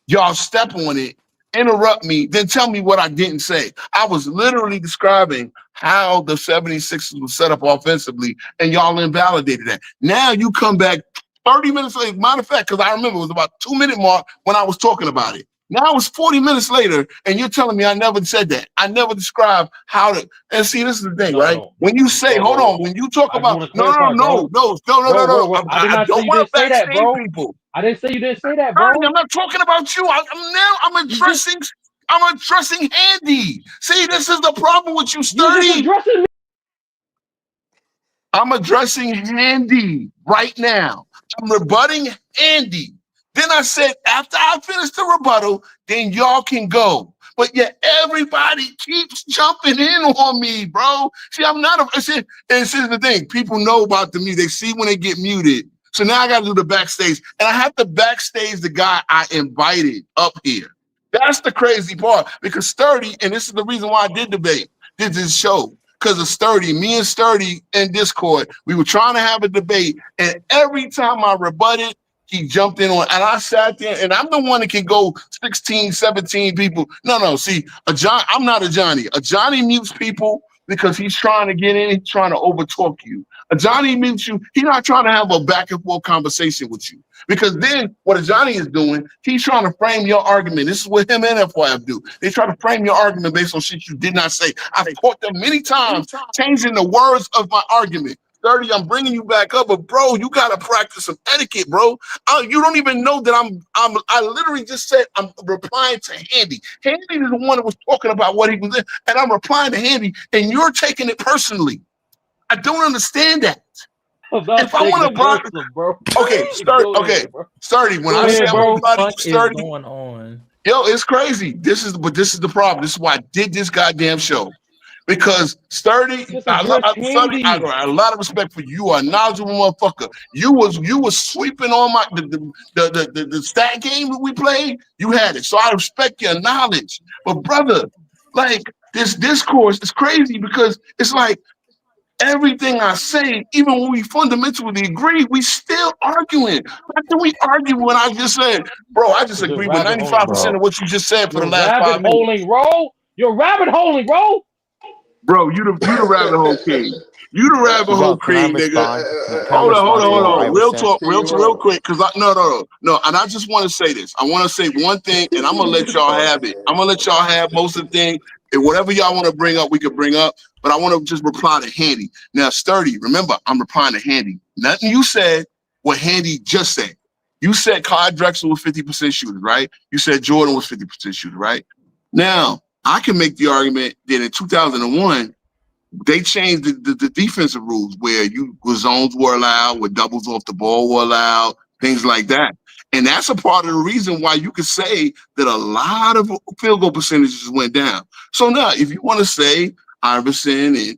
y'all step on it, interrupt me, then tell me what I didn't say. I was literally describing how the 76ers was set up offensively, and y'all invalidated that. Now you come back 30 minutes later. Matter of fact, because I remember it was about 2-minute mark when I was talking about it. Now it's 40 minutes later, and you're telling me I never said that. I never described how to. And see, this is the thing, right? No. When you say, hold on, when you talk I just about want to clarify, bro. no. Bro. I did I not say don't you want didn't to say that, backstage bro. people. I didn't say you didn't say that, Ernie, bro. I'm not talking about you. I'm addressing Handy. See, this is the problem with you, You just Sturdy. addressing me. I'm addressing Handy right now. I'm rebutting Handy. Then I said, after I finish the rebuttal, then y'all can go. But yet everybody keeps jumping in on me, bro. See, I'm not and this is the thing. People know about the music. They see when they get muted. So now I got to do the backstage. And I have to backstage the guy I invited up here. That's the crazy part. Because Sturdy, and this is the reason why I did this show. Because of Sturdy, me and Sturdy in Discord, we were trying to have a debate. And every time I rebutted, he jumped in on, and I sat there, and I'm the one that can go 16, 17 people. No. See, I'm not a Johnny. A Johnny mutes people because he's trying to get in, he's trying to overtalk you. A Johnny mutes you, he's not trying to have a back and forth conversation with you. Because then what a Johnny is doing, he's trying to frame your argument. This is what him and FYF do. They try to frame your argument based on shit you did not say. I've caught them many times changing the words of my argument. 30, I'm bringing you back up, but bro, you gotta practice some etiquette, bro. You don't even know that I literally just said I'm replying to Handy. Handy is the one that was talking about what he was in, and I'm replying to Handy, and you're taking it personally. I don't understand that. If I want to, bro. Okay, Sturdy. When I say I'm everybody, Sturdy. Going on? Yo, it's crazy. This is the problem. This is why I did this goddamn show. Because Sturdy, I got a lot of respect for you. You are a knowledgeable motherfucker. You was sweeping on my the stat game that we played. You had it, so I respect your knowledge. But brother, like this discourse is crazy because it's like everything I say, even when we fundamentally agree, we still arguing. How can we argue when I just said, bro? I just agree with 95% of what you just said for the last 5 minutes. You're rabbit holing, bro. Bro, you the rabbit hole king. You the rabbit hole Can I king, nigga. respond? Can I Hold respond to what on. Real Iverson? talk, real quick. Cause no. And I just want to say this. I want to say one thing, and I'm gonna let y'all have it. I'm gonna let y'all have most of the thing. And whatever y'all want to bring up, we can bring up. But I want to just reply to Handy. Now, Sturdy, remember, I'm replying to Handy. Nothing you said, what Handy just said. You said Clyde Drexler was 50% shooter, right? You said Jordan was 50% shooter, right? Now, I can make the argument that in 2001, they changed the defensive rules where zones were allowed, where doubles off the ball were allowed, things like that. And that's a part of the reason why you could say that a lot of field goal percentages went down. So now, if you want to say Iverson and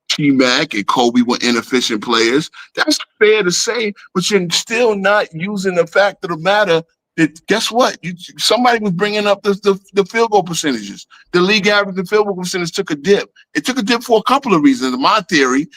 T-Mac and Kobe were inefficient players, that's fair to say, but you're still not using the fact of the matter that, guess what? Somebody was bringing up the field goal percentages. The league average, the field goal percentage took a dip. It took a dip for a couple of reasons, my theory,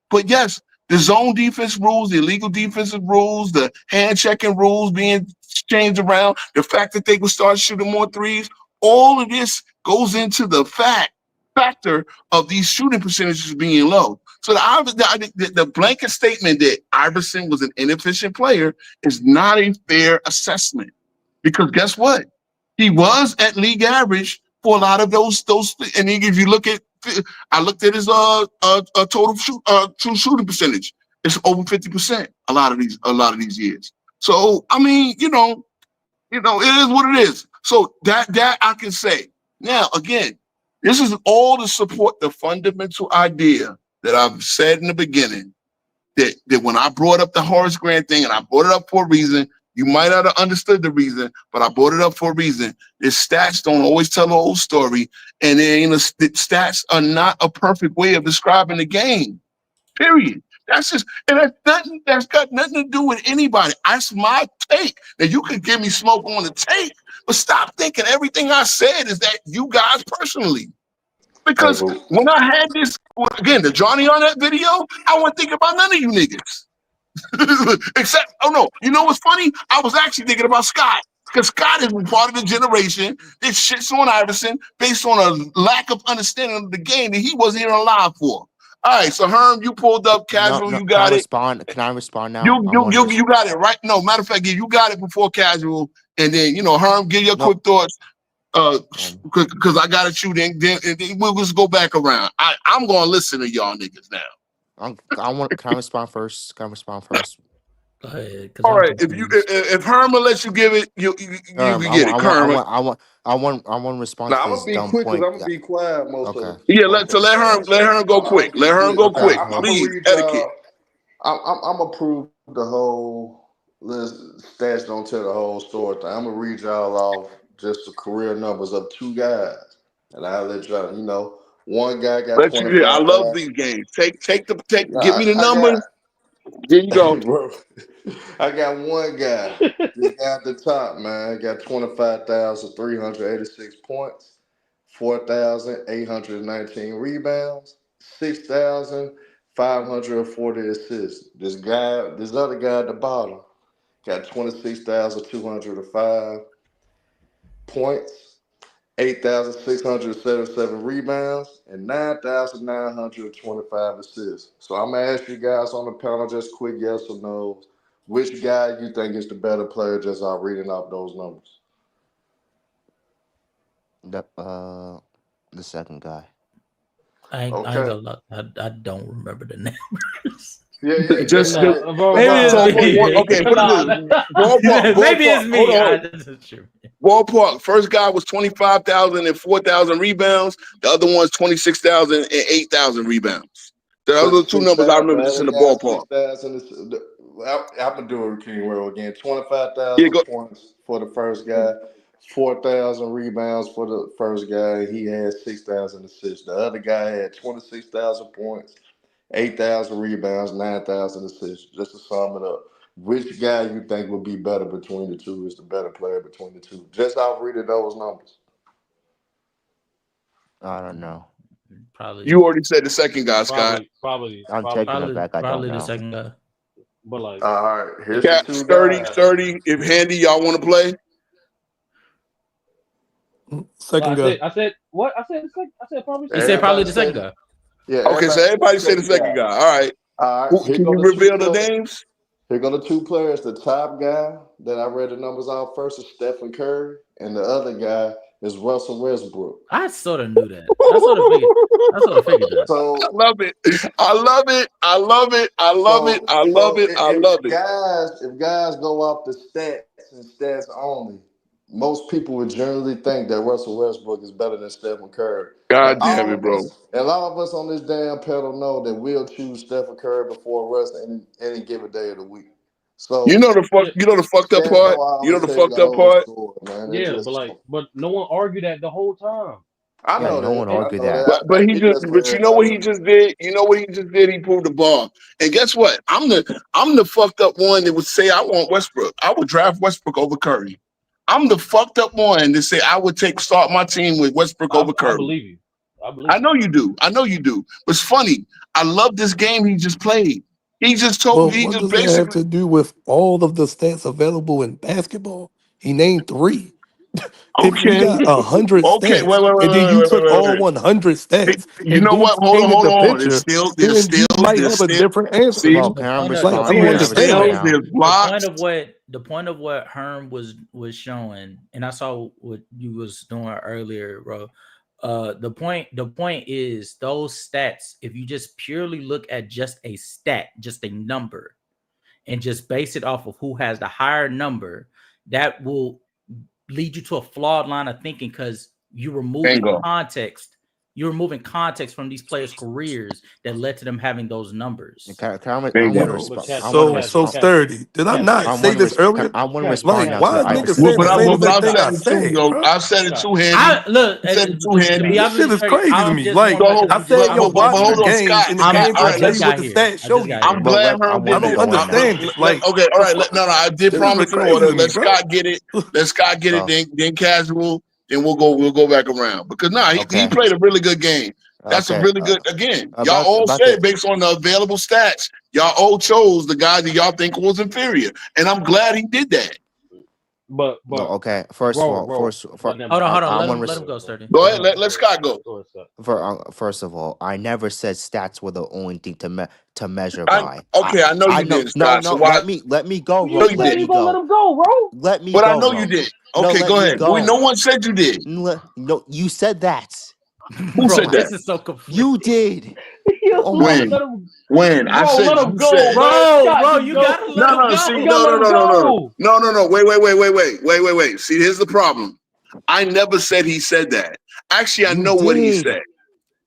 but yes, the zone defense rules, the illegal defensive rules, the hand checking rules being changed around, the fact that they would start shooting more threes, all of this goes into the factor of these shooting percentages being low. So the blanket statement that Iverson was an inefficient player is not a fair assessment, because guess what? He was at league average for a lot of those. And if you look at, I looked at his total true shooting percentage. It's over 50%. A lot of these years. So I mean, it is what it is. So that I can say. Now again, this is all to support the fundamental idea that I've said in the beginning, that when I brought up the Horace Grant thing, and I brought it up for a reason. You might not have understood the reason, but I brought it up for a reason. The stats don't always tell the whole story, and stats are not a perfect way of describing the game. Period. That's just, and that's got nothing to do with anybody. That's my take. Now you can give me smoke on the take, but stop thinking everything I said is that you guys personally. Because when I had this, again, the Johnny on that video, I wasn't thinking about none of you niggas. Except, oh no, you know what's funny? I was actually thinking about Scott. Because Scott is part of the generation that shits on Iverson based on a lack of understanding of the game that he wasn't even alive for. All right, so Herm, you pulled up casual, No, you got it. Can I respond now? You got it, right? No, matter of fact, you got it before casual, and then Herm, give your quick thoughts. Because I gotta shoot in, then we'll just go back around. I'm gonna listen to y'all niggas now. Can I respond first? Go ahead. All right, if Herman lets you give it, you can get it. I want to respond Now to I'm this gonna be dumb quick because point. I'm gonna be quiet most of Okay. it. Yeah, let Herm go quick. Let Herm go quick, I'm gonna please. read Etiquette. I'm gonna prove the whole list. Stats don't tell the whole story. I'm gonna read y'all off just the career numbers of two guys, and I'll let y'all. One guy got Let you. I love 25,000. these games. Take. Give me the I numbers. got. There you go. Bro, I got one guy. This guy at the top, man, got 25,386 points, 4,819 rebounds, 6,540 assists. This other guy at the bottom, got 26,205 points, 8,677 rebounds, and 9,925 assists. So I'm gonna ask you guys on the panel just quick yes or no. Which guy you think is the better player just out reading off those numbers? The second guy. I ain't Okay. gonna lie. I don't remember the numbers. Yeah. Just Maybe okay. Put it this. Ballpark. Maybe it's me. Hold on. Ballpark. First guy was 25,000 and 4,000 rebounds. The other one's 26,000 and 8,000 rebounds. Those are the two numbers I remember just in the ballpark. 6,000. I'm gonna do a King Roll again. 25,000 Yeah, points for the first guy, 4,000 rebounds for the first guy. He had 6,000 assists. The other guy had 26,000 points, 8,000 rebounds, 9,000 assists. Just to sum it up, which guy you think would be better between the two? Is the better player between the two? Just off reading those numbers. I don't know. Probably. You already said the second guy, Scott. Probably. I'm taking it back. I don't Probably know. the second guy. But like, all right, here's the two 30, guys. 30. If Handy, y'all want to play? Second guy. I said what? I said probably. He said probably the second guy. Yeah. Okay, so everybody said the second guy. All right. All right. Can you reveal the names? Here go the two players. The top guy that I read the numbers off first is Stephen Curry, and the other guy is Russell Westbrook. I sort of knew that. I sort of figured that. So I love it. I love it. I love it. I love it. I love it. I love it. if guys go off the stats and stats only, most people would generally think that Russell Westbrook is better than Stephen Curry. And God damn all it, of bro. us, and all of us on this damn pedal know that we'll choose Stephen Curry before Russ any given day of the week. You So know the fuck. Yeah, You know the fucked up stats part. don't You know always the tell you fucked the up whole part. story, man. It yeah, just but no one argued that the whole time. I Yeah, know no one that. And I argued know that. that. But he It just. just But for you know what he everybody. just did. You know what he just did. He proved the ball. And guess what? I'm the fucked up one that would say I want Westbrook. I would draft Westbrook over Curry. I'm the fucked up one to say I would start my team with Westbrook over I Curry. believe you. I I believe you. know you do. I know you do. But it's funny. I love this game he just played. He just told. Well, He what just does that have basically. to do with all of the stats available in basketball? He named three. If we Okay. got 100 Okay. stats, Wait. Wait. Wait. and then Wait. you Wait. Wait. took Wait. all Wait. 100 stats, You and know then what? Hold on. painted Hold the on. There's picture, still. There's then still. you might There's have a still. different answer See. than Well, me. can I Like, I respond? don't Can I There's understand respond still. that. now? There's blocks. The point of what Herm was showing, and I saw what you was doing earlier, bro. The point is those stats. If you just purely look at just a stat, just a number, and just base it off of who has the higher number, that will lead you to a flawed line of thinking because you're removing Bingo. context. You're removing context from these players' careers that led to them having those numbers. I want to Bingo. But respond. I want to So respond. sturdy. Did I not I say want to this earlier? I want to respond Like, now Cash, to why the is niggas Iverson Well, saying the but point. same I exact thing I said it too, said, yo. bro? I said it Cash. too, Handy. I look I said it too, to Handy. be This honest with shit you, is Sturdy, crazy to I'm me. just Like, more So, messing I with you. said, yo, but watch the hold on, game, Scott. and the I'm Scott. game All gonna I right, tell just you what got the here. stats I show just got you. I'm here. glad I Herm want I did to don't this. go in. understand it. Like, Okay, all right. No, I did this is promise in order. crazy to me, Let bro. Scott get it. Let Scott get it. So Then casual. Then we'll go back around because he okay, played a really good game. That's a okay. really good. Again, y'all About all about said the based on the available stats, y'all all chose the guy that y'all think was inferior, and I'm glad he did that. But no. Okay. First of all, but never Hold on, mind. hold on. I Let want him to let him go, Sturdy. Go Go ahead. ahead. Let Scott go. Go ahead, Scott. First of all, I never said stats were the only thing to measure I by. okay. I know I you know. didn't, No, Scott. So no. why? Let me go, No, You Ro. you Let said didn't. you me gonna let go. him go, bro. Let me But I go, know you Ro. didn't. No, Okay, let go me ahead. No go. one said you did. No, you said that. Who Bro, said I, that? this is so you conflicting. did. Yo, Oh my. When? let him, When? I bro. said Let him you go, said. man. Scott, Bro, just you go. gotta let No, him no, see, You go. gotta no, no, let him no, no, no, go. no, no, no. Wait. See, here's the problem. I never said he said that. Actually, I You know what he did. said.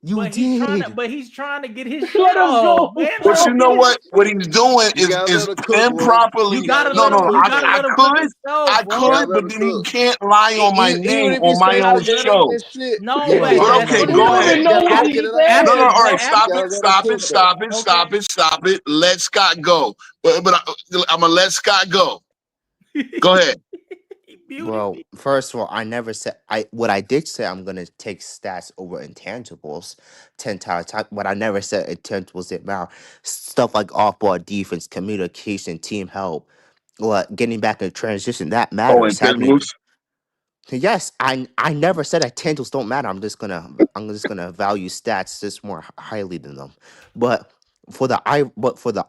You did. But he's trying to get his Let shit him off, go, man. But Let you him bro. know get his what? What he's doing You gotta is let her cook, bro. improperly. You gotta No, let no, her no. you cook, gotta though. let him cook I himself, You bro. gotta could, let but her then he cook. can't lie on my Even name if you on my say I own did it show. and shit, No, you Yeah, but gotta But let yeah. her okay, but cook, We go don't though. ahead. even You know gotta what look after at he it No, all. no. said. All right, You stop gotta it, let her stop it, cook, though. stop it, okay. stop it, stop it. Let Scott go. But I'm gonna let Scott go. Go ahead. He muted Well, me. first of all, I never said I. What I did say, I'm gonna take stats over intangibles 10 times. But I never said intangibles didn't matter. Stuff like off-ball defense, communication, team help, getting back in transition that Oh, matters. Having intangibles. Yes, I never said that tangles don't matter. I'm just gonna value stats just more highly than them. But for the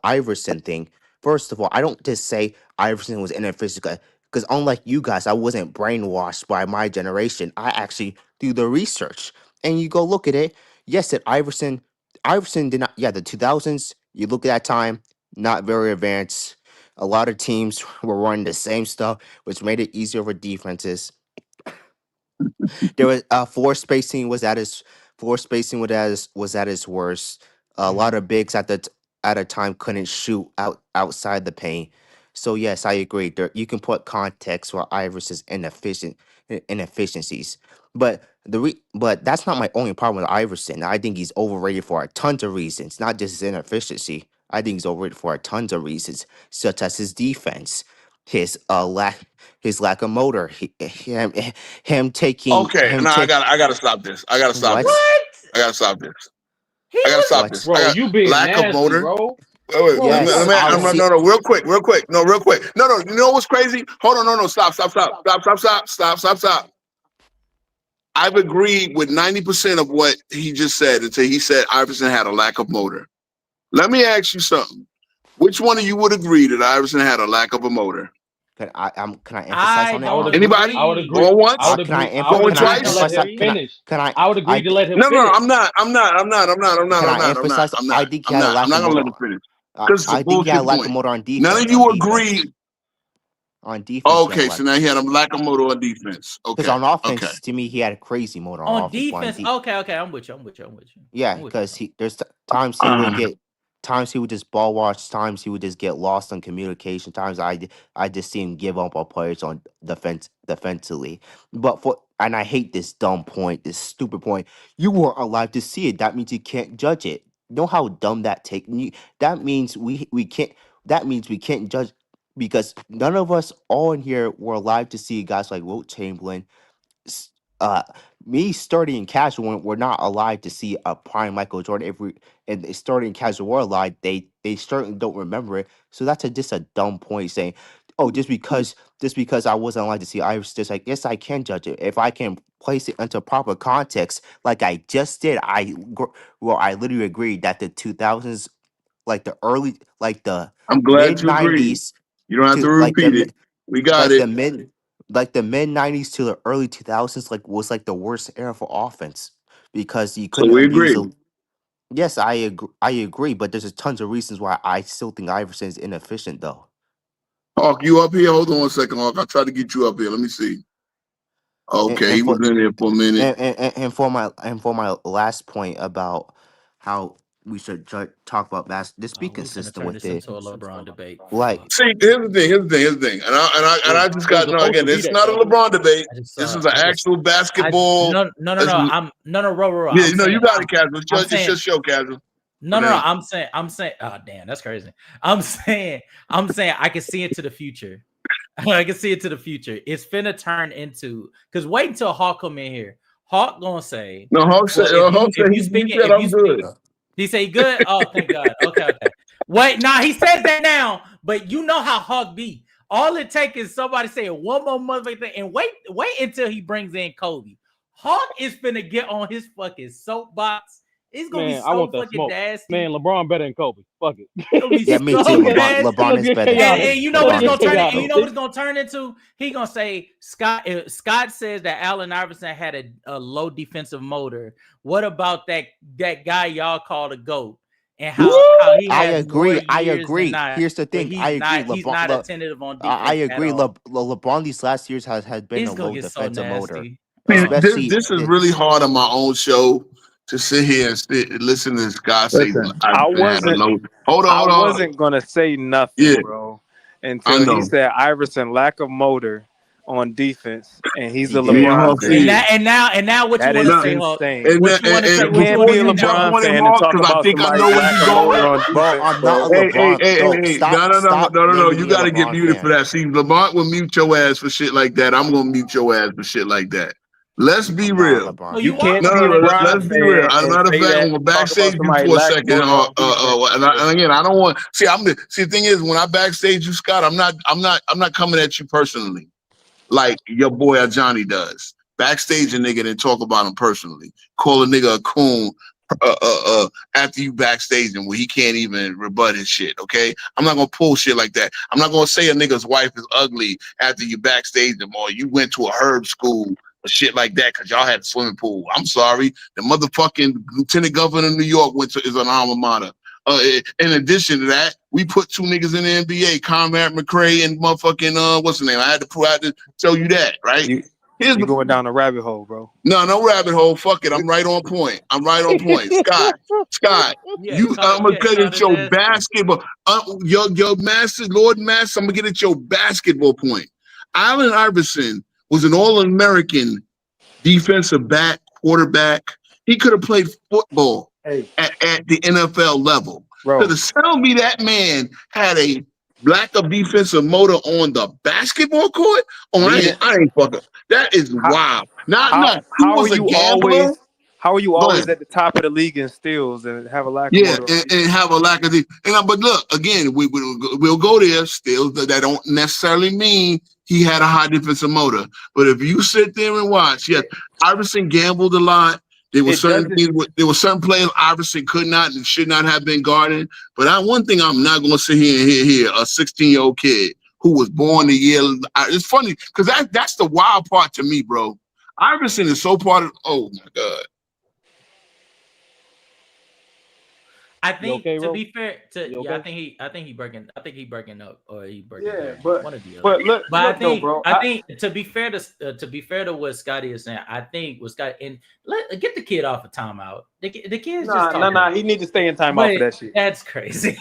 Iverson thing, first of all, I don't just say Iverson was inefficient because unlike you guys, I wasn't brainwashed by my generation. I actually do the research, and you go look at it. Yes, that Iverson did not. Yeah, the 2000s. You look at that time, not very advanced. A lot of teams were running the same stuff, which made it easier for defenses. There was floor spacing was at its worst. A lot Mhm. of bigs at a time couldn't shoot outside the paint. So yes, I agree. There you can put context for Iverson's inefficiencies, but but that's not my only problem with Iverson. I think he's overrated for a tons of reasons, not just his inefficiency. I think he's overrated for a tons of reasons, such as his defense, his lack of motor, him taking Okay, him no, take I gotta stop this. I gotta stop what this. What? I gotta stop this. He I gotta was stop what? this. Bro, you being Lack of nasty, motor. bro. Wait, Bro, you Yes, gotta I no, see. stop. no, no, real quick, no, real quick. No, no, you know what's crazy? Hold on, no, stop. I've agreed with 90% of what he just said until he said Iverson had a lack of motor. Let me ask you something. Which one of you would agree that Iverson had a lack of a motor? Can I emphasize on it? I would agree. Anybody? I would agree. Going once? I would Can I agree. I would Going can I agree to twice? let emphasize? him finish. I would agree to let him No, finish. I'm not. Can I emphasize? I think he had a I'm lack not of gonna motor. let him finish because it's a I think he had a bullshit lack of point. motor on None defense. of you agree. On defense, he had a Okay, lack. so now he had a lack of motor on defense. Because Okay, on okay. offense, to me, he had a crazy motor on On offense. But on defense, okay, I'm with you. yeah, I'm with you. because there's times he would get, times he would just ball watch, times he would just get lost on communication. Times I just see him give up on players on defensively. But and I hate this dumb point, this stupid point. You weren't alive to see it. That means you can't judge it. You know how dumb that take? That means we can't. That means we can't judge because none of us all in here were alive to see guys like Wilt Chamberlain, s- uh me Sturdy and Casual were not alive to see a prime Michael Jordan. If we and Sturdy and Casual were alive, they certainly don't remember it. So that's just a dumb point saying, oh, just because I wasn't alive to see Iris, just like yes, I can judge it if I can place it into proper context, like I just did. I literally agreed that the 2000s, like the early, like the I'm glad mid you agree. 90s You don't have to to like repeat it. We got like it. the mid 90s to the early 2000s was like the worst era for offense because you So couldn't we use agree. a yes, I agree, but there's a tons of reasons why I still think Iverson is inefficient though. Hawk, you up here? Hold on one second, Hawk. I tried to get you up here. Let me see. and, Okay, and he for was in there for a minute. and for my last point about how we should talk about just be We finna consistent turn with this it. into a LeBron debate. Like Fuck. See, here's the thing, and I just It was got no. supposed Again, to be it's that, not a Kevin. LeBron debate. I just This saw. is an actual basketball. I'm Ro. Yeah, I'm you know, you saying. got it, Casual. I'm It's saying. just show, Casual. No. I'm saying. Oh damn, that's crazy. I'm saying. I can see into the future. I can see it to the future. It's finna turn into because wait until Hawk come in here. Hawk gonna say, No, Hawk said, he said I'm good. he say good. Oh, thank God. Okay. Wait, he says that now, but you know how Hawk be. All it takes is somebody saying one more motherfucking thing, and wait until he brings in Kobe. Hawk is finna get on his fucking soapbox. It's gonna be Man, I so want that fucking smoke. nasty. Man, LeBron better than Kobe. Fuck it. It's gonna be yeah, me so too. nasty. LeBron is better. And you know what it's gonna turn into? You know what Kobe. it's gonna turn into? He gonna say Scott says that Allen Iverson had a low defensive motor. What about that guy y'all call the GOAT? And how he I has more agree. years than not. Here's the But thing. I agree. he's not attentive on I defense at agree. all. LeBron these last years has been It's a gonna low get so defensive motor, nasty. See, especially. this is really hard on my own show to sit here and listen to this guy say Listen, Iverson had a low. Hold I on. wasn't gonna say nothing, Yeah, bro, I until he know. said Iverson lack of motor on defense, and he's He a Me did. and LeBron Hawk fan. see it. And now what you That want is to No, say, Hawk? insane. What you want to say? You and What you can't want before to be a say you now, jump LeBron Hawk? on him, fan and Hawk, talk because I about think I somebody's know where lack you of motor going. on Bro, defense, I'm not bro. a LeBron. No, stop. No. Stop You naming me a got to get LeBron muted for fan. that. See, Lamont will mute your ass for shit like that. I'm gonna mute your ass for shit like that. Let's be I'm not a real. No, LeBron You you fan. are can't be a LeBron LeBron Let's fan. be real. fan As a and matter of say fact, that I'm gonna talk about backstage you somebody for a lack second. motor on defense, bro. And again, I don't want. See, the thing is, when I backstage you, Scott, I'm not coming at you personally, like your boy Johnny does. Backstage a nigga and talk about him personally. Call a nigga a coon. After you backstage him where he can't even rebut his shit, okay? I'm not gonna pull shit like that. I'm not gonna say a nigga's wife is ugly after you backstage him or you went to a herb school or shit like that because y'all had a swimming pool. I'm sorry. The motherfucking Lieutenant Governor of New York is an alma mater. In addition to that, we put two niggas in the NBA, Conrad McRae and motherfucking I had to tell you that, right? You going down a rabbit hole, bro. No rabbit hole. Fuck it. I'm right on point. Scott, Yeah, I'm gonna get caught at his your ass. basketball. Your master, Lord Master. I'm gonna get at your basketball point. Allen Iverson was an All-American defensive back, quarterback. He could have played football at the NFL level. Bro. So to tell me that man had a lack of defensive motor on the basketball court, I ain't fucking. That is wild. He was a gambler. How are you Go always ahead. at the top of the league in steals and have a lack of Yeah, motor on and have a lack of but look again, we'll go there still. That don't necessarily mean he had a high defensive motor. But if you sit there and watch, yes, Iverson gambled a lot. There were certain players Iverson could not and should not have been guarding. But one thing I'm not going to sit here and hear a 16-year-old kid who was born the year. It's funny because that's the wild part to me, bro. Iverson is so part of. Oh my god. You I think okay, to bro? be fair to You yeah, okay? I think he breaking up or he breaking Yeah, down. but One or the other. but look But though, bro. I think to be fair to what Scotty is saying, I think what Scotty and get the kid off of timeout. The kid's just talking. Nah. He need to stay in timeout for But that shit. that's crazy.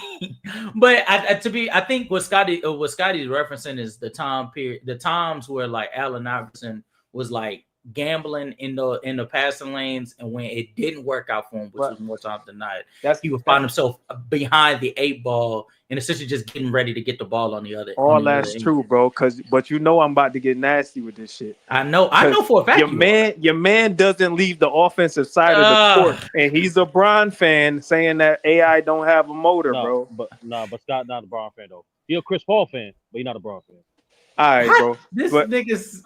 But I think what Scotty's referencing is the time period, the times where like Allen Iverson was like gambling in the passing lanes, and when it didn't work out for him, which was more times than not, he would find himself behind the 8 ball and essentially just getting ready to get the ball on the other. All that's true, bro. But you know I'm about to get nasty with this shit. I know for a fact your man doesn't leave the offensive side of the court, and he's a Bron fan saying that AI don't have a motor, bro. But Scott not a Bron fan though. He's a Chris Paul fan, but he's not a Bron fan. All right, bro. This nigga's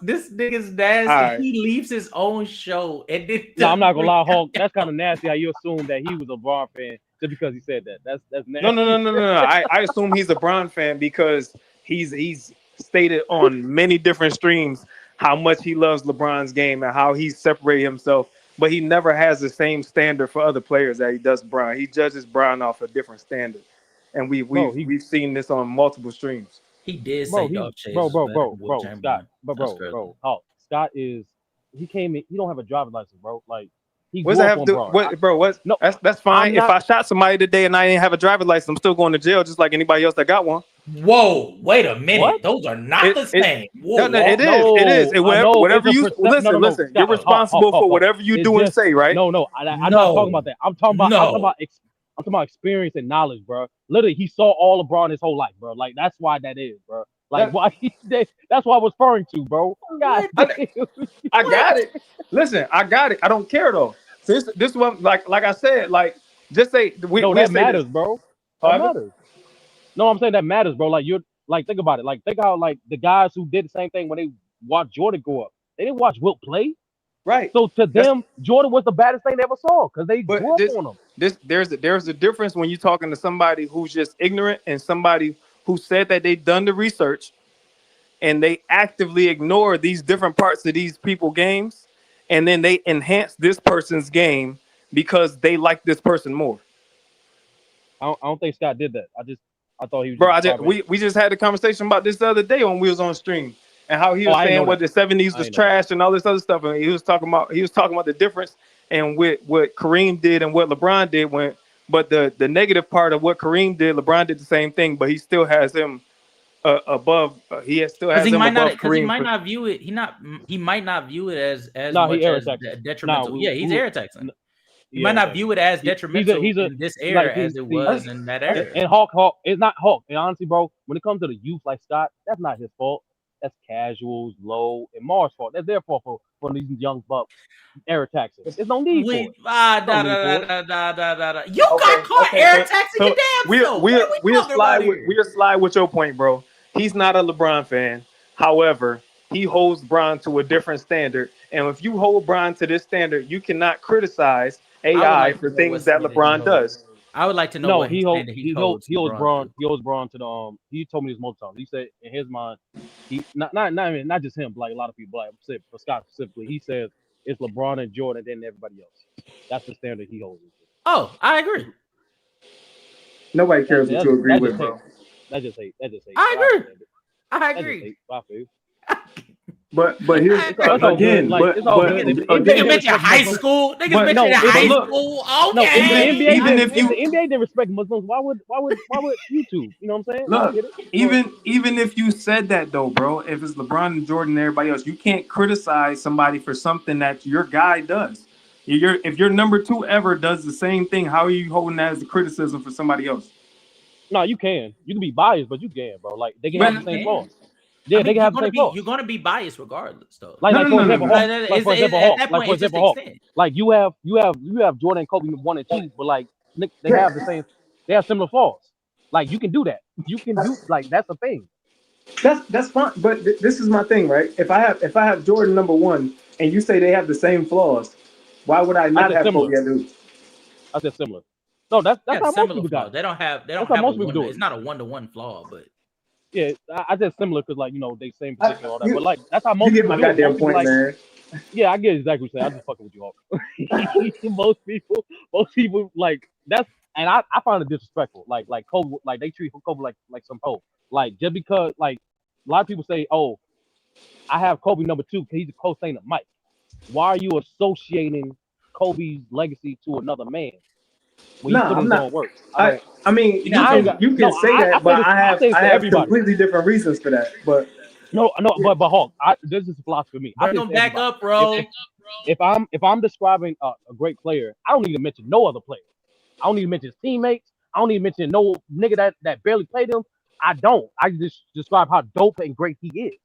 nasty. Right. He leaves his own show and then. No, I'm not gonna lie, Hulk. That's kind of nasty how you assume that he was a Bron fan just because he said that. That's nasty. No. I assume he's a Bron fan because he's stated on many different streams how much he loves LeBron's game and how he's separated himself, but he never has the same standard for other players that he does Bron. He judges Bron off a different standard, and we've seen this on multiple streams. He did say Dolph Chase was better than Will Chamberlain. Scott, Hulk. Scott is he came in. He don't have a driver's license, bro. Like he what's grew that up have on to, Bron. what, bro? What? No, that's fine. If I shot somebody today and I didn't have a driver's license, I'm still going to jail just like anybody else that got one. Whoa, wait a minute. What? Those are not the same. It is. Whatever you listen. You're responsible for whatever you do and say, right? I'm not talking about that. I'm talking about experience and knowledge, bro. Literally, he saw all LeBron his whole life, bro. Like that's why that is, bro. Like that's what I was referring to, bro. God, I got it. Listen, I got it. I don't care though. This one, like I said, like just say that matters, bro. That matters. No, I'm saying that matters, bro. Like you're like think about it. Like think how like the guys who did the same thing when they watched Jordan go up. They didn't watch Wilt play. Right. So to them, Jordan was the baddest thing they ever saw because they grew up on him. There's a difference when you're talking to somebody who's just ignorant and somebody who said that they've done the research and they actively ignore these different parts of these people games, and then they enhance this person's game because they like this person more. I don't think Scott did that. I thought he was. Bro, we just had a conversation about this the other day when we was on stream. And how he was saying what the 70s was trash and all this other stuff, and he was talking about the difference and what Kareem did and what LeBron did. But the negative part of what Kareem did, LeBron did the same thing, but he still has him above. He still has him above Kareem. He might not view it. He might not view it as much as detrimental. He's air taxing. He might not view it as detrimental in this era as it was in that era. And Hulk, it's not Hulk. And honestly, bro, when it comes to the youth like Scott, that's not his fault. That's Casuals, Low, and Mars' fault. That's their fault for these young bucks air taxing. There's no need for it. You got caught air taxing your damn self. We'll slide with your point, bro. He's not a LeBron fan. However, he holds Bron to a different standard. And if you hold Bron to this standard, you cannot criticize AI for things that LeBron does. I would like to know what he holds Bron. He holds Bron to the he told me this multiple times. He said in his mind, he not just him, but like a lot of people, like for Scott specifically, he says it's LeBron and Jordan and then everybody else. That's the standard he holds. Oh, I agree. Nobody cares what you agree with, bro. That's just hate. I agree. But here's again, niggas mention high school. Niggas mention high school. Okay. The NBA didn't respect Muslims, why would YouTube? You know what I'm saying? Look, even if you said that though, bro, if it's LeBron and Jordan and everybody else, you can't criticize somebody for something that your guy does. If your number two ever does the same thing, how are you holding that as a criticism for somebody else? No, you can. You can be biased, but you can, bro. Like they can have the same flaws. Yeah, they can have the same flaws. You're gonna be biased regardless, though. For example, Hulk. Like you have Jordan and Kobe 1 and 2, but like they have the same. They have similar flaws. Like you can do that. You can do that's the thing. That's fine, but this is my thing, right? If I have Jordan number 1 and you say they have the same flaws, why would I not have Kobe at two? I said similar. No, that's how most people got. They don't have. It's not a 1-to-1 flaw, but Yeah, I just similar because like they same I, position and all that. But you, like that's how you most get people my do it. goddamn Most people point, like man. yeah, I get exactly what you're saying. I'm just fucking with you all. most people like that's and I find it disrespectful. Like Kobe, like they treat Kobe like some hoe. Like just because like a lot of people say, oh, I have Kobe number 2 because he's a co-signer of Mike. Why are you associating Kobe's legacy to another man when No, he put in I'm his not. own work? I I don't. I mean, Now you I don't can got you can no. say I that, say but this. I say this I to have everybody. completely different reasons for that. But No, but Hawk, this is a philosophy of me. I Bring say this them to back everybody. up, If bro. if I'm describing a great player, I don't need to mention no other player. I don't need to mention his teammates. I don't need to mention no nigga that barely played him. I don't. I just describe how dope and great he is.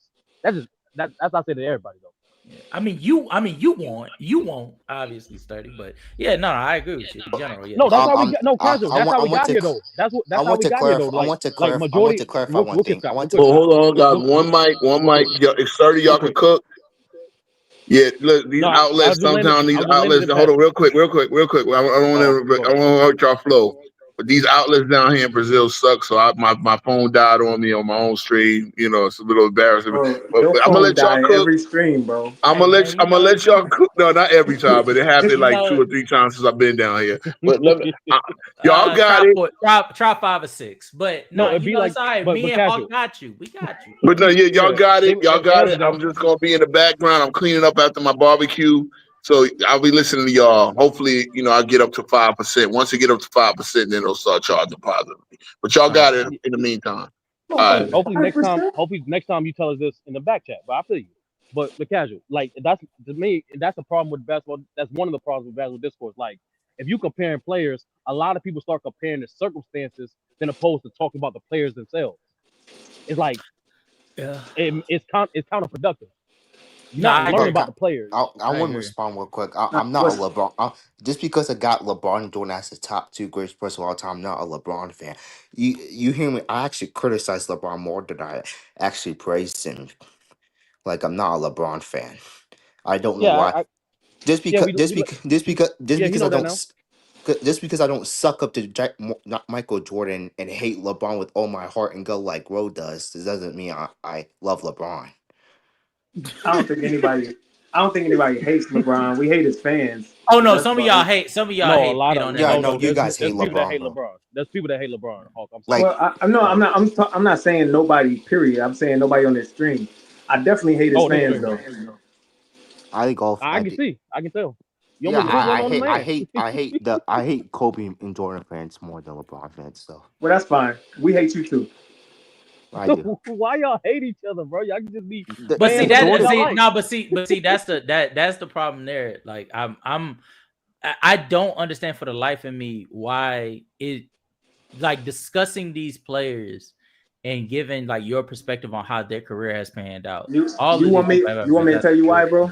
That's just that's what I say to everybody though. Yeah. You won't obviously study, but yeah, no, I agree with you in general. Yeah, No, that's how we I'm got no casual. That's how I we want got to here though. I That's how want we to got here though. clarify. I want Majority. to clarify Real one quick, thing. Scott. I Real want quick, to. Well, Scott. hold on, guys. Real, One mic, one real mic. quick. If 30 Real y'all can quick. cook. Yeah, look, these No, I was outlets just landing. sometimes I these was just landing outlets. this Hold on, passenger. real quick. I Oh, don't want go to. I ahead. don't want to hurt y'all flow. But these outlets down here in Brazil suck. So my phone died on me on my own stream. It's a little embarrassing. bro, But your I'm gonna phone let y'all die cook. every stream, bro. hey man, I'm gonna let y'all cook. No, not every time, but it happened you like 2 know, or 3 times since I've been down here. But let me. Y'all got try it. try 5 or 6, but No, no, it'd be it's like, all right. but Me and Hawk casual. got you. We got you. But no, yeah, y'all Yeah, got it. Y'all it got was a it. dumb. I'm just gonna be in the background. I'm cleaning up after my barbecue. So I'll be listening to y'all. Hopefully, I'll get up to 5%. Once you get up to 5%, then it'll start charging positively. But y'all All right. got it in the meantime. No, All but right. Hopefully next time you tell us this in the back chat. But I feel you. But the casual, like that's to me, that's the problem with basketball. That's one of the problems with basketball discourse. Like if you comparing players, a lot of people start comparing the circumstances than opposed to talking about the players themselves. It's like Yeah. it's counterproductive. You're No, not I learning But agree. about the players. I I want to agree. respond real quick. no, I'm not a what's LeBron. Just because I got LeBron doing as the top 2 greatest person of all time, I'm not a LeBron fan. You hear me? I actually criticize LeBron more than I actually praise him. Like I'm not a LeBron fan. I don't know Yeah, why. Just yeah, because yeah, you know that now. just because I don't suck up to not Michael Jordan and hate LeBron with all my heart and go like Ro does, this doesn't mean I love LeBron. I don't think anybody I don't think anybody hates LeBron. We hate his fans. Oh no, That's some of about y'all it. hate. Some of y'all No, a hate lot hate of on that Yeah, I no, know nigga. no. you guys There's hate people that LeBron, hate bro. LeBron. There's people that hate LeBron. Hawk, I'm sorry. Like Well, I no, Like, I'm not saying nobody. Period. I'm saying nobody on this stream. I definitely hate his oh, this fans stream. though. I think all I I can do. see. I can tell. You Yeah, almost put one I on the hate man. I hate Kobe and Jordan fans more than LeBron fans. So Well, that's fine. We hate you too. I do. Why y'all hate each other, bro? Y'all can just be But see fans of the that one y'all see like. no, but see that's the problem there. Like I don't understand for the life of me why it like discussing these players and giving like your perspective on how their career has panned out. You All you of these want me people have you want me to tell fantastic you why, careers. bro?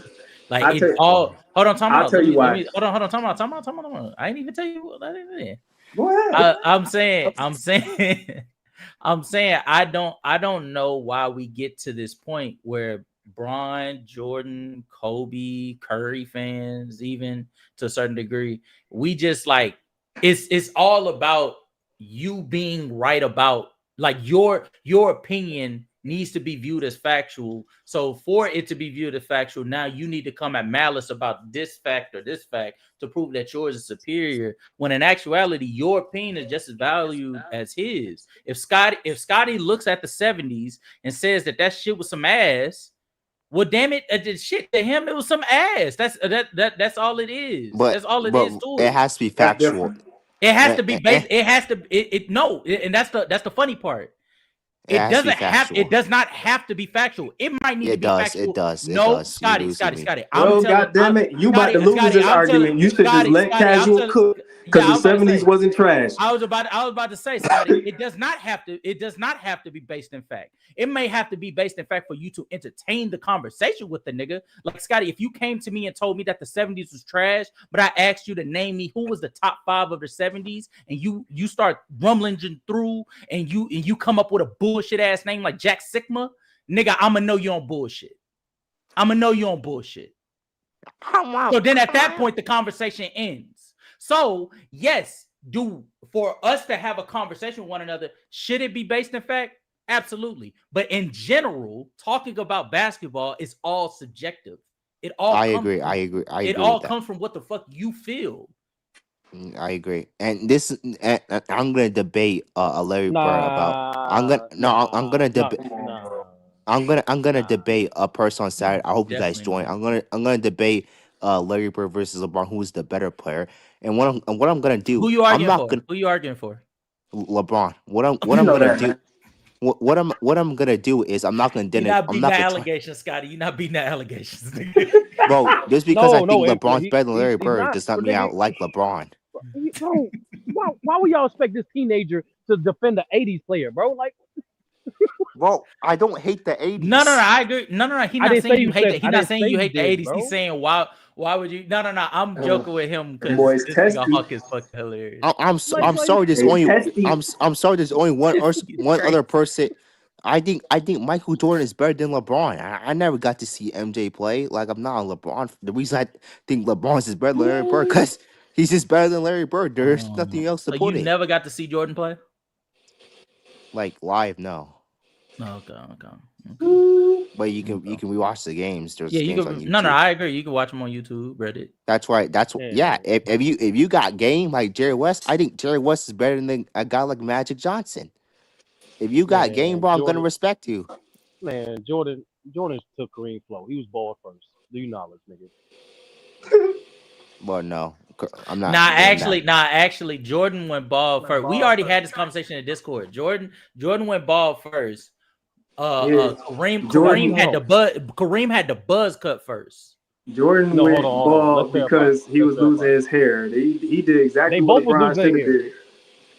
Like I it tell all. Hold on, time I'll out. tell you Let why. me. Hold on, time out. I ain't even tell you what I didn't. Go ahead. I'm saying. I'm saying. I don't know why we get to this point where Bron, Jordan, Kobe, Curry fans, even to a certain degree, we just like it's all about you being right about like your opinion needs to be viewed as factual. So for it to be viewed as factual, now you need to come at malice about this fact or this fact to prove that yours is superior. When in actuality, your opinion is just as valued as his. If Scotty looks at the 70s and says that shit was some ass, well, damn it, shit to him it was some ass. That's all it is. That's all it But is to it it. has to be That's factual. different. It has Eh, to be eh, eh, based. It has to. No, and that's the funny part. It has to be It factual. does not have to be factual. It might need to It be does. It factual. does. It No, does. You Scotty, losing Scotty, me. Scotty. I'm Well, telling. goddamn it, you about to lose Scotty. this I'm telling. argument. You should just let Scotty. I'm casual telling. cook because Yeah, the I was about to '70s say. wasn't trash. I was about to say, Scotty, it does not have to. It does not have to be based in fact. It may have to be based in fact for you to entertain the conversation with the nigga. Like Scotty, if you came to me and told me that the 70s was trash, but I asked you to name me who was the top 5 of the 70s, and you start rumbling through and you come up with a bullshit ass name like Jack Sigma, nigga, I'ma know you on bullshit. I'ma know you on bullshit. So then at that point, the conversation ends. So yes, for us to have a conversation with one another, should it be based in fact? Absolutely. But in general, talking about basketball is all subjective. It all I comes agree. from, I agree. I it agree all with that. comes from what the fuck you feel. I agree. And this, I'm gonna debate Larry Bird about. I'm gonna debate. I'm gonna debate a person on Saturday. I hope you guys Definitely join. not. I'm gonna debate Larry Bird versus LeBron, who is the better player. And what I'm gonna do, Who you I'm arguing not for? gonna Who you arguing for? LeBron. What You I'm know gonna that, do, man. what I'm gonna do is You're not I'm beating not that gonna try, allegation, Scotty. You're not beating that allegations. bro. Just because I No, think no, LeBron's he, better than Larry he's Bird not. does not Well, mean I nigga, like LeBron. bro, why would y'all expect this teenager to defend the '80s player, bro? Like, Well, I don't hate the No, '80s. I agree. No. He's I not didn't say saying you you hate said. that. He's I not didn't saying say you you hate the did, 80s. He's bro. saying why would you? No. I'm joking with him Them because boys this nigga testy. Huck is fucking hilarious. Like, I'm sorry. There's They only testy. I'm sorry. There's only Jesus one Christ. other person. I think Michael Jordan is better than LeBron. I never got to see MJ play. Like I'm not a LeBron. The reason I think LeBron is better than Larry Bird because he's just better than Larry Bird. There's nothing else to So put you it. never got to see Jordan play? Like live, no. Okay. But you can rewatch the games. There's Yeah, you games on can. No, YouTube. I agree. You can watch them on YouTube, Reddit. That's right. Yeah. man, If you got game like Jerry West, I think Jerry West is better than a guy like Magic Johnson. If you got game, bro, I'm gonna respect you. Jordan took Kareem flow. He was ball first. Do you knowledge, nigga? Well, no, I'm not. Nah, doing that. actually, Jordan went ball first. We already had this conversation in Discord. Jordan went ball first. Yeah. Kareem had the buzz. Kareem had the buzz cut first. Jordan No, went hold on. ball Let's verify. because he was losing his hair. He did They exactly both what was LeBron losing should their have hair. did.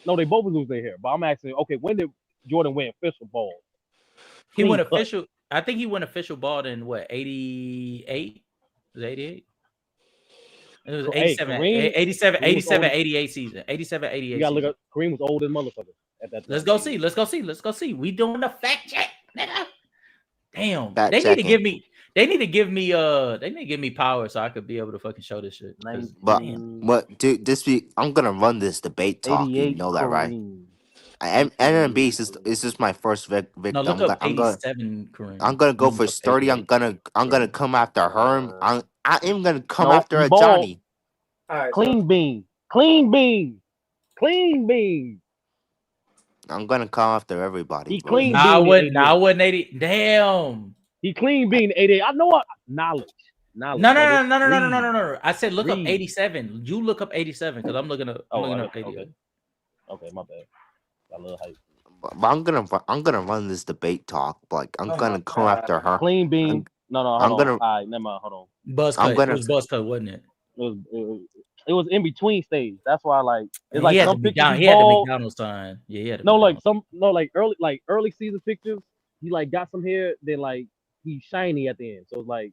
No, they both was losing their hair. But I'm asking, okay, when did Jordan win official ball? He Clean went cut. official. I think he went official ball in what 88? Was it 88? It was So, 87, Kareem 87, was 87, old. 88 season. 87, You 88 gotta look season. up. Kareem was old as motherfucker at that time. Let's go see. Let's go see. We doing the fact check, nigga. Damn. Fact They need to checking. give me. They need to give me power so I could be able to fucking show this shit. 'Cause, damn. But dude, this week I'm gonna run this debate talk. You 88 know that, right? Kareem. NMB is just my first No, victim. look up 87 Kareem. I'm gonna go Look for up sturdy. 88. I'm gonna come after Herm. I am gonna come No, after he a bald. Johnny. All right, Clean bean. Clean bean. Clean bean. I'm gonna come after everybody, He bro. clean Nah, I bean wouldn't. in Nah, I 88. wouldn't 80. Damn. He clean bean 88. I know what knowledge. No. Brother. I said look up Read. 87. You look up 87 because I'm looking up. I'm looking up 88. Okay, my bad. I love hype. But I'm gonna run this debate talk. Like I'm gonna come after her. Clean bean. No, hold I'm on. gonna- All right, never mind. Hold on. Buzz I'm cut. gonna- It was buzz cut, wasn't it? It was in between stage. That's why, like, it's like he had some the pictures McDonald's. he He had the bald. McDonald's sign. Yeah, he had. The No, McDonald's. like early season pictures. He like got some hair. Then like he's shiny at the end. So it's like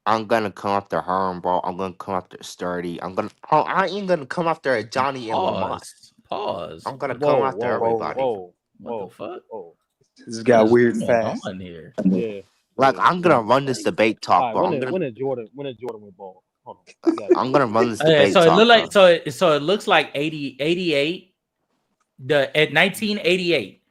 I'm gonna come after Herm, bro. I'm gonna come after Sturdy. I ain't gonna come after a Johnny and Lamont. Pause. I'm gonna come after everybody. What the fuck? This got weird fast. On here. Yeah. Like I'm gonna run this debate talk, All bro. right, when did Jordan went bald? Hold on. I'm gonna run this Okay, debate so it talk. look like bro. so it looks like 88. At 1988,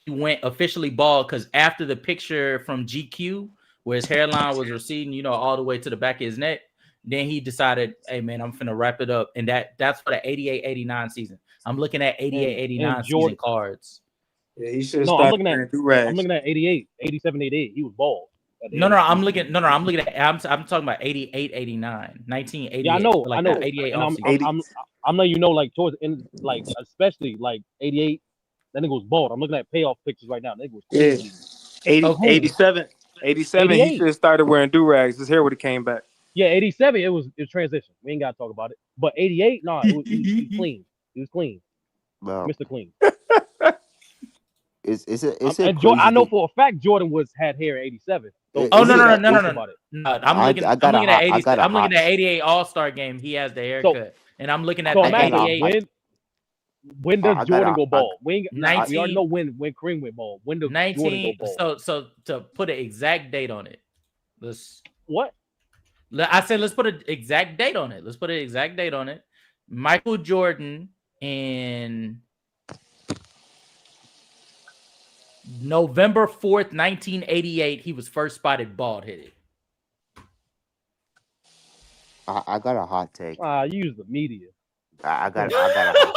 he went officially bald because after the picture from GQ where his hairline was receding, all the way to the back of his neck, then he decided, hey man, I'm finna wrap it up. And that's for the 88-89 season. I'm looking at 88-89 season cards. Yeah, he should have I'm started looking wearing do-rags. I'm looking at 88, 87, 88. He was bald. I'm looking at I'm talking about 88, 89, 1988. Yeah, I know. Like I know. that 88 And offseason. I'm letting you know, like towards the end, like especially like 88, that nigga was bald. I'm looking at payoff pictures right now. That nigga was crazy. 87, he 88. should have started wearing do-rags. His hair would have came back. Yeah, 87, it was transition. We ain't gotta talk about it. But 88, no, he was clean. He was clean. Bro, Mr. Clean. is it And crazy I know to- for a fact Jordan had hair in 87. So Oh Is no! it- About it. No, I'm looking at 80. I'm looking at 88 All-Star game. He has the haircut, and I'm looking at So the I'm asking, 88. when does Jordan go bald? We already know when Kareem went bald. When does Jordan go bald? So to put an exact date on it, What? I said let's put an exact date on it. Michael Jordan in November 4th, 1988, he was first spotted bald-headed. I got a hot take. You use the media. I got a hot.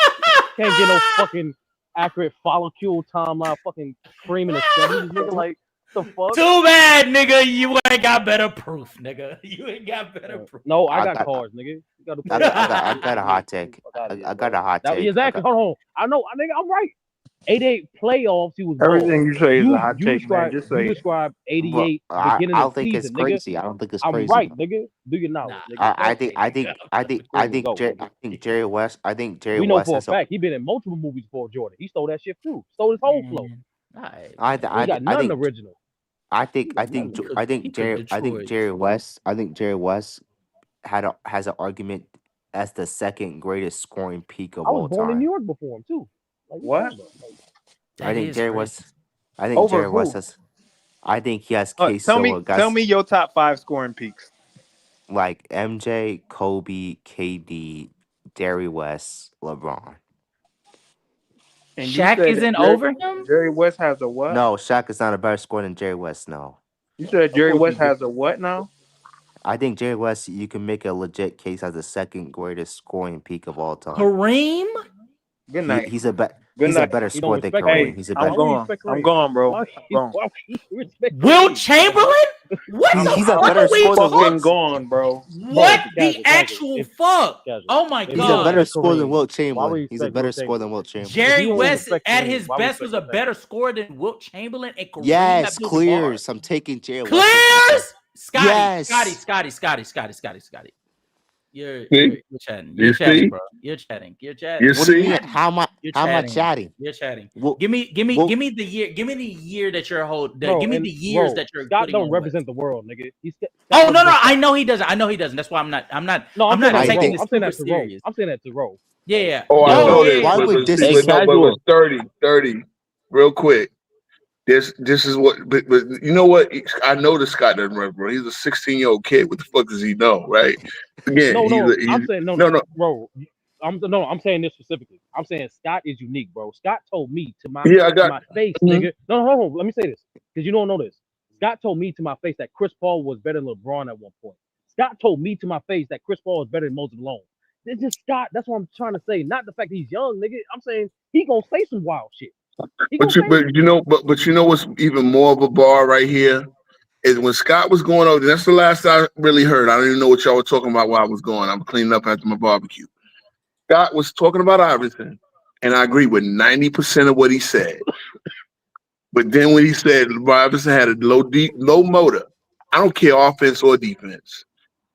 Can't get no fucking accurate follicle timeline. Fucking cream in the 70s, nigga. Like the fuck. Too bad, nigga. You ain't got better proof, nigga. You ain't got better proof. No, I got cars, nigga. You gotta I got a hot take. I got a hot take. Exactly. Hold on. I know, nigga. I'm right. 88 playoffs. He was Everything you say is a hot you take, describe, man. Just say you it. describe But 88 I beginning don't of the think season, it's crazy. I don't think it's I'm crazy. right, nigga. Do your knowledge, nigga. I think Jerry West. I think Jerry We know West for a has fact he been in multiple movies before Jordan. He stole that shit too. Stole his whole flow. I got nothing think original. I think Jerry West has an argument as the second greatest scoring peak of I was all born in time. New York before him too. Like, what? I think Jerry West. I think Over Jerry who? West has. I think he has case Tell over guys me your top 5 scoring peaks. like MJ, Kobe, KD, Jerry West, LeBron. And Shaq you said isn't over him? Jerry West has a what? No, Shaq is not a better scorer than Jerry West. No. You said Jerry West has a what now? I think Jerry West, you can make a legit case as the second greatest scoring peak of all time. Kareem? Good night. He's a better He scorer than respect Kareem. Hey, He's a I'm better. gone. I'm gone, bro. Why I'm gone. why you respect Will Kareem? Chamberlain? What the He's a fuck better are we scorer than Fucking Wilt. gone, bro. What Bro, the actual fuck? Oh my He's a god. better scorer than Kareem. Wilt Why would Chamberlain. you He's a respect better Wilt scorer than Wilt Chamberlain. Jerry you don't West respect at Kareem, his why would you best was a respect better scorer than Wilt Chamberlain and Kareem. Yes, that built the bar. clears. I'm taking Jerry West. Clears? Scotty, Yes. Scotty. You're chatting. You You're chatting, see? bro. You're chatting. You What do you see? mean? How am I chatting? You're chatting. Well, Give me the year. Give me the year that you're holding. Bro, Give me and the years bro, that you're Scott putting don't on represent the world, nigga. Oh no, I know he doesn't. That's why I'm not. No, I'm saying not that to taking Roe. this I'm saying super that to Roe. serious. I'm saying that to Roe. Yeah. Oh, I know this, why would but this? but 30, real quick. This is what, but you know what? I know this Scott doesn't remember. Bro. He's a 16-year-old kid. What the fuck does he know, right? Again, I'm saying no, bro. I'm saying this specifically. I'm saying Scott is unique, bro. Scott told me to my my face, nigga. No, hold on. Let me say this because you don't know this. Scott told me to my face that Chris Paul was better than LeBron at one point. Scott told me to my face that Chris Paul was better than Moses Malone. It's just Scott. That's what I'm trying to say. Not the fact that he's young, nigga. I'm saying he gonna say some wild shit. But you know what's even more of a bar right here is when Scott was going over. That's the last I really heard. I don't even know what y'all were talking about while I was going. I'm cleaning up after my barbecue. Scott was talking about Iverson, and I agree with 90% of what he said. But then when he said Iverson had a low motor, I don't care offense or defense.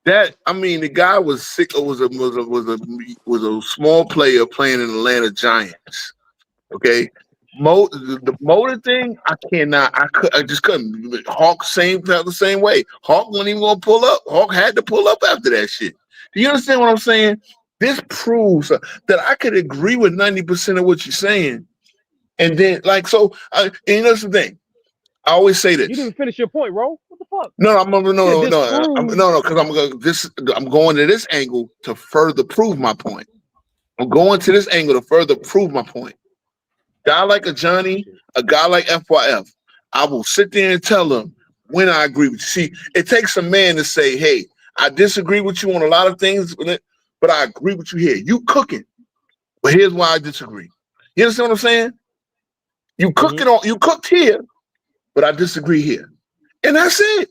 The guy was sick. Was a small player playing in Atlanta Giants. Okay, the motor thing, I just couldn't. Hawk felt the same way. Hawk wasn't even gonna pull up. Hawk had to pull up after that shit. Do you understand what I'm saying? This proves that I could agree with 90% of what you're saying, and then and you know the thing. I always say this. You didn't finish your point, bro. What the fuck? Because I'm going to this angle to further prove my point. I'm going to this angle to further prove my point. Guy like a Johnny, a guy like FYF, I will sit there and tell them when I agree with you. See, it takes a man to say, hey, I disagree with you on a lot of things, but I agree with you here. You cooking, but here's why I disagree. You understand what I'm saying? You cooked here, but I disagree here. And that's it.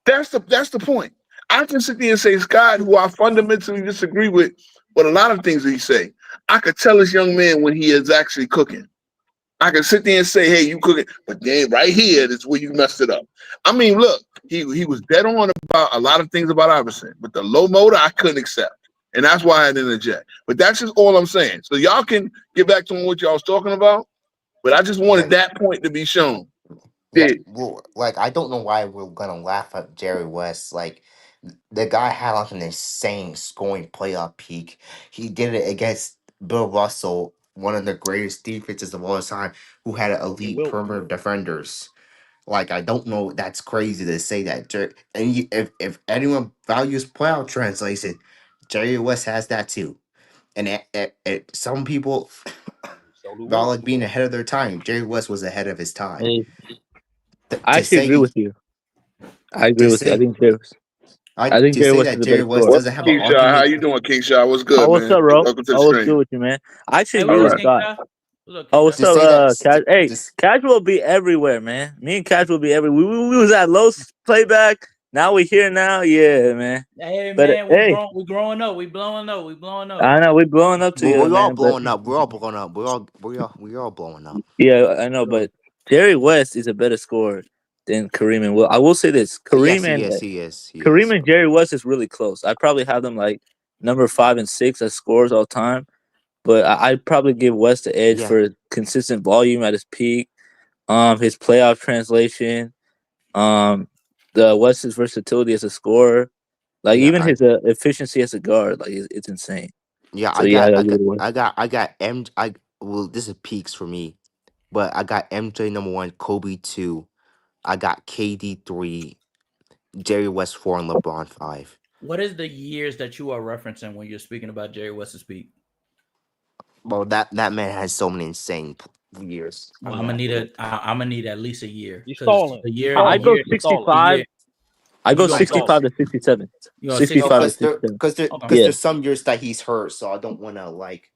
That's the point. I can sit there and say, Scott, who I fundamentally disagree with a lot of things that he say. I could tell this young man when he is actually cooking. I can sit there and say, hey, you cooking, but then right here is where you messed it up. I mean, look, he was dead on about a lot of things about Iverson, but the low motor I couldn't accept. And that's why I didn't interject. But that's just all I'm saying. So y'all can get back to what y'all was talking about, but I just wanted that point to be shown. Yeah, well, I don't know why we're gonna laugh at Jerry West. The guy had an insane scoring playoff peak. He did it against Bill Russell, one of the greatest defenses of all time, who had elite perimeter defenders. I don't know. That's crazy to say that. If anyone values playoff translation, Jerry West has that too. And some people, about like being ahead of their time. Jerry West was ahead of his time. Hey, I To actually agree say with you. I agree to with you. say I think to Jerry say West that is a Jerry better West scorer. What's doesn't have an King Shot? How argument. you doing, King Shot? What's Oh, good, what's man? up, bro? Welcome to the Oh, what's good stream. with you, man? I actually Hey, agree what's with up, All you, right. King Scott. Kyle? What's up, King Oh, what's To Kyle? say up, that Cash? Hey, just Cash will be everywhere, man. Me and Cash will be everywhere. We was at Los playback. Now we here now. Yeah, man. Hey, But man, hey, we growing up. We blowing up. We blowing up. I know we blowing up together, we're all man. But blowing up. We're all blowing up. We're all blowing up. yeah, I know. But Jerry West is a better scorer than Kareem and Will. I will say this: Yes, he is. He is. He Kareem is. and Jerry West is really close. I probably have them like number 5 and 6 as scores all time. But I'd probably give West the edge Yeah. for consistent volume at his peak, his playoff translation, the West's versatility as a scorer, like Yeah. even his efficiency as a guard, like it's insane. Yeah. So yeah, I agree with West. I got well, this is peaks for me, but I got MJ number 1, Kobe 2. I got KD 3, Jerry West 4, and LeBron 5. What is the years that you are referencing when you're speaking about Jerry West's peak? Well, that man has so many insane years. Well, I'm gonna need at least a year You because stalling. I go the 65. year, I go you go 65 to 67. you know 65 to 65. 67. Okay. Yeah. There's some years that he's hurt, so I don't want to like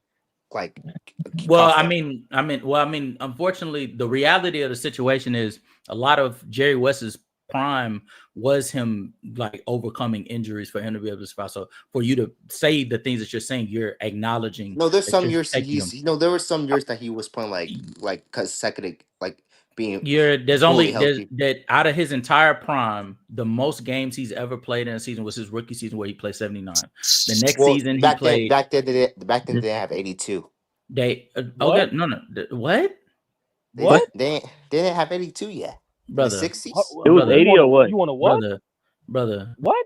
Well, cuff I him. mean, unfortunately, the reality of the situation is a lot of Jerry West's prime was him like overcoming injuries for him to be able to survive. So for you to say the things that you're saying, you're acknowledging. No, there's that some you're years taking him. there were some years that he was playing like consecutive, like being There's fully healthy. that out of his entire prime, the most games he's ever played in a season was his rookie season where he played 79. The next season he played. Back then they didn't have 82. Okay, What? no, what? They What? didn't have 82 yet. In the Brother, 60s. It was 80 or what? You want to what? brother, What?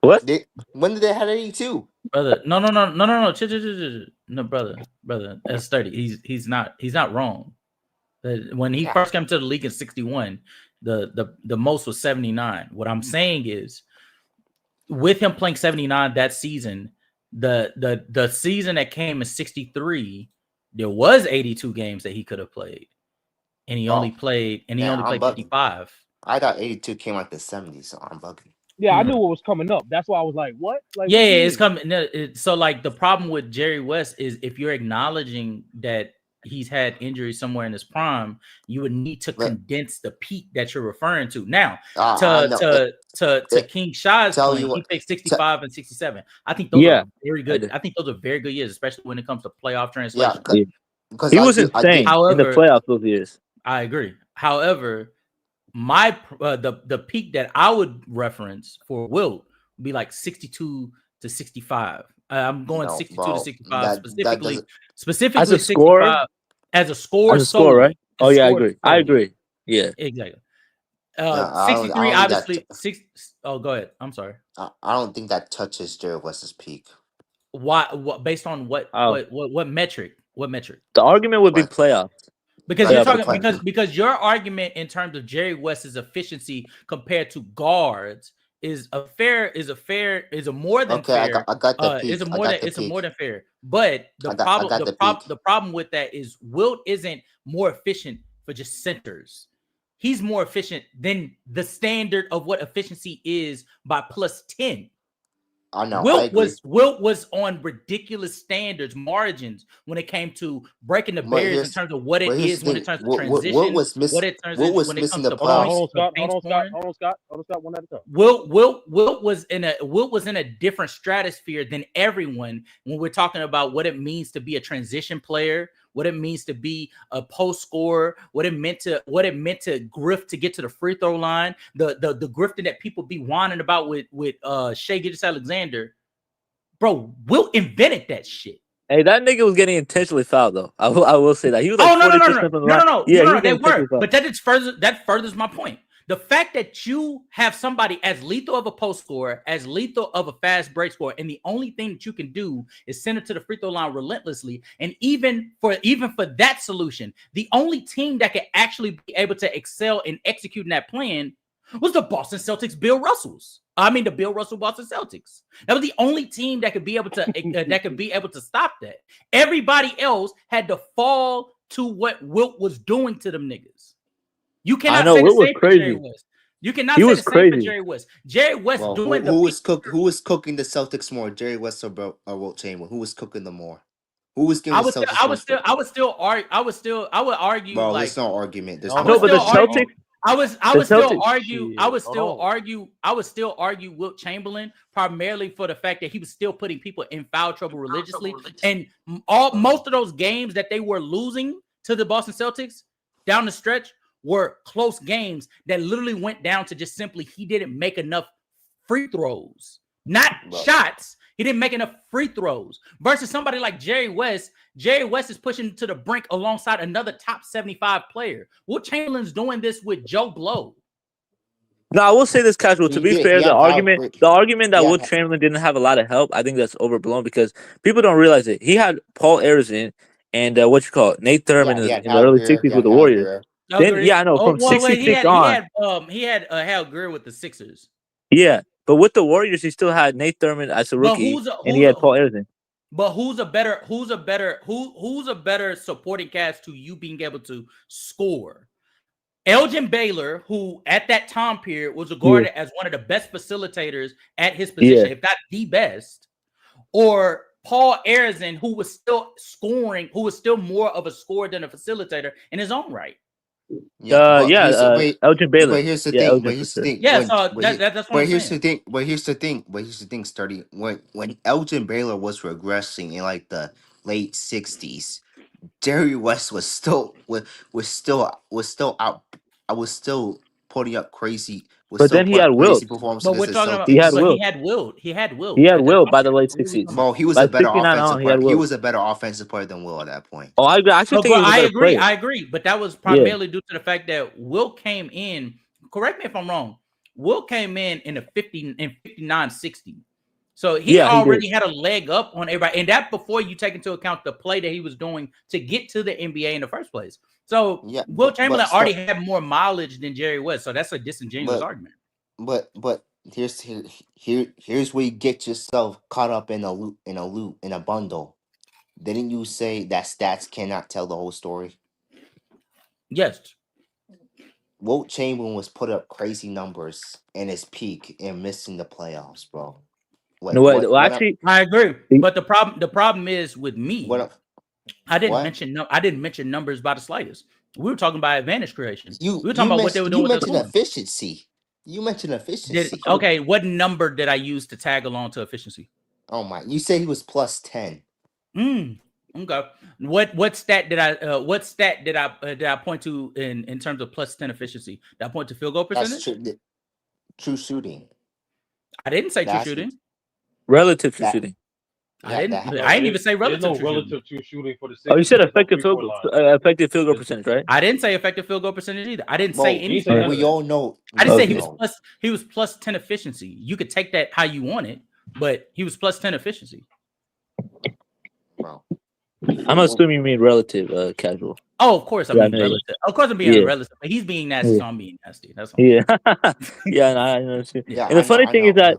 What? When did they have 82? brother. No, no, brother. That's 30. He's not wrong. When he first came to the league in 61, the most was 79. What I'm saying is, with him playing 79 that season, the season that came in 63, there was 82 games that he could have played, and he only played 55. I thought 82 came like the 70s, so I'm bugging. Yeah, I knew what was coming up. That's why I was like, what? Like, Yeah, what do you it's mean? coming. No, so like the problem with Jerry West is if you're acknowledging that he's had injuries somewhere in his prime, you would need to condense the peak that you're referring to. Now, to King Shai's point, he picked 65 and 67. I think those are very good. I think those are very good years, especially when it comes to playoff translation. Yeah, because he was insane in the playoffs those years. I agree. However, my the peak that I would reference for Wilt would be like 62 to 65. I'm going 62 to 65 specifically as a 65 scorer, as a score solo, right? Oh yeah, I agree. I agree. Yeah, exactly. I 63 don't obviously. Oh, go ahead. I'm sorry. I don't think that touches Jerry West's peak. Why? What? Based on what metric? What metric? The argument would be playoffs. Because you're talking because your argument in terms of Jerry West's efficiency compared to guards is more than fair. I got the peak. It's a more than fair. But the problem with that is Wilt isn't more efficient for just centers. He's more efficient than the standard of what efficiency is by plus 10. I know. Wilt was on ridiculous standards, margins when it came to breaking the barriers in terms of what it is when it turns to transition. Wilt was missing the playoffs. Hold on, Scott. One at a time. Wilt was in a different stratosphere than everyone when we're talking about what it means to be a transition player, what it means to be a post scorer, what it meant to grift to get to the free throw line, the grifting that people be whining about with Shai Gilgeous-Alexander. Bro, Wilt invented that shit. Hey, that nigga was getting intentionally fouled though. I will say that he was like 40% from the line. Yeah, they were. But that furthers my point. The fact that you have somebody as lethal of a post scorer, as lethal of a fast break scorer, and the only thing that you can do is send it to the free throw line relentlessly. And even for that solution, the only team that could actually be able to excel in executing that plan was the Boston Celtics, the Bill Russell Boston Celtics. That was the only team that could be able to stop that. Everybody else had to fall to what Wilt was doing to them niggas. You I cannot know say the Wilt was same for Jerry crazy. West. You cannot He say was the same for crazy. Jerry West. Jerry West Well, doing who was cooking the Celtics more, Jerry West or Wilt Chamberlain? Who was cooking them more? Who was giving I the would still, Celtics I more would still, respect? I would still argue. I would argue Bro, like there's no argument. There's I no would No, but still the argument. argue. Celtics, I the would still Celtics. argue. I would Shit, still hold on. argue. I would still argue Wilt Chamberlain primarily for the fact that he was still putting people in foul trouble religiously, and most of those games that they were losing to the Boston Celtics down the stretch were close games that literally went down to just simply he didn't make enough free throws, not Bro. shots. He didn't make enough free throws versus somebody like Jerry West. Jerry West is pushing to the brink alongside another top 75 player. Wilt Chamberlain's doing this with Joe Blow. No, I will say this, Casual. To He be did. fair, He the had argument, power. the argument that He Wilt had, Chamberlain didn't have a lot of help, I think that's overblown because people don't realize it. He had Paul Arizin and what you call it, Nate Thurman yeah, he had in the Hal early Greer. He '60s with had the Hal Warriors. Greer. Hal Then, Greer. yeah, I know Oh from well, wait, '66 on, he had Hal Greer with the Sixers. yeah. But with the Warriors, he still had Nate Thurman as a But rookie, and he had Paul Arizin. But who's a better supporting cast to you being able to score? Elgin Baylor, who at that time period was regarded as one of the best facilitators at his position, if not the best, or Paul Arizin, who was still scoring, who was still more of a scorer than a facilitator in his own right. Elgin Baylor. But here's the Yeah, thing. Elgin But for here's sure. the thing. Yeah, so that's what But I'm here's saying. the thing. But here's the thing. But here's the thing. Sturdy. When Elgin Baylor was regressing in like the late '60s, Jerry West was still out. I was still putting up crazy. Was But still then he putting had up crazy Wilt. performances But against we're the talking about, He had Celtics. but Wilt. he had Wilt. He had At that Wilt time by the period. late What are we '60s. talking Well, about? he was By a better 69 offensive on, he had player. He Wilt. was a better offensive player than Will at that point. Oh, I actually think he was a I better agree. player. I agree. But that was primarily due to the fact that Wilt came in. Correct me if I'm wrong. Wilt came in 59-60. So he already had a leg up on everybody. And that before you take into account the play that he was doing to get to the NBA in the first place. So Yeah, Wilt Chamberlain but already had more mileage than Jerry West. So that's a disingenuous argument. But here's where you get yourself caught up in a loop in a bundle. Didn't you say that stats cannot tell the whole story? Yes. Wilt Chamberlain was put up crazy numbers in his peak and missing the playoffs, bro. Like No, wait, well, actually, I agree. But the problem is with me. I didn't mention numbers by the slightest. We were talking about advantage creation. We were talking about what they were doing with their scoring. Efficiency. You mentioned efficiency. Okay, what number did I use to tag along to efficiency? Oh my! You said he was plus 10. Okay. What stat did I point to in terms of plus 10 efficiency? Did I point to field goal percentage? That's true shooting. I didn't say true shooting. Relative true shooting. I didn't even say relative true shooting for the. Oh, you said effective field goal percentage, right? I didn't say effective field goal percentage either. I didn't say anything. We all know. I didn't say he was plus 10 efficiency. You could take that how you want it, but he was plus 10 efficiency. Bro. I'm assuming you mean relative, Casual. Oh, of course I mean relative. Of course I'm being relative, but he's being nasty, so I'm being nasty. That's all. Yeah. I know. And the funny thing is that,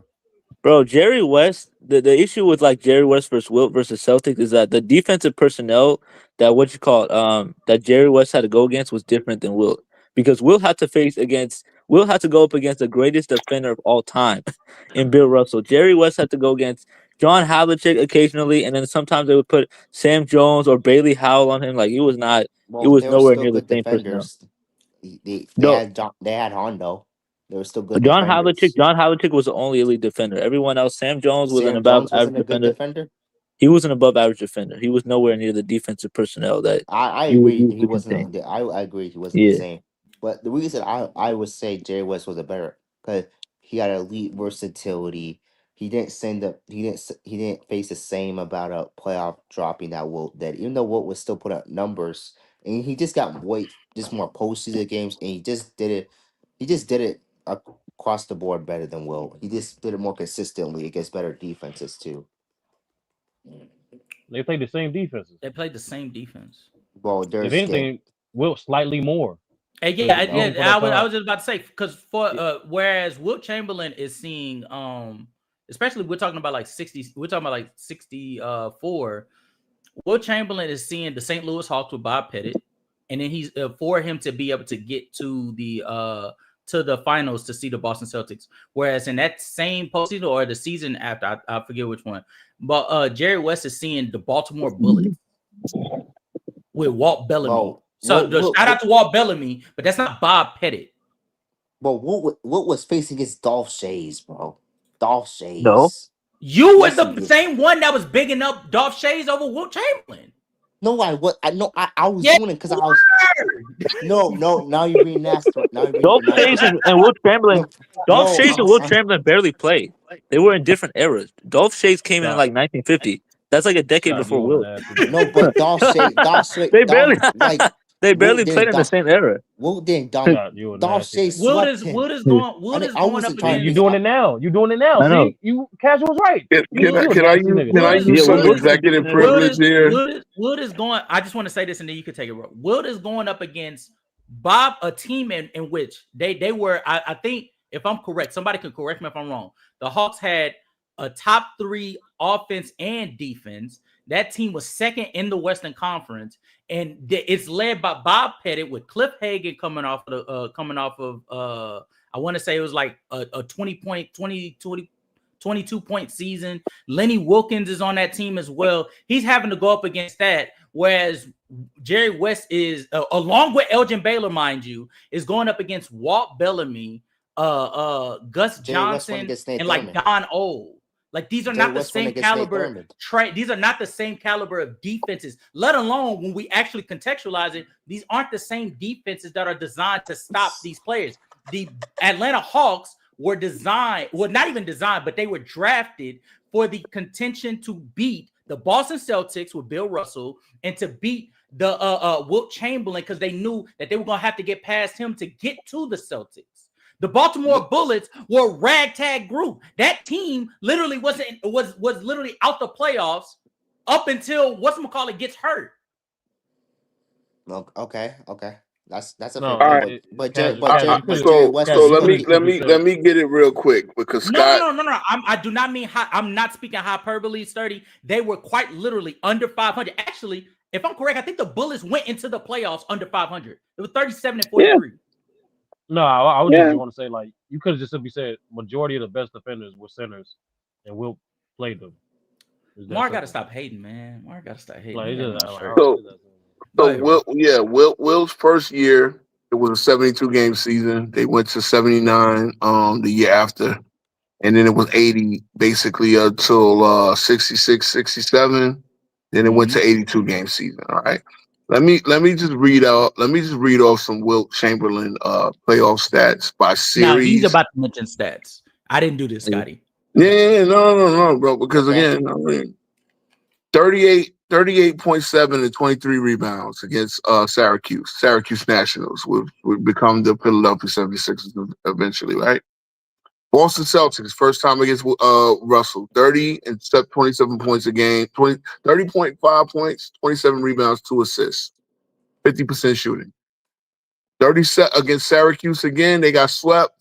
bro, Jerry West, the issue with like Jerry West versus Wilt versus Celtics is that the defensive personnel that Jerry West had to go against was different than Wilt. Because Wilt had to go up against the greatest defender of all time in Bill Russell. Jerry West had to go against John Havlicek occasionally, and then sometimes they would put Sam Jones or Bailey Howell on him. Like he was nowhere near the same defenders. They had Hondo. They were still good. John Havlicek was the only elite defender. Everyone else, Sam Jones was an above average defender. He was an above average defender. He was nowhere near the defensive personnel that I agree. He wasn't. I agree. He wasn't the same. But the reason I would say Jerry West was a better because he had elite versatility. He didn't he didn't face the same about a playoff dropping that Wilt did. Even though Wilt was still put up numbers, and he just got just more postseason games, and he just did it. He just did it across the board better than Wilt. He just did it more consistently against better defenses too. They played the same defenses. They played the same defense. Well, if anything, Wilt slightly more. I was just about to say because whereas Wilt Chamberlain is seeing especially we're talking about like 60, we're talking about like 64. Will Chamberlain is seeing the St. Louis Hawks with Bob Pettit, and then he's for him to be able to get to the finals to see the Boston Celtics. Whereas in that same postseason or the season after, I forget which one, but Jerry West is seeing the Baltimore Bullets with Walt Bellamy. Bro, shout out to Walt Bellamy, but that's not Bob Pettit. But what was facing against Dolph Shays, bro? Dolph Shays. No. You were the same one that was bigging up Dolph Shays over Wilt Chamberlain. No, I was doing it because I was. No. Now you're being nasty. Dolph Shays and Wilt Chamberlain. Dolph Shays and Wilt Chamberlain barely played. They were in different eras. Dolph Shays came in like 1950. That's like a decade before Wilt. No, but Dolph Shays, they barely played in the same era. Wilt didn't Dolph Shays swept him. Wilt is going up against. You're doing it now. You're doing it now. See, you Casual's right. Can I use some executive privilege here? Wilt is going. I just want to say this, and then you can take it. Bro. Wilt is going up against Bob, a team in which they were. I think if I'm correct, somebody can correct me if I'm wrong. The Hawks had a top 3 offense and defense. That team was second in the Western Conference, and it's led by Bob Pettit with Cliff Hagan coming off of I want to say it was like a 22-point season. Lenny Wilkins is on that team as well. He's having to go up against that, whereas Jerry West is along with Elgin Baylor, mind you, is going up against Walt Bellamy, Gus Johnson, and like Don O. Like these are not the same caliber. These are not the same caliber of defenses. Let alone when we actually contextualize it, these aren't the same defenses that are designed to stop these players. The Atlanta Hawks were designed, well, not even designed, but they were drafted for the contention to beat the Boston Celtics with Bill Russell and to beat the Wilt Chamberlain because they knew that they were gonna have to get past him to get to the Celtics. The Baltimore Bullets were a ragtag group. That team literally was literally out the playoffs up until whatchamacallit gets hurt. Okay. That's a all right. But Jerry West. So let me get it real quick because Scott. No. I do not mean I'm not speaking hyperbole, sturdy. They were quite literally under 500. Actually, if I'm correct, I think the Bullets went into the playoffs under 500. It was 37-43. Yeah. No, I was just want to say, like, you could have just simply said majority of the best defenders were centers, and Wilt played them. Mark got to stop hating, man. Mark got to stop hating. Wilt's first year, it was a 72-game season. They went to 79 the year after, and then it was 80 basically until 66, 67. Then it went to 82-game season. All right. Let me just read off some Wilt Chamberlain playoff stats by series. Now he's about to mention stats. I didn't do this, Scotty. Yeah, no, bro. Because again, 38.7 and 23 rebounds against Syracuse Nationals would become the Philadelphia 76ers eventually, right? Boston Celtics, first time against Russell, 30 and 27 points a game, 30.5 points, 27 rebounds, 2 assists, 50% shooting. 30 against Syracuse again, they got swept.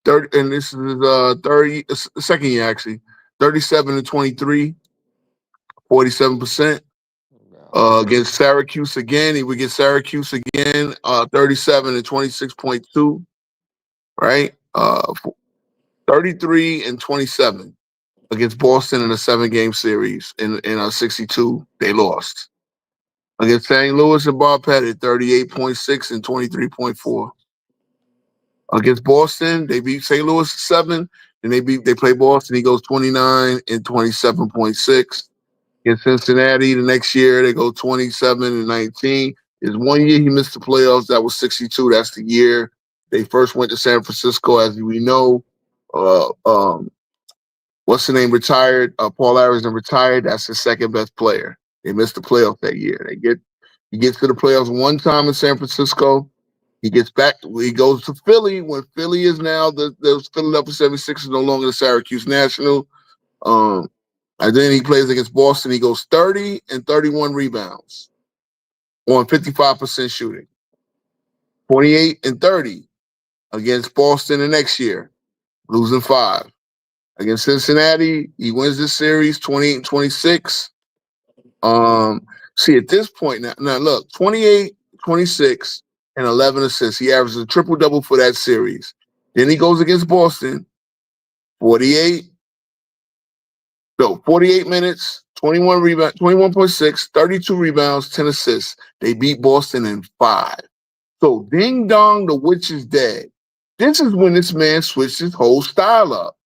30, and this is the second year actually. 37 and 23, 47%. Against Syracuse again, he would get Syracuse again, 37 and 26.2, right? 33 and 27 against Boston in a 7-game series. In a 62, they lost. Against St. Louis and Bob Pettit, 38.6 and 23.4. Against Boston, they beat St. Louis 7, and they play Boston. He goes 29 and 27.6. Against Cincinnati the next year, they go 27 and 19. There's 1 year he missed the playoffs. That was 62. That's the year they first went to San Francisco, as we know. What's the name retired? Paul Arizin retired. That's his second best player. They missed the playoff that year. He gets to the playoffs one time in San Francisco. He gets back. He goes to Philly when Philly is now the Philadelphia 76ers, no longer the Syracuse National. And then he plays against Boston. He goes 30 and 31 rebounds on 55% shooting. 28 and 30 against Boston the next year, losing 5. Against Cincinnati, he wins this series 28 and 26. See, at this point now look, 28, 26, and 11 assists. He averages a triple-double for that series. Then he goes against Boston, 48 minutes, 21 rebounds, 21.6, 32 rebounds, 10 assists. They beat Boston in 5. So ding dong, the witch is dead. This is when this man switched his whole style up.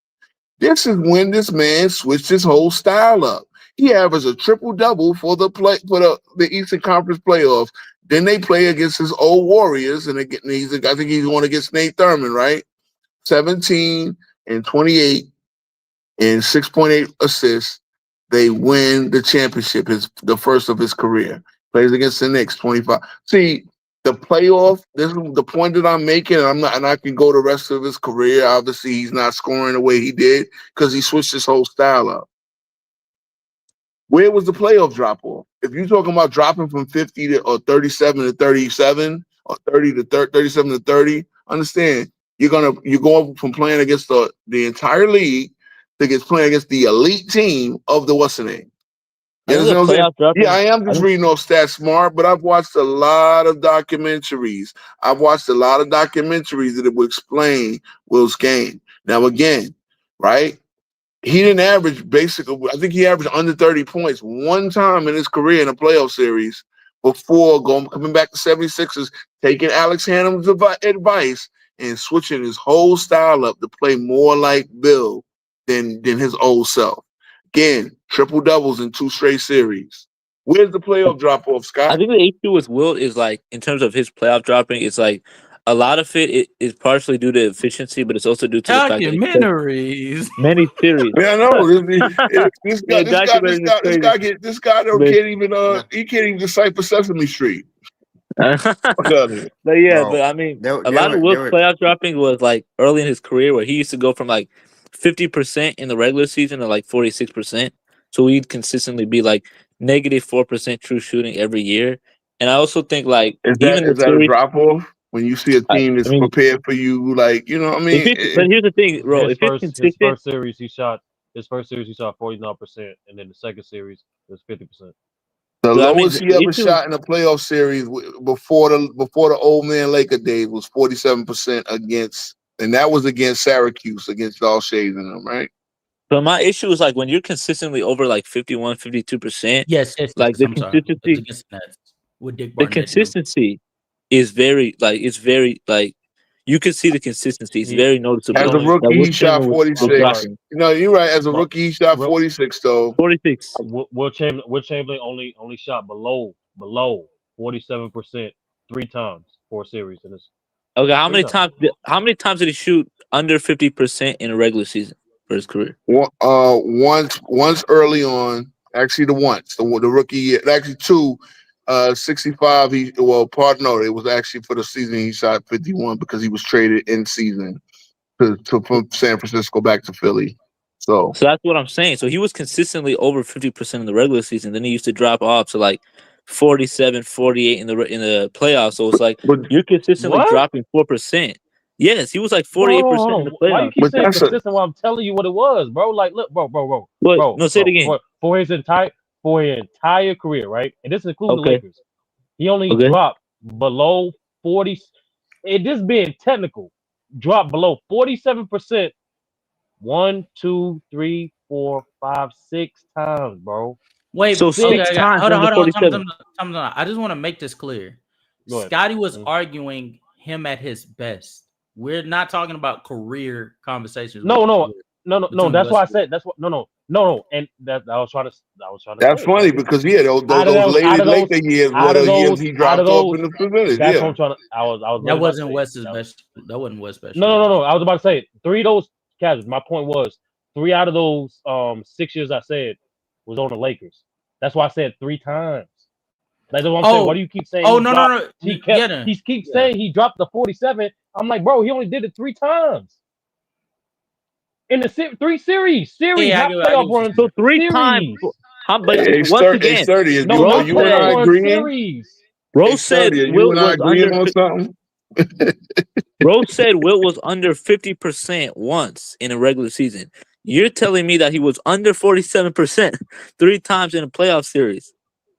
He averaged a triple-double for the Eastern Conference playoffs. Then they play against his old Warriors, and I think he's going against Nate Thurman, right? 17 and 28 and 6.8 assists. They win the championship, the first of his career. Plays against the Knicks, 25. See, the playoff, this is the point that I'm making, and I can go the rest of his career. Obviously, he's not scoring the way he did because he switched his whole style up. Where was the playoff drop off? If you're talking about dropping from 50 to or 37 to 37 or 30 to 37 to 30, understand you're going from playing against the entire league to playing against the elite team of the what's the name? You understand what I'm saying? Yeah, I am just reading off Stats Smart, but I've watched a lot of documentaries. That will explain Will's game. Now, again, right? He didn't average basically, I think he averaged under 30 points one time in his career in a playoff series before coming back to 76ers, taking Alex Hannum's advice and switching his whole style up to play more like Bill than his old self. Again, triple doubles in 2 straight series. Where's the playoff drop off, Scott? I think the issue with Wilt is like in terms of his playoff dropping, it's like a lot of it is partially due to efficiency, but it's also due to the fact that documentaries. Many series. Yeah, I know. This guy can't even decipher Sesame Street. But yeah, but I mean, a lot of Will's playoff dropping was like early in his career where he used to go from like 50% in the regular season to like 46%. So he'd consistently be like -4% true shooting every year. And I also think like is that a drop off when you see a team that's prepared for you? Like, you know what I mean? But here's the thing, bro. His first series he shot 49%, and then the second series it was 50%. The lowest he ever shot in a playoff series before the old man Laker days was 47% against, and that was against Syracuse, against Dalshays and them, right? But my issue is like when you're consistently over like 51, 52%. Yes, like the consistency. With Dick Barnett, the consistency is very like it's very like you can see the consistency. It's very noticeable. As a rookie, he shot 46. No, you're right. As a rookie, he shot 46 though. 46. Will Chamberlain only shot below 47% 3 times for a series in this. Okay, how many times did he shoot under 50% in a regular season for his career? Once early on. Actually, the rookie year. Actually, 2. 65. It was actually for the season he shot 51 because he was traded in season from San Francisco back to Philly. So that's what I'm saying. So he was consistently over 50% in the regular season. Then he used to drop off to like 47, 48 in the playoffs. So it's like you're consistently dropping 4%. Yes, he was like 48% in the playoffs. Why you keep saying consistent while I'm telling you what it was, bro? Like, look, bro. No, say it again. For his entire career, right? And this includes the Lakers. He only dropped below 40. It just being technical, dropped below 47%. 1, 2, 3, 4, 5, 6 times, bro. Wait, so 6 times. Hold on. I just want to make this clear. Scotty was arguing him at his best. We're not talking about career conversations. No. That's why I said that's what. No. And that I was trying to. That's funny because those later years were the years he dropped off in the percentage. That's what I'm trying to. That wasn't West's best. That wasn't West's best. No. I was about to say 3 of those casuals. My point was 3 out of those 6 years I said was on the Lakers. That's why I said 3 times. That's what I'm saying. Why do you keep saying? No. He keeps saying he dropped the 47. I'm like, bro, he only did it 3 times. In the 3 series, not playoff runs. So 3 times. But once again, 30. You and I agreeing? Bro said Wilt was under something. Bro said Wilt was under 50% once in a regular season. You're telling me that he was under 47% 3 times in a playoff series.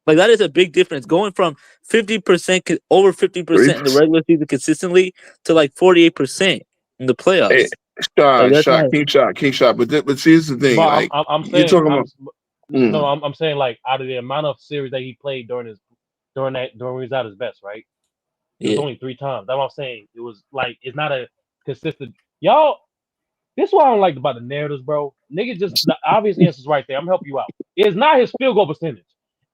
Like that is a big difference. Going from 50% over 50% in the 3%. regular season consistently to like 48% in the Hey, playoffs. Like shot, that's shot, not. king shot. But see, here's the thing. But Like I'm you're saying talking about. Mm, I'm saying like out of the amount of series that he played during when he was at his best, right? It was Yeah. only 3 times. That's what I'm saying. It was like it's not a consistent. Y'all, this is what I don't like about the narratives, bro. Niggas just the obvious answer's right there. I'm gonna help you out. It's not his field goal percentage.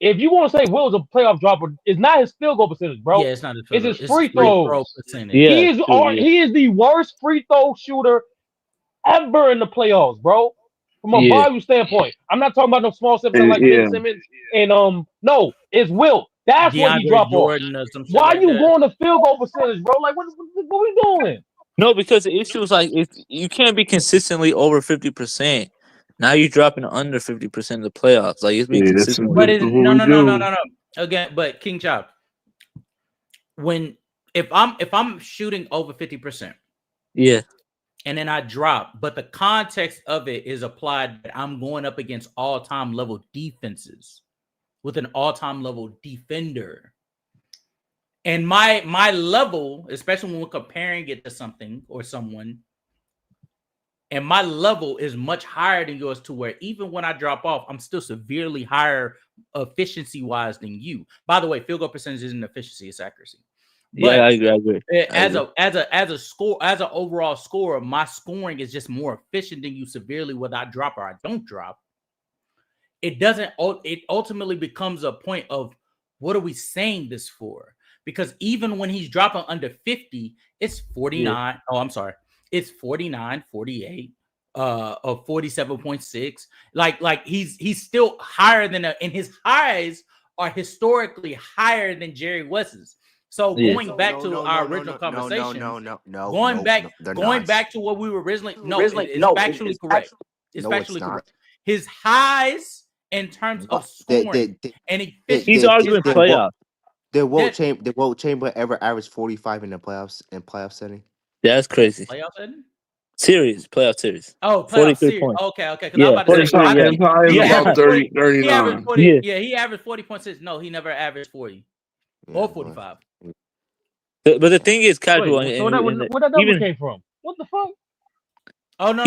If you want to say Will's a playoff dropper, it's not his field goal percentage, bro. Yeah, it's not his It's field goal. his It's free free throw throws. percentage. Yeah. True, yeah. He is the worst free throw shooter ever in the playoffs, bro. From a Yeah. volume standpoint, I'm not talking about no small sample like Ben yeah. Simmons and no, it's Will. That's what he DeAndre drop off. Jordan or some shit Why like you that. going to field goal percentage, bro? Like what we doing? No, because the issue is like if you can't be consistently over 50%. Now you're dropping under 50% in the playoffs. Like it's being Yeah, this is consistently. But this is it, what no, we no, no, no, do. no, no. Again, but King Chop, if I'm shooting over 50%, Yeah. and then I drop, but the context of it is applied that I'm going up against all-time level defenses with an all-time level defender. And my level, especially when we're comparing it to something or someone, and my level is much higher than yours to where even when I drop off, I'm still severely higher efficiency-wise than you. By the way, field goal percentage isn't efficiency, it's accuracy. Yeah, But I agree. as an overall scorer, my scoring is just more efficient than you severely whether I drop or I don't drop. It ultimately becomes a point of what are we saying this for? Because even when he's dropping under 50, it's 49. Oh, I'm sorry. It's 49, 48, of 47.6. Like he's still higher than and his highs are historically higher than Jerry West's. So Yeah. going back to our original conversation, going not. back to what we were originally, it's factually correct. It's No, it's factually not. correct. His highs in terms of scoring and efficiency. He's arguing playoffs. Did Wilt Chamberlain ever average 45 in the playoffs playoff setting? That's crazy. Playoff setting? Playoff series. Oh, playoff 43 series. points. Okay. Because Yeah, I'm about to say, 43. Yeah. Empire is he about averaged 30, 40. He averaged 39. 40. Yeah. Yeah, he averaged 40.6. No, he never averaged 40 or 45. But the thing is, Wait, casual, so where that number even came from? What the fuck? Oh no.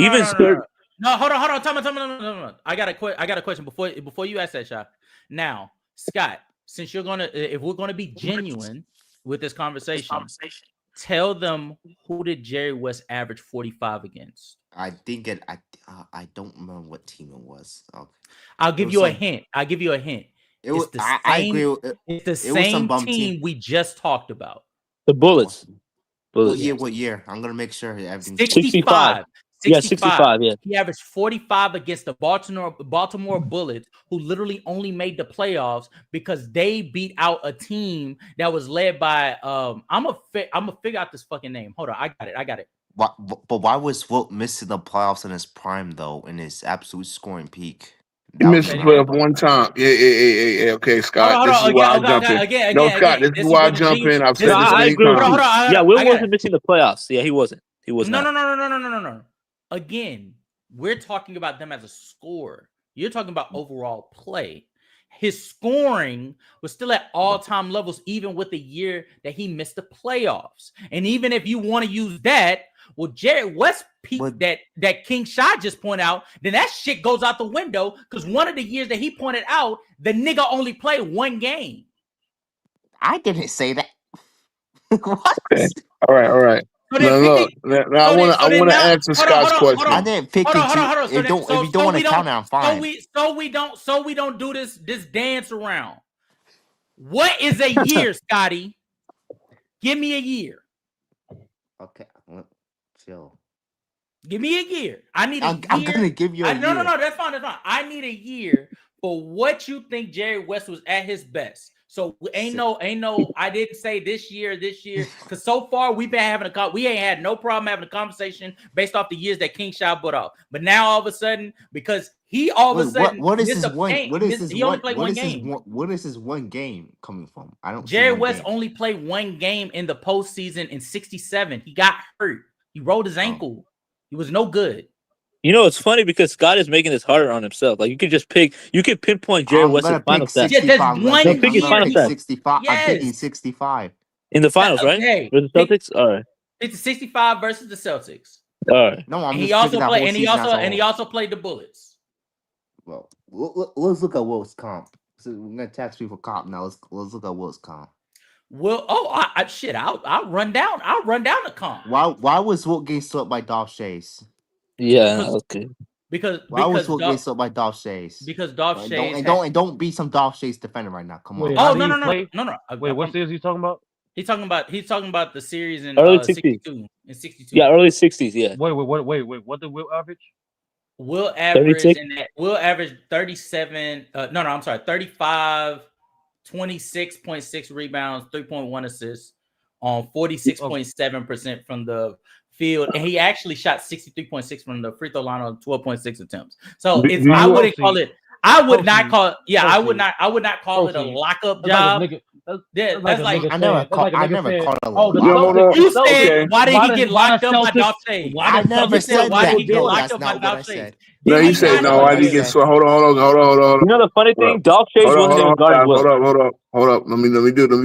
No, hold on. Tell me. No. I got a question before you ask that, shot. Now, Scott, since if we're gonna be genuine with this conversation, tell them who did Jerry West average 45 against? I don't remember what team it was. Okay. I'll give you a hint. It's the I agree. It's the It was some same bum team we just talked about. the Bullets. What year? I'm gonna make sure everything. 65. Yeah, 65. Yeah. He averaged 45 against the Baltimore Bullets, who literally only made the playoffs because they beat out a team that was led by I'm gonna figure out this fucking name. Hold on, I got it. But why was Wilt missing the playoffs in his prime though, in his absolute scoring peak? He missed the playoff one time. Yeah. Okay, Scott. Hold This on. is why I jump in. No, Scott, this is why I jump in. I've said this I many agree with you. times. Yeah, Will wasn't missing the playoffs. Yeah, he wasn't. He was not. No. Again, we're talking about them as a scorer. You're talking about overall play. His scoring was still at all-time levels, even with the year that he missed the playoffs. And even if you want to use that, well, Jerry West peaked that King Shot just pointed out, then that shit goes out the window because one of the years that he pointed out, the nigga only played one game. I didn't say that. What? Okay. All right. So Now I want to answer Scott's question. I didn't pick it. Hold on. If you don't want to count it, I'm fine. So we don't do this dance around. What is a year, Scotty? Give me a year. Okay, chill. Give me a year. I need a year. I'm gonna give you a year. No. That's fine. I need a year for what you think Jerry West was at his best. So ain't no. I didn't say this year, because so far we ain't had no problem having a conversation based off the years that King Shot put off. But now all of a sudden, because he all of a sudden, what is his one? He only played one game. What is his one game coming from? I don't. Jerry West only played one game in the postseason in '67. He got hurt. He rolled his ankle. He was no good. You know, it's funny because Scott is making this harder on himself. Like you could just pick, you could pinpoint Jerry I'm West's gonna final pick stats. 65. Yeah, there's one pick his year final pick he- stats 65. I'm picking Yes. 65. in the finals, right? Okay. Versus Celtics. All right. It's 65 versus the Celtics. All right. No, I'm And just he picking also that played. whole And he season as also a and he whole. also played the Bullets. Well, let's look at Will's comp. So we're gonna tax people comp now. Let's look at Will's comp. Well, shit. I'll run down. I'll run down the comp. Why was Wilt getting swept by Dolph Chase? Yeah. Okay. Because Why was Wilt getting swept by Dolph Chase? Because Dolph Chase don't be some Dolph Chase defender right now. Come on. Wait, Oh how do no you no no play? no no. Wait, what series are you talking about? He's talking about the series in Early 60s. 62. In 62. Yeah, early 60s. Yeah. Wait. What did Will average? Will average 36? and will average 37. I'm sorry, 35, 26.6 rebounds, 3.1 assists on 46.7% from the field, and he actually shot 63.6 from the free throw line on 12.6 attempts. So Do it's you- I wouldn't call it. I would not Proceed. call. Yeah, I would Proceed. not. I would not call it a Proceed. lockup That's job. like a nigga. That's That's like a nigga I never saying- that's like a I nigga never saying, called it a oh, the Yeah, hold Celtics- on. you said. Okay. Why did he get locked up by Celtics- Dolph Chase? I never You said why that. did he get No, locked that's up by not what I Dolph Chase? said. No, Did he he said not no. know Why that? did he get swept? Hold on. You know the funny thing, Dolph Chase wasn't even guarding Will. Hold up. Let me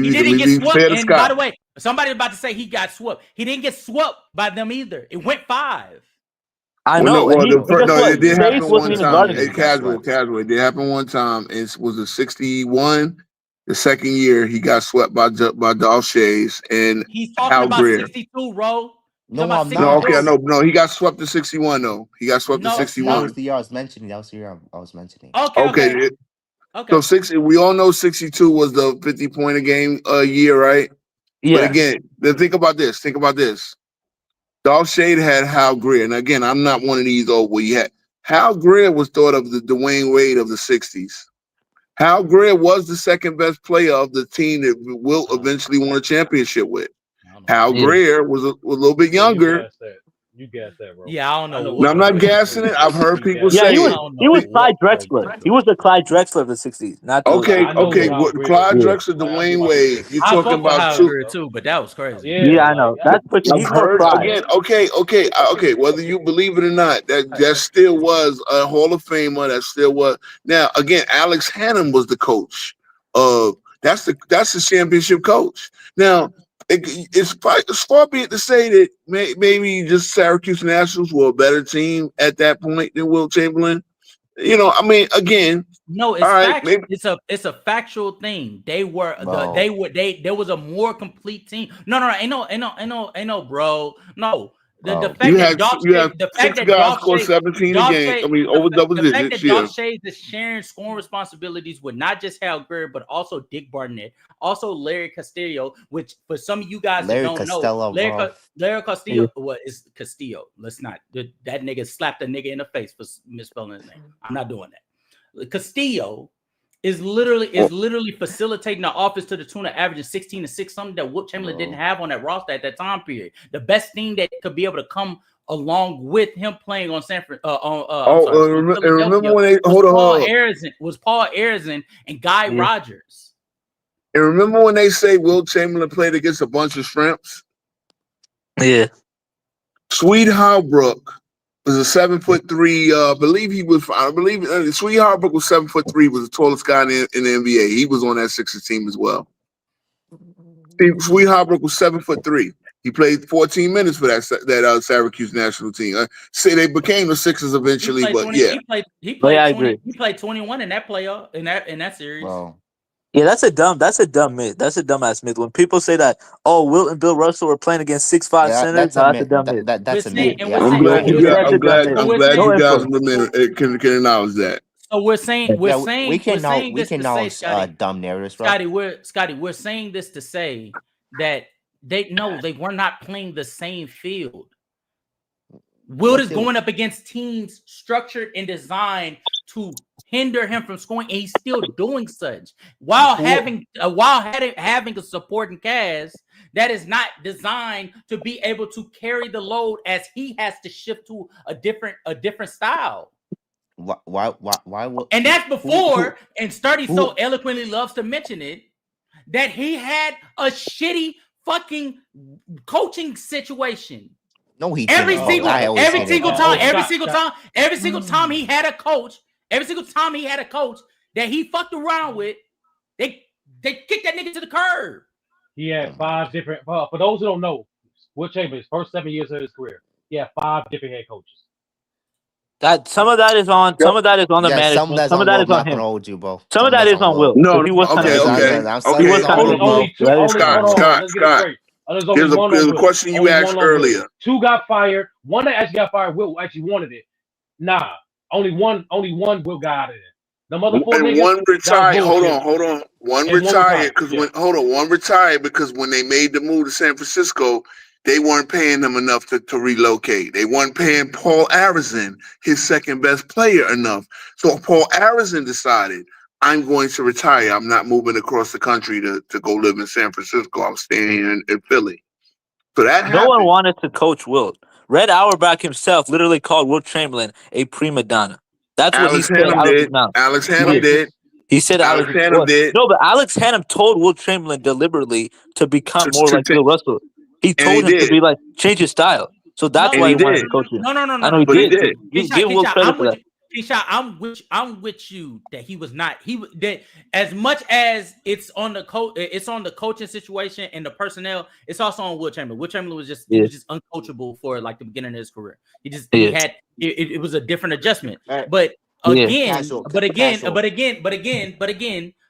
He didn't get be swept. fair to And by Scott. the way, somebody about to say he got swept. He didn't get swept by them either. It went 5. I Well, know. no, and it guess did what? happen Chase one wasn't even time. guarding Hey, him. casual. It did happen one time. It was a 61. The second year, he got swept by Dolph Chase and He's talking Hal about Greer. 62, bro. No, I'm No, not. okay, no, he got swept to 61 though. He got swept to No, That 61. was the year I was mentioning. That was the year I was mentioning. Okay. So 60. We all know 62 was the 50-point a game year, right? Yeah. But again, then think about this. Dolph Shade had Hal Greer, and again, I'm not one of these old where you had Hal Greer was thought of the Dwayne Wade of the 60s. Hal Greer was the second best player of the team that Wilt eventually won a championship with. Hal Greer was a little bit younger. You guessed that, bro. Yeah, I don't know. No, I'm not gassing it. I've heard people say he it. was Clyde Drexler. He was the Clyde Drexler of the 60s. Not the Okay. Clyde Drexler, Dwayne Wade. You're talking about two. too, but that was crazy. Yeah, I know. That's pushing. He's I've more heard Clyde. again. Okay. Whether you believe it or not, that still was a Hall of Famer. That still was. Now again, Alex Hannum was the coach. That's the championship coach. Now it's far be it to say that maybe just Syracuse Nationals were a better team at that point than Wilt Chamberlain. You know, I mean, again. No, it's right, factual. It's a factual thing. There was a more complete team. No, ain't no, bro. No. The fact that Dolph scored 17 a game. Over double digits. The fact that Dolph Chase is sharing scoring responsibilities with not just Hal Greer, but also Dick Barnett, also Larry Castillo, which for some of you guys that don't know, Larry Castillo, what is Castillo? Let's not. That nigga slapped a nigga in the face for misspelling his name. I'm not doing that. Castillo is literally facilitating the offense to the tune of averaging 16 to 6, something that Wilt Chamberlain didn't have on that roster at that time period. The best thing that could be able to come along with him playing on remember when they was Paul Arizin and Guy Rogers. And remember when they say Wilt Chamberlain played against a bunch of shrimps? Yeah. Sweet Harbrook was a 7'3". I believe Sweet Harbrook was 7'3", was the tallest guy in the NBA. He was on that Sixers team as well. Sweet Harbrook was 7'3". He played 14 minutes for that Syracuse national team. Say they became the Sixers eventually, he played 21 in that playoff in that series. Wow. Yeah, that's a dumb myth. That's a dumbass myth. When people say that, Wilt and Bill Russell were playing against 6'5" centers, that's a dumb myth. That's a myth. I'm glad you guys can acknowledge that. So we're saying we can acknowledge dumb narratives, bro. Scotty, we're saying this to say that they were not playing the same field. Wilt is going up against teams structured and designed to hinder him from scoring, and he's still doing such while having a supporting cast that is not designed to be able to carry the load as he has to shift to a different style. Why? And that's before, and Sturdy so eloquently loves to mention it, that he had a shitty fucking coaching situation. No, he Every didn't, bro. single, I always every hated single that. time, Man. every single time he had a coach, every single time he had a coach that he fucked around with, they kicked that nigga to the curb. He had 5 different. For those who don't know, Will Chamberlain's first 7 years of his career, he had 5 different head coaches. That some of that is on the Yeah, some of management. that's Some of on that Will. is I'm on not gonna him. hold you, bro. Some of that is on Will. No, He was kind okay, of okay, I'm okay. he was kind Hold of on, Only two. that is Only hold Scott, on. Let's get it Scott. straight. There's only one on There's a Will. question you Only asked one on Will. earlier. 2 got fired. One that actually got fired. Will actually wanted it. Nah, only one Will got out of there. The mother 4 And niggas. one retired. That was bullshit. Hold on. One And one retired retired. because Yeah. one retired because when they made the move to San Francisco, they weren't paying him enough to relocate. They weren't paying Paul Arizin, his second best player, enough. So Paul Arizin decided, I'm going to retire. I'm not moving across the country to go live in San Francisco. I'm staying here in Philly. So that no one happened. wanted to coach Wilt. Red Auerbach himself literally called Wilt Chamberlain a prima donna. That's what he Alex said Hannum out of his did. mouth. Alex He Hannum did. did. He said Alex Hannum did. No, but Alex Hannum told Wilt Chamberlain deliberately to become more like Bill Russell. He And he told him to did. be like change his style. So that's And why he he wanted did. to coach him. No. I know he But he did. did. So give Wilt credit for that. Keyshawn, I'm with you that he was not. That as much as it's on the it's on the coaching situation and the personnel. It's also on Will Chamberlain. Will Chamberlain was just he was just uncoachable for like the beginning of his career. He had it was a different adjustment. But again,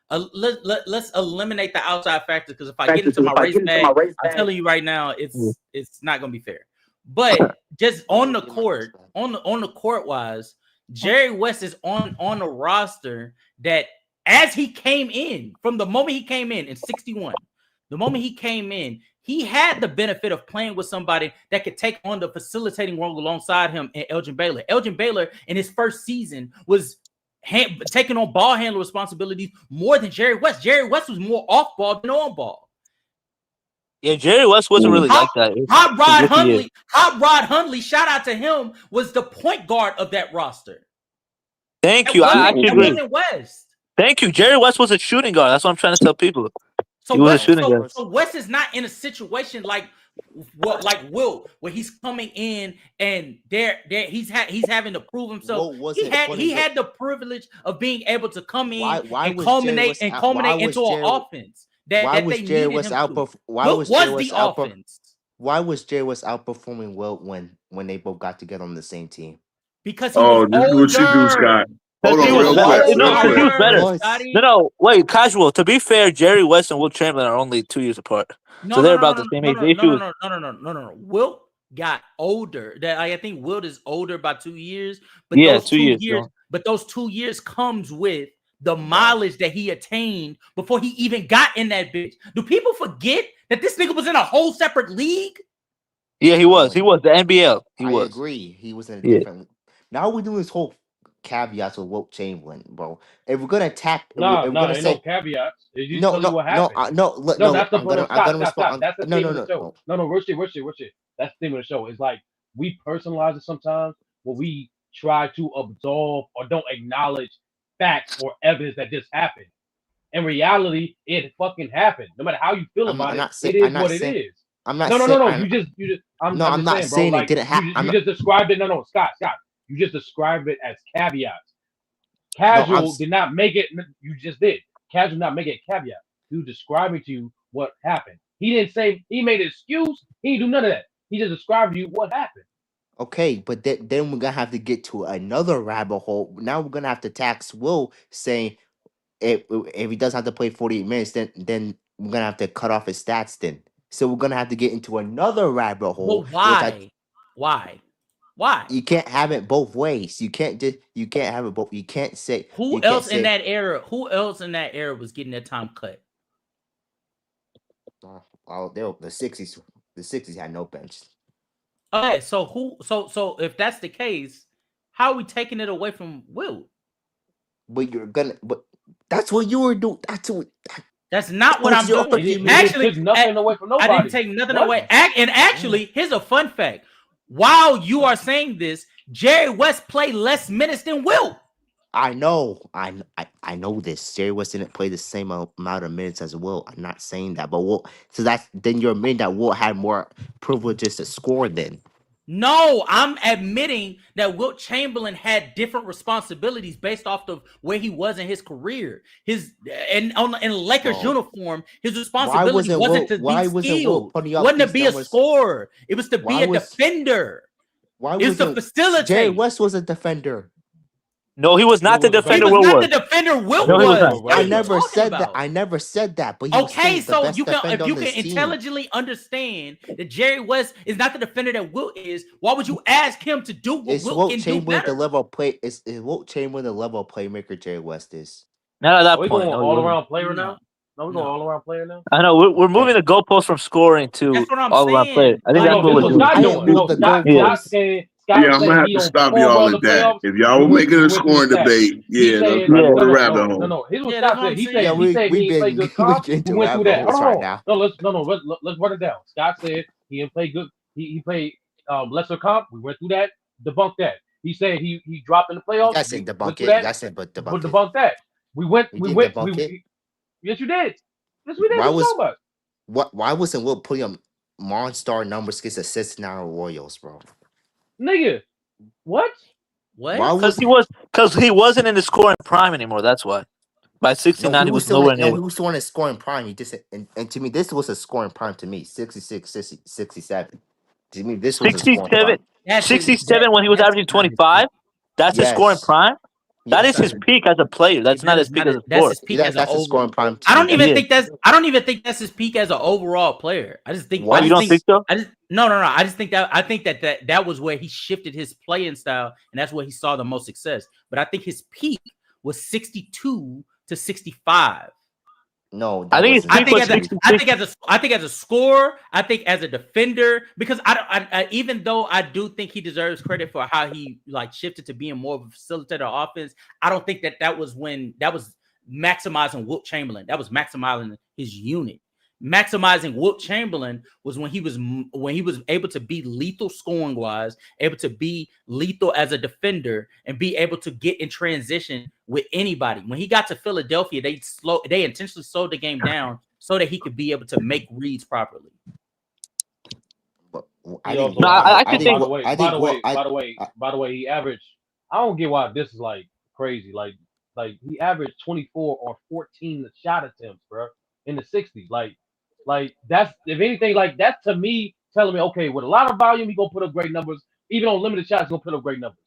let's eliminate the outside factors because if I get into my race bag, I'm telling you right now, it's not gonna be fair. But just on the court, on the court wise, Jerry West is on the roster that as he came in, from the moment he came in 61, the moment he came in, he had the benefit of playing with somebody that could take on the facilitating role alongside him and Elgin Baylor. Elgin Baylor in his first season was taking on ball handler responsibilities more than Jerry West. Jerry West was more off ball than on ball. Yeah, Jerry West wasn't really like that. Hot Rod Hundley, shout out to him, was the point guard of that roster. Thank you. I actually agree. West. Thank you. Jerry West was a shooting guard. That's what I'm trying to tell people. So he was a shooting guard. So West is not in a situation like Will, where he's coming in and he's having to prove himself. He had the privilege of being able to come in and culminate into an offense. Why was Jerry West outperforming Wilt when they both got together on the same team? Because he was this is what you do, Scott. Hold on, real quick. He was better. No, wait, casual. To be fair, Jerry West and Wilt Chamberlain are only 2 years apart. So they're about the same age. No. Wilt got older. I think Wilt is older by 2 years. But those 2 years. But those 2 years comes with the mileage that he attained before he even got in that bitch. Do people forget that this nigga was in a whole separate league? Yeah, he was. He was the NBL. I agree. He was in a different. Now we're doing this whole caveats with Wilt Chamberlain, bro. If we're gonna attack, no caveats. No, that's the point. Stop. That's the theme of the show. No, real shit. That's the theme of the show. It's like we personalize it sometimes when we try to absolve or don't acknowledge facts or evidence that this happened. In reality, it fucking happened. No matter how you feel about it, it is what it is. I'm not. No. You just. I'm not saying bro, it didn't happen. You just described it. No, Scott. You just described it as caveats. Casual did not make it. You just did. Casual did not make it a caveat. He was describing to you what happened. He didn't say he made an excuse. He didn't do none of that. He just described to you what happened. Okay, but then we're gonna have to get to another rabbit hole. Now we're gonna have to tax Will, saying if he doesn't have to play 48 minutes, then we're gonna have to cut off his stats. Then, so we're gonna have to get into another rabbit hole. Well, why? You can't have it both ways. You can't have it both. You can't say who else in that era was getting their time cut. The 60s. The 60s had no bench. Okay, so if that's the case, how are we taking it away from Will? But that's what you were doing. That's not what I'm doing. Actually, took nothing away from nobody. I didn't take nothing away. And actually, here's a fun fact. While you are saying this, Jerry West played less minutes than Will. I know. I know this. Jerry West didn't play the same amount of minutes as Will. I'm not saying that, but Will. So then you're admitting that Will had more privileges to score then. No, I'm admitting that Wilt Chamberlain had different responsibilities based off of where he was in his career. In Lakers Bro, uniform, his responsibility wasn't to be why wasn't Wilt skilled, putting up wasn't to these be a numbers? scorer. It was to be Why a was defender. why It was to wasn't Jerry facilitate. West was a defender? No, he was Will not the was a He defender better was Will not was. the defender Wilt No, he was not. was. bro. What I are you never talking said that. about? I never said that, but he was Okay, still the so best you can defender if you on can this team. intelligently understand that Jerry West is not the defender that Wilt is, why would you ask him to do what Is Wilt Wilt can do Chamberlain the better? level of play? Is Wilt Chamberlain the level of playmaker Jerry West is? Not at Are that we going point. No, he all wasn't. around player No, now? No, we going no. all around player now. I know we're moving Okay. the goalpost from scoring to That's what I'm all around player. saying. I think No, that's no, Like, what this we're was doing. I Scott didn't doing. move No, the Yeah. goalposts. Yeah, Scott I'm gonna saying have he to don't stop perform y'all well in at the that. playoffs. If y'all were making We a went through the scoring stats. debate, He yeah, let's said not Yeah. go no, to no, rabbit no, no, hole. no. Here's what yeah, that's Scott what said. I'm Yeah, He saying. said we he ain't play been good we comp. get We into went through rabbit that. Hold holes on, right hold on. now. No, let's run it down. Scott said he didn't play good. He played lesser comp. We went through that. Debunked that. He said he dropped in the You playoffs. guys We said went debunk through it. You that. guys said but But debunk it. debunked that. We went. You We didn't went. debunk it. Yes, you did. Yes, we did. Why What you was talking about? why wasn't Wilt putting up monster numbers against the Cincinnati Royals, bro? Nigga, what? Why What? was Because he wasn't in the scoring prime anymore. That's why. By no 69, he he was was still in, nowhere no near he was still in his scoring prime. He just and to me this was a scoring prime to me 66, 67. To me this was a scoring 67. prime. That's his 67 when he was that's averaging not his peak. 25. That's his scoring Yes, prime. That That's is not yes. his his peak as a player. That's not that his is peak not as his, a that's scorer. his peak as an That's a over. scoring prime to I me. don't even That's Yeah. think that's I don't even think that's his peak as an overall player. I Oh, what you just don't think think so? I just no. I just think that was where he shifted his playing style and that's where he saw the most success. But I think his peak was 62 to 65. no I that think his wasn't I peak think was his as a peak. 66. I think as a scorer, I think as a defender, because I even though I do think he deserves credit for how he like shifted to being more of a facilitator of offense, I don't think that was when that was maximizing Wilt Chamberlain. That was maximizing his unit. Maximizing Wilt Chamberlain was when he was able to be lethal scoring wise, able to be lethal as a defender, and be able to get in transition with anybody. When he got to Philadelphia, they intentionally slowed the game down so that he could be able to make reads properly. But He also I averaged. actually By think the way, I by think the what way, by the way, I by the way, he averaged. I don't get why this is like crazy. Like he averaged 24 or 14 shot attempts, bro, in the 60s. Like that's if anything, like that's to me telling me, okay, with a lot of volume, he gonna put up great numbers. Even on limited shots, he gonna put up great numbers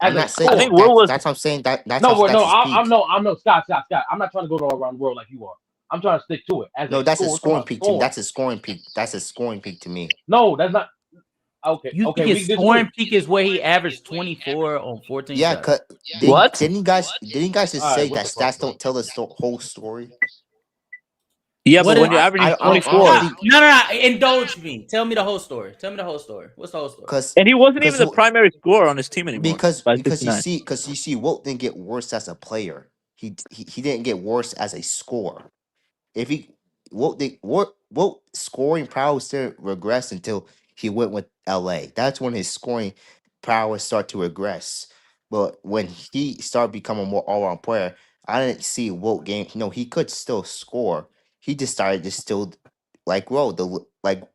as I'm a not saying I that think scorer. Will was. that's what I'm saying No, but that's no, his peak. I'm no Scott. I'm not trying to go all around the world like you are. I'm trying to stick to it as No, a that's a scorer. We're talking scoring about peak to me. scoring. That's a scoring peak. That's a scoring peak to me. No, that's not. Okay, You think okay, we his can disagree. scoring peak is where he averaged 24 on 14 Yeah, shots? cause What? didn't you guys just All right, say what that the fuck, stats bro? don't tell the whole story? Yeah, What but is when you're averaging I 24, honestly no. Indulge me. Tell me the whole story. Tell me the whole story. What's the whole story? cause and he wasn't even cause the primary scorer on his team anymore by 69. because you see Wilt didn't get worse as a player. He didn't get worse as a scorer. If he what scoring prowess didn't regress until he went with LA. That's when his scoring prowess started to regress. But when he started becoming a more all around player, I didn't see Wilt game. No, he could still score. He just started to still like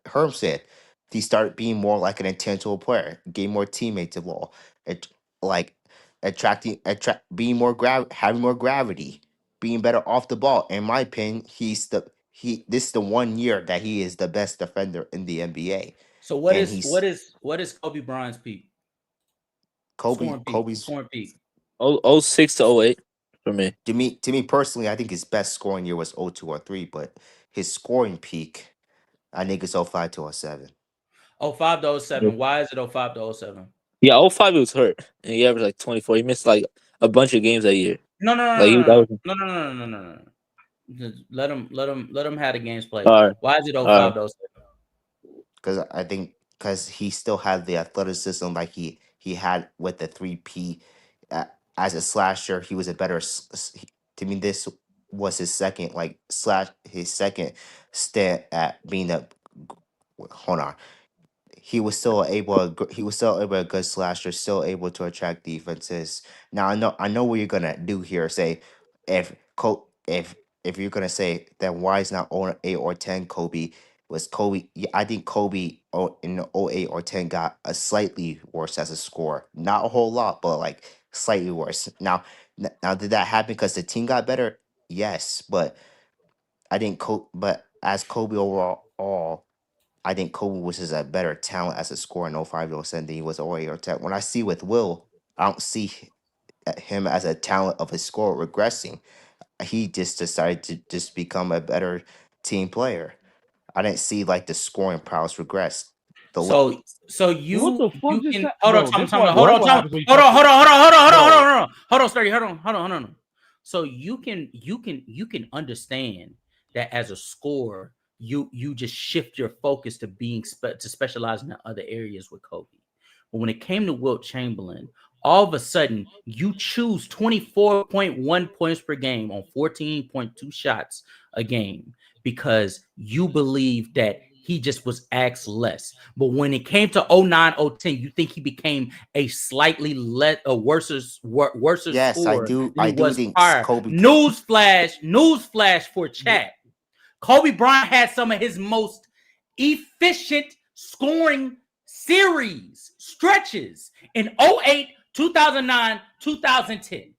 Herm said, he started being more like an intentional player, getting more teammates involved, it, like being more having more gravity, being better off the ball. In my opinion, this is the 1 year that he is the best defender in the NBA. So And he's what is Kobe Bryant's peak? Kobe's Scoring peak. Oh, 06 to 08 for me. to me personally, I think his best scoring year was 02 or 03, but his scoring peak, I think it's 05 to 07. 05 to 07. Why is it 05 to 07? Yeah, 05 he was hurt and he averaged like 24. He missed like a bunch of games that year. No, no, Like no, that no, was no, no, no, no, no, no, no. Just let him have the games played. all right. Why is it All right. 05 to 07? Because he still had the athleticism like he had with the 3P. As a slasher, he was a better to me this was his second his second stint at being a hold on. He was still able a good slasher, still able to attract defenses. Now I know what you're gonna do here. Say if if you're gonna say then why is not on 8 or 10 Kobe was Kobe. Yeah, I think Kobe in the 08 or 10 got a slightly worse as a scorer. Not a whole lot, but like slightly worse. Now did that happen because the team got better? Yes, but but as Kobe overall, I think Kobe was just a better talent as a scorer in 05 or 07 than he was 08 or 10. When I see with Will, I don't see him as a talent of his score regressing. He just decided to just become a better team player. I didn't see like the scoring prowess regress. The la- So What the fuck you just can happened, hold on, bro? Tom, This Tom, what hold this on, what Tom, happens when you hold touch on, it, hold on, hold on, hold on, hold on, bro. hold on, Sturdy, hold on. So you can understand that as a scorer, you just shift your focus to being to specializing in other areas with Kobe. But when it came to Wilt Chamberlain, all of a sudden you choose 24.1 points per game on 14.2 shots a game because you believe that he just was asked less. But when it came to 09, 010, you think he became a slightly worse yes, I scorer do. than I he do was think prior. Kobe. Newsflash for chat. Kobe Bryant had some of his most efficient scoring series stretches in 08, 2009, 2010.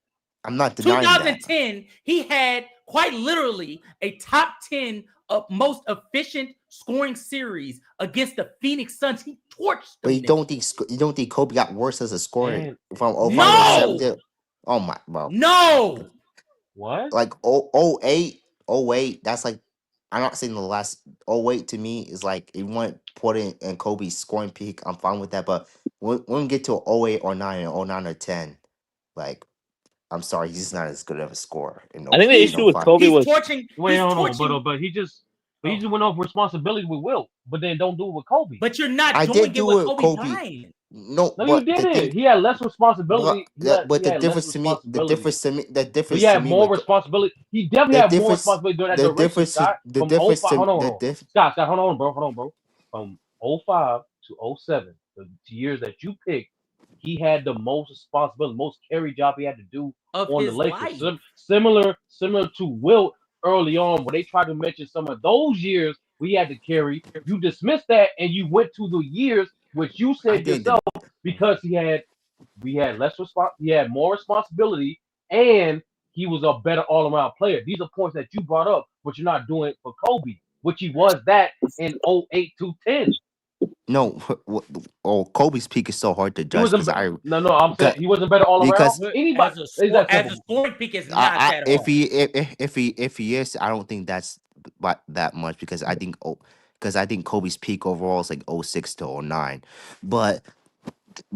I'm not denying that. 2010, he had quite literally a top 10 of most efficient scoring series against the Phoenix Suns. He torched But them niggas. you don't think Kobe got worse as a scorer And from 05 or 07 No, to oh my bro. no. what? Like 08, that's like I'm not saying the last 08 to me is like if you want to put in Kobe's scoring peak, I'm fine with that. But when we get to 08 or 9 or 09 or 10, like I'm sorry, he's just not as good of a scorer in I think the He's issue with 05. Kobe he's was torching. Wait, He's hold on, torching. but he just Oh. went off responsibility with Wilt, but then don't do it with Kobe. But you're not I doing did it do with it, Kobe Kobe. Bryant. No, No, you but the didn't. thing, He had less responsibility. but He had less responsibility. But he had more responsibility. He definitely had more responsibility during that duration, Scott. the From difference 05, to hold on, the hold on. diff Scott, hold on, bro. From 05 to 07, the years that you picked, he had the most responsibility, most carry job he had to do Of on the his Lakers. life. Similar to Wilt early on, where they tried to mention some of those years we had to carry. You dismissed that and you went to the years which you I said think yourself because we had he had more responsibility, and he was a better all-around player. These are points that you brought up, but you're not doing it for Kobe, which he was that in 08 to 10. no, Kobe's peak is so hard to He judge wasn't no, I'm saying because he wasn't better all around. because Anybody is that As a simple. scoring peak is not that if hard. if he is, I don't think that's that much because I think Kobe's peak overall is like 06 to 09. But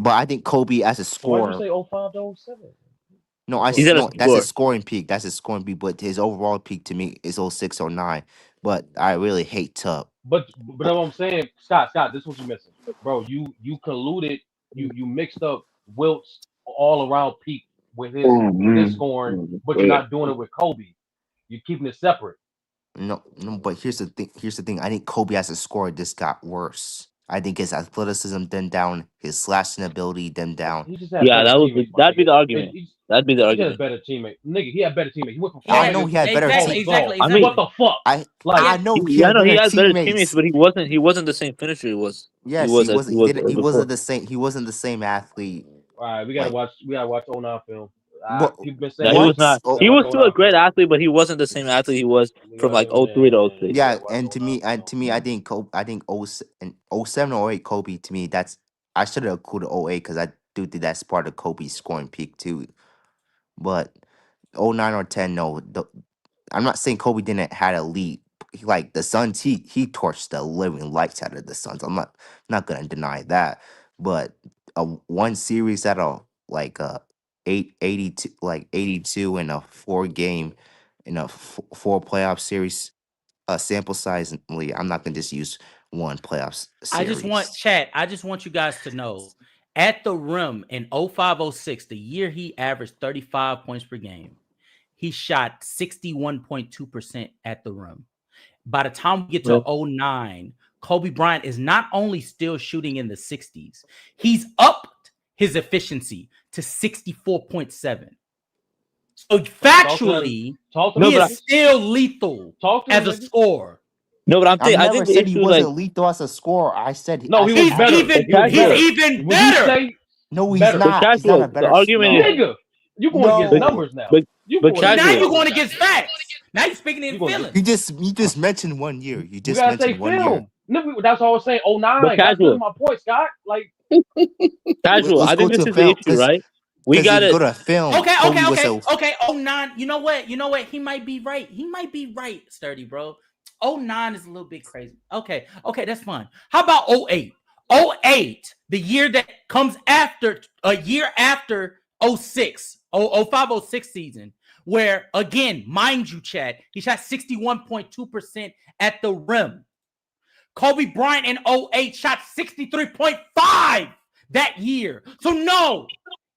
I think Kobe as a So why'd you scorer, say 05 to 07? no, But go he ahead. said a that's a score. scoring peak. That's a scoring peak, but his overall peak to me is 06 or 09. But I really hate to But what I'm saying, Scott, this is what you're missing, bro. You colluded, you mixed up Wilt's all around peak with his scoring, but you're not doing it with Kobe. You're keeping it separate. no, but here's the thing. Here's the thing. I think Kobe as a scorer just got worse. I think his athleticism then down, his slashing ability then down. He just had Yeah, better teammates, my that'd be nigga. the argument. That'd be the He just had argument. better teammate, nigga. He had better teammates. He went from He I had know Flanagan he had to better Coach team. Ball. I mean, What the fuck? He I had know he yeah, had no, he better has better teammates, teammates. but he wasn't the same finisher he Yes, was as he he was didn't he before. wasn't the same. He wasn't the same athlete. All right, we gotta Like watch. We gotta watch '09 film. what? People been No, saying he it. was What? not. We Oh, gotta He watch was still a '09 great film. athlete, but he wasn't the same athlete he was We from like gotta, '03 to man. '06. We yeah, gotta watch and to '09 me, film. I think I think 07 or 08 Kobe to me that's I should have included 08 because I do think that's part of Kobe's scoring peak too. But 09 or 10, no. I'm not saying Kobe didn't had a lead. Like the Suns, he torched the living lights out of the Suns. I'm not gonna deny that. But one series at a like 82 like 82 in a four game in a four playoff series sample size. I'm not gonna just use one I just want series. chat. I just want you guys to know at the rim in 0506, the year he averaged 35 points per game, he shot 61.2% at the rim. By the time we get Yeah. to 09, Kobe Bryant is not only still shooting in the 60s, he's upped his efficiency to 64.7. So Talk to them. factually, Talk to No, he them but is niggas. still lethal Talk to as them a niggas. scorer. No, but I I never think the said he issue like wasn't lethal as a scorer. I said No, he was He's better. even He was he's better. even When you better. say no, he's better, but not. He's not a casual. The better. argument is nigga, you going against No, numbers now. but You but going against Now casual. you're numbers going now. against facts. Now you're speaking You in going against, feelings. you just mentioned 1 year. You we just gotta say mentioned 1 year. film. That's all I was saying. But 09. That's literally casual. my point, Scott. Like Casual. Let's I go think to this the is the film issue, right? We because got if you to go to film, Okay, Kobe okay, was okay, a okay. 09. You know what? He might be right. He might be right, Sturdy, bro. 09 is a little bit crazy. Okay, that's fine. How about 08? 08, the year that comes after a year after 06, 05, 06 season, where again, mind you, Chad, he shot 61.2% at the rim. Kobe Bryant in 08 shot 63.5 that year. So no,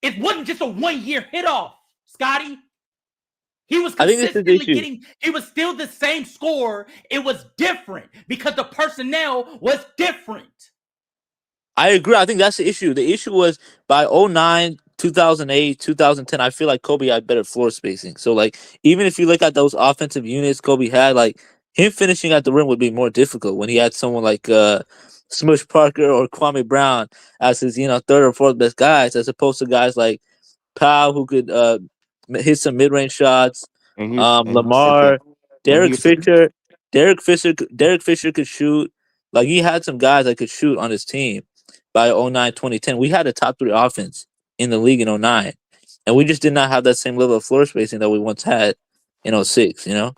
it wasn't just a 1 year hit off, Scotty. He was I think this is the consistently issue. he was still the same score. It was different because the personnel was different. I agree. I think that's the issue. The issue was by 09, 2008, 2010, I feel like Kobe had better floor spacing. So, like, even if you look at those offensive units Kobe had, like, him finishing at the rim would be more difficult when he had someone like Smush Parker or Kwame Brown as his, third or fourth best guys, as opposed to guys like Powell who could hit some mid-range shots, and here's the thing. Lamar, And Derek here's the Fisher. Derek Fisher could shoot. Like, he had some guys that could shoot on his team by 09, 2010. We had a top 3 offense in the league in 09. And we just did not have that same level of floor spacing that we once had in 06, and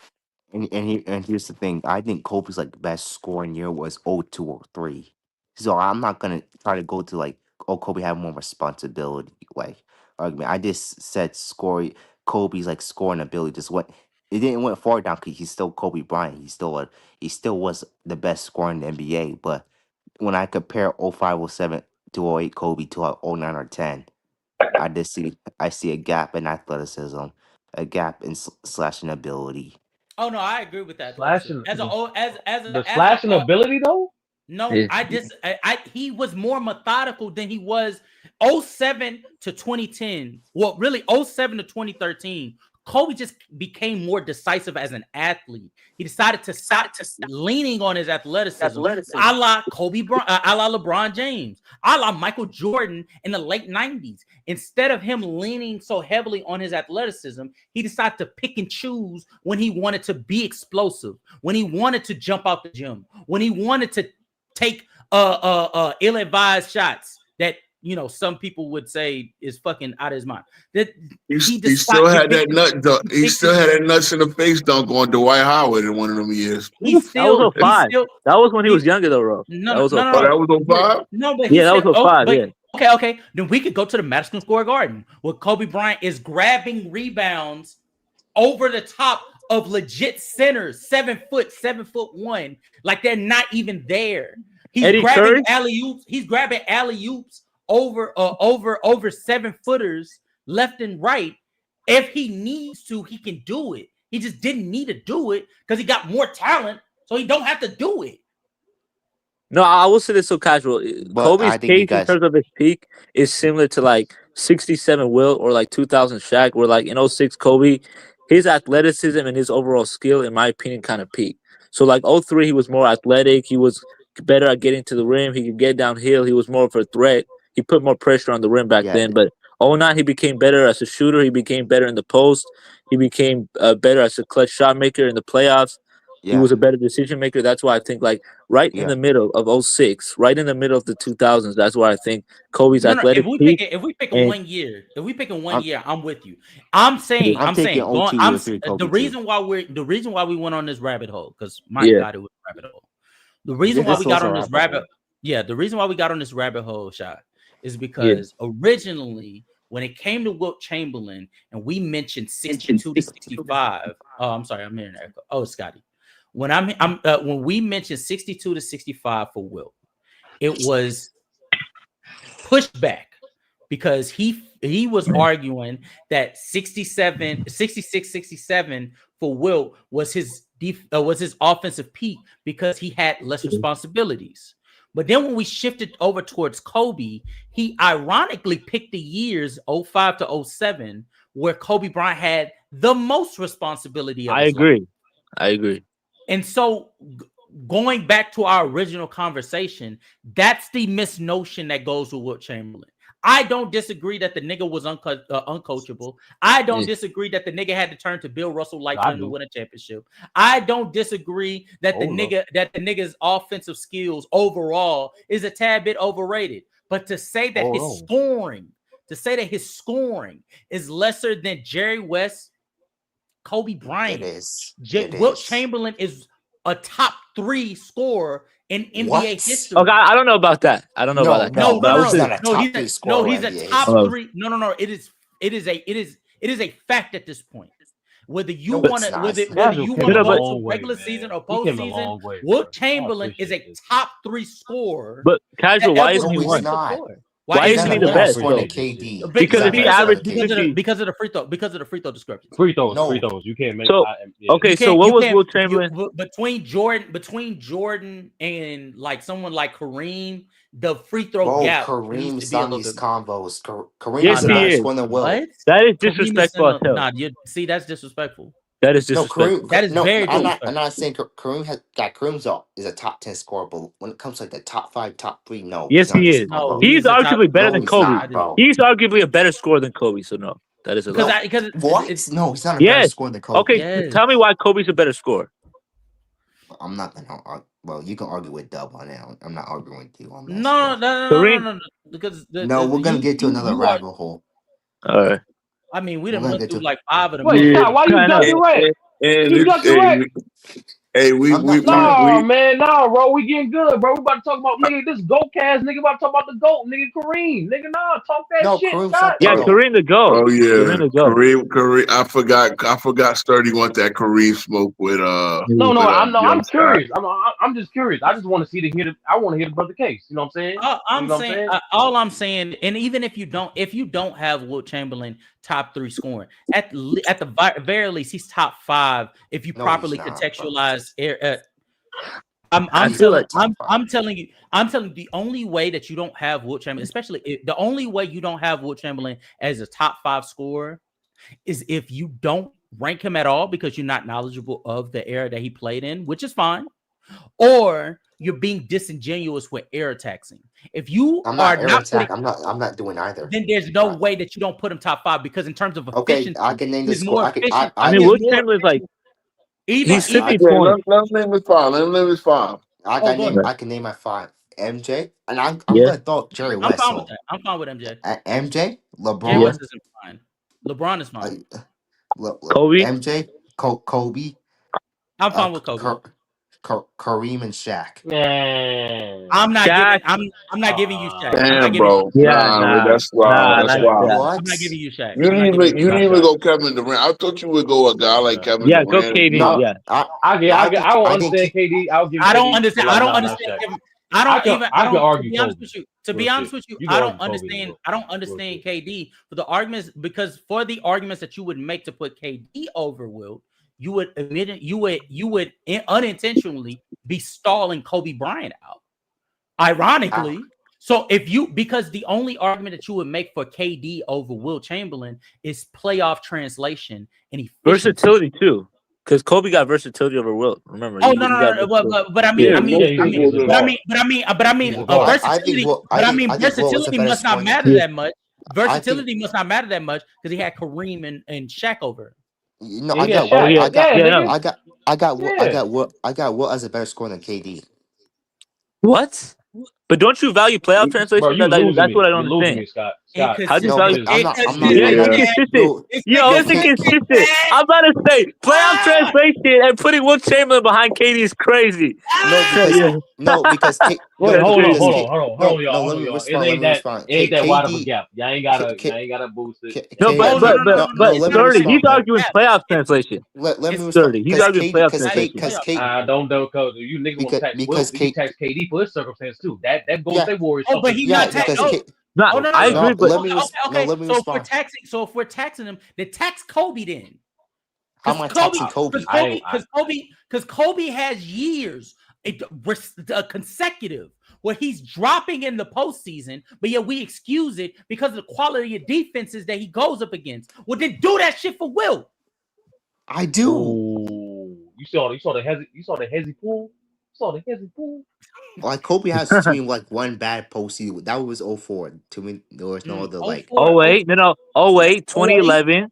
here's the thing. I think Kobe's like best scoring year was 02 or 03. So I'm not gonna try to go to like, oh, Kobe had more responsibility like argument. I just said Kobe's like scoring ability just went, it didn't went far down because he's still Kobe Bryant. He still was the best scorer in the NBA. But when I compare 05, 07 to 08 Kobe to 09 or 10, I see a gap in athleticism, a gap in slashing ability. Oh no, I agree with that. slashing As a the slashing ability though. no, Yeah. he was more methodical than he was 07 to 2010. Well, really 07 to 2013. Kobe just became more decisive as an athlete. He decided to stop leaning on his athleticism, a la Kobe Bryant, a la LeBron James, a la Michael Jordan in the late 90s. Instead of him leaning so heavily on his athleticism, he decided to pick and choose when he wanted to be explosive, when he wanted to jump out the gym, when he wanted to take ill-advised shots that some people would say is fucking out of his mind. That he still had that nut dunk. He still had that nuts in the face dunk on Dwight Howard in one of them years. He still that was 05. That was when he was younger, though, bro. No, that was no, 05. Oh, that was on 5? No, but yeah, that was 05. Yeah. Okay. Then we could go to the Madison Square Garden where Kobe Bryant is grabbing rebounds over the top of legit centers, 7 foot, 7'1", like they're not even there. He's Eddie grabbing Curry? alley-oops. He's grabbing alley-oops over 7-footers left and right. If he needs to, he can do it. He just didn't need to do it because he got more talent, so he don't have to do it. No, I will say this so casual. But Kobe's I think you case in guys, terms of his peak is similar to like 67 Wilt or like 2000 Shaq, where like in 06 Kobe, his athleticism and his overall skill, in my opinion, kind of peaked. So like 03, he was more athletic. He was better at getting to the rim. He could get downhill. He was more of a threat. He put more pressure on the rim back yeah, then. But 09, he became better as a shooter. He became better in the post. He became better as a clutch shot maker in the playoffs. He yeah, was a better decision maker. That's why I think like right in yeah. the middle of 06, right in the middle of the 2000s, that's why I think Kobe's No. athletic peak. If we pick And 1 year, I'm I'm with you. I'm saying taking going. 02 or 3 The Kobe too. reason why we went on this rabbit hole, because my yeah, God, it was a rabbit hole. The reason why This we got was a on this rabbit hole. the reason why we got on this rabbit hole shot is because originally when it came to Wilt Chamberlain and we mentioned 62 to 65. Oh, I'm sorry, I'm hearing an echo. Oh, Scotty. When we mentioned 62 to 65 for Wilt, it was pushed back because he was arguing that 66, 67 for Wilt was his offensive peak because he had less responsibilities. But then when we shifted over towards Kobe, he ironically picked the years 05 to 07 where Kobe Bryant had the most responsibility of I his life. agree. And so going back to our original conversation, that's the misnotion that goes with Wilt Chamberlain. I don't disagree that the nigga was uncoachable. I don't disagree that the nigga had to turn to Bill Russell like him to win a championship. I don't disagree that the nigga's offensive skills overall is a tad bit overrated. But to say that his scoring is lesser than Jerry West, Kobe Bryant, Wilt Chamberlain is a top 3 scorer in NBA history. Okay, I don't know about that. I don't know about that. No, he's not a top 3 scorer. He's a top 3. No. It is a fact at this point. Whether you want to go to regular season or postseason, Wilt Chamberlain is a top 3 scorer. But casual, why isn't he one? Why isn't he the best? KD? Because if he averaged because of the free throw discrepancy. Free throws. You can't make. So what was Wilt Chamberlain between Jordan and like someone like Kareem? The free throw gap. Kareem's on these combos. Yes, he is. What? That is disrespectful. See, that's disrespectful. That is disrespectful. That is very disrespectful. I'm not saying Kareem is a top 10 scorer, but when it comes to like the top 5, top 3, no. Yes, he is. No, he's arguably better than Kobe. Not, he's arguably a better scorer than Kobe. So no, that is a lie. What? No, he's not a better scorer than Kobe. Okay, tell me why Kobe's a better scorer. I'm not gonna. Well, you can argue with Dub on that. I'm not arguing with you on that. No. Because we're gonna get to another rabbit hole. All right. I mean, we done went through like 5 of them. Wait, why you ducking right? You ducking right? Hey, man, bro, we getting good, bro. We about to talk about nigga, this GOAT cast, nigga. About to talk about the GOAT, nigga, Kareem, nigga. Talk that shit. Kareem the GOAT. Oh yeah, Kareem the GOAT. Kareem. I forgot. Sturdy want that Kareem smoke with I'm curious. I'm just curious. I just want to I want to hear the brother case. You know what I'm saying? All I'm saying, and even if you don't have Wilt Chamberlain top 3 scoring, at the very least, he's top 5 if you properly contextualize. I'm telling you, the only way that you don't have Wilt Chamberlain, the only way you don't have Wilt Chamberlain as a top 5 scorer is if you don't rank him at all because you're not knowledgeable of the era that he played in, which is fine, or you're being disingenuous with air taxing. If you I'm not doing either. Then there's no way that you don't put him top 5 because in terms of efficiency, I can name the score. Wilt Chamberlain's like. He's 50 points. Let's name his 5. I can name my 5. MJ, and I'm gonna throw Jerry West. I'm fine with MJ. MJ, LeBron. Jerry West isn't fine. LeBron is fine. Kobe. MJ, Kobe. I'm fine with Kobe. Kareem and Shaq. Man. I'm not giving you Shaq. Damn, bro. That's wild. I'm not giving you Shaq. You didn't even go Kevin Durant. I thought you would go a guy like Kevin Durant. Go KD. No, I don't understand KD. I don't understand. I don't understand. To be honest with you, I don't understand. I don't understand KD for the arguments that you would make to put KD over Wilt. You would unintentionally be stalling Kobe Bryant out. Ironically, because the only argument that you would make for KD over Wilt Chamberlain is playoff translation and versatility too. Because Kobe got versatility over Wilt. Remember? Versatility must not matter that much. Versatility must not matter that much because he had Kareem and Shaq over. No, I got Wilt as a better scorer than KD. What? But don't you value playoff translation? That's what I don't understand. Scott. How do you value? I'm not inconsistent. It's inconsistent. I'm about to say playoff translation and putting Wilt Chamberlain behind KD is crazy. No, because hold on, y'all. It ain't that wide of a gap. Y'all ain't gotta boost it. But Sturdy, he's arguing playoff translation. Let me Sturdy, he's arguing playoff translation. I don't know, because you niggas want to tax KD for his circumstance too. That Golden State Warriors. Oh, but he's not taxing. I agree, but So if we're taxing him, then tax Kobe then. How am I taxing Kobe? Because Kobe has years consecutive where he's dropping in the postseason, but yet we excuse it because of the quality of defenses that he goes up against. Well, then do that shit for Wilt. I do. Ooh. You saw the Hezzy pool? Saw the hissy fool. Like Kobe has to me like one bad postseason. That was 04. To me, there was no other like. 04, Oh wait, no. Oh wait, 2011.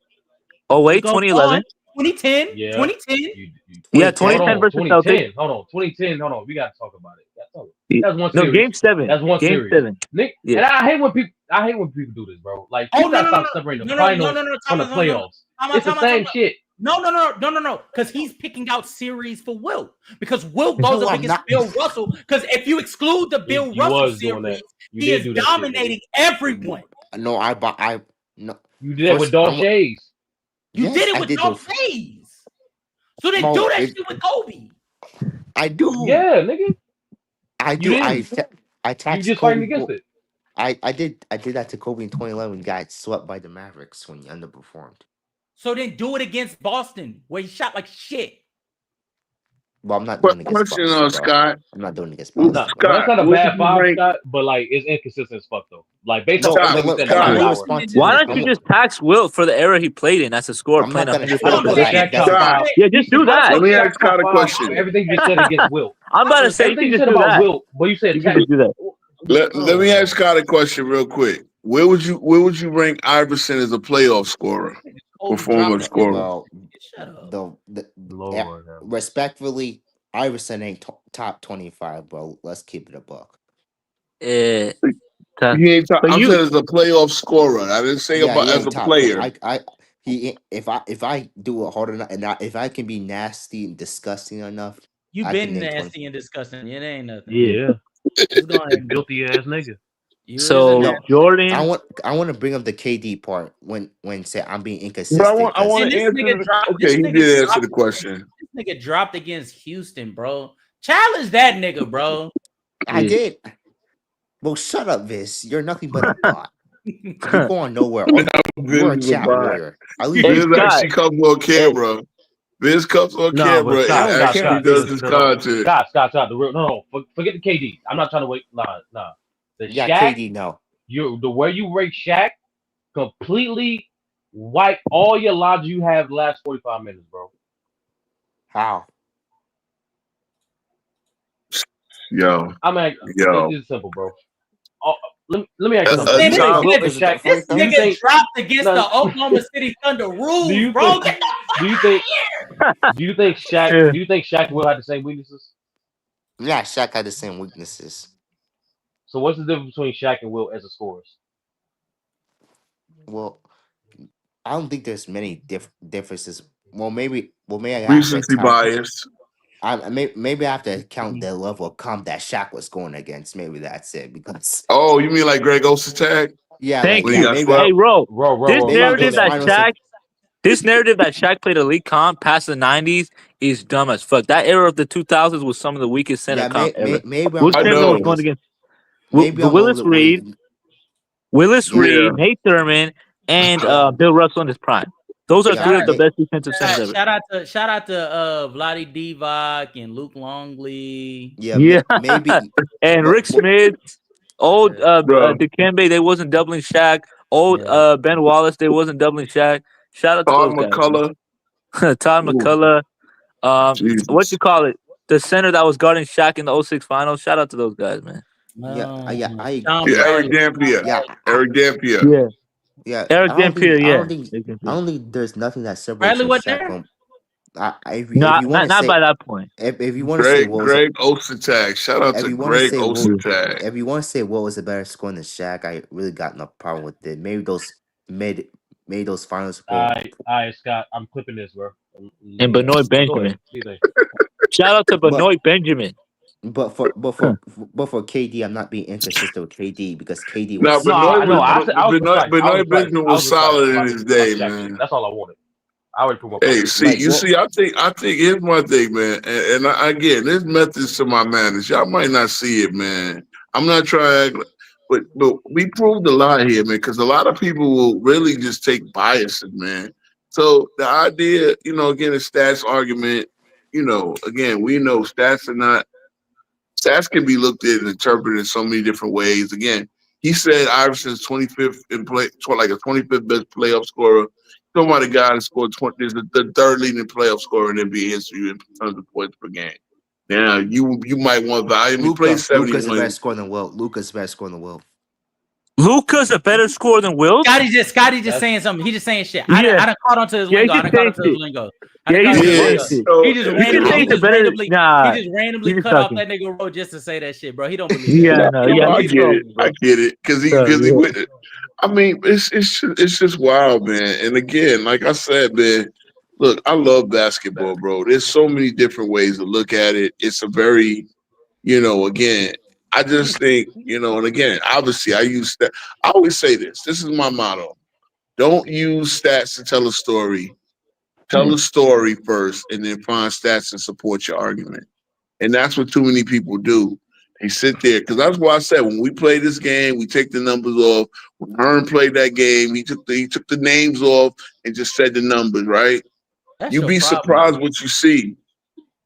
Oh We wait, go 2011. on. 2010. Yeah. 2010. Yeah, 2010. Hold 2010 on, versus Celtics. 2010. Hold on, 2010. Hold on. We gotta talk about it. That's one No, series. game 7. That's one Game series. 7. Nick, Yeah. and I hate when people do this, bro. Like Oh people no gotta no no stop separating the no no no finals no no from time the out, no no playoffs. It's the same shit. no because he's picking out series for Wilt because Wilt goes No, up I'm against not. Bill Russell because if you exclude the Bill You Russell was doing that. series, You he did is do that shit, nigga. dominating everyone. No, I no. You did that with First, Dog Shays. You yes, did it I with did Dog those. Days. So then Well, do that if shit with Kobe. I do, Yeah, nigga. I You do. didn't. I You taxed just fighting Kobe. against it. I did that to Kobe in 2011. Got swept by the Mavericks when he underperformed. So then do it against Boston where he shot like shit. Well, I'm not doing it against Question, Boston, bro. Scott. I'm not doing it against Well, No, Boston, bro. but that's Scott, not a what bad would you five, rank? Scott. But like, it's inconsistent as fuck though. Like based off Scott, everything we said in the Let first me Scott, hour, respond to Why this. it's don't you just tax Wilt for the era he played in as a scorer, I'm playing not gonna. 100 I plus don't put That, possessions? Shaq that's top a, Scott. five. Yeah, just do I that. Let put me Shaq ask top Scott a five. question. Everything you just said against Wilt. I'm about to say you Everything can you just said do about that. Wilt, but you said You can just do that. Let me ask Scott a question real quick. Where would you rank Iverson as a playoff scorer or Kobe former dropped scorer? well, Shut up. Lord, have mercy. respectfully, Iverson ain't top 25, bro. Let's keep it a buck. Eh, He ain't but I'm you, saying as a playoff scorer. I didn't say Yeah, about he as ain't a top 20. player. If I do it hard enough, and if I can be nasty and disgusting enough, You I can been name 20. nasty and disgusting. It ain't nothing. yeah. Yeah, Just go ahead. filthy ass nigga. You is a So No, nasty. Jordan, I want to bring up the KD part when say I'm being But I inconsistent want I because want And to this answer nigga the dropped. okay, This he nigga did answer dropped. the question. This nigga dropped against Houston, bro. Challenge that nigga, bro. I yeah. did. Well, shut up, Viz. You're nothing but a bot. You're going nowhere. Or you're Vince a is a chat bot. warrior. At least Hey Vince Scott, actually comes on hey, camera. Vince comes on Nah, but camera I and Scott, don't Scott, actually care, Scott, does Viz. his no, content. Scott, the real, no, forget the KD. I'm not trying to wait. Nah. The Yeah, Shaq, KD, no. the way you rate Shaq completely wipe all your logic you have the last 45 minutes, bro. How? Yo, I mean, yo. it's simple, bro. Uh, let me ask you A, something. a Do Man, you this think top Wilt nigga, and Is it the Shaq? this first Do you time? nigga think? dropped against the No, Oklahoma City Thunder do rules, you bro. think? Get the Do you fuck out think? of here. Do you think Shaq? yeah. Do you think Shaq and Will had the same weaknesses? Yeah, Shaq had the same weaknesses. So what's the difference between Shaq and Will as a scorers? Well, I don't think there's many differences. Maybe I have to recency count. bias. Maybe I have to count the level of comp that Shaq was going against. Maybe that's it. Because Oh, you mean like Greg Ostertag yeah, Thank when he you. got maybe Hey, swept? bro, this We're not maybe doing those narrative that that shit. finals. Shaq, this narrative that Shaq played elite comp past the 90s is dumb as fuck. That era of the 2000s was some of the weakest center Yeah, comp ever. maybe I'm Will I Chamberlain was know. going overrated. against Maybe I'm Willis Reed, overrated. Yeah, Yeah. Nate Thurman, and yeah, Bill Russell in his prime. Those are yeah. three of the best defensive centers ever. Shout out to Vlade Divac and Luke Longley. Yeah, Yeah, maybe. and Rick But Smith, old Yeah, Bro. Dikembe, they wasn't doubling Shaq. Old yeah. Ben Wallace, they wasn't doubling Shaq. Shout out to Todd those guys. McCullough. Todd Ooh, McCullough. What Jesus. you call it? The center that was guarding Shaq in the '06 finals. Shout out to those guys, man. Yeah. Sean Yeah, Yeah, Eric Bradley. Dampier. yeah. Eric Dampier. Yeah, Yeah, Eric Dampier. Yeah, Eric I Dampier. don't think there's nothing that separates Bradley from wasn't Shaq there. from. If Not you want not to not by say, that point. if you want to say what was Greg Ostertag. Shout out if to you want to Greg say Yeah. Ostertag. if you want to say what was a better score than Shaq, I really got no problem with it. Maybe those made those finals All for, right, Scott. I'm clipping this, bro. And Leave that. Benoit Go ahead. Benjamin. See you Shout out to but Benoit Benjamin. for KD, I'm not being inconsistent with KD because KD Now, was No, I know. I was Benoit, precise. I was Benoit precise. Benjamin I was was precise solid in about his the day, Shaq shit. man. That's all I wanted. I already proved my point. Hey, see, like you what see, I think here's my thing, man, and again, there's methods to my madness. Y'all might not see it, man. I'm not trying, but we proved a lot here, man, because a lot of people will really just take biases, man. So the idea, again, a stats argument, again, we know stats can be looked at and interpreted in so many different ways. Again, he said Iverson's 25th in play, like a 25th best playoff scorer. Talking about a guy that scored 20, is the third leading playoff scorer in NBA history in terms of points per game. Now you might want value. He played Luka's the 71. best scorer in the world. Luka's the best scorer in the world. Luka's a better scorer than Wilt. Scotty just saying something. He just saying shit. Yeah. I done caught on to his Yeah, lingo. he I just done caught saying on to his shit. lingo. Yeah, he's just saying shit. So He just You can say he's a better. Nah, he just randomly he's cut off talking. that nigga road just to say that shit, bro. He don't believe Yeah, that. no, He don't yeah, I believe get that, it. bro. I get it because he with it. I mean, it's just wild, man. And again, like I said, man, look, I love basketball, bro. There's so many different ways to look at it. It's a very, again, I just think, and again, obviously, I use that. I always say this. This is my motto: don't use stats to tell a story. Tell the story first, and then find stats to support your argument. And that's what too many people do. They sit there because that's why I said when we play this game, we take the numbers off. When Hearn played that game, he took the names off and just said the numbers. Right? That's You'd your be problem. surprised what you see.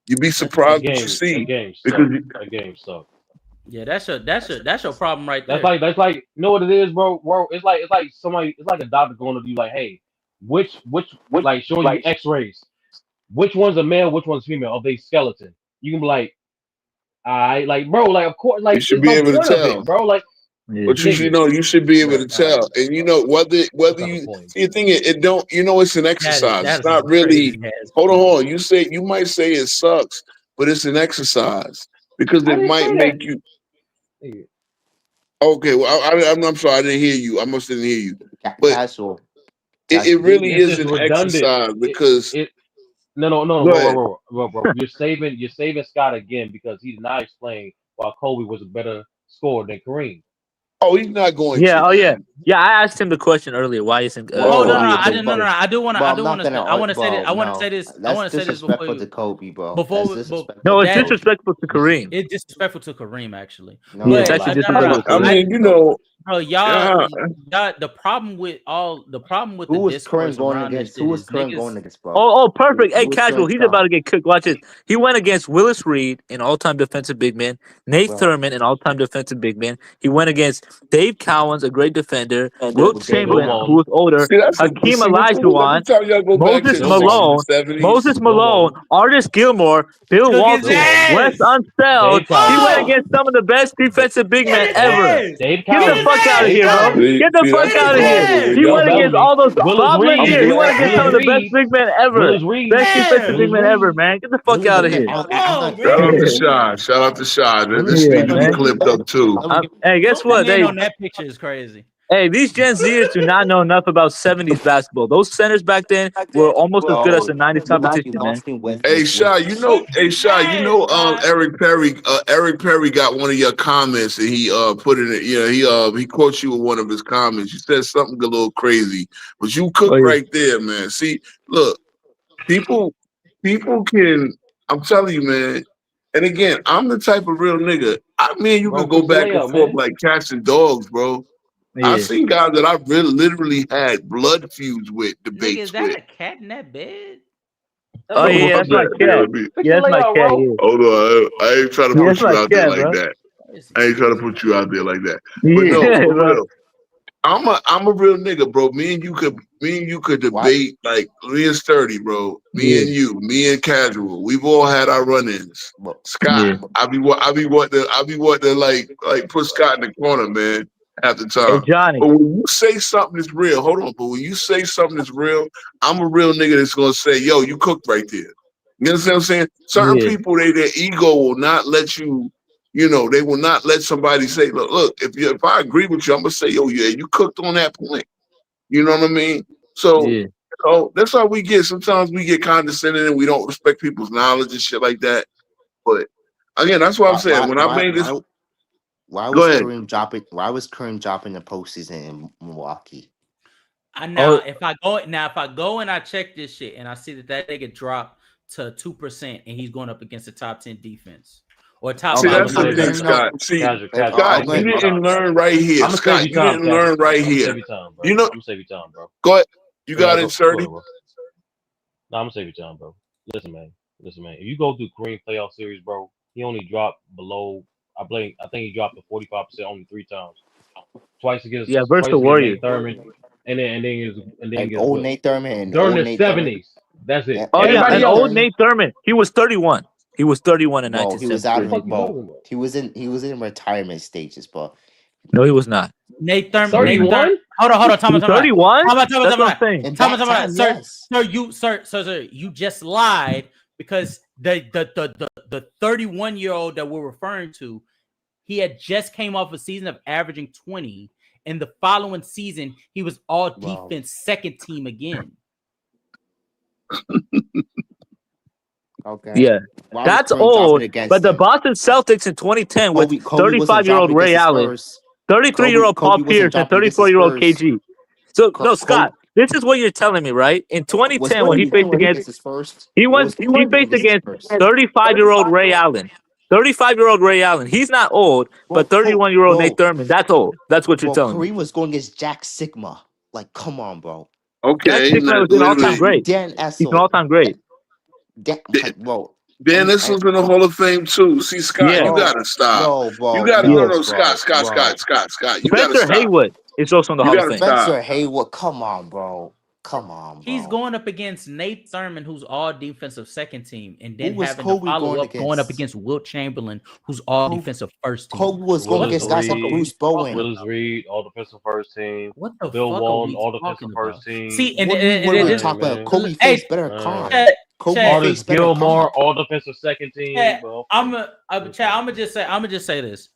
You'd be That surprised what you game see sucked. because That game sucked. Yeah, that's your problem right there. That's like, you know what it is, bro? Bro, it's like somebody, it's like a doctor going to you like, hey, which like showing you X-rays, which one's a male, which one's female of they skeleton. You can be like, like, bro, like, of course, you like, should there's be no able to point of tell. it, bro. Like, But you should know, you should be able to tell. And whether That's not you the point. see the thing, it don't. It's an exercise. that It's is not really. crazy ass. Hold on. You might say it sucks, but it's an exercise because I it didn't might say make you. that. Okay, well, I'm sorry, I didn't hear you. I must didn't hear you. But Casual. it really It's is just an redundant. exercise because. No, Go ahead. bro. You're saving Scott again because he did not explain why Kobe was a better scorer than Kareem. Oh, he's not going Yeah, to, oh yeah, man. yeah. I asked him the question earlier. Why isn't Well, Oh no, Kobe I, a I, better no, but, player? I do want but I'm not to. gonna. I want to say this. Bro, I want to no, say this. I that's want to say this before disrespectful you. to Kobe, bro. Before, That's disrespectful. No, to it's that Kobe. disrespectful to Kareem. it's disrespectful to Kareem actually. No, Yeah, it's But actually like, disrespectful to I Kareem. mean, bro, yeah. the problem with the who was discourse Kareem going around this against? Who shit was is Kareem niggas. going against, bro? Oh, perfect. Hey, Who was casual. Kareem He's about style? to get cooked. Watch this. He went against Willis Reed, an all-time defensive big man. Nate Bro, Thurman, an all-time defensive big man. He went against Dave Cowens, a great defender. Wilt with David Chamberlain, Wong. who was older. See, that's Hakeem see the thing is every Olajuwon. time y'all go back to Moses the Bill 60s Walton. and Malone, 70s. Moses Malone, Artis Gilmore, Bill Took his Walton, Bill Walton. Wes ass. Unseld. Dave He went Cowens. against some of the best defensive big men Get his Dave, ever. ass. Dave Get the Cowens. Get fuck his out of Dave here, bro. Cowens. See, Get the that's fuck the out of his here. problem. When He Bill went y'all, against Bellamy. all those Willis Bob Reed. Lanier. He went against some of the Willis best Reed. big men ever. Willis Reed. Best defensive big Willis men ever, Reed. man. Get the fuck out of here. Come I'm on, not. shout out to man. Shy. Shout out to Shy. This Yeah, need to be man. clipped up too. Hey, guess The what? man on that picture is crazy. Hey, these Gen Zers do not know enough about 70s basketball. Those centers back then were almost as good as Bro, the 90s competition, man. Hey Shy, Yes, Eric Perry got one of your comments and he put it he quotes you with one of his comments. You said something a little crazy, but you Oh, cooked yeah. right there, man. See, look, people can, I'm telling you, man. And again, I'm the type of real nigga. Me and you Bro, could go fix the back and layout, forth man. like cats and dogs, bro. I've Yeah. seen guys that I've really literally had blood feuds with, nigga, is debates that with. a cat in that bed? That's Oh, a, yeah, that's my cat. Let me, fix Yeah, the that's my layout, cat, bro. yeah. hold on. I ain't trying to Yeah, put that's you my out there cat, like bro. that. I ain't trying to put you out there like that. But Yeah, no, for bro. real. I'm a real nigga, bro. Me and you could What? debate like me and Sturdy, bro. Me Yeah, and you, me and Casual. We've all had our run-ins. Well, Scott, yeah. I be what to like put Scott in the corner, man, half the Hey, time. Johnny. But when you say something that's real, hold on. But when you say something that's real, I'm a real nigga that's gonna say, yo, you cooked right there. You understand what I'm saying? Certain Yeah, people, their ego will not let you. They will not let somebody say, look, if I agree with you, I'm gonna say, yo, yeah, you cooked on that point. You know what I mean? So, yeah. that's how we get. Sometimes we get condescending and we don't respect people's knowledge and shit like that. But again, that's what I'm why, saying. why, When I why, made this, why, why go was ahead. Kareem dropping? Why was Kareem dropping the postseason in Milwaukee? Oh, If I go and I check this shit and I see that nigga dropped to 2% and he's going up against a top 10 defense or top See, Okay, 5 that's but the no, no, thing, no, no. Scott. See, Casual. Scott, I'm you gonna save you didn't time, learn right here. I'm gonna save Scott, you you time, didn't learn right I'm gonna here. save you time, bro. You know, I'm gonna save you time, bro. go ahead. You got it, Go ahead, 30. bro. No, I'm gonna save you time, bro. Listen, man. If you go through Kareem playoff series, bro, he only dropped below. I think he dropped to 45% only 3 times. Twice yeah, against versus the Warriors. Nate Thurman, and then And against old Wilt Nate Thurman and during old the Nate Thurman. '70s. That's it. And Oh, old yeah, Everybody and Nate else, old Thurman. Nate Thurman. He was 31. He was 31 in Bro, he was out of 1973. it, bro. He was in retirement stages, bro. No, he was not. Nate Thurman. 31? Hold on. Time. 31? Time. That's what I'm saying. In that time, Sir, yes. sir, you just lied because the 31-year-old that we're referring to, he had just came off a season of averaging 20. And the following season, he was all defense second team again. Okay. Yeah. Why That's was Kareem old. dropping against But the him? Boston Celtics in 2010 with Kobe wasn't 35-year-old dropping Ray against his Allen, Spurs. 33-year-old Paul Kobe wasn't Pierce, and dropping against his 34-year-old Spurs. KG. So, no, Kobe Scott, this is what you're telling me, right? In was 2010, when he Kobe faced doing against, against his first. he What was Kobe doing faced against his against first? 35-year-old Ray Allen. 35-year-old Ray Allen. He's not old, but 31-year-old Nate Thurman. That's old. That's what you're telling me. Kareem was going against Jack Sigma. Like, come on, bro. Jack Okay, Sigma was an wait a all-time minute. great. Dan He's an Essel. all-time great. Bro. Dan Issel's in the Hall of Fame too. See, Scott, Yeah. you gotta stop. No, bro. You gotta no, no, bro, Scott. You gotta Spencer stop. Haywood is also in the You Hall of gotta Fame. stop. Spencer Haywood. Come on, bro. Come on, bro. He's going up against Nate Thurman, who's all defensive second team, and then Who was having Kobe to follow up going going up against? against Wilt Chamberlain, who's all defensive first team. Kobe was going Willis against guys like Reed, Bruce Bowen. Willis Reed, all defensive first team. What the Bill fuck Walton, are we all talking defensive about? first team. See, and What are we this, talking about? man. Kobe faced better comp. Kobe Artis faced better Gilmore, comp. all defensive second team. Chad, Well, I'm gonna just say this.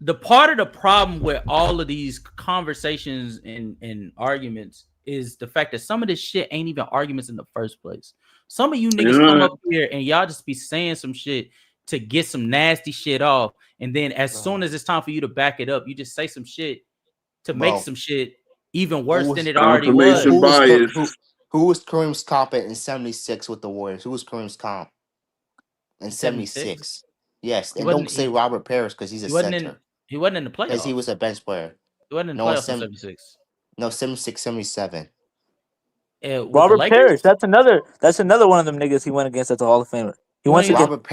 The part of the problem with all of these conversations and arguments is the fact that some of this shit ain't even arguments in the first place. Some of you niggas come up here and y'all just be saying some shit to get some nasty shit off, and then as soon as it's time for you to back it up, you just say some shit to make some shit even worse than it already was. Who was Kareem's comp in 76 with the Warriors? Who was Kareem's comp in 76? Yes, and don't say Robert Parrish because he's a center. He wasn't in the playoffs. Because he was a bench player. He wasn't in the playoffs in 76. No, 76, 77. Robert Parrish. That's another one of them niggas he went against at the Hall of Famer. He went against Robert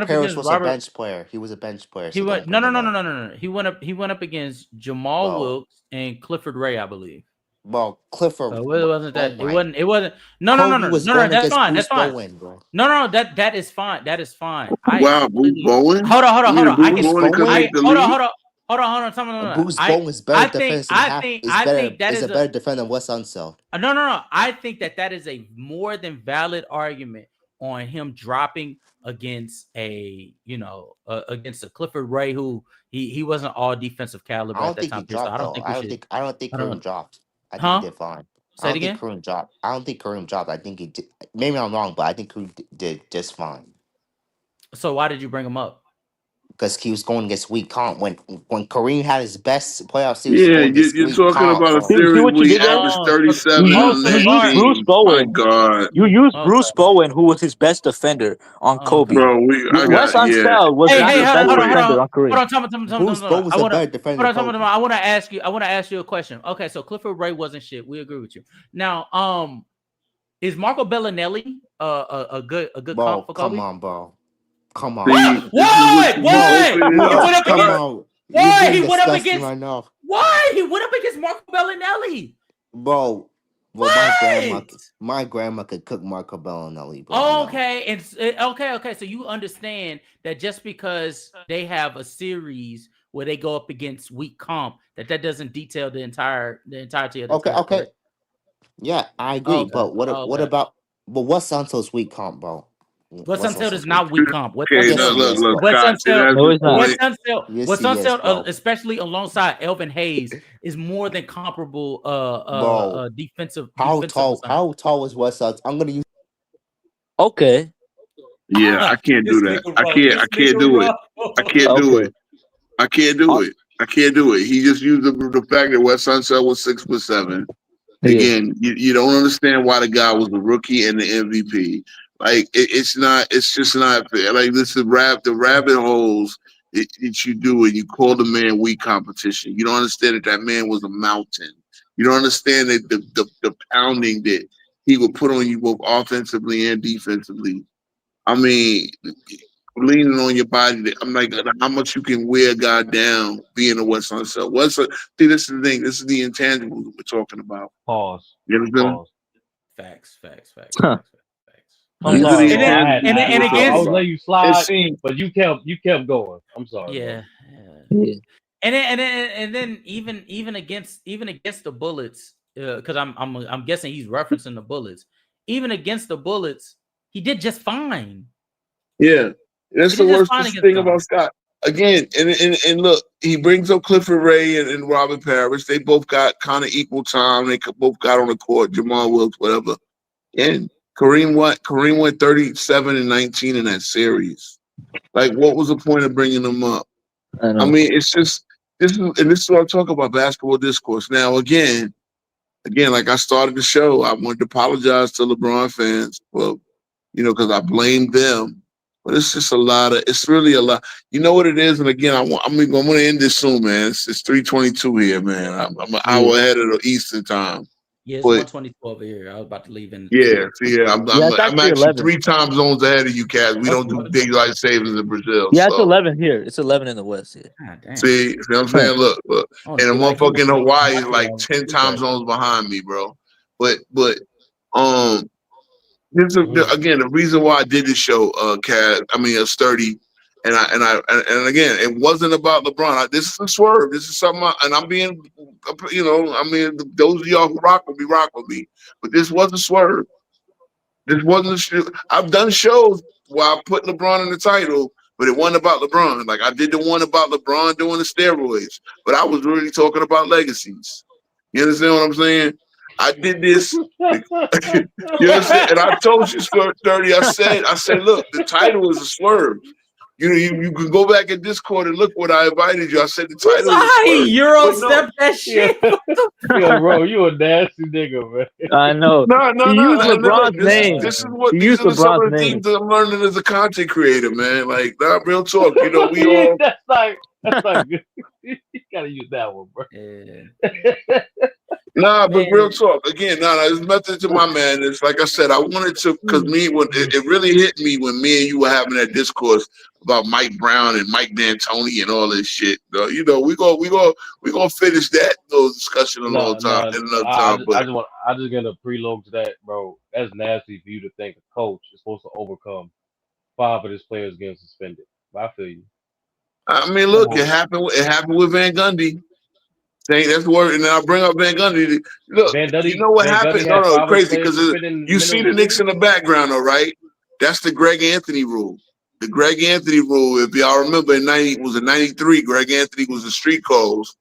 Parrish was a bench player. He was a bench player. He went no. He went up against Jamal Wilkes and Clifford Ray, I believe. Well, Clifford. So it wasn't that. It wasn't. No. That's fine. That's fine. Bowen, no. That is fine. That is fine. Wow, Bruce Bowen. Hold on. Hold on. Bruce Bowen is better defense. I think that is a better defender than Wes Unseld. No. I think that is a more than valid argument on him dropping against against a Clifford Ray who he wasn't all defensive caliber at that time. I don't think Kareem dropped. I think he did fine. Say it again. I don't think Kareem dropped. I think he did. Maybe I'm wrong, but I think Kareem did just fine. So why did you bring him up? Because he was going against weak comp. When Kareem had his best playoff series, you're talking about a series where he averaged 37. You used Bruce Bowen. My God. You used Bruce Bowen, who was his best defender on Kobe. Bro, Wes Unseld was not his best defender on Kareem. Bruce Bowen was a better defender. I want to ask you a question. Okay, so Clifford Ray wasn't shit. We agree with you. Now, is Marco Bellinelli a good comp for Kobe? Come on, bro. Come on. Why? He went up against right now. Why? He went up against Marco Bellinelli. Bro. Well, my grandma could cook Marco Bellinelli, bro. Okay. Okay. So you understand that just because they have a series where they go up against weak comp, that doesn't detail the entirety of the team. Okay. Yeah, I agree. But what about what's Santos' weak comp, bro? What's Unseld is not weak comp. What's Unseld, especially alongside Elvin Hayes, is more than comparable. Defensive. How tall is Wes Unseld? I'm gonna use. Okay. Yeah, I can't do that. I can't do it. I can't do it. He just used the fact that Wes Unseld was 6'7". Again, you don't understand why the guy was the rookie and the MVP. Like it's just not fair. Like this is the rabbit holes that you do, and you call the man weak competition. You don't understand that man was a mountain. You don't understand that the pounding that he would put on you both offensively and defensively. I mean, leaning on your body. I'm like, how much you can wear a guy down being a West Unseld. See, this is the thing. This is the intangibles that we're talking about. Pause. You know what I'm saying? Facts. I'm Yes. sorry, Really And bro. then happy and then, with and what you're I talking against was about. letting you And slide, see, but you kept going. I'm sorry, bro. yeah. Yeah. And then even against the Bullets, because I'm guessing he's referencing the Bullets. Even against the Bullets, he did just fine. yeah, that's He the did just worst fine against thing about them. Scott. Again, and look, he brings up Clifford Ray and Robin Parrish. They both got kind of equal time. They both got on the court. Jamal Wilkes, whatever. And Kareem went 37 and 19 in that series. Like, what was the point of bringing them up? I I know. mean, it's just this is what I'm talking about basketball discourse. Now, again, like I started the show, I wanted to apologize to LeBron fans for, because I blamed them. But it's just it's really a lot. You know what it is? And again, I'm going to end this soon, man. It's 3:22 here, man. I'm an Yeah. hour ahead of the Eastern time. Yeah, it's But 122 over here. I was about to leave in yeah, 2. see, yeah, I'm, Yeah, I'm, it's I'm actually actually 11. 3 time zones ahead of you, cats. We What's don't do what? daylight savings in Brazil. Yeah, it's So 11 here. It's 11 in the West. Yeah. God damn. see what I'm Huh. saying? Look. Oh, And a daylight savings motherfucking makes Hawaii my is 2 like hours 10 too, time but zones behind me, bro. But um Mhm. again, the reason why I did this show, Sturdy, and again, it wasn't about LeBron. This is a swerve. This is something, and I'm being, those of y'all who rock with me. But this was a swerve. This wasn't. I've done shows where I put LeBron in the title, but it wasn't about LeBron. Like I did the one about LeBron doing the steroids, but I was really talking about legacies. You understand what I'm saying? I did this. You understand? And I told you, 30. I said, look, the title is a swerve. You can go back in Discord and look what I invited you. I said the we saw title is a how he swerve. Euro But no, stepped that Yeah, shit. What the yo, bro, you a nasty nigga, man. I know. no. He used And then look, LeBron's this is name. this is what He these used are some LeBron's of the name. things that I'm learning as a content creator, man. Like, not real talk. We Yeah, all that's like good. You gotta use that one, bro. Yeah. nah, but real Man. talk. Again, there's nothing to my madness. Like I said, I wanted to because when it really hit me when me and you were having that discourse about Mike Brown and Mike D'Antoni and all this shit. We gonna finish that little discussion No, no, in another I time. just, But I just gonna preload to that, bro. That's nasty for you to think a coach is supposed to overcome 5 of his players getting suspended. But I feel you. I mean, That look, it whole happened. It happened with Van Gundy. Saying that's the word, and then I bring up Van Gundy. Look, you know what Van happened? Gundy No, had no, 5 of his crazy players because suspended in the you middle see of the the Knicks season. in the background, all right? That's the Greg Anthony rule. The Greg Anthony rule, if y'all remember, in '93. Greg Anthony was the street calls.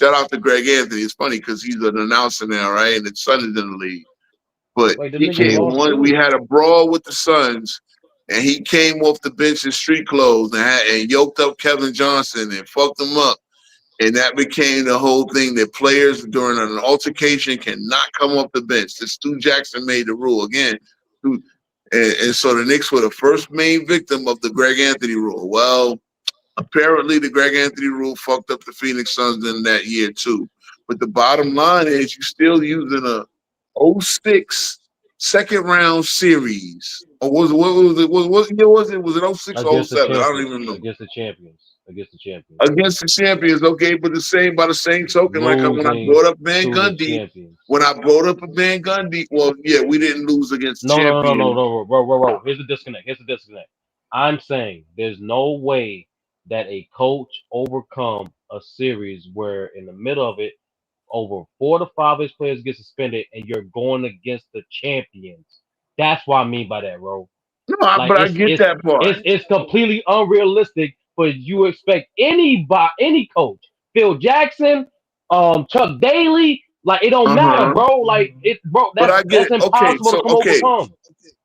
Shout out to Greg Anthony. It's funny because he's an announcer now, right? And his son is in the league. But Wait, them he niggas came lost one. We too. had a brawl with the Suns, and he came off the bench in street clothes and yoked up Kevin Johnson and fucked him up. And that became the whole thing that players during an altercation cannot come off the bench. The Stu Jackson made the rule again. And so the Knicks were the first main victim of the Greg Anthony rule. Well, apparently the Greg Anthony rule fucked up the Phoenix Suns in that year too. But the bottom line is you're still using a '06 second round series. Or what year was it? Was it '06 or Against the '07? I don't champions. even remember. Against the champions. Against the champions. Against the champions, okay, but by the same token, like when I Losing brought up Van to the Gundy, champions. well, yeah, we didn't lose against No, no, no, no, champions. no, bro. Here's the disconnect. I'm saying there's no way that a coach overcome a series where in the middle of it, over 4 to 5 of his players get suspended, and you're going against the champions. That's what I mean by that, bro. No, Like but I get that part. it's completely unrealistic for you to expect any coach, Phil Jackson, Chuck Daly, like it don't matter, Uh-huh. bro. Like bro, But I get that's it. Okay, impossible to so come overcome.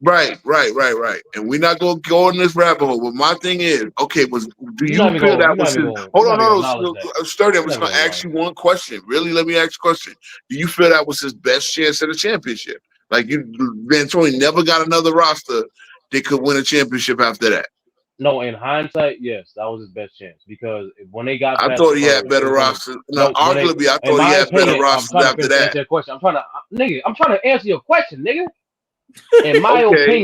right. And we're not gonna go in this rabbit hole. But my thing is, okay, do you feel that was his hold You're on, not even no, gonna acknowledge no, that. Sturdy, I'm You're just not even gonna gonna ask acknowledge you that. one question. Really, let me ask you a question. Do you feel that was his best chance at a championship? Like D'Antoni never got another roster that could win a championship after that. No, in hindsight, yes, that was his best chance because when they got I past the thought he had Spurs, it better was gonna rosters. No, no when they. arguably, I In thought he my had better opinion, I'm rosters trying to after finish to that. answer your question. I'm trying to answer your question, nigga. In my Okay.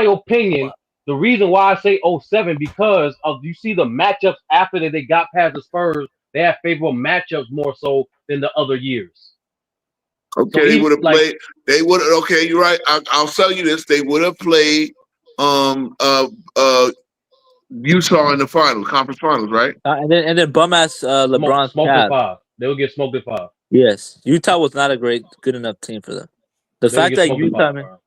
opinion, the reason why I say '07 because of you see the matchups after that they got past the Spurs, they have favorable matchups more so than the other years. Okay, So they even would have like played. They would. Okay, you're right. I'll tell you this. They would have played Utah in the finals, conference finals, right? And then bum ass LeBron's smoked in Cavs. 5. They would get smoked in 5. Yes, Utah was not a good enough team for them. The They would fact get that smoked in 5, Utah, man, bro.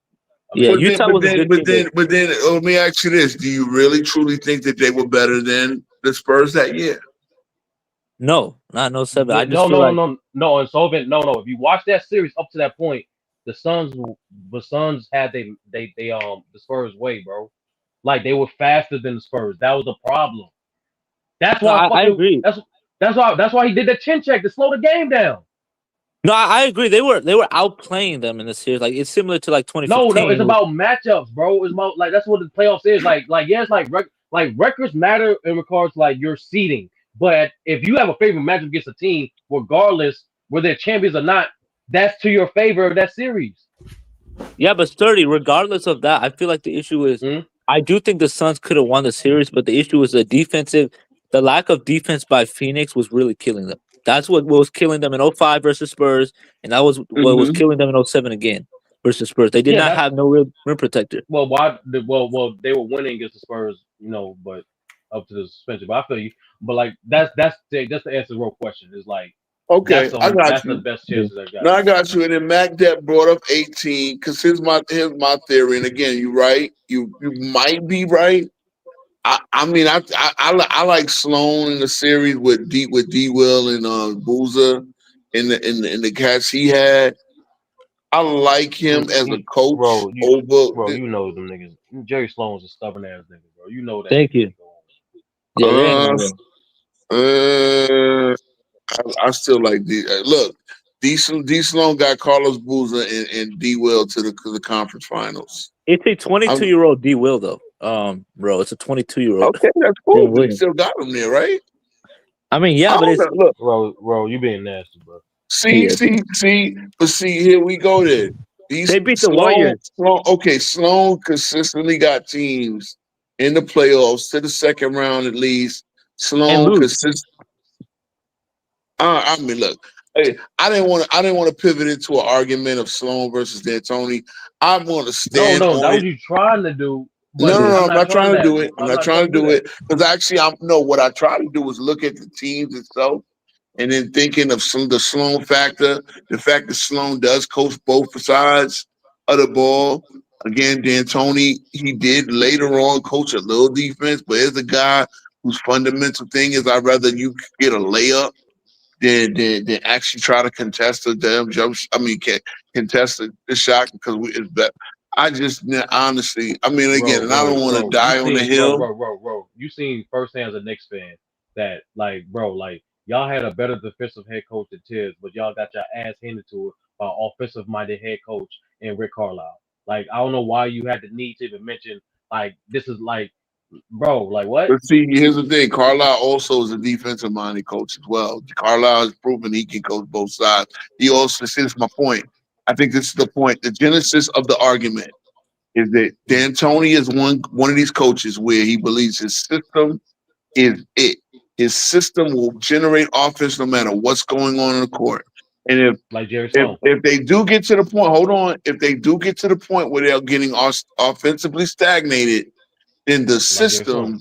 yeah, But then, Utah but was a then, good but team. then, but then, let me ask you this: do you really truly think that they were better than the Spurs that year? No, not no 7. I just No, feel no, like no, no, no. And so no, no. If you watch that series up to that point, the Suns had the Spurs way, bro. Like they were faster than the Spurs. That was a problem. That's no, why I agree. that's why he did the chin check to slow the game down. No, I agree. They were outplaying them in the series. Like it's similar to like No, no, it's 2015. about matchups, bro. It's about like that's what the playoffs is. Like yeah, it's like records matter in regards to like your seeding. But if you have a favorite matchup against a team, regardless whether they're champions or not, that's to your favor of that series. Yeah, but sturdy. Regardless of that, I feel like the issue is I do think the Suns could have won the series, but the issue is the lack of defense by Phoenix was really killing them. That's what was killing them in 05 versus Spurs, and that was what was killing them in 07 again versus Spurs. They did Yeah, not have no real rim protector. well, they were winning against the Spurs, but up to the suspension. But I feel you. But like that's to answer the real question. Is like Okay, I got that's the you. best chances I got. No, I got you. And then Mac Depp brought up 18 because here's my theory. And again, you're right. You might be right. I mean, I like Sloan in the series with D Will and Boozer in the cats he had. I like him as a coach Bro, over. you know them niggas. Jerry Sloan's a stubborn ass nigga, bro. You know that. Thank you. Yeah, they ain't Uh, gonna win. I still like D. Look, D Sloan got Carlos Boozer and D Will to the conference finals. It's a 22-year-old D Will though. Bro, it's a 22-year-old. Okay, that's cool. But he still got him there, right? I mean, yeah, I but don't it's know. Look, bro, you being nasty, bro. see, but see, here we go. Then they beat the Warriors. Sloan consistently got teams in the playoffs to the second round at least. Sloan consistent. I mean, look, hey, I didn't want to pivot into an argument of Sloan versus D'Antoni. I want to stand No, on that it. was you trying to do. No, I'm not trying to do it. I'm not trying to do it because actually, what I try to do is look at the teams itself, and then thinking of the Sloan factor, the fact that Sloan does coach both sides of the ball. Again, D'Antoni, he did later on coach a little defense, but as a guy whose fundamental thing is I'd rather you get a layup than actually try to contest the damn jump. Contest the shot because it's better. I just honestly, I mean, again, and I don't want to die on the hill. Bro. You seen firsthand as a Knicks fan that, like, bro, like y'all had a better defensive head coach than Tibbs, but y'all got your ass handed to it by offensive-minded head coach and Rick Carlisle. Like, I don't know why you had the need to even mention like this is like, bro, like what? But see, here's the thing: Carlisle also is a defensive-minded coach as well. Carlisle has proven he can coach both sides. He also, this is my point. I think this is the point. The genesis of the argument is that D'Antoni is one of these coaches where he believes his system is it. His system will generate offense no matter what's going on in the court. And if they do get to the point, hold on, if they do get to the point where they're getting offensively stagnated, then the system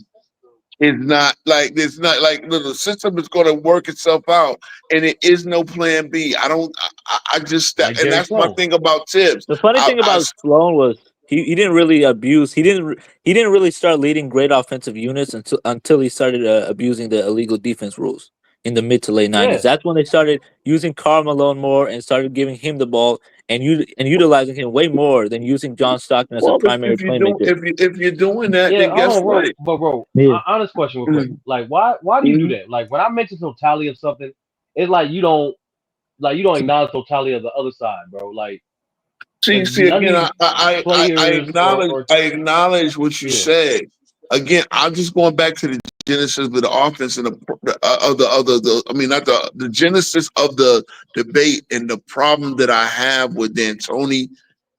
is not like it's not like the system is going to work itself out, and it is no plan B. I just and that's my thing about Tibbs. The funny thing about Sloan was he didn't really abuse. He didn't really start leading great offensive units until he started abusing the illegal defense rules in the mid to late 90s. Yeah. That's when they started using Karl Malone more and started giving him the ball and utilizing him way more than using John Stockton as a primary playmaker. If you're doing that, then guess what? Bro, honest question real quick. Like, why do you do that? Like, when I mention totality of something, it's like you don't acknowledge totality of the other side, bro. Like, see again, I acknowledge what you said. Again, I'm just going back to the genesis of the offense and the genesis of the debate and the problem that I have with D'Antoni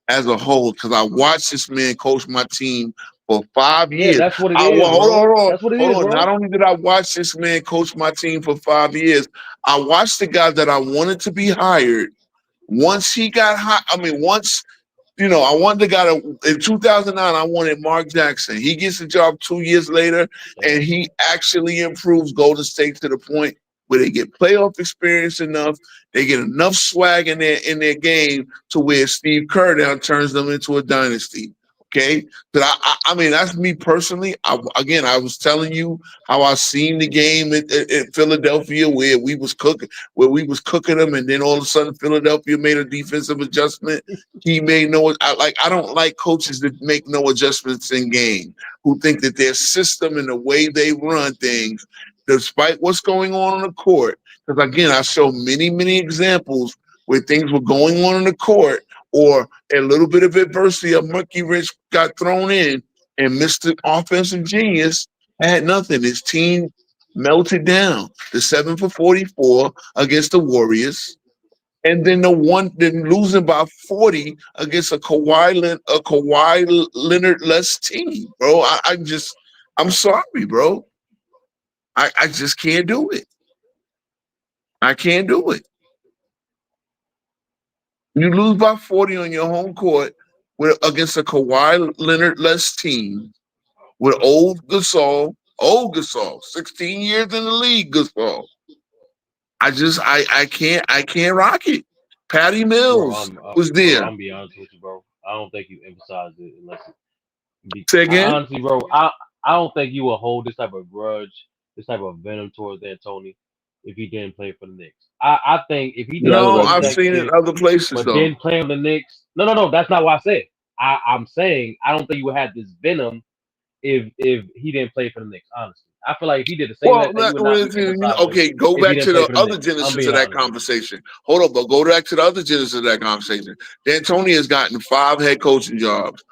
as a whole, because I watched this man coach my team for 5 years. Yeah, that's what it is. Hold on. That's what it is, bro. Not only did I watch this man coach my team for 5 years, I watched the guys that I wanted to be hired Once he got hot, once I wanted the guy in 2009. I wanted Mark Jackson. He gets the job 2 years later, and he actually improves Golden State to the point where they get playoff experience enough. They get enough swag in their game to where Steve Kerr now turns them into a dynasty. Okay, but I mean that's me personally. I was telling you how I seen the game at Philadelphia where we was cooking them, and then all of a sudden Philadelphia made a defensive adjustment. He made I don't like coaches that make no adjustments in game, who think that their system and the way they run things, despite what's going on the court. Because again, I show many examples where things were going on the court, or a little bit of adversity, a monkey wrench got thrown in, and Mr. Offensive Genius had nothing. His team melted down. The 7 for 44 against the Warriors, and then losing by 40 against a Kawhi Leonard less team, bro. I'm sorry, bro. I just can't do it. I can't do it. You lose by 40 on your home court against a Kawhi Leonard less team with old Gasol, 16 years in the league, Gasol. I can't rock it. Patty Mills was there. I'm be honest with you, bro. I don't think you emphasize it unless Say again? honestly, bro. I don't think you will hold this type of grudge, this type of venom towards D'Antoni if he didn't play for the Knicks. I think if he did No, I've seen it other places but though. didn't play on the Knicks. No. That's not what I said. I'm saying I don't think you would have this venom if he didn't play for the Knicks. Honestly, I feel like if he did the same Well, thing, you would not be emphasizing okay, go if he back didn't to play the for the other Knicks. I'm genesis being of that honest with you. conversation. Hold up, but go back to the other genesis of that conversation. D'Antoni has gotten 5 head coaching jobs.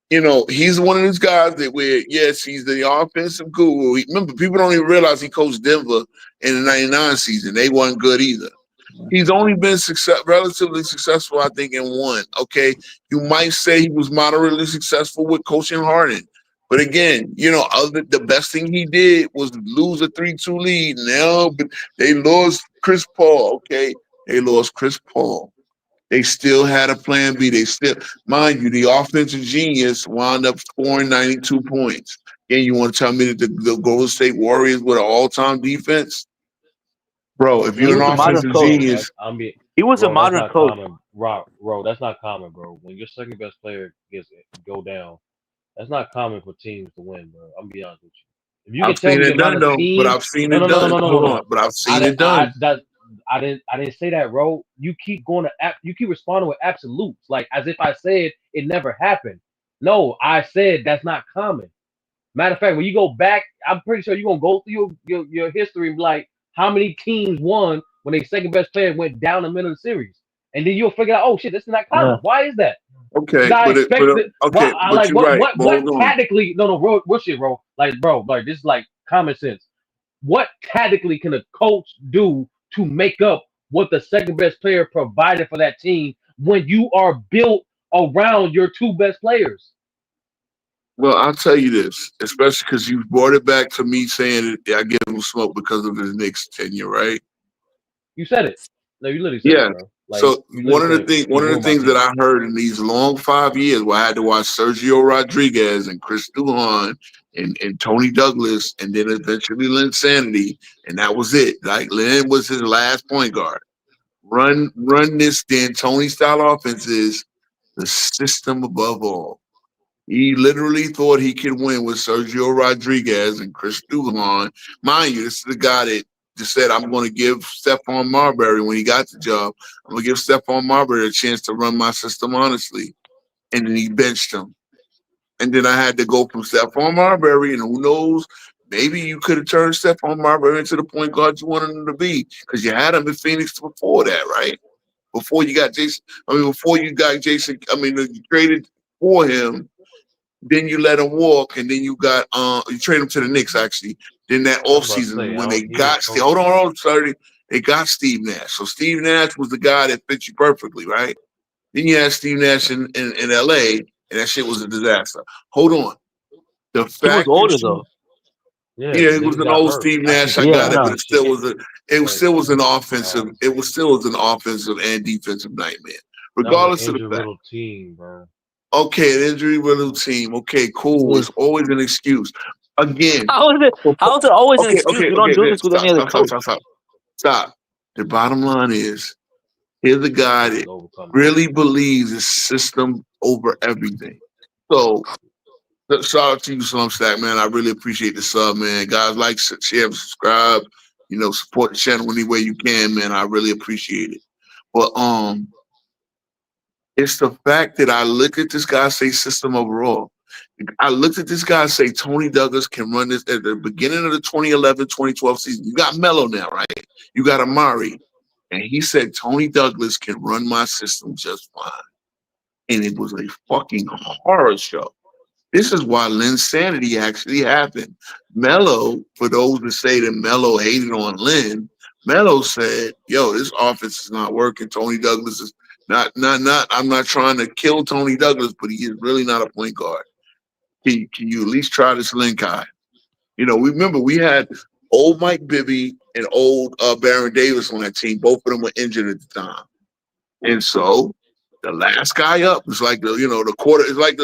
He's one of those guys that yes, he's the offensive guru. Remember, people don't even realize he coached Denver in the 99 season. They weren't good either. He's only been relatively successful, I think, in one. Okay, you might say he was moderately successful with coaching Harden. But again, the best thing he did was lose a 3-2 lead. Now they lost Chris Paul. Okay, they lost Chris Paul. They still had a plan B. They still, mind you, the offensive genius wound up scoring 92 points. And you want to tell me that the Golden State Warriors were an all-time defense? Bro, if you're an offensive genius, he was a modern coach. Bro, that's not common, bro. When your second best player go down, that's not common for teams to win, bro. I'm gonna be honest with you. If you can I've tell seen me the it done amount of though. teams, But I've seen it done. Hold on, but I've seen it done. I didn't say that, bro. You keep you keep responding with absolutes, like as if I said it never happened. No, I said that's not common. Matter of fact, when you go back, I'm pretty sure you're gonna go through your history and be like, how many teams won when their second best player went down the middle of the series, and then you'll figure out, oh shit, this is not common. Yeah. Why is that? Okay, I but expected. okay, I but like you're right. what tactically? No, bro, shit, bro. Like this is like common sense. What tactically can a coach do to make up what the second best player provided for that team when you are built around your 2 best players? Well, I'll tell you this, especially because you brought it back to me saying that I give him smoke because of his Knicks tenure, right? You said it. No, you literally said it, bro. Like, so one of the things that I heard in these long 5 years where I had to watch Sergio Rodriguez and Chris Duhon and Tony Douglas and then eventually Lynn Sanity, and that was it. Like Lynn was his last point guard. Run this D'Antoni style offense is the system above all. He literally thought he could win with Sergio Rodriguez and Chris Duhon. Mind you, this is the guy that just said, I'm going to give Stephon Marbury, when he got the job, I'm going to give Stephon Marbury a chance to run my system honestly. And then he benched him. And then I had to go from Stephon Marbury, and who knows, maybe you could have turned Stephon Marbury into the point guard you wanted him to be, because you had him in Phoenix before that, right? Before you got Jason, you traded for him. Then you let him walk, and then you trade him to the Knicks, actually. Then that offseason, when they got Steve, they got Steve Nash. So Steve Nash was the guy that fit you perfectly, right? Then you had Steve Nash in LA, and that shit was a disaster. Hold on. The fact he was older though. Yeah, it was an old Steve Nash. I got it, but it still was it But still was an offensive. It was still was an offensive and defensive nightmare, that was an regardless of the injury fact. riddled team, bro. Okay, an injury riddled team. Okay, cool. It's always an excuse. Again. How is it? How is it always an excuse? We don't do Okay. this with any other coach. Stop. The bottom line is, here's a guy that really believes the system over everything. So, shout out to you, Slum Stack, man. I really appreciate the sub, man. Guys, like, share, subscribe. Support the channel any way you can, man. I really appreciate it. But it's the fact that I look at this guy say system overall. I looked at this guy say Tony Douglas can run this at the beginning of the 2011-2012 season. You got Melo now, right? You got Amari. And he said Tony Douglas can run my system just fine. And it was a fucking horror show. This is why Linsanity actually happened. Melo, for those that say that Melo hated on Lynn, Melo said, yo, this offense is not working. Tony Douglas is not, I'm not trying to kill Tony Douglas, but he is really not a point guard. Can you at least try this Lynn guy? Remember we had old Mike Bibby and old Baron Davis on that team. Both of them were injured at the time. And so the last guy up is like the quarter is like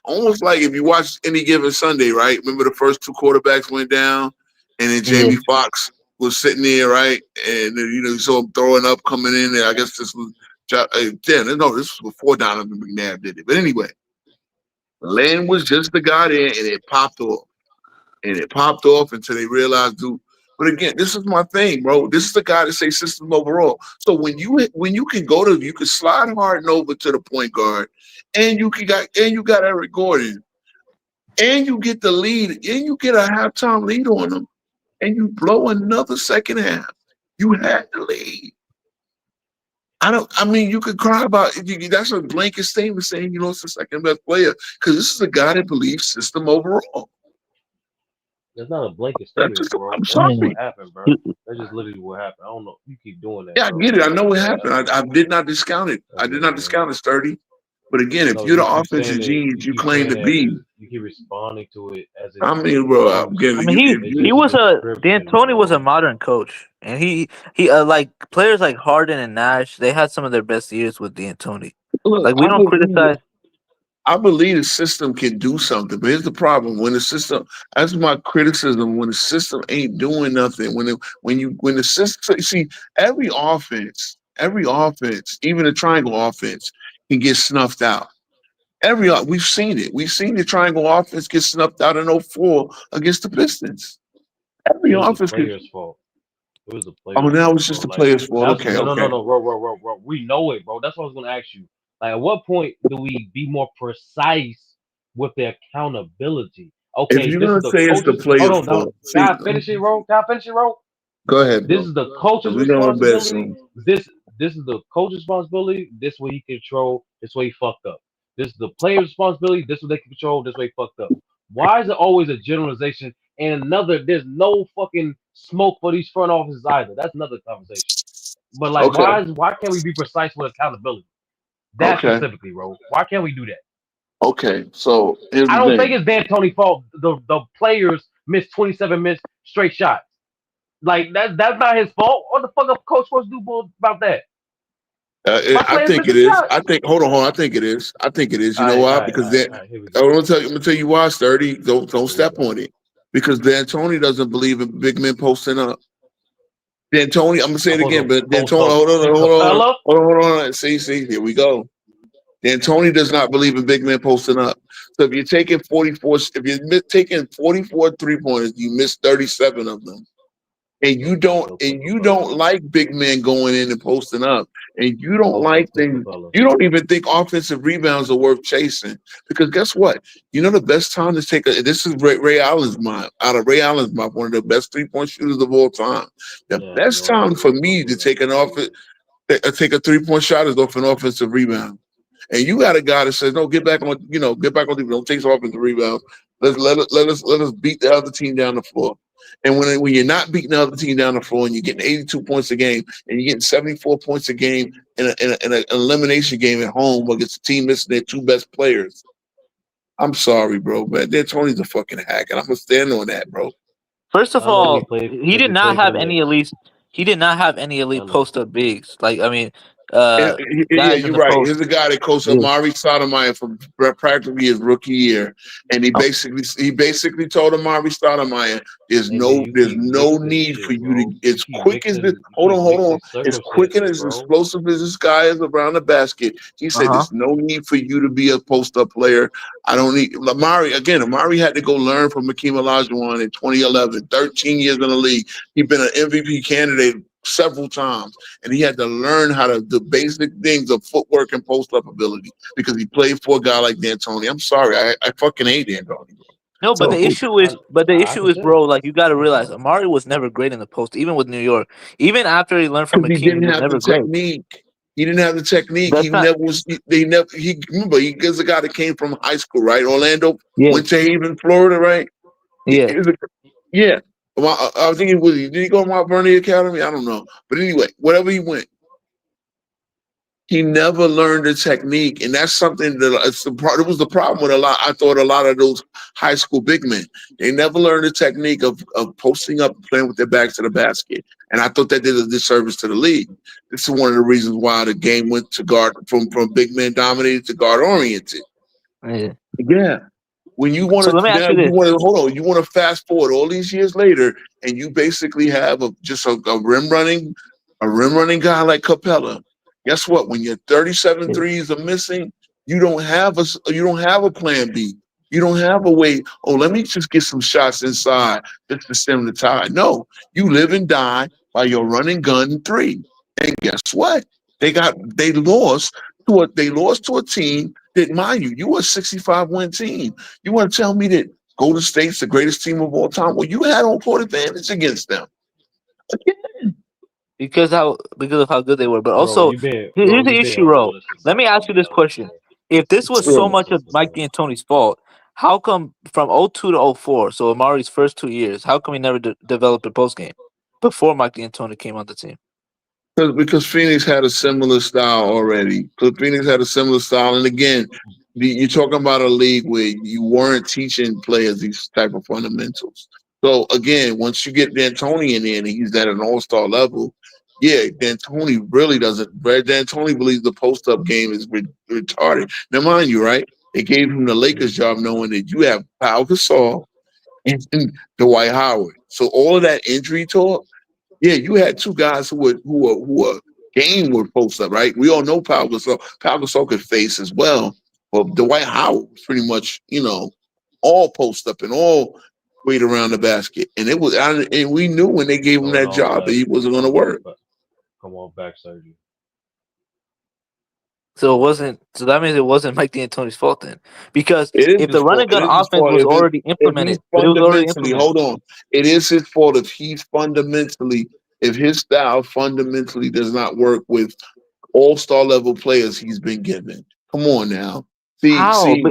almost like if you watch Any Given Sunday, right? Remember the first two quarterbacks went down, and then Jamie Foxx was sitting there, right? And you saw him throwing up, coming in there. I guess this was this was before Donovan McNabb did it. But anyway, Lynn was just the guy there, and it popped off. And it popped off until they realized, dude. But again, this is my thing, bro. This is the guy that say system overall. So when you can slide Harden over to the point guard, and you got Eric Gordon, and you get the lead, and you get a halftime lead on them, and you blow another second half. You had the lead. You could cry about it. That's a blanket statement saying, it's the second best player. Because this is a guy that believes system overall. That's not a blanket statement, bro. I'm sorry. That's just what happened, bro. That's just literally what happened. I don't know. You keep doing that. Yeah, bro. I get it. I know what happened. I did not discount it. I did not discount it, Sturdy. But again, if you're the offensive genius you claim to be, you keep responding to it as if. Bro, he was D'Antoni was a modern coach, and he like players like Harden and Nash. They had some of their best years with D'Antoni. Like we don't criticize. I believe the system can do something, but here's the problem: when the system, that's my criticism. When the system ain't doing nothing, when the system, see, every offense, even the triangle offense, can get snuffed out. We've seen it. We've seen the triangle offense get snuffed out in 04 against the Pistons. Every offense. It was the players' fault. It was the players' fault. Oh, now fault, it's just the players' fault. Okay, no, bro. We know it, bro. That's what I was gonna ask you. Like, at what point do we be more precise with the accountability? Okay, if you're gonna say it's the players' fault, can I finish it, bro? Go ahead, bro. This is the coach's responsibility. This is the coach's responsibility. This way he control. This way he fucked up. This is the player's responsibility. This way they can control. This way he fucked up. Why is it always a generalization? And there's no fucking smoke for these front offices either. That's another conversation. But like, why can't we be precise with accountability? That specifically, bro. Why can't we do that? Okay, so I don't think it's D'Antoni's fault. The players missed 27 straight shots. Like that's not his fault. What the fuck a coach supposed to do about that? I think it is. I think. Hold on. I think it is. You know why? Because I'm gonna tell you why. Sturdy. Don't step on it. Because D'Antoni doesn't believe in big men posting up. D'Antoni. I'm gonna say it again. But D'Antoni. Hold on. See. Here we go. D'Antoni does not believe in big men posting up. So if you're taking 44 3-pointers, you miss 37 of them. And you don't like big men going in and posting up. And you don't like things. You don't even think offensive rebounds are worth chasing. Because guess what? The best time to take this is Ray Allen's mind. Out of Ray Allen's mind, one of the best 3-point shooters of all time. The best time for me to take a 3-point shot is off an offensive rebound. And you got a guy that says, no, get back on the don't take offensive rebounds. Let us beat the other team down the floor. And when you're not beating the other team down the floor and you're getting 82 points a game and you're getting 74 points a game in an elimination game at home against a team missing their two best players, I'm sorry, bro, but D'Antoni's a fucking hack, and I'm gonna stand on that, bro. First of all, he did not have any elite. he did not have any elite LA. post up bigs. Like I mean, Yeah, guys in you're the right. post. Here's a guy that coached Yeah. Amari Stoudemire for practically his rookie year, and he Oh. basically told Amari Stoudemire, "There's Hey man, no you there's keep no mixing need for shit, you bro. to as quick as this. Hold on, hold on. As quick and Circumstances, as bro. explosive as this guy is around the basket, he Uh said huh. there's no need for you to be a post up player. I don't need Amari again. Amari had to go learn from Hakeem Olajuwon in 2011, 13 years in the league. He's been an MVP candidate several times, and he had to learn how to the basic things of footwork and post up ability because he played for a guy like D'Antoni. I'm sorry, I fucking hate D'Antoni, bro. No, but So the I issue is, understand. bro. Like you got to realize, Amari was never great in the post, even with New York. Even after he learned from because he Hakeem, he didn't was have the never great. technique. He didn't have the technique. That's He not. never was. They never. He remember he is a guy that came from high school, right? Orlando, Yeah, Winter Haven, Florida, right? yeah. He was yeah. Well, I was thinking, did he go to Mount Vernon Academy? I don't know, but anyway, whatever he went, he never learned the technique, and that's something that it was the problem with a lot. I thought a lot of those high school big men, they never learned the technique of posting up and playing with their backs to the basket, and I thought that did a disservice to the league. This is one of the reasons why the game went to guard from big men dominated to guard oriented. Yeah. Yeah. When you So want let me to ask now, you you this. want to hold on. You want to fast forward all these years later, and you basically have just a rim running guy like Capella. Guess what? When your 37 Yeah. threes are missing, you don't have a plan B. You don't have a way. Oh, let me just get some shots inside just to stem the tide. No, you live and die by your running gun three. And guess what? They lost to a team that, mind you, you were a 65 win team. You want to tell me that Golden State's the greatest team of all time? Well, you had home court advantage against them. Because of how good they were, but Bro, also here's the you been issue, bro. unrealistic Let me about ask you this Carmelo, question: bro. if this was so Sure. much of Mike D'Antoni's fault, how come from 02 to 04, so Amari's first 2 years, how come he never developed a post game before Mike D'Antoni came on the team? Because Phoenix had a similar style already. Because Phoenix had a similar style, and again, you're talking about a league where you weren't teaching players these type of fundamentals. So again, once you get D'Antoni in there and he's at an all-star level, yeah, D'Antoni really doesn't. Brad D'Antoni believes the post-up game is retarded. Now, mind you, right? They gave him the Lakers job knowing that you have Pau Gasol and Dwight Howard. So all of that injury talk. Yeah, you had two guys who were game were post up, right? We all know Pau Gasol. Pau Gasol could face as well. But Dwight Howard was pretty much, all post up and all wait around the basket. And and we knew when they gave him Showing that all job that black. he wasn't gonna work. Come on, back surgery. So it wasn't. So that means it wasn't Mike D'Antoni's fault then, because It is if his the run fault. and It gun is his offense fault was already if he's implemented, but it was already fundamentally, implemented. hold on. It is his fault if he's fundamentally, if his style fundamentally does not work with all-star level players he's been given. Come on now. How? See,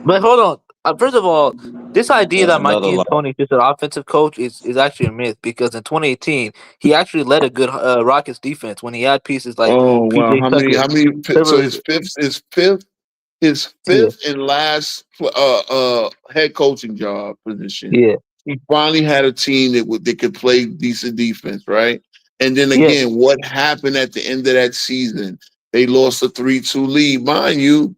But hold on. First of all, this idea That's that Mike another lie. D'Antoni is an offensive coach is actually a myth, because in 2018 he actually led a good Rockets defense when he had pieces like oh wow, PJ Tucker, so Trevor. his Yeah, fifth and last head coaching job position. yeah, He finally had a team that could play decent defense, right? And then yeah, again, what happened at the end of that season? They lost a 3-2 lead, mind you,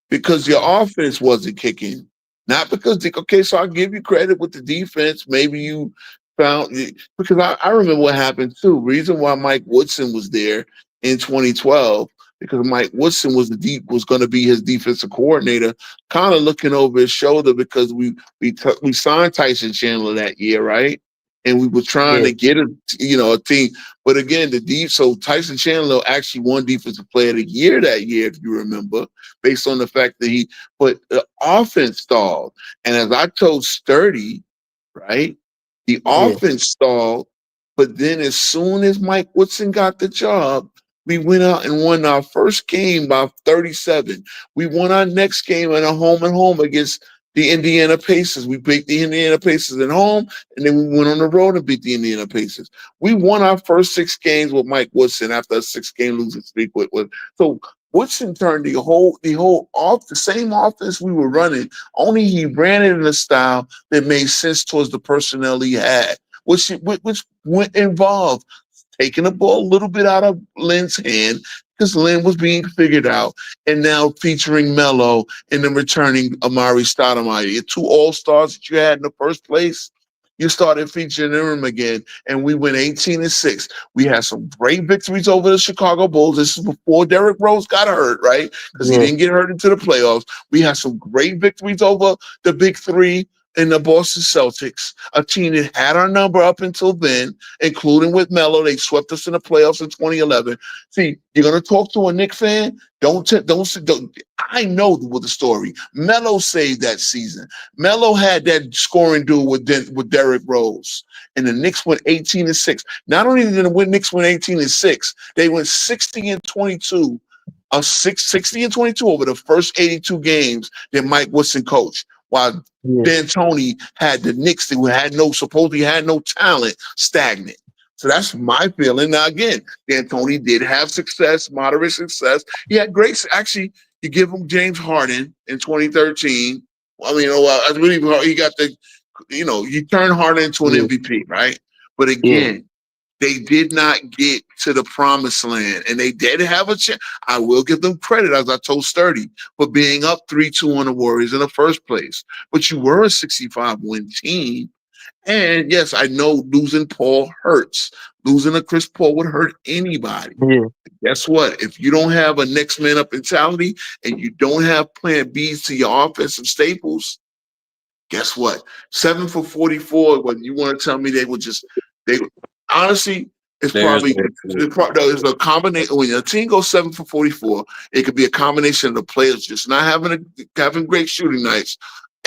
because your offense wasn't kicking. Not because okay, so I'll give you credit with the defense. Maybe you found because I remember what happened too. Reason why Mike Woodson was there in 2012 because Mike Woodson was going to be his defensive coordinator, kind of looking over his shoulder because we signed Tyson Chandler that year, right? And we were trying yeah, to get a team. But again, so Tyson Chandler actually won Defensive Player of the Year that year, if you remember, based on the fact that but the offense stalled. And as I told Sturdy, right, the yeah, offense stalled. But then as soon as Mike Woodson got the job, we went out and won our first game by 37. We won our next game at a home and home against the Indiana Pacers. We beat the Indiana Pacers at home, and then we went on the road and beat the Indiana Pacers. We won our first 6 games with Mike Woodson after a 6-game losing streak with. So Woodson turned the same offense we were running, only he ran it in a style that made sense towards the personnel he had. which went involved taking the ball a little bit out of Lynn's hand because Lynn was being figured out, and now featuring Melo and then returning Amari Stoudemire. Your two all-stars that you had in the first place, you started featuring them again, and we went 18-6. We had some great victories over the Chicago Bulls. This is before Derrick Rose got hurt, right? Because he didn't get hurt into the playoffs. We had some great victories over the Big Three and the Boston Celtics, a team that had our number up until then, including with Melo. They swept us in the playoffs in 2011. See, you're gonna talk to a Knicks fan. Don't. I know what the story. Melo saved that season. Melo had that scoring duel with Derrick Rose, and the Knicks went 18-6. Not only did the Knicks win 18-6, they went 60-22. 60-22 over the first 82 games that Mike Woodson coached. While D'Antoni had the Knicks that supposedly had no talent, stagnant. So that's my feeling. Now, again, D'Antoni did have success, moderate success. He had great, actually, you give him James Harden in 2013. I mean, I really, he got you turn Harden into an MVP, right? But again, they did not get to the promised land, and they did have a chance. I will give them credit, as I told Sturdy, for being up 3-2 on the Warriors in the first place. But you were a 65-win team. And yes, I know losing Paul hurts. Losing a Chris Paul would hurt anybody. Guess what? If you don't have a next man up mentality and you don't have plan Bs to your offensive staples, guess what? 7 for 44. When you want to tell me they honestly, it's a combination. When a team goes 7 for 44, it could be a combination of the players just not having great shooting nights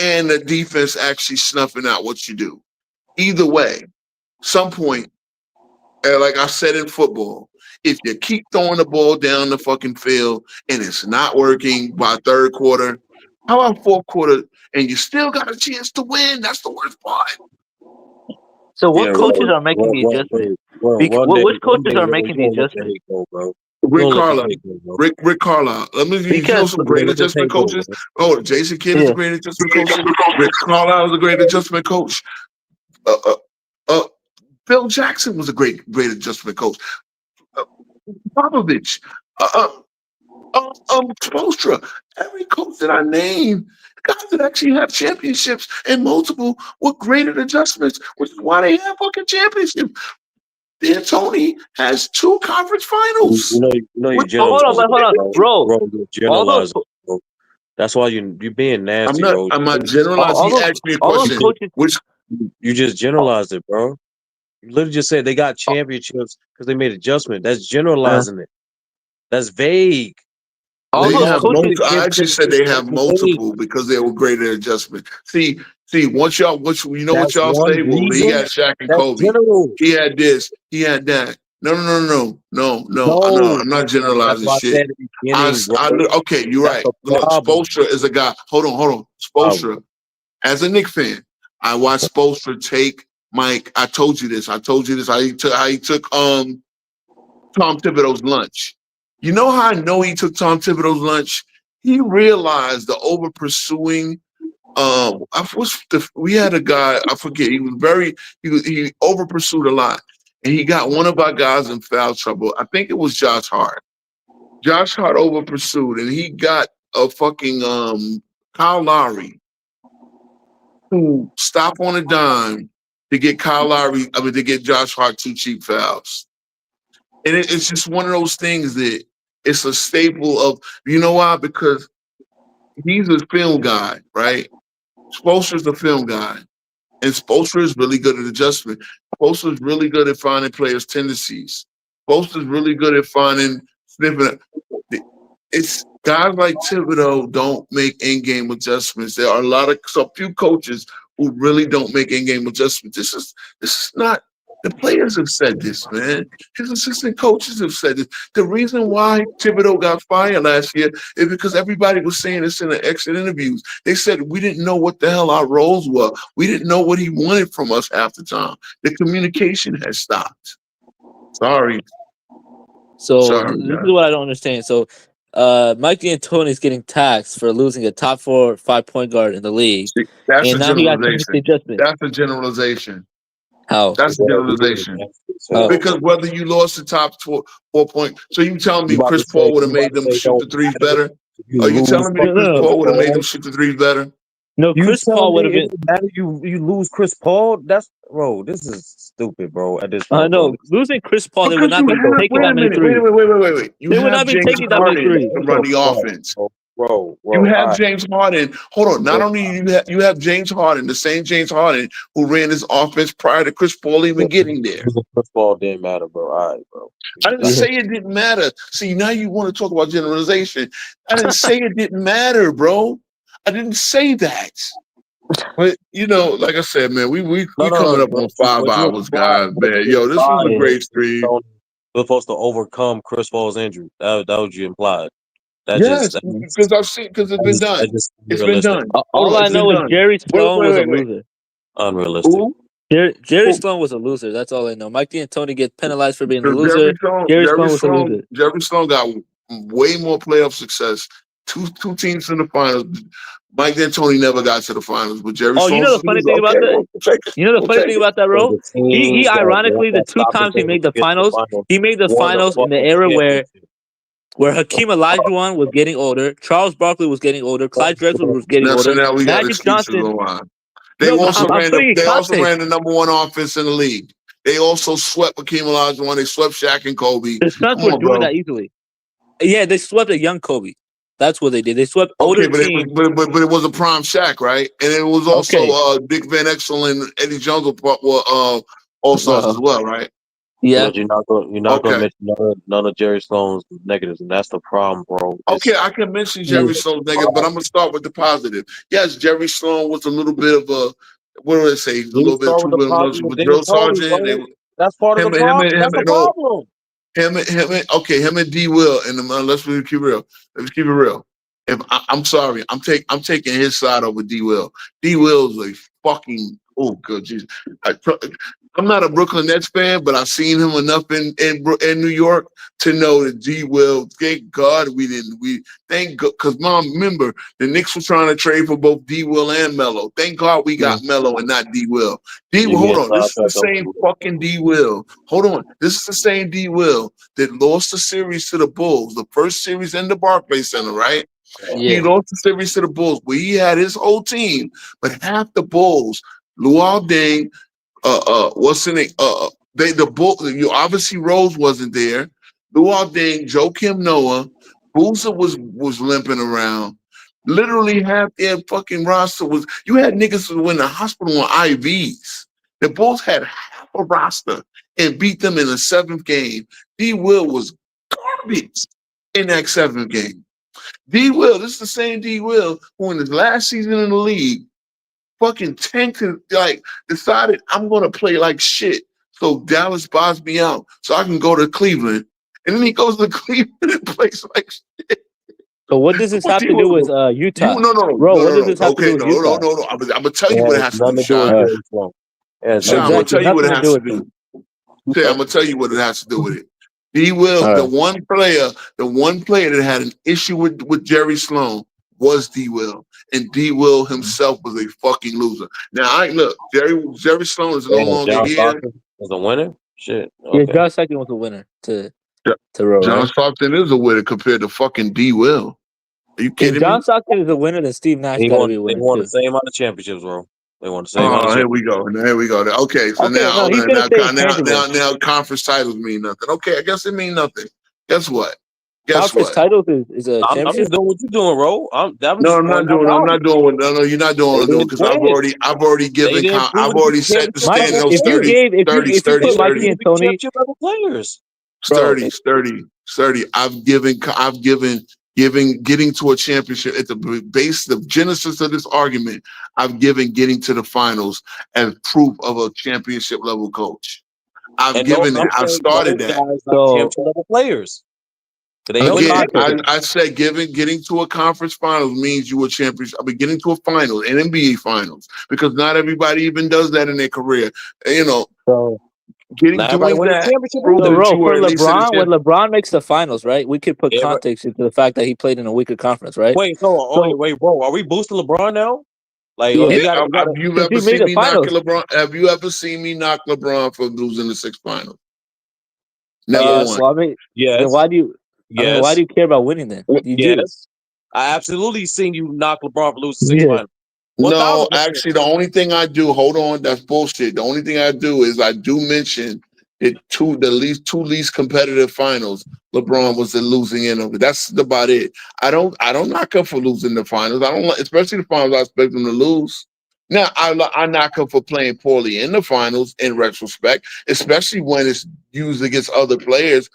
and the defense actually snuffing out what you do. Either way, some point, like I said in football, if you keep throwing the ball down the fucking field and it's not working by third quarter, how about fourth quarter and you still got a chance to win? That's the worst part. So what coaches are making the adjustment? Which coaches are making the adjustment? Rick Carlisle. Let me give you some great adjustment coaches. Oh, Jason Kidd is a great adjustment coach. Rick Carlisle is a great adjustment coach. Phil Jackson was a great adjustment coach. Popovich, Spoelstra, every coach that I named, guys that actually have championships and multiple with greater adjustments, which is why they have fucking championships. D'Antoni has 2 conference finals. Hold on, bro. That's why you're being nasty, bro. I'm not generalizing. He asked me a question. You just generalized it, bro. You literally just said they got championships because they made adjustment. That's generalizing it. That's vague. I actually said they have multiple because they were greater adjustment. See, what y'all say? Well, he had Shaq and Kobe. He had this. He had that. No. I'm not generalizing shit. Okay, you're right. Look, Spoelstra is a guy. Hold on. Spoelstra, as a Knicks fan, I watched Spoelstra take Mike. I told you this. How he took Tom Thibodeau's lunch. You know how I know he took Tom Thibodeau's lunch? He realized the over pursuing. We had a guy. I forget. He over pursued a lot, and he got one of our guys in foul trouble. I think it was Josh Hart. Josh Hart over pursued, and he got a fucking Kyle Lowry to stop on a dime to get to get Josh Hart 2 cheap fouls. And it's just one of those things that it's a staple of, you know why? Because he's a film guy, right? Spoelstra's the film guy. And Spoelstra is really good at adjustment. Spoelstra is really good at finding players' tendencies. Spoelstra is really good at sniffing. It's guys like Thibodeau don't make in-game adjustments. There are a few coaches who really don't make in-game adjustments. This is not. The players have said this, man. His assistant coaches have said this. The reason why Thibodeau got fired last year is because everybody was saying this in the exit interviews. They said we didn't know what the hell our roles were. We didn't know what he wanted from us half the time. The communication has stopped. Sorry. So this is what I don't understand. So Mike D'Antoni is getting taxed for losing a top 4 5-point guard in the league. That's a generalization. That's a generalization. How? That's a generalization. Oh. Because whether you lost the top 4 point, so you telling me You about Chris to say Paul would have you about made to them say shoot the don't threes matter better? if you Are you lose telling me No, Chris no, Paul would have made them Paul? shoot the threes better? no. You Chris telling Paul would me have it been. didn't matter you lose Chris Paul? That's bro. This is stupid, bro. At this point, bro. No, losing Chris Paul, they would Because not you be have taking wait that a many minute, wait a threes. minute, wait. You They would have not be James taking that many Harden threes. to What run the the fuck, offense. bro? You have All right. James Harden. Hold on, not only you have James Harden, the same James Harden who ran this offense prior to Chris Paul even getting there. Chris Paul didn't matter, bro. All right, bro. I didn't Yeah. say it didn't matter. See, now you want to talk about generalization. I didn't say it didn't matter, bro. I didn't say that. But like I said, man, we coming No. up on 5 hours, guys, man. Yo, this was a Yeah. great stream. We're supposed to overcome Chris Paul's injury. That what you implied. Yes, because I've seen because it's been done. That's just It's been unrealistic. done. Hold All on, I it's been know is done. Jerry Sloan was a Wait. loser. Unrealistic. Who? Jerry Sloan was a loser. That's all I know. Mike D'Antoni gets penalized for being a Because loser. Jerry Sloan was a loser. Jerry Sloan got way more playoff success. Two teams in the finals. Mike D'Antoni never got to the finals, but Jerry Oh, you Sloan know was the funny a loser. thing about Okay, that? we'll take it. You know the We'll funny take thing it. about that, So bro? the He teams that ironically the two stopped times he them made to the get to the finals, finals he made the won the finals in the fucking era where championship. Hakeem Olajuwon was getting older, Charles Barkley was getting older, Clyde Drexler was getting Now, so older, now we got Magic excuses Johnson. online. They No, but also I'm putting in They also context. ran the number one offense in the league. They also swept Hakeem Olajuwon. They swept Shaq and Kobe. The Suns Come were on, doing bro. that easily. Yeah, they swept a young Kobe. That's what they did. They swept older Okay, but teams. but it was a prime Shaq, right? And it was also Okay. Dick Van Exel and Eddie Jones were all stars as well, right? Yeah. But you're not gonna mention none of Jerry Sloan's negatives, and that's the problem, bro. Okay, I can mention Jerry Sloan's negative, but I'm gonna start with the positive. Yes, Jerry Sloan was a little bit of a what do I say? A You little bit start too with the bit positive, with then Joe Tony, Sargent. bro. That's part of the problem. That's the problem. Him and D Will, and let's keep it real. Let's keep it real. I'm sorry, I'm taking his side over D Will. D Will's a fucking good Jesus. I'm not a Brooklyn Nets fan, but I've seen him enough in New York to know that D Will. Thank God thank God, because Mom, remember the Knicks were trying to trade for both D Will and Melo. Thank God we got Melo and not D Will. Hold on, this is the same fucking D Will. Hold on, this is the same D Will that lost the series to the Bulls, the first series in the Barclays Center, right? Yeah. He lost the series to the Bulls, where he had his whole team, but half the Bulls, Luol Deng, what's the name? The Bulls. Obviously Rose wasn't there. Luol Deng, Joakim Noah, Boozer was limping around. Literally half their fucking roster was. You had niggas who were in the hospital on IVs. The Bulls had half a roster and beat them in the 7th game. D. Will was garbage in that 7th game. D. Will, this is the same D. Will who in his last season in the league fucking tanked and decided I'm gonna play like shit. So Dallas buys me out so I can go to Cleveland. And then he goes to Cleveland and plays like shit. So what does this have to do with Utah? No. What does this have to do with Utah? No. I'm gonna tell you what it has to do, Sean. Sean, I'm gonna tell you what it has to do. I'm gonna tell you what it has to do with it. D. Will, the one player that had an issue with Jerry Sloan was D. Will. And D. Will himself was a fucking loser. Now, Jerry Sloan is no longer John here. Stockton was a winner? Shit. Okay. Yeah, John Stockton was a winner to row, John right? Stockton is a winner compared to fucking D. Will. Are you kidding If John me? Stockton is a winner, then Steve Nash They got to be a won winner the too. same amount of championships, bro. They won the same amount of Oh, championships. here we go. Okay, so Okay, no, he's gonna say intangibles. now conference titles mean nothing. Okay, I guess it mean nothing. Guess what? Conference titles is a I'm championship. just doing what you're doing, bro. I'm not doing. I'm not doing what. No, you're not doing what I'm doing because I've already given. I've already set the Mike, standard of if you 30, gave, if you 30, if you 30, put Mike 30. D'Antoni, championship level players. bro, 30. I've given getting to a championship at the genesis of this argument. I've given getting to the finals as proof of a championship level coach. I've started that. Championship level players. Again, I said getting to a conference finals means you a championship. I mean, getting to a finals, an NBA finals, because not everybody even does that in their career. So doing that proves so, that you for were at least in the LeBron, when championship. LeBron makes the finals, right? We could put context into the fact that he played in a weaker conference, right? Wait, bro. Are we boosting LeBron now? Like, Yeah. you gotta, Have you Because he ever made seen the me knock finals. LeBron? Have you ever seen me knock LeBron for losing the sixth final? Never yes, once. Well, I mean, then yes, why do you? I mean, why do yes, you care about winning then? You do. yes. I absolutely seen you knock LeBron for losing six Yeah. finals. No, 1000%. actually, the only thing I do, hold on, that's bullshit. The only thing I do is I do mention the two least competitive finals. LeBron was the losing end of it. That's about it. I don't knock him for losing the finals. I don't like, especially the finals. I expect him to lose. Now I knock him for playing poorly in the finals. In retrospect, especially when it's used against other players.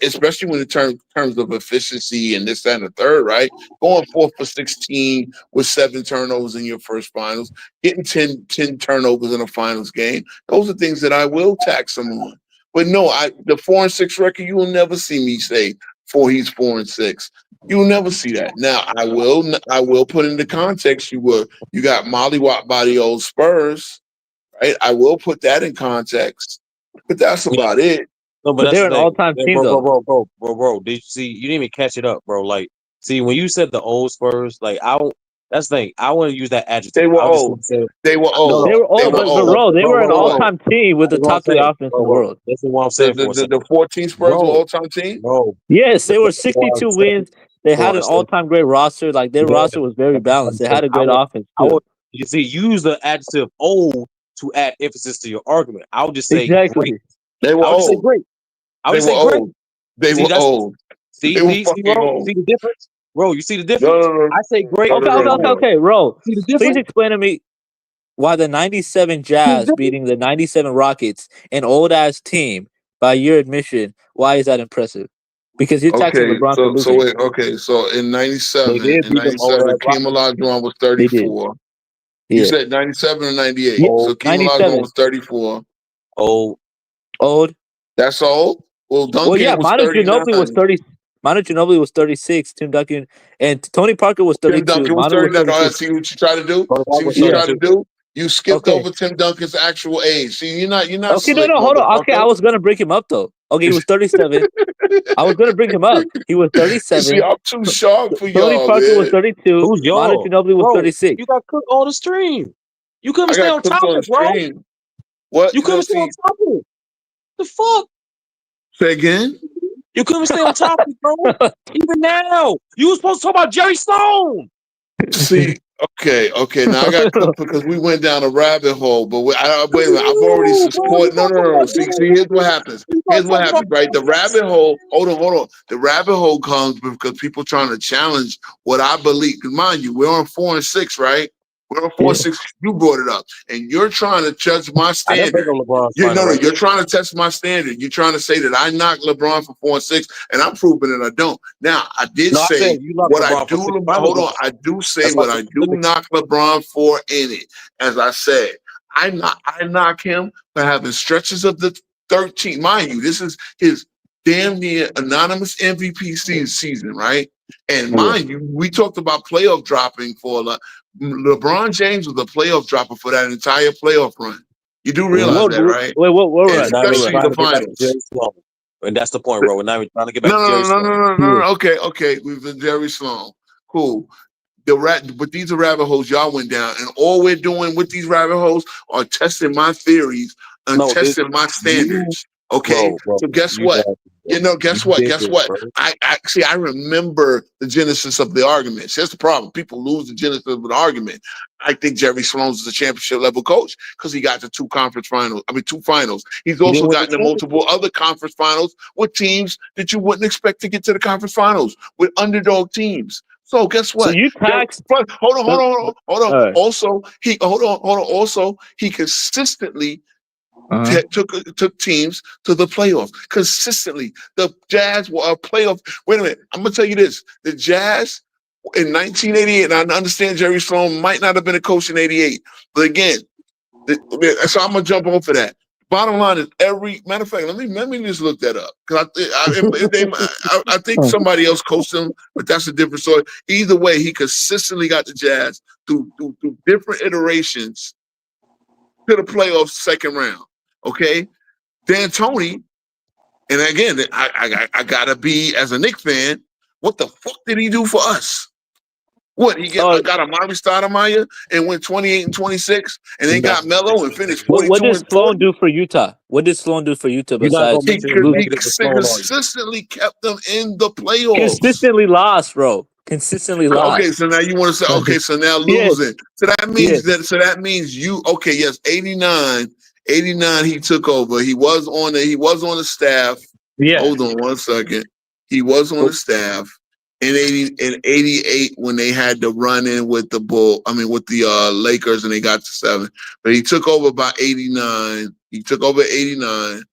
Especially when in terms of efficiency and this, that, and the third, right? Going 4 for 16 with 7 turnovers in your first finals, getting 10 turnovers in a finals game. Those are things that I will tax him on. But no, the 4-6 record, you will never see me say he's 4-6. You will never see that. Now I will put into context you got mollywop by the old Spurs, right? I will put that in context. But that's Yeah. about it. No, but But that's they're the an thing. all-time Yeah, team, though. bro. Did you see? You didn't even catch it up, bro. Like, see, when you said the old Spurs, like, I don't. That's the thing. I want to use that adjective. They were I was just old. gonna say, They were no, old. They were They old, were but old. bro, they were They an were old. all-time team with the That's what I'm top three saying, offense in the bro. world. This is what I'm The saying the for a the, second, the 14 Spurs were bro. all-time team. Bro, Yes, they were listen to what 62 I'm saying. wins. They For had a an second. all-time great roster. Like their Yeah, roster was very that's what I'm balanced. They saying. had a great offense I too. would, you see, use the adjective old to add emphasis to your argument. I would just say great. Exactly. They were I would just say old. great. I would They just were say great. old. They See, were that's old. see, They were see, fucking bro. You old. see the difference, bro. You see the No, difference. no, no, I say great. no, no, Okay, no, okay, okay, no. okay. Ro, See the please difference. explain to me why the 97 See the Jazz difference. beating the 97 Rockets, an old-ass team, by your admission, why is that impressive? Because you're taxing Okay, LeBron for so losing. wait, okay, so in They 97, did beat them old ass Keem Rockets. Olajuwon was They did. 34. You Yeah. said 97 or 98. Yeah. So Old, Keem Olajuwon 97. was 34. old. Old. That's all? Well, Well, yeah, Duncan was Manu Ginobili was 39. 30. Manu Ginobili was 36. Tim Duncan and Tony Parker was Tim 32. Duncan was Manu was 39. Oh, 32. see what you try to do? Tony See Parker what was you Yeah. try to 32 too. do? You skipped Okay. over Tim Duncan's actual age. See, you're not Okay, no, slick, no, hold on. Okay, I motherfucker. was gonna bring him up though. Okay, he was 37. I was gonna bring him up. He was You see, 37. I'm too sharp for Tony y'all, Parker was man. 32. Who's Manu y'all, Ginobili was bro? 36. You got cooked on the stream. You couldn't I stay got on cooked on the topic, bro. stream. What? You No, couldn't stay on see, topic. The fuck? say again? You couldn't stay on topic, bro. Even now, you were supposed to talk about Jerry Stone. See, okay. Now I got cooked because we went down a rabbit hole. But wait a minute. I've already No, bro, you support. No, gotta no, talk no, no. about See, Jerry. here's what happens. You gotta Here's what talk about happens, right? The Jerry. rabbit hole. Hold on. The rabbit hole comes because people trying to challenge what I believe. Because mind you, we're on 4-6, right? We're on four Yeah. and six. You brought it up, and you're trying to judge my I never been standard. on LeBron's You final no, record. you're trying to test my standard. You're trying to say that I knocked LeBron for 4-6, and I'm proving that I don't. Now, I did No, I said say you knocked what I LeBron for do. 6 finals Hold on, rings. I do say That's why I what I said do specifically. knock LeBron for in it. As I said, I knock him for having stretches of the 13. Mind you, this is his damn near anonymous MVP season, right? And Yeah. mind you, we talked about playoff dropping for LeBron James was a playoff dropper for that entire playoff run. You do realize that, right? What And we're run? not What even Especially run? the trying to get back to finals. Jerry Sloan. And that's the point, bro. We're not even trying to get back No, to no, Jerry no, no, Sloan. no, no, no, Yeah. no. Okay. We've been Jerry Sloan. Cool. But these are rabbit holes y'all went down, and all we're doing with these rabbit holes are testing my theories and No, this testing my you, standards. Okay, bro. so guess You what? got this, bro. You Guess what? did Guess this, what? bro. I see. I remember the genesis of the argument. See, that's the problem. People lose the genesis of the argument. I think Jerry Sloan is a championship level coach because he got to two finals. He's He didn't also win the gotten to championship. multiple other conference finals with teams that you wouldn't expect to get to the conference finals with underdog teams. So guess So what? you taxed. Hold on. All right. Also, he hold on. Also, he consistently Uh-huh. took teams to the playoffs. Consistently, the Jazz were a playoff. Wait a minute. I'm gonna tell you this: the Jazz in 1988, and I understand Jerry Sloan might not have been a coach in '88, but again, so I'm gonna jump on for that. Bottom line is every matter of fact. Let me just look that up because I think somebody else coached him, but that's a different story. Either way, he consistently got the Jazz through different iterations to the playoffs second round. Okay, D'Antoni, and again, I gotta be as a Knicks fan. What the fuck did he do for us? What he got Amari Stoudemire and went 28 and 26, and then got Melo and finished 42 What does and Sloan 40. do for Utah? What did Sloan do for Utah You're not besides gonna mention any He negative for Sloan, are you? consistently kept them in the playoffs. consistently lost, bro? Consistently lost. Okay, so now you want to say, okay, so now Yes. losing. So that means you, okay, yes, 89 he took over. He was on the staff. Yeah. Hold on one second. He was on the staff in 88 when they had to run in with the Lakers and they got to 7. But he took over by 89. He took over 89.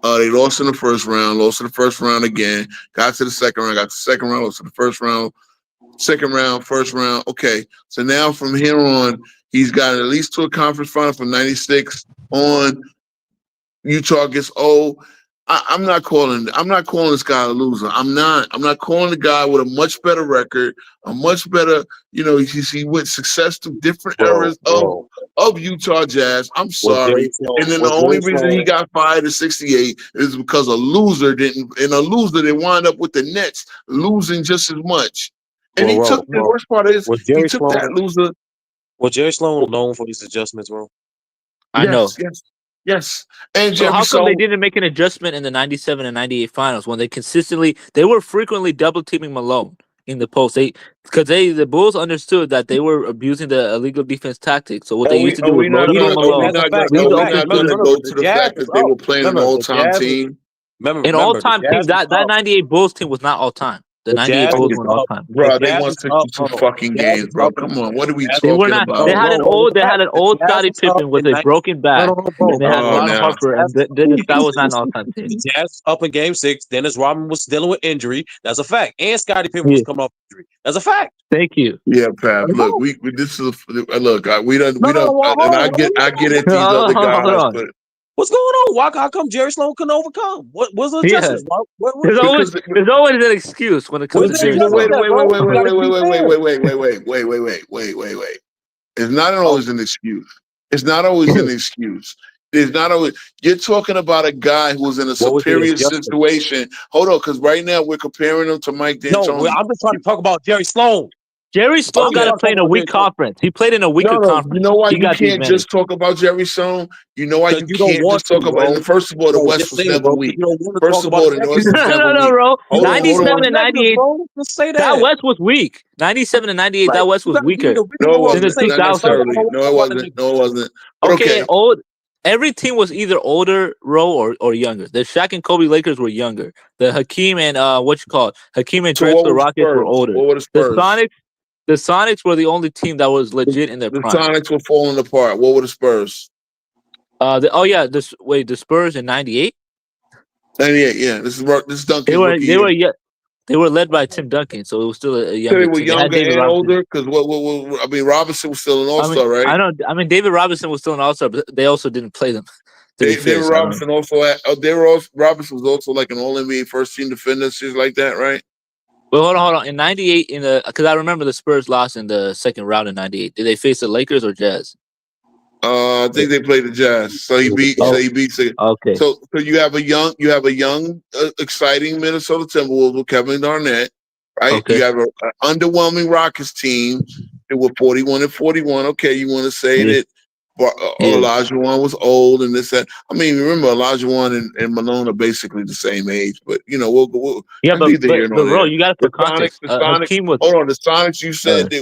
They lost in the first round again, got to the second round, lost to the first round, second round, first round. Okay. So now from here on, he's got at least to a conference final from 96 on. Utah gets old. I'm not calling this guy a loser. I'm not calling the guy with a much better record, a much better, he went success through different eras of Utah Jazz. I'm sorry. And then the only reason he got fired at 68 is because a loser they wind up with the Nets losing just as much. And the worst part is he took that loser. Was Jerry Sloan known for these adjustments, bro? I know. Yes. And so how come they didn't make an adjustment in the 97 and 98 finals when they were frequently double teaming Malone in the post? The Bulls understood that they were abusing the illegal defense tactics. So what they used to do was load Malone. We're not going to go to the fact that they were playing an all-time team. An all-time team. That 98 Bulls team was not all-time. The 98 Bulls were all time. Bro, they won 62 fucking games, bro. Come on, what are we talking about? They had an old Scottie Pippen with a broken back. And they had Ron Harper, and Dennis that was not an all-time team. The Jazz up in Game 6. Dennis Rodman was dealing with injury. That's a fact. And Scottie Pippen was coming off injury. That's a fact. Thank you. Yeah, Pat. Look, we don't. And I get at these other guys, but. What's going on? How come Jerry Sloan couldn't overcome? What was the adjustment? There's always an excuse when it comes to Jerry Sloan. Wait. It's not always an excuse. It's not always an excuse. There's not always. You're talking about a guy who was in a superior situation. Hold on, because right now we're comparing him to Mike D'Antoni. No, I'm just trying to talk about Jerry Sloan. Jerry Sloan got to play in a weak conference. He played in a weaker conference. You know why you can't just talk about Jerry Sloan? You know why you can't just talk about it? First of all, the West was never weak. First of all, the West was never weak. No, bro. 97 and 98. That West was weak. 97 and 98, that West was weaker. No, it wasn't. Not necessarily. No, it wasn't. Okay, old. Every team was either older, or younger. The Shaq and Kobe Lakers were younger. The Hakeem and Hakeem and Transfer Rockets were older. What were the Spurs? The Sonics were the only team that was legit in their prime. The Sonics were falling apart. What were the Spurs? The Spurs in 98? 98, yeah. This is Duncan. They were led by Tim Duncan, so it was still a younger team. They were younger and older because Robinson was still an All-Star, right? I know. David Robinson was still an All-Star, but they also didn't play them. David Robinson Robinson was also like an All-NBA first-team defender, shit like that, right? Well, hold on. In 98, because I remember the Spurs lost in the second round in 98. Did they face the Lakers or Jazz? I think they played the Jazz. So he beat. Okay. So you have a young, exciting Minnesota Timberwolves with Kevin Garnett, right? Okay. You have an underwhelming Rockets team that were 41 and 41. Okay, you want to say that Olajuwon was old and this that. I mean, remember Olajuwon and Malone are basically the same age, but we'll but bro, you got to put context. Hold on, the Sonics. You said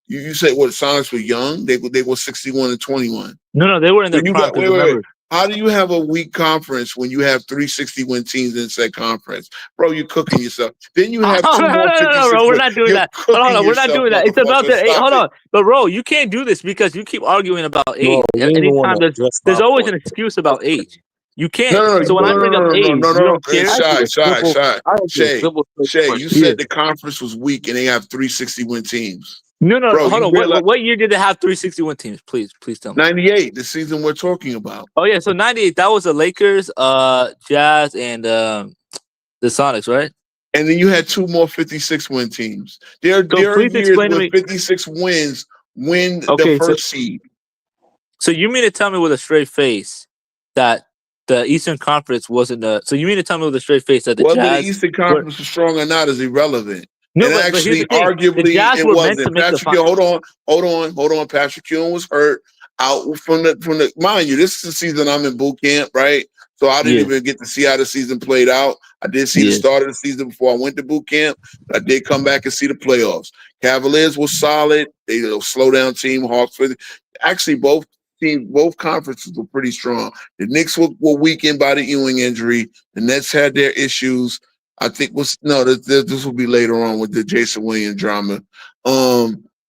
you said what? The Sonics were young. They were 61 and 21. No, they were in their prime. Wait. How do you have a weak conference when you have 360 win teams in said conference? Bro, you're cooking yourself. Then you have two more 56 bro, we're not doing that. Hold on, we're not doing that. It's about the age. Hold on. But bro, you can't do this because you keep arguing about age. Anytime there's always an excuse about age. You can't. So when I bring up age, you don't care. Shay, you said the conference was weak and they have 360 win teams. No, bro, hold on. What year did they have 361 teams? Please tell me. 98, the season we're talking about. Oh yeah, so 98. That was the Lakers, Jazz, and the Sonics, right? And then you had two more 56 win teams. There are years where 56 wins win the first seed. So you mean to tell me with a straight face that the Eastern Conference wasn't so you mean to tell me with a straight face that the whether Jazz the Eastern Conference was strong or not is irrelevant. No, And but here's actually, the thing: the arguably, Jazz it were meant to wasn't. make the Patrick, hold on. Patrick Ewing was hurt out from the. Mind you, this is the season I'm in boot camp, right? So I didn't Yeah, even get to see how the season played out. I did see the yeah, start of the season before I went to boot camp. But I did come back and see the playoffs. Cavaliers was solid. They slow down team. Hawks. Actually, both conferences were pretty strong. The Knicks were weakened by the Ewing injury. The Nets had their issues. I think this will be later on with the Jason Williams drama.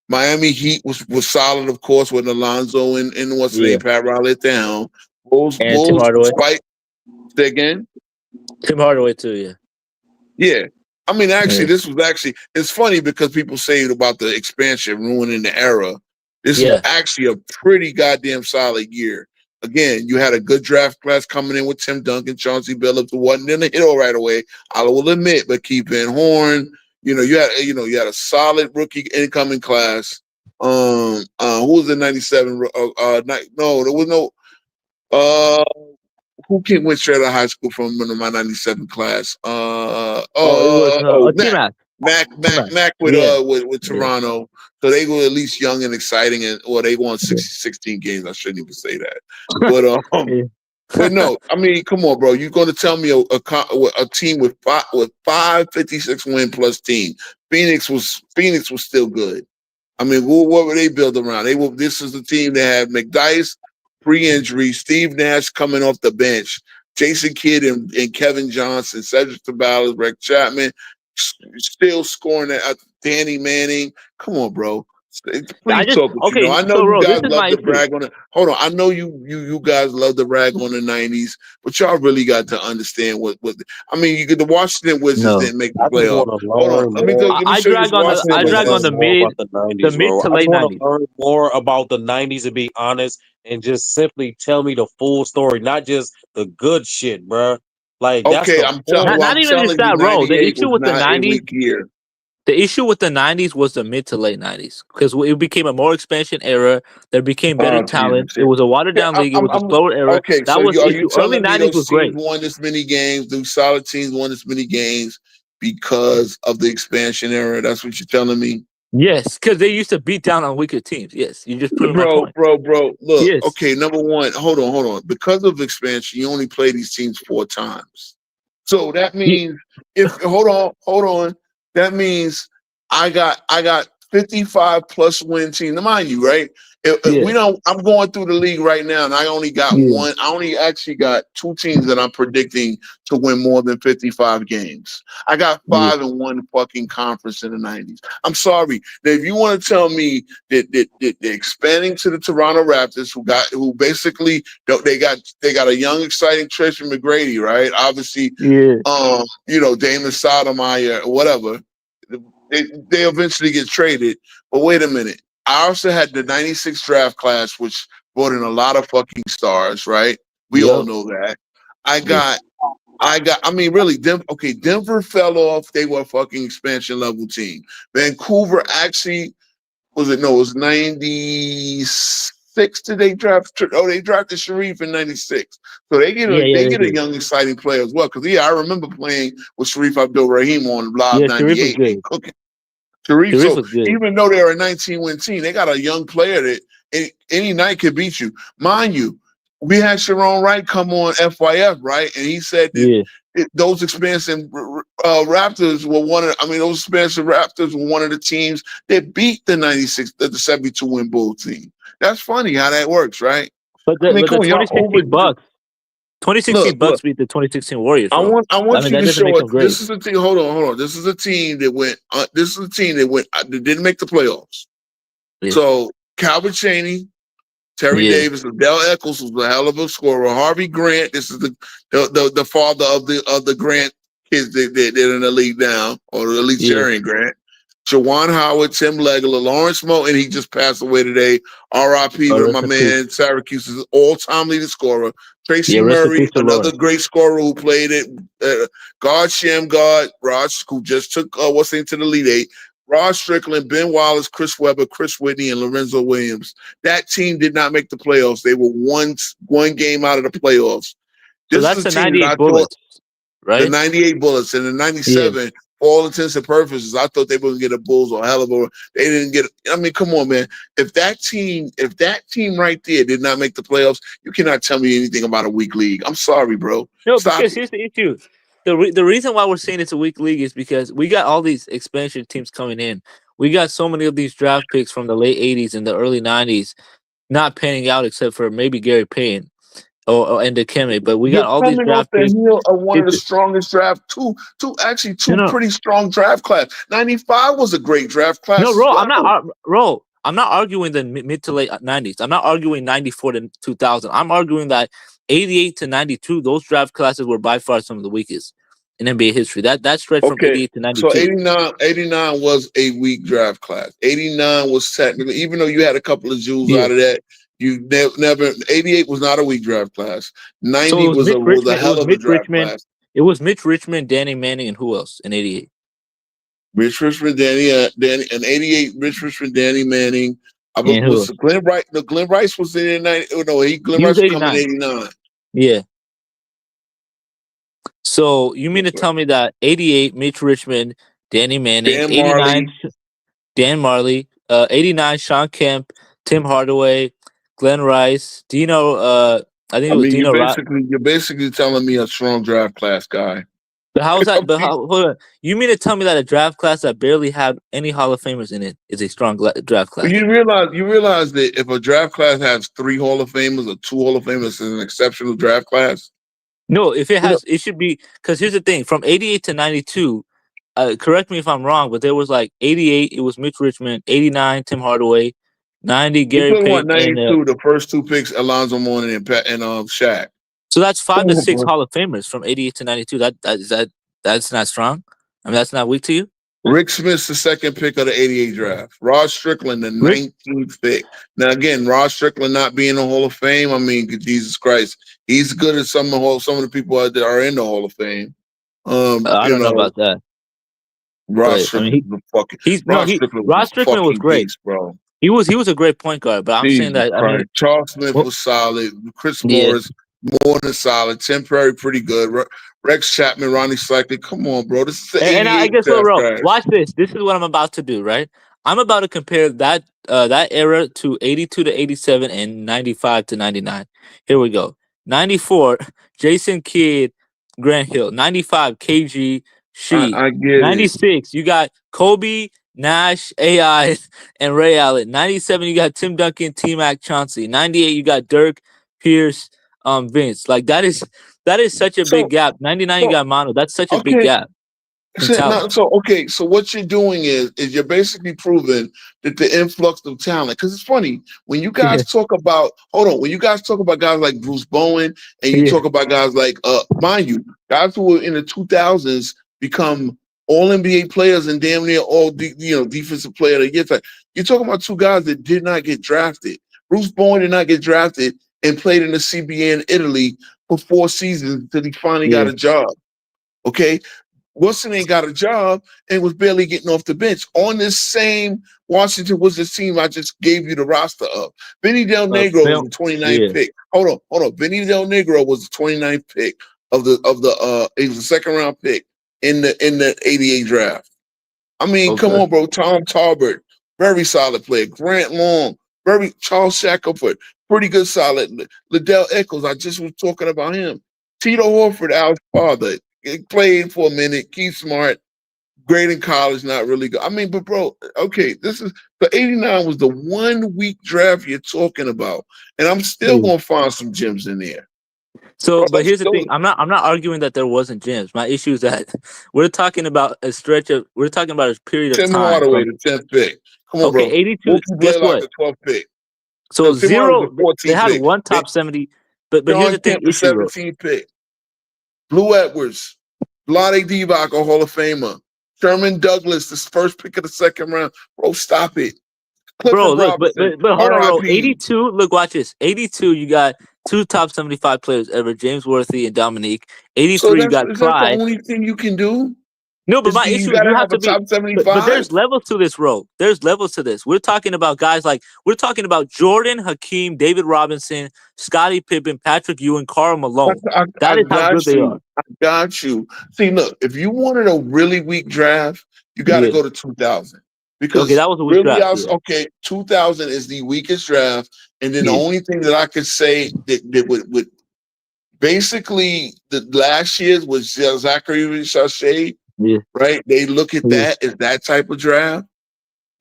Miami Heat was solid, of course, with Alonzo and what's the yeah. name, Pat Riley at the helm. And Tim Bulls, Hardaway. despite say again. Tim Hardaway too. Yeah. Yeah. I mean, actually, Yeah. it's funny because people say about the expansion ruining the era. This is Yeah. actually a pretty goddamn solid year. Again, you had a good draft class coming in with Tim Duncan, Chauncey Billups, who wasn't in the hit right away, I will admit, but Keith Van Horn, you had a solid rookie incoming class. Who was the 97? No, there was no who went straight out of high school from my 97 class? Oh, it was T Mac. Mac. Mac Yeah. with Yeah. Toronto. So they were at least young and exciting, and they won 16 games. I shouldn't even say that, but Yeah. but no, I mean, come on, bro. You're going to tell me a team with five 56 win plus team. Phoenix was still good. I mean, what were they built around? This is the team that had McDyess pre-injury, Steve Nash coming off the bench, Jason Kidd and Kevin Johnson, Cedric Ceballos, Rick Chapman, still scoring at Danny Manning. Come on, bro. Please talk what you know. I know So you bro, this guys is love my to issue. brag on it. Hold on. I know you guys love to brag on the 90s, but y'all really got to understand what I mean, the Washington Wizards No. didn't make the I just playoff. want to Hold on. learn Let me more. I show you this drag on I the just Washington I want to drag Wizards on learn the team. more mid about the 90s, bro. to I just late want to 90s. learn more about the 90s and be honest and just simply tell me the full story, not just the good shit, bro. Like, that's Okay, the point. Not I'm even just telling you, that, bro. The 98 issue was with the not a 90s, weak year. the issue with the 90s was the mid to late 90s because it became a more expansion era. There became better Oh talent. Jesus! It was a watered Yeah, down league. It was a slower era. okay. That So was the are you issue. Early telling me 90s those was teams great. won this many games? Those solid teams won this many games because of the expansion era. That's what you're telling me, Yes, because they used to beat down on weaker teams. Yes, you just proved my bro, point. bro. Look, Yes. okay. Number one, hold on. Because of expansion, you only play these teams 4 times. So that means if hold on. That means I got 55 plus win team. Now, mind you, right? If Yeah. we don't. I'm going through the league right now, and I only got Yeah. one. I only actually got 2 teams that I'm predicting to win more than 55 games. I got Yeah. 5 in one fucking conference in the 90s. I'm sorry. Now, if you want to tell me that they're expanding to the Toronto Raptors, who basically they got a young, exciting Tracy McGrady, right? Obviously, Yeah. Damon Sotomayor, whatever. They eventually get traded. But wait a minute. I also had the 96 draft class, which brought in a lot of fucking stars, right? We all Yep. know that. Yeah. I mean, really, Denver fell off. They were a fucking expansion level team. Vancouver actually it was 96 did they draft? Oh, they drafted Sharif in 96. So they get Yeah. Yeah. They a did. young, exciting player as well. Because I remember playing with Sharif Abdul Rahim on Live Yeah. Sharif was 98. good. Okay. Sharif, Sharif so was good. even though they're a 19-win team, they got a young player that any night could beat you. Mind you, we had Sharon Wright come on FYF, right? And he said that Yeah. those expansive Raptors were those expansive Raptors were one of the teams that beat the 72 win Bulls team. That's funny how that works, right? But I mean, the come on, y'all 2016 Bucks, 2016 look. Bucks beat the 2016 Warriors, I bro. want you That to doesn't show make it. them great. This is a team. Hold on. This is a team that went. This is a team that didn't make the playoffs. Yeah. So Calvin Chaney, Terry Yeah. Davis, Adele Eccles was a hell of a scorer. Harvey Grant, this is the father of the Grant kids that in the league now, or at least Yeah. Jerry and Grant. Jawan Howard, Tim Legler, Lawrence Moe, and he just passed away today. R.I.P. Oh, to rest my in peace. man, Syracuse's all-time leading scorer. Tracy Yeah, rest in Murray, peace to another Lawrence. great scorer who played it. Guard Shamgard, Raj, who just took what's into the Elite Eight. Rod Strickland, Ben Wallace, Chris Webber, Chris Whitney, and Lorenzo Williams. That team did not make the playoffs. They were one game out of the playoffs. So This that's is a the team that I 98 thought Bullets, the right? 98 Bullets and the 97. for all intents and purposes, I thought they were going to get a Bulls or hell of a. They didn't get. I mean, come on, man. If that team right there did not make the playoffs, you cannot tell me anything about a weak league. I'm sorry, bro. No, Stop because it. here's the issue. The reason why we're saying it's a weak league is because we got all these expansion teams coming in. We got so many of these draft picks from the late 80s and the early 90s not panning out except for maybe Gary Payton and Dikembe. But we You're got all these coming off draft the picks. heel of one of the It's, strongest draft, two no, no, pretty strong draft class. 95 was a great draft class no, as Ro, well. I'm not arguing the mid to late 90s. I'm not arguing 94 to 2000. I'm arguing that 88 to 92, those draft classes were by far some of the weakest in NBA history. That stretch from Okay, 88 to so 92. 89 was a weak draft class. 89 was technically, even though you had a couple of jewels Yeah. out of that, you never. 88 was not a weak draft class. So 90 it was was Mitch a Richmond. It hell was of a Mitch draft Richmond. class. It was Mitch Richmond, Danny Manning, and who else in 88? Rich Richmond, Danny, and 88. Rich Richmond, Danny Manning. I And who was else? Glenn Rice. No, Glenn Rice was in 90. Oh, no, Glenn He was Rice was coming in 89. 89. Yeah. So you mean to tell me that 88, Mitch Richmond, Danny Manning, Dan 89, Marley. Dan Marley, 89, Sean Kemp, Tim Hardaway, Glenn Rice, Dino, I think I it was mean, Dino Rock. you're basically telling me a strong draft class guy. But how is that? But hold on. You mean to tell me that a draft class that barely had any Hall of Famers in it is a strong draft class? You realize that if a draft class has 3 Hall of Famers or 2 Hall of Famers, it's an exceptional draft class. No, if it has, it should be, because here's the thing: from 88 to 92. Correct me if I'm wrong, but there was like 88. It was Mitch Richmond. 89, Tim Hardaway. 90, You're Gary talking about Payton, and 92, the first 2 picks, Alonzo Mourning and Shaq. so that's 5 to 6 bro. Hall of Famers from 88 to 92. That's not strong. I mean, that's not weak to you. Rick Smith's the second pick of the 88 draft. Rod Strickland, the 19th pick. Now, again, Rod Strickland not being in the Hall of Fame, I mean, Jesus Christ, he's good at some of the people that are in the Hall of Fame. I don't know about that. Rod Strickland was Rod Strickland was great, beast, bro. He was a great point guard, but I'm saying that I mean, Charles Smith was solid. Chris Morris more than solid. Tim Perry pretty good. Rex Chapman, Ronnie Cycling. Come on, bro. This is the 88 and I guess draft bro, class. watch this. This is what I'm about to do, right? I'm about to compare that era to 82 to 87 and 95 to 99. Here we go. 94, Jason Kidd, Grant Hill. 95, KG, Sheik. I get 96, you got Kobe, Nash, AI, and Ray Allen. 97, you got Tim Duncan, T-Mac, Chauncey. 98, you got Dirk, Pierce, Vince. Like that is such a big gap. 99, you got Mono. That's such a big gap. So what you're doing is you're basically proving that the influx of talent, because it's funny when you guys talk about when you guys talk about guys like Bruce Bowen and you talk about guys like mind you, guys who were in the 2000s become all NBA players and damn near all defensive player of the year. You're talking about 2 guys that did not get drafted. Bruce Bowen did not get drafted and played in the CBA in Italy for 4 seasons until he finally got a job. Okay. Wilson ain't got a job and was barely getting off the bench on this same Washington Wizards team I just gave you the roster of. Benny Del Negro was the 29th pick. Hold on. Benny Del Negro was the 29th pick of the he was the 2nd round pick in the 88 draft. I mean, come on, bro. Tom Tarbert, very solid player. Grant Long, Charles Shackelford, pretty good solid. Liddell Eccles, I just was talking about him. Tito Horford, Al's father. He played for a minute. Keith Smart, great in college, not really good. I mean, but bro, okay, this is the 89 was the 1 week draft you're talking about, and I'm still gonna find some gems in there. So, but here's the thing: I'm not arguing that there wasn't gems. My issue is that we're talking about a period of Tim time. Hardaway, the 10th pick. Come on, bro. 82. Guess what? The 12th pick. So 0. They had pick. 1 top 70. But here's the thing: the 17th pick. Blue Edwards, Vlade Divac, a Hall of Famer. Sherman Douglas, the first pick of the 2nd round. Bro, stop it. Bro, look, but hold on, bro. 82, look, watch this. 82, you got 2 top 75 players ever, James Worthy and Dominique. 83, you got is Clyde. that the only thing you can do? No, but my You issue, gotta you have have a to be, top but 75. there's levels to this, bro. There's levels to this. We're talking about guys like, we're talking about Jordan, Hakeem, David Robinson, Scottie Pippen, Patrick Ewing, Karl Malone. I That is how good got they you. are. I got you. See, look, if you wanted a really weak draft, you got to Yeah. go to 2000 Okay, because that was a weak really, draft. Yeah. okay. 2000 is the weakest draft, and then the Yeah. only thing that I could say that would basically the last year's was Zachary Richard, Yeah. right? They look at Yeah. that as that type of draft.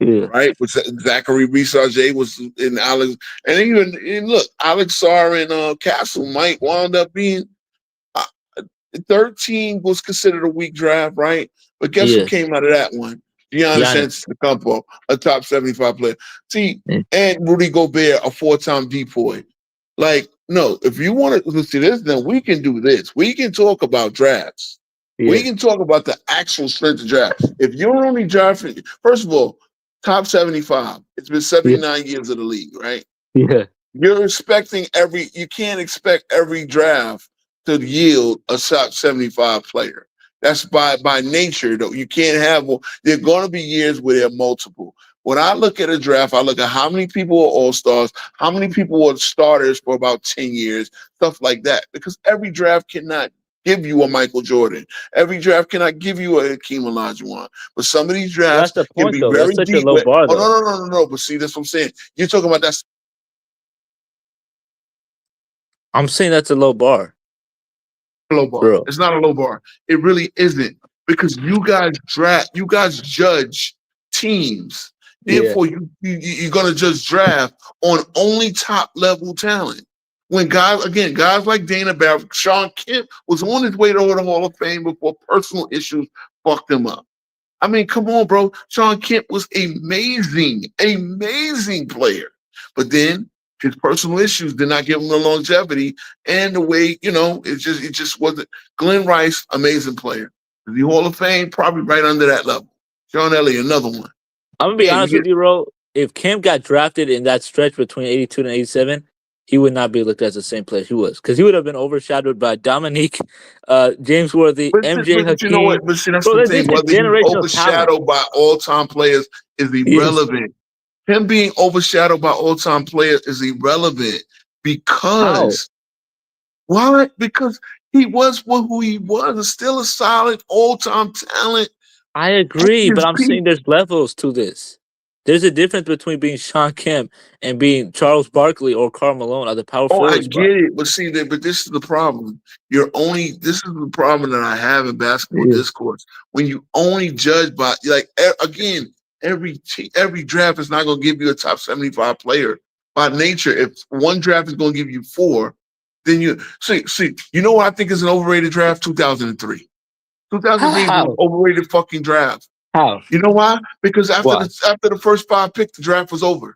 Yeah. Right, with Zachary Richard was in Alex, and look, Alex Sarr and Castle might wound up being. uh, 13 was considered a weak draft, right? But guess who Yeah. came out of that one? Giannis Giannis. Antetokounmpo, a top 75 player. See, Yeah. and Rudy Gobert, a 4-time depoy. Like, no, if you want to see this, then we can do this. We can talk about drafts. We Yeah. can talk about the actual strength of draft. If you're only drafting, first of all, top 75. It's been 79 years of the league, right? Yeah. You're expecting you can't expect every draft to yield a top 75 player. That's by nature, though. You can't have, there are going to be years where there are multiple. When I look at a draft, I look at how many people are all-stars, how many people are starters for about 10 years, stuff like that. Because every draft cannot give you a Michael Jordan. Every draft cannot give you a Hakeem Olajuwon. But some of these That's drafts the can point, be though. That's very such a deep. low bar, Oh, though. no. But see, that's what I'm saying. You're talking about that. I'm saying that's a low bar, Low bar. bro. It's not a low bar. It really isn't because you guys judge teams. Yeah. Therefore, you're gonna just draft on only top level talent. When guys like Dana Barrett, Sean Kemp was on his way to the Hall of Fame before personal issues fucked him up. I mean, come on, bro. Sean Kemp was amazing player. But then his personal issues did not give him the longevity and the way, it just wasn't. Glenn Rice, amazing player. The Hall of Fame, probably right under that level. Sean Elliott, another one. I'm gonna be Yeah, honest with you, bro. If Cam got drafted in that stretch between 82 and 87, he would not be looked at as the same player he was, because he would have been overshadowed by Dominique, James Worthy, MJ, but you know Hakeem. what? But see, that's Bro, the this thing. is Whether he's generational talent. overshadowed by all-time players is Yes. irrelevant. Him being overshadowed by all-time players is irrelevant because why? Because he was who he was, still a solid all-time talent. I agree, but His I'm peak. saying there's levels to this. There's a difference between being Sean Kemp and being Charles Barkley or Karl Malone at the power Oh, I forward spot. get it, but see, but this is the problem. This is the problem that I have in basketball discourse. When you only judge by, again, every draft is not going to give you a top 75 player. By nature, if one draft is going to give you 4, then you see. You know what I think is an overrated draft? 2003. 2003 is an overrated fucking draft. How? You know why? Because after Why? the first 5 picks, the draft was over.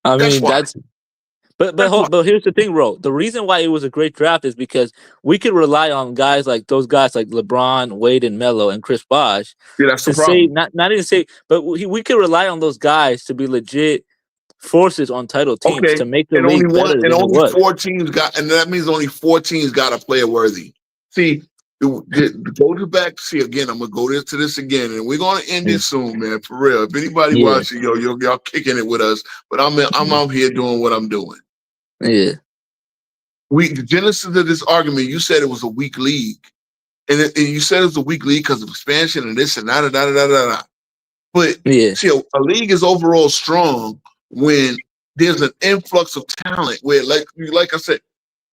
I That's mean, why. But here's the thing, bro. The reason why it was a great draft is because we could rely on guys like LeBron, Wade, and Melo, and Chris Bosh. Yeah, that's the to say problem. not even say, but we could rely on those guys to be legit forces on title teams Okay, to make the and league better than it only was. 4 teams and that means only 4 teams got a player worthy. See, go to back. See again, I'm gonna go to this again, and we're gonna end this soon, man. For real. If anybody watching, y'all kicking it with us, but I'm out here doing what I'm doing. Yeah. The genesis of this argument, you said it was a weak league, and you said it was a weak league because of expansion and this and that. But see, a league is overall strong when there's an influx of talent. Where, like I said,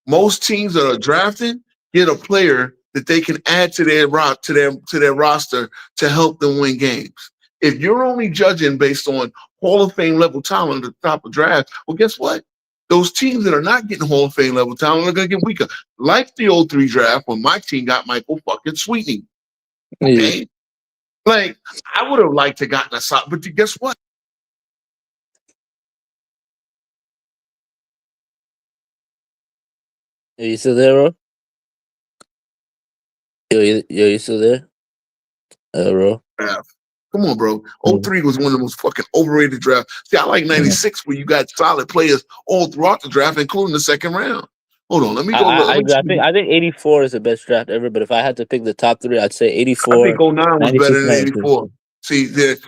most teams that are drafting get a player that they can add to their roster to help them win games. If you're only judging based on Hall of Fame level talent at the top of draft, well, guess what? Those teams that are not getting Hall of Fame level talent are going to get weaker. Like the 03 draft when my team got Michael fucking Sweeting. Okay? Yeah. Like, I would have liked to gotten a shot, but guess what? Are you still there, bro? You still there? Bro. Come on, bro. 03 was one of the most fucking overrated drafts. See, I like 96 where you got solid players all throughout the draft, including the second round. Hold on, let me go look. Let me see. I think 84 is the best draft ever. But if I had to pick the top three, I'd say I think 84, 09 was 96, better than 92. 84.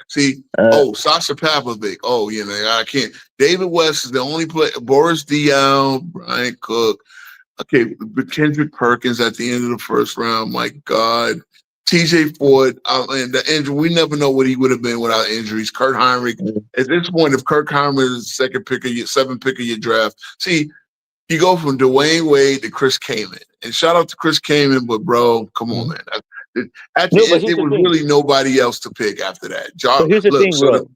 See. Uh, Oh, Sasha Pavlovic. Oh, you know, I can't. David West is the only player. Boris Diaw, Brian Cook. Okay, Kendrick Perkins at the end of the first round. My God. TJ Ford, and the injury, we never know what he would have been without injuries. Kurt Heinrich. At this point, if Kurt Heinrich is the second pick of your seventh pick of your draft, see, you go from Dwayne Wade to Chris Kaman. And shout out to Chris Kaman, but bro, come on, man. At the no, but end, here's there the was thing. really nobody else to pick after that. But here's the Look, thing, so bro.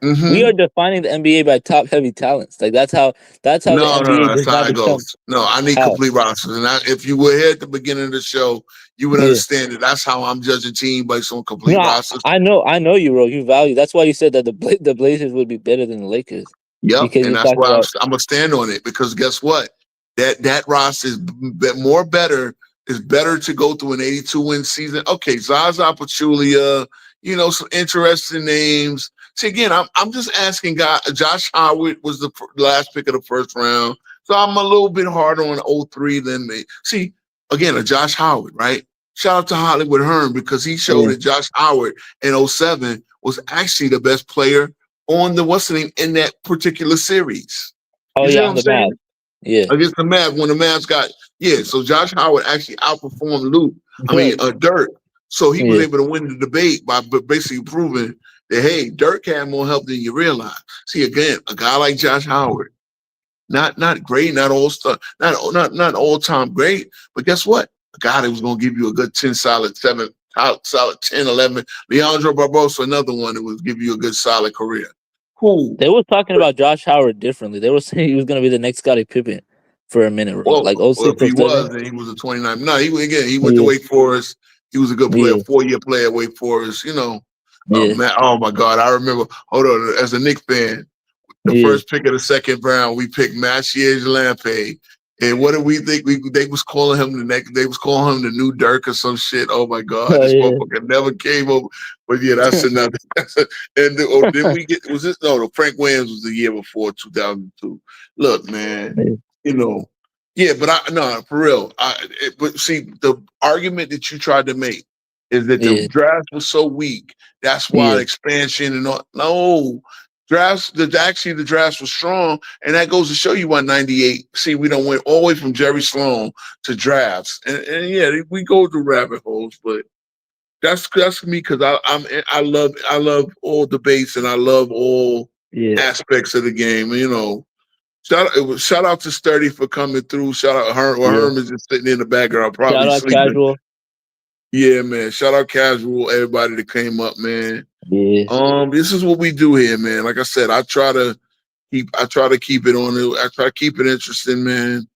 We are defining the NBA by top heavy talents. Like that's how the NBA that's does how not it become goes. No, I need how. complete rosters. And if you were here at the beginning of the show, you would Yeah. understand that that's how I'm judging team based on complete No, rosters. I know you, bro. You value. That's why you said that the Blazers would be better than the Lakers. Yep, Because and you're that's talking why about I'm gonna stand on it because guess what? That roster is more better. Is better to go through an 82 win season. Okay, Zaza Pachulia, you know, some interesting names. See, again, I'm just asking. Josh Howard was the last pick of the first round, so I'm a little bit harder on 03 than me. See, again, a Josh Howard, right? Shout out to Hollywood Hearn because he showed that Josh Howard in 07 was actually the best player on the what's the name in that particular series. Oh You see yeah, what on I'm the saying? Mavs. Yeah. Against the Mavs when the Mavs got so Josh Howard actually outperformed Dirk. So he was Yeah. able to win the debate by basically proving that hey, Dirk had more help than you realize. See again, a guy like Josh Howard, not great, not all star, not all time great, but guess what? A guy that was going to give you a good 10 solid 7, solid 10, 11. Leandro Barbosa, another one that would give you a good solid career. Cool. They were talking about Josh Howard differently. They were saying he was going to be the next Scottie Pippen for a minute, bro. Like Well, 06, if he 07. was, then he was a 29. No, he went to Wake Forest. He was a good player, 4-year player at Wake Forest. You know, man, oh my God, I remember. Hold on, as a Knicks fan, the first pick of the second round, we picked Maciej Lampe. And what did we think? They was calling him they was calling him the new Dirk or some shit. Oh my God, this motherfucker never came over. But yeah, that's another. And then we get the Frank Williams was the year before 2002. Look, man, you know, yeah, but for real. But see, the argument that you tried to make is that the draft was so weak. That's why expansion and all. No, the drafts was strong, and that goes to show you why 98. See, we don't went all the way from Jerry Sloan to drafts, and yeah, we go through rabbit holes, but that's me because I love all debates and I love all aspects of the game. You know, shout out to Sturdy for coming through. Shout out Herm is just sitting in the background, probably Shout out sleeping. Casual. Yeah, man. Shout out Casual, everybody that came up, man. Yeah. This is what we do here, man. Like I said, I try to keep it on it. I try to keep it interesting, man.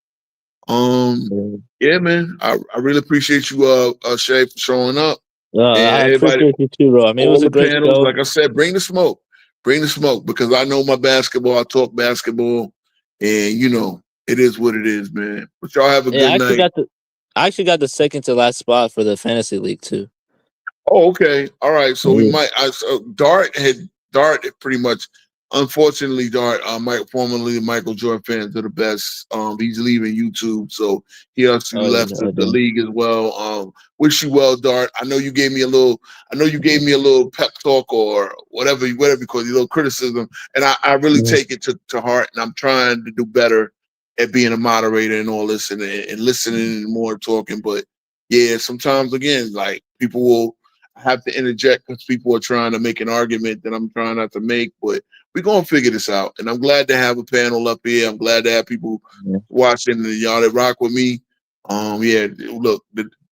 Yeah, man. I really appreciate you, Shay, for showing up. I And everybody, appreciate you too, bro. I mean, it all was a the great panels, show. like I said, bring the smoke. Bring the smoke because I know my basketball. I talk basketball, and you know it is what it is, man. But y'all have a good night. I actually got the second to last spot for the fantasy league too. Oh, okay. All right. So we might. Dart pretty much. Unfortunately, Dart, formerly Michael Jordan fans are the best. He's leaving YouTube, so he actually left the league as well. Wish you well, Dart. I know you gave me a little. Pep talk or whatever because a little criticism, and I really take it to heart, and I'm trying to do better at being a moderator and all this and listening and more talking. But yeah, sometimes again, like people will have to interject because people are trying to make an argument that I'm trying not to make, but we're gonna figure this out. And I'm glad to have a panel up here. I'm glad to have people watching y'all that rock with me. Look,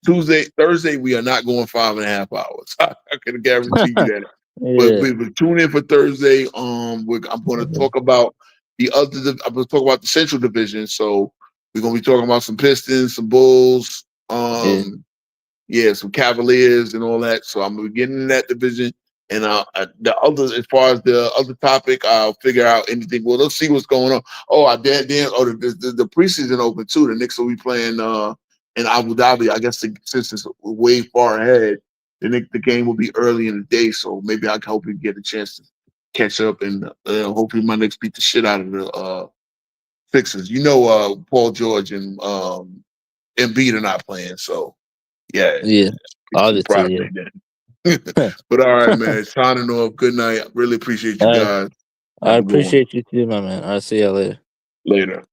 Thursday, we are not going 5.5 hours. I can guarantee you that. But we tune in for Thursday. I'm going to talk about I'm going to talk about the Central Division. So we're going to be talking about some Pistons, some Bulls, some Cavaliers and all that. So I'm gonna be getting in that division. And the others, as far as the other topic, I'll figure out anything. Well, let's see what's going on. Oh, the preseason open too. The Knicks will be playing in Abu Dhabi. I guess since it's way far ahead, the game will be early in the day. So maybe I hope we get a chance to catch up and hopefully my Knicks beat the shit out of Sixers. Paul George and Embiid are not playing, so yeah, Yeah, probably obviously, yeah. But all right, man. Signing off. Good night. Really appreciate you All right. guys. I Have a good one. appreciate you too, my man. I'll see y'all later. Later.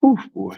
Oof, boy.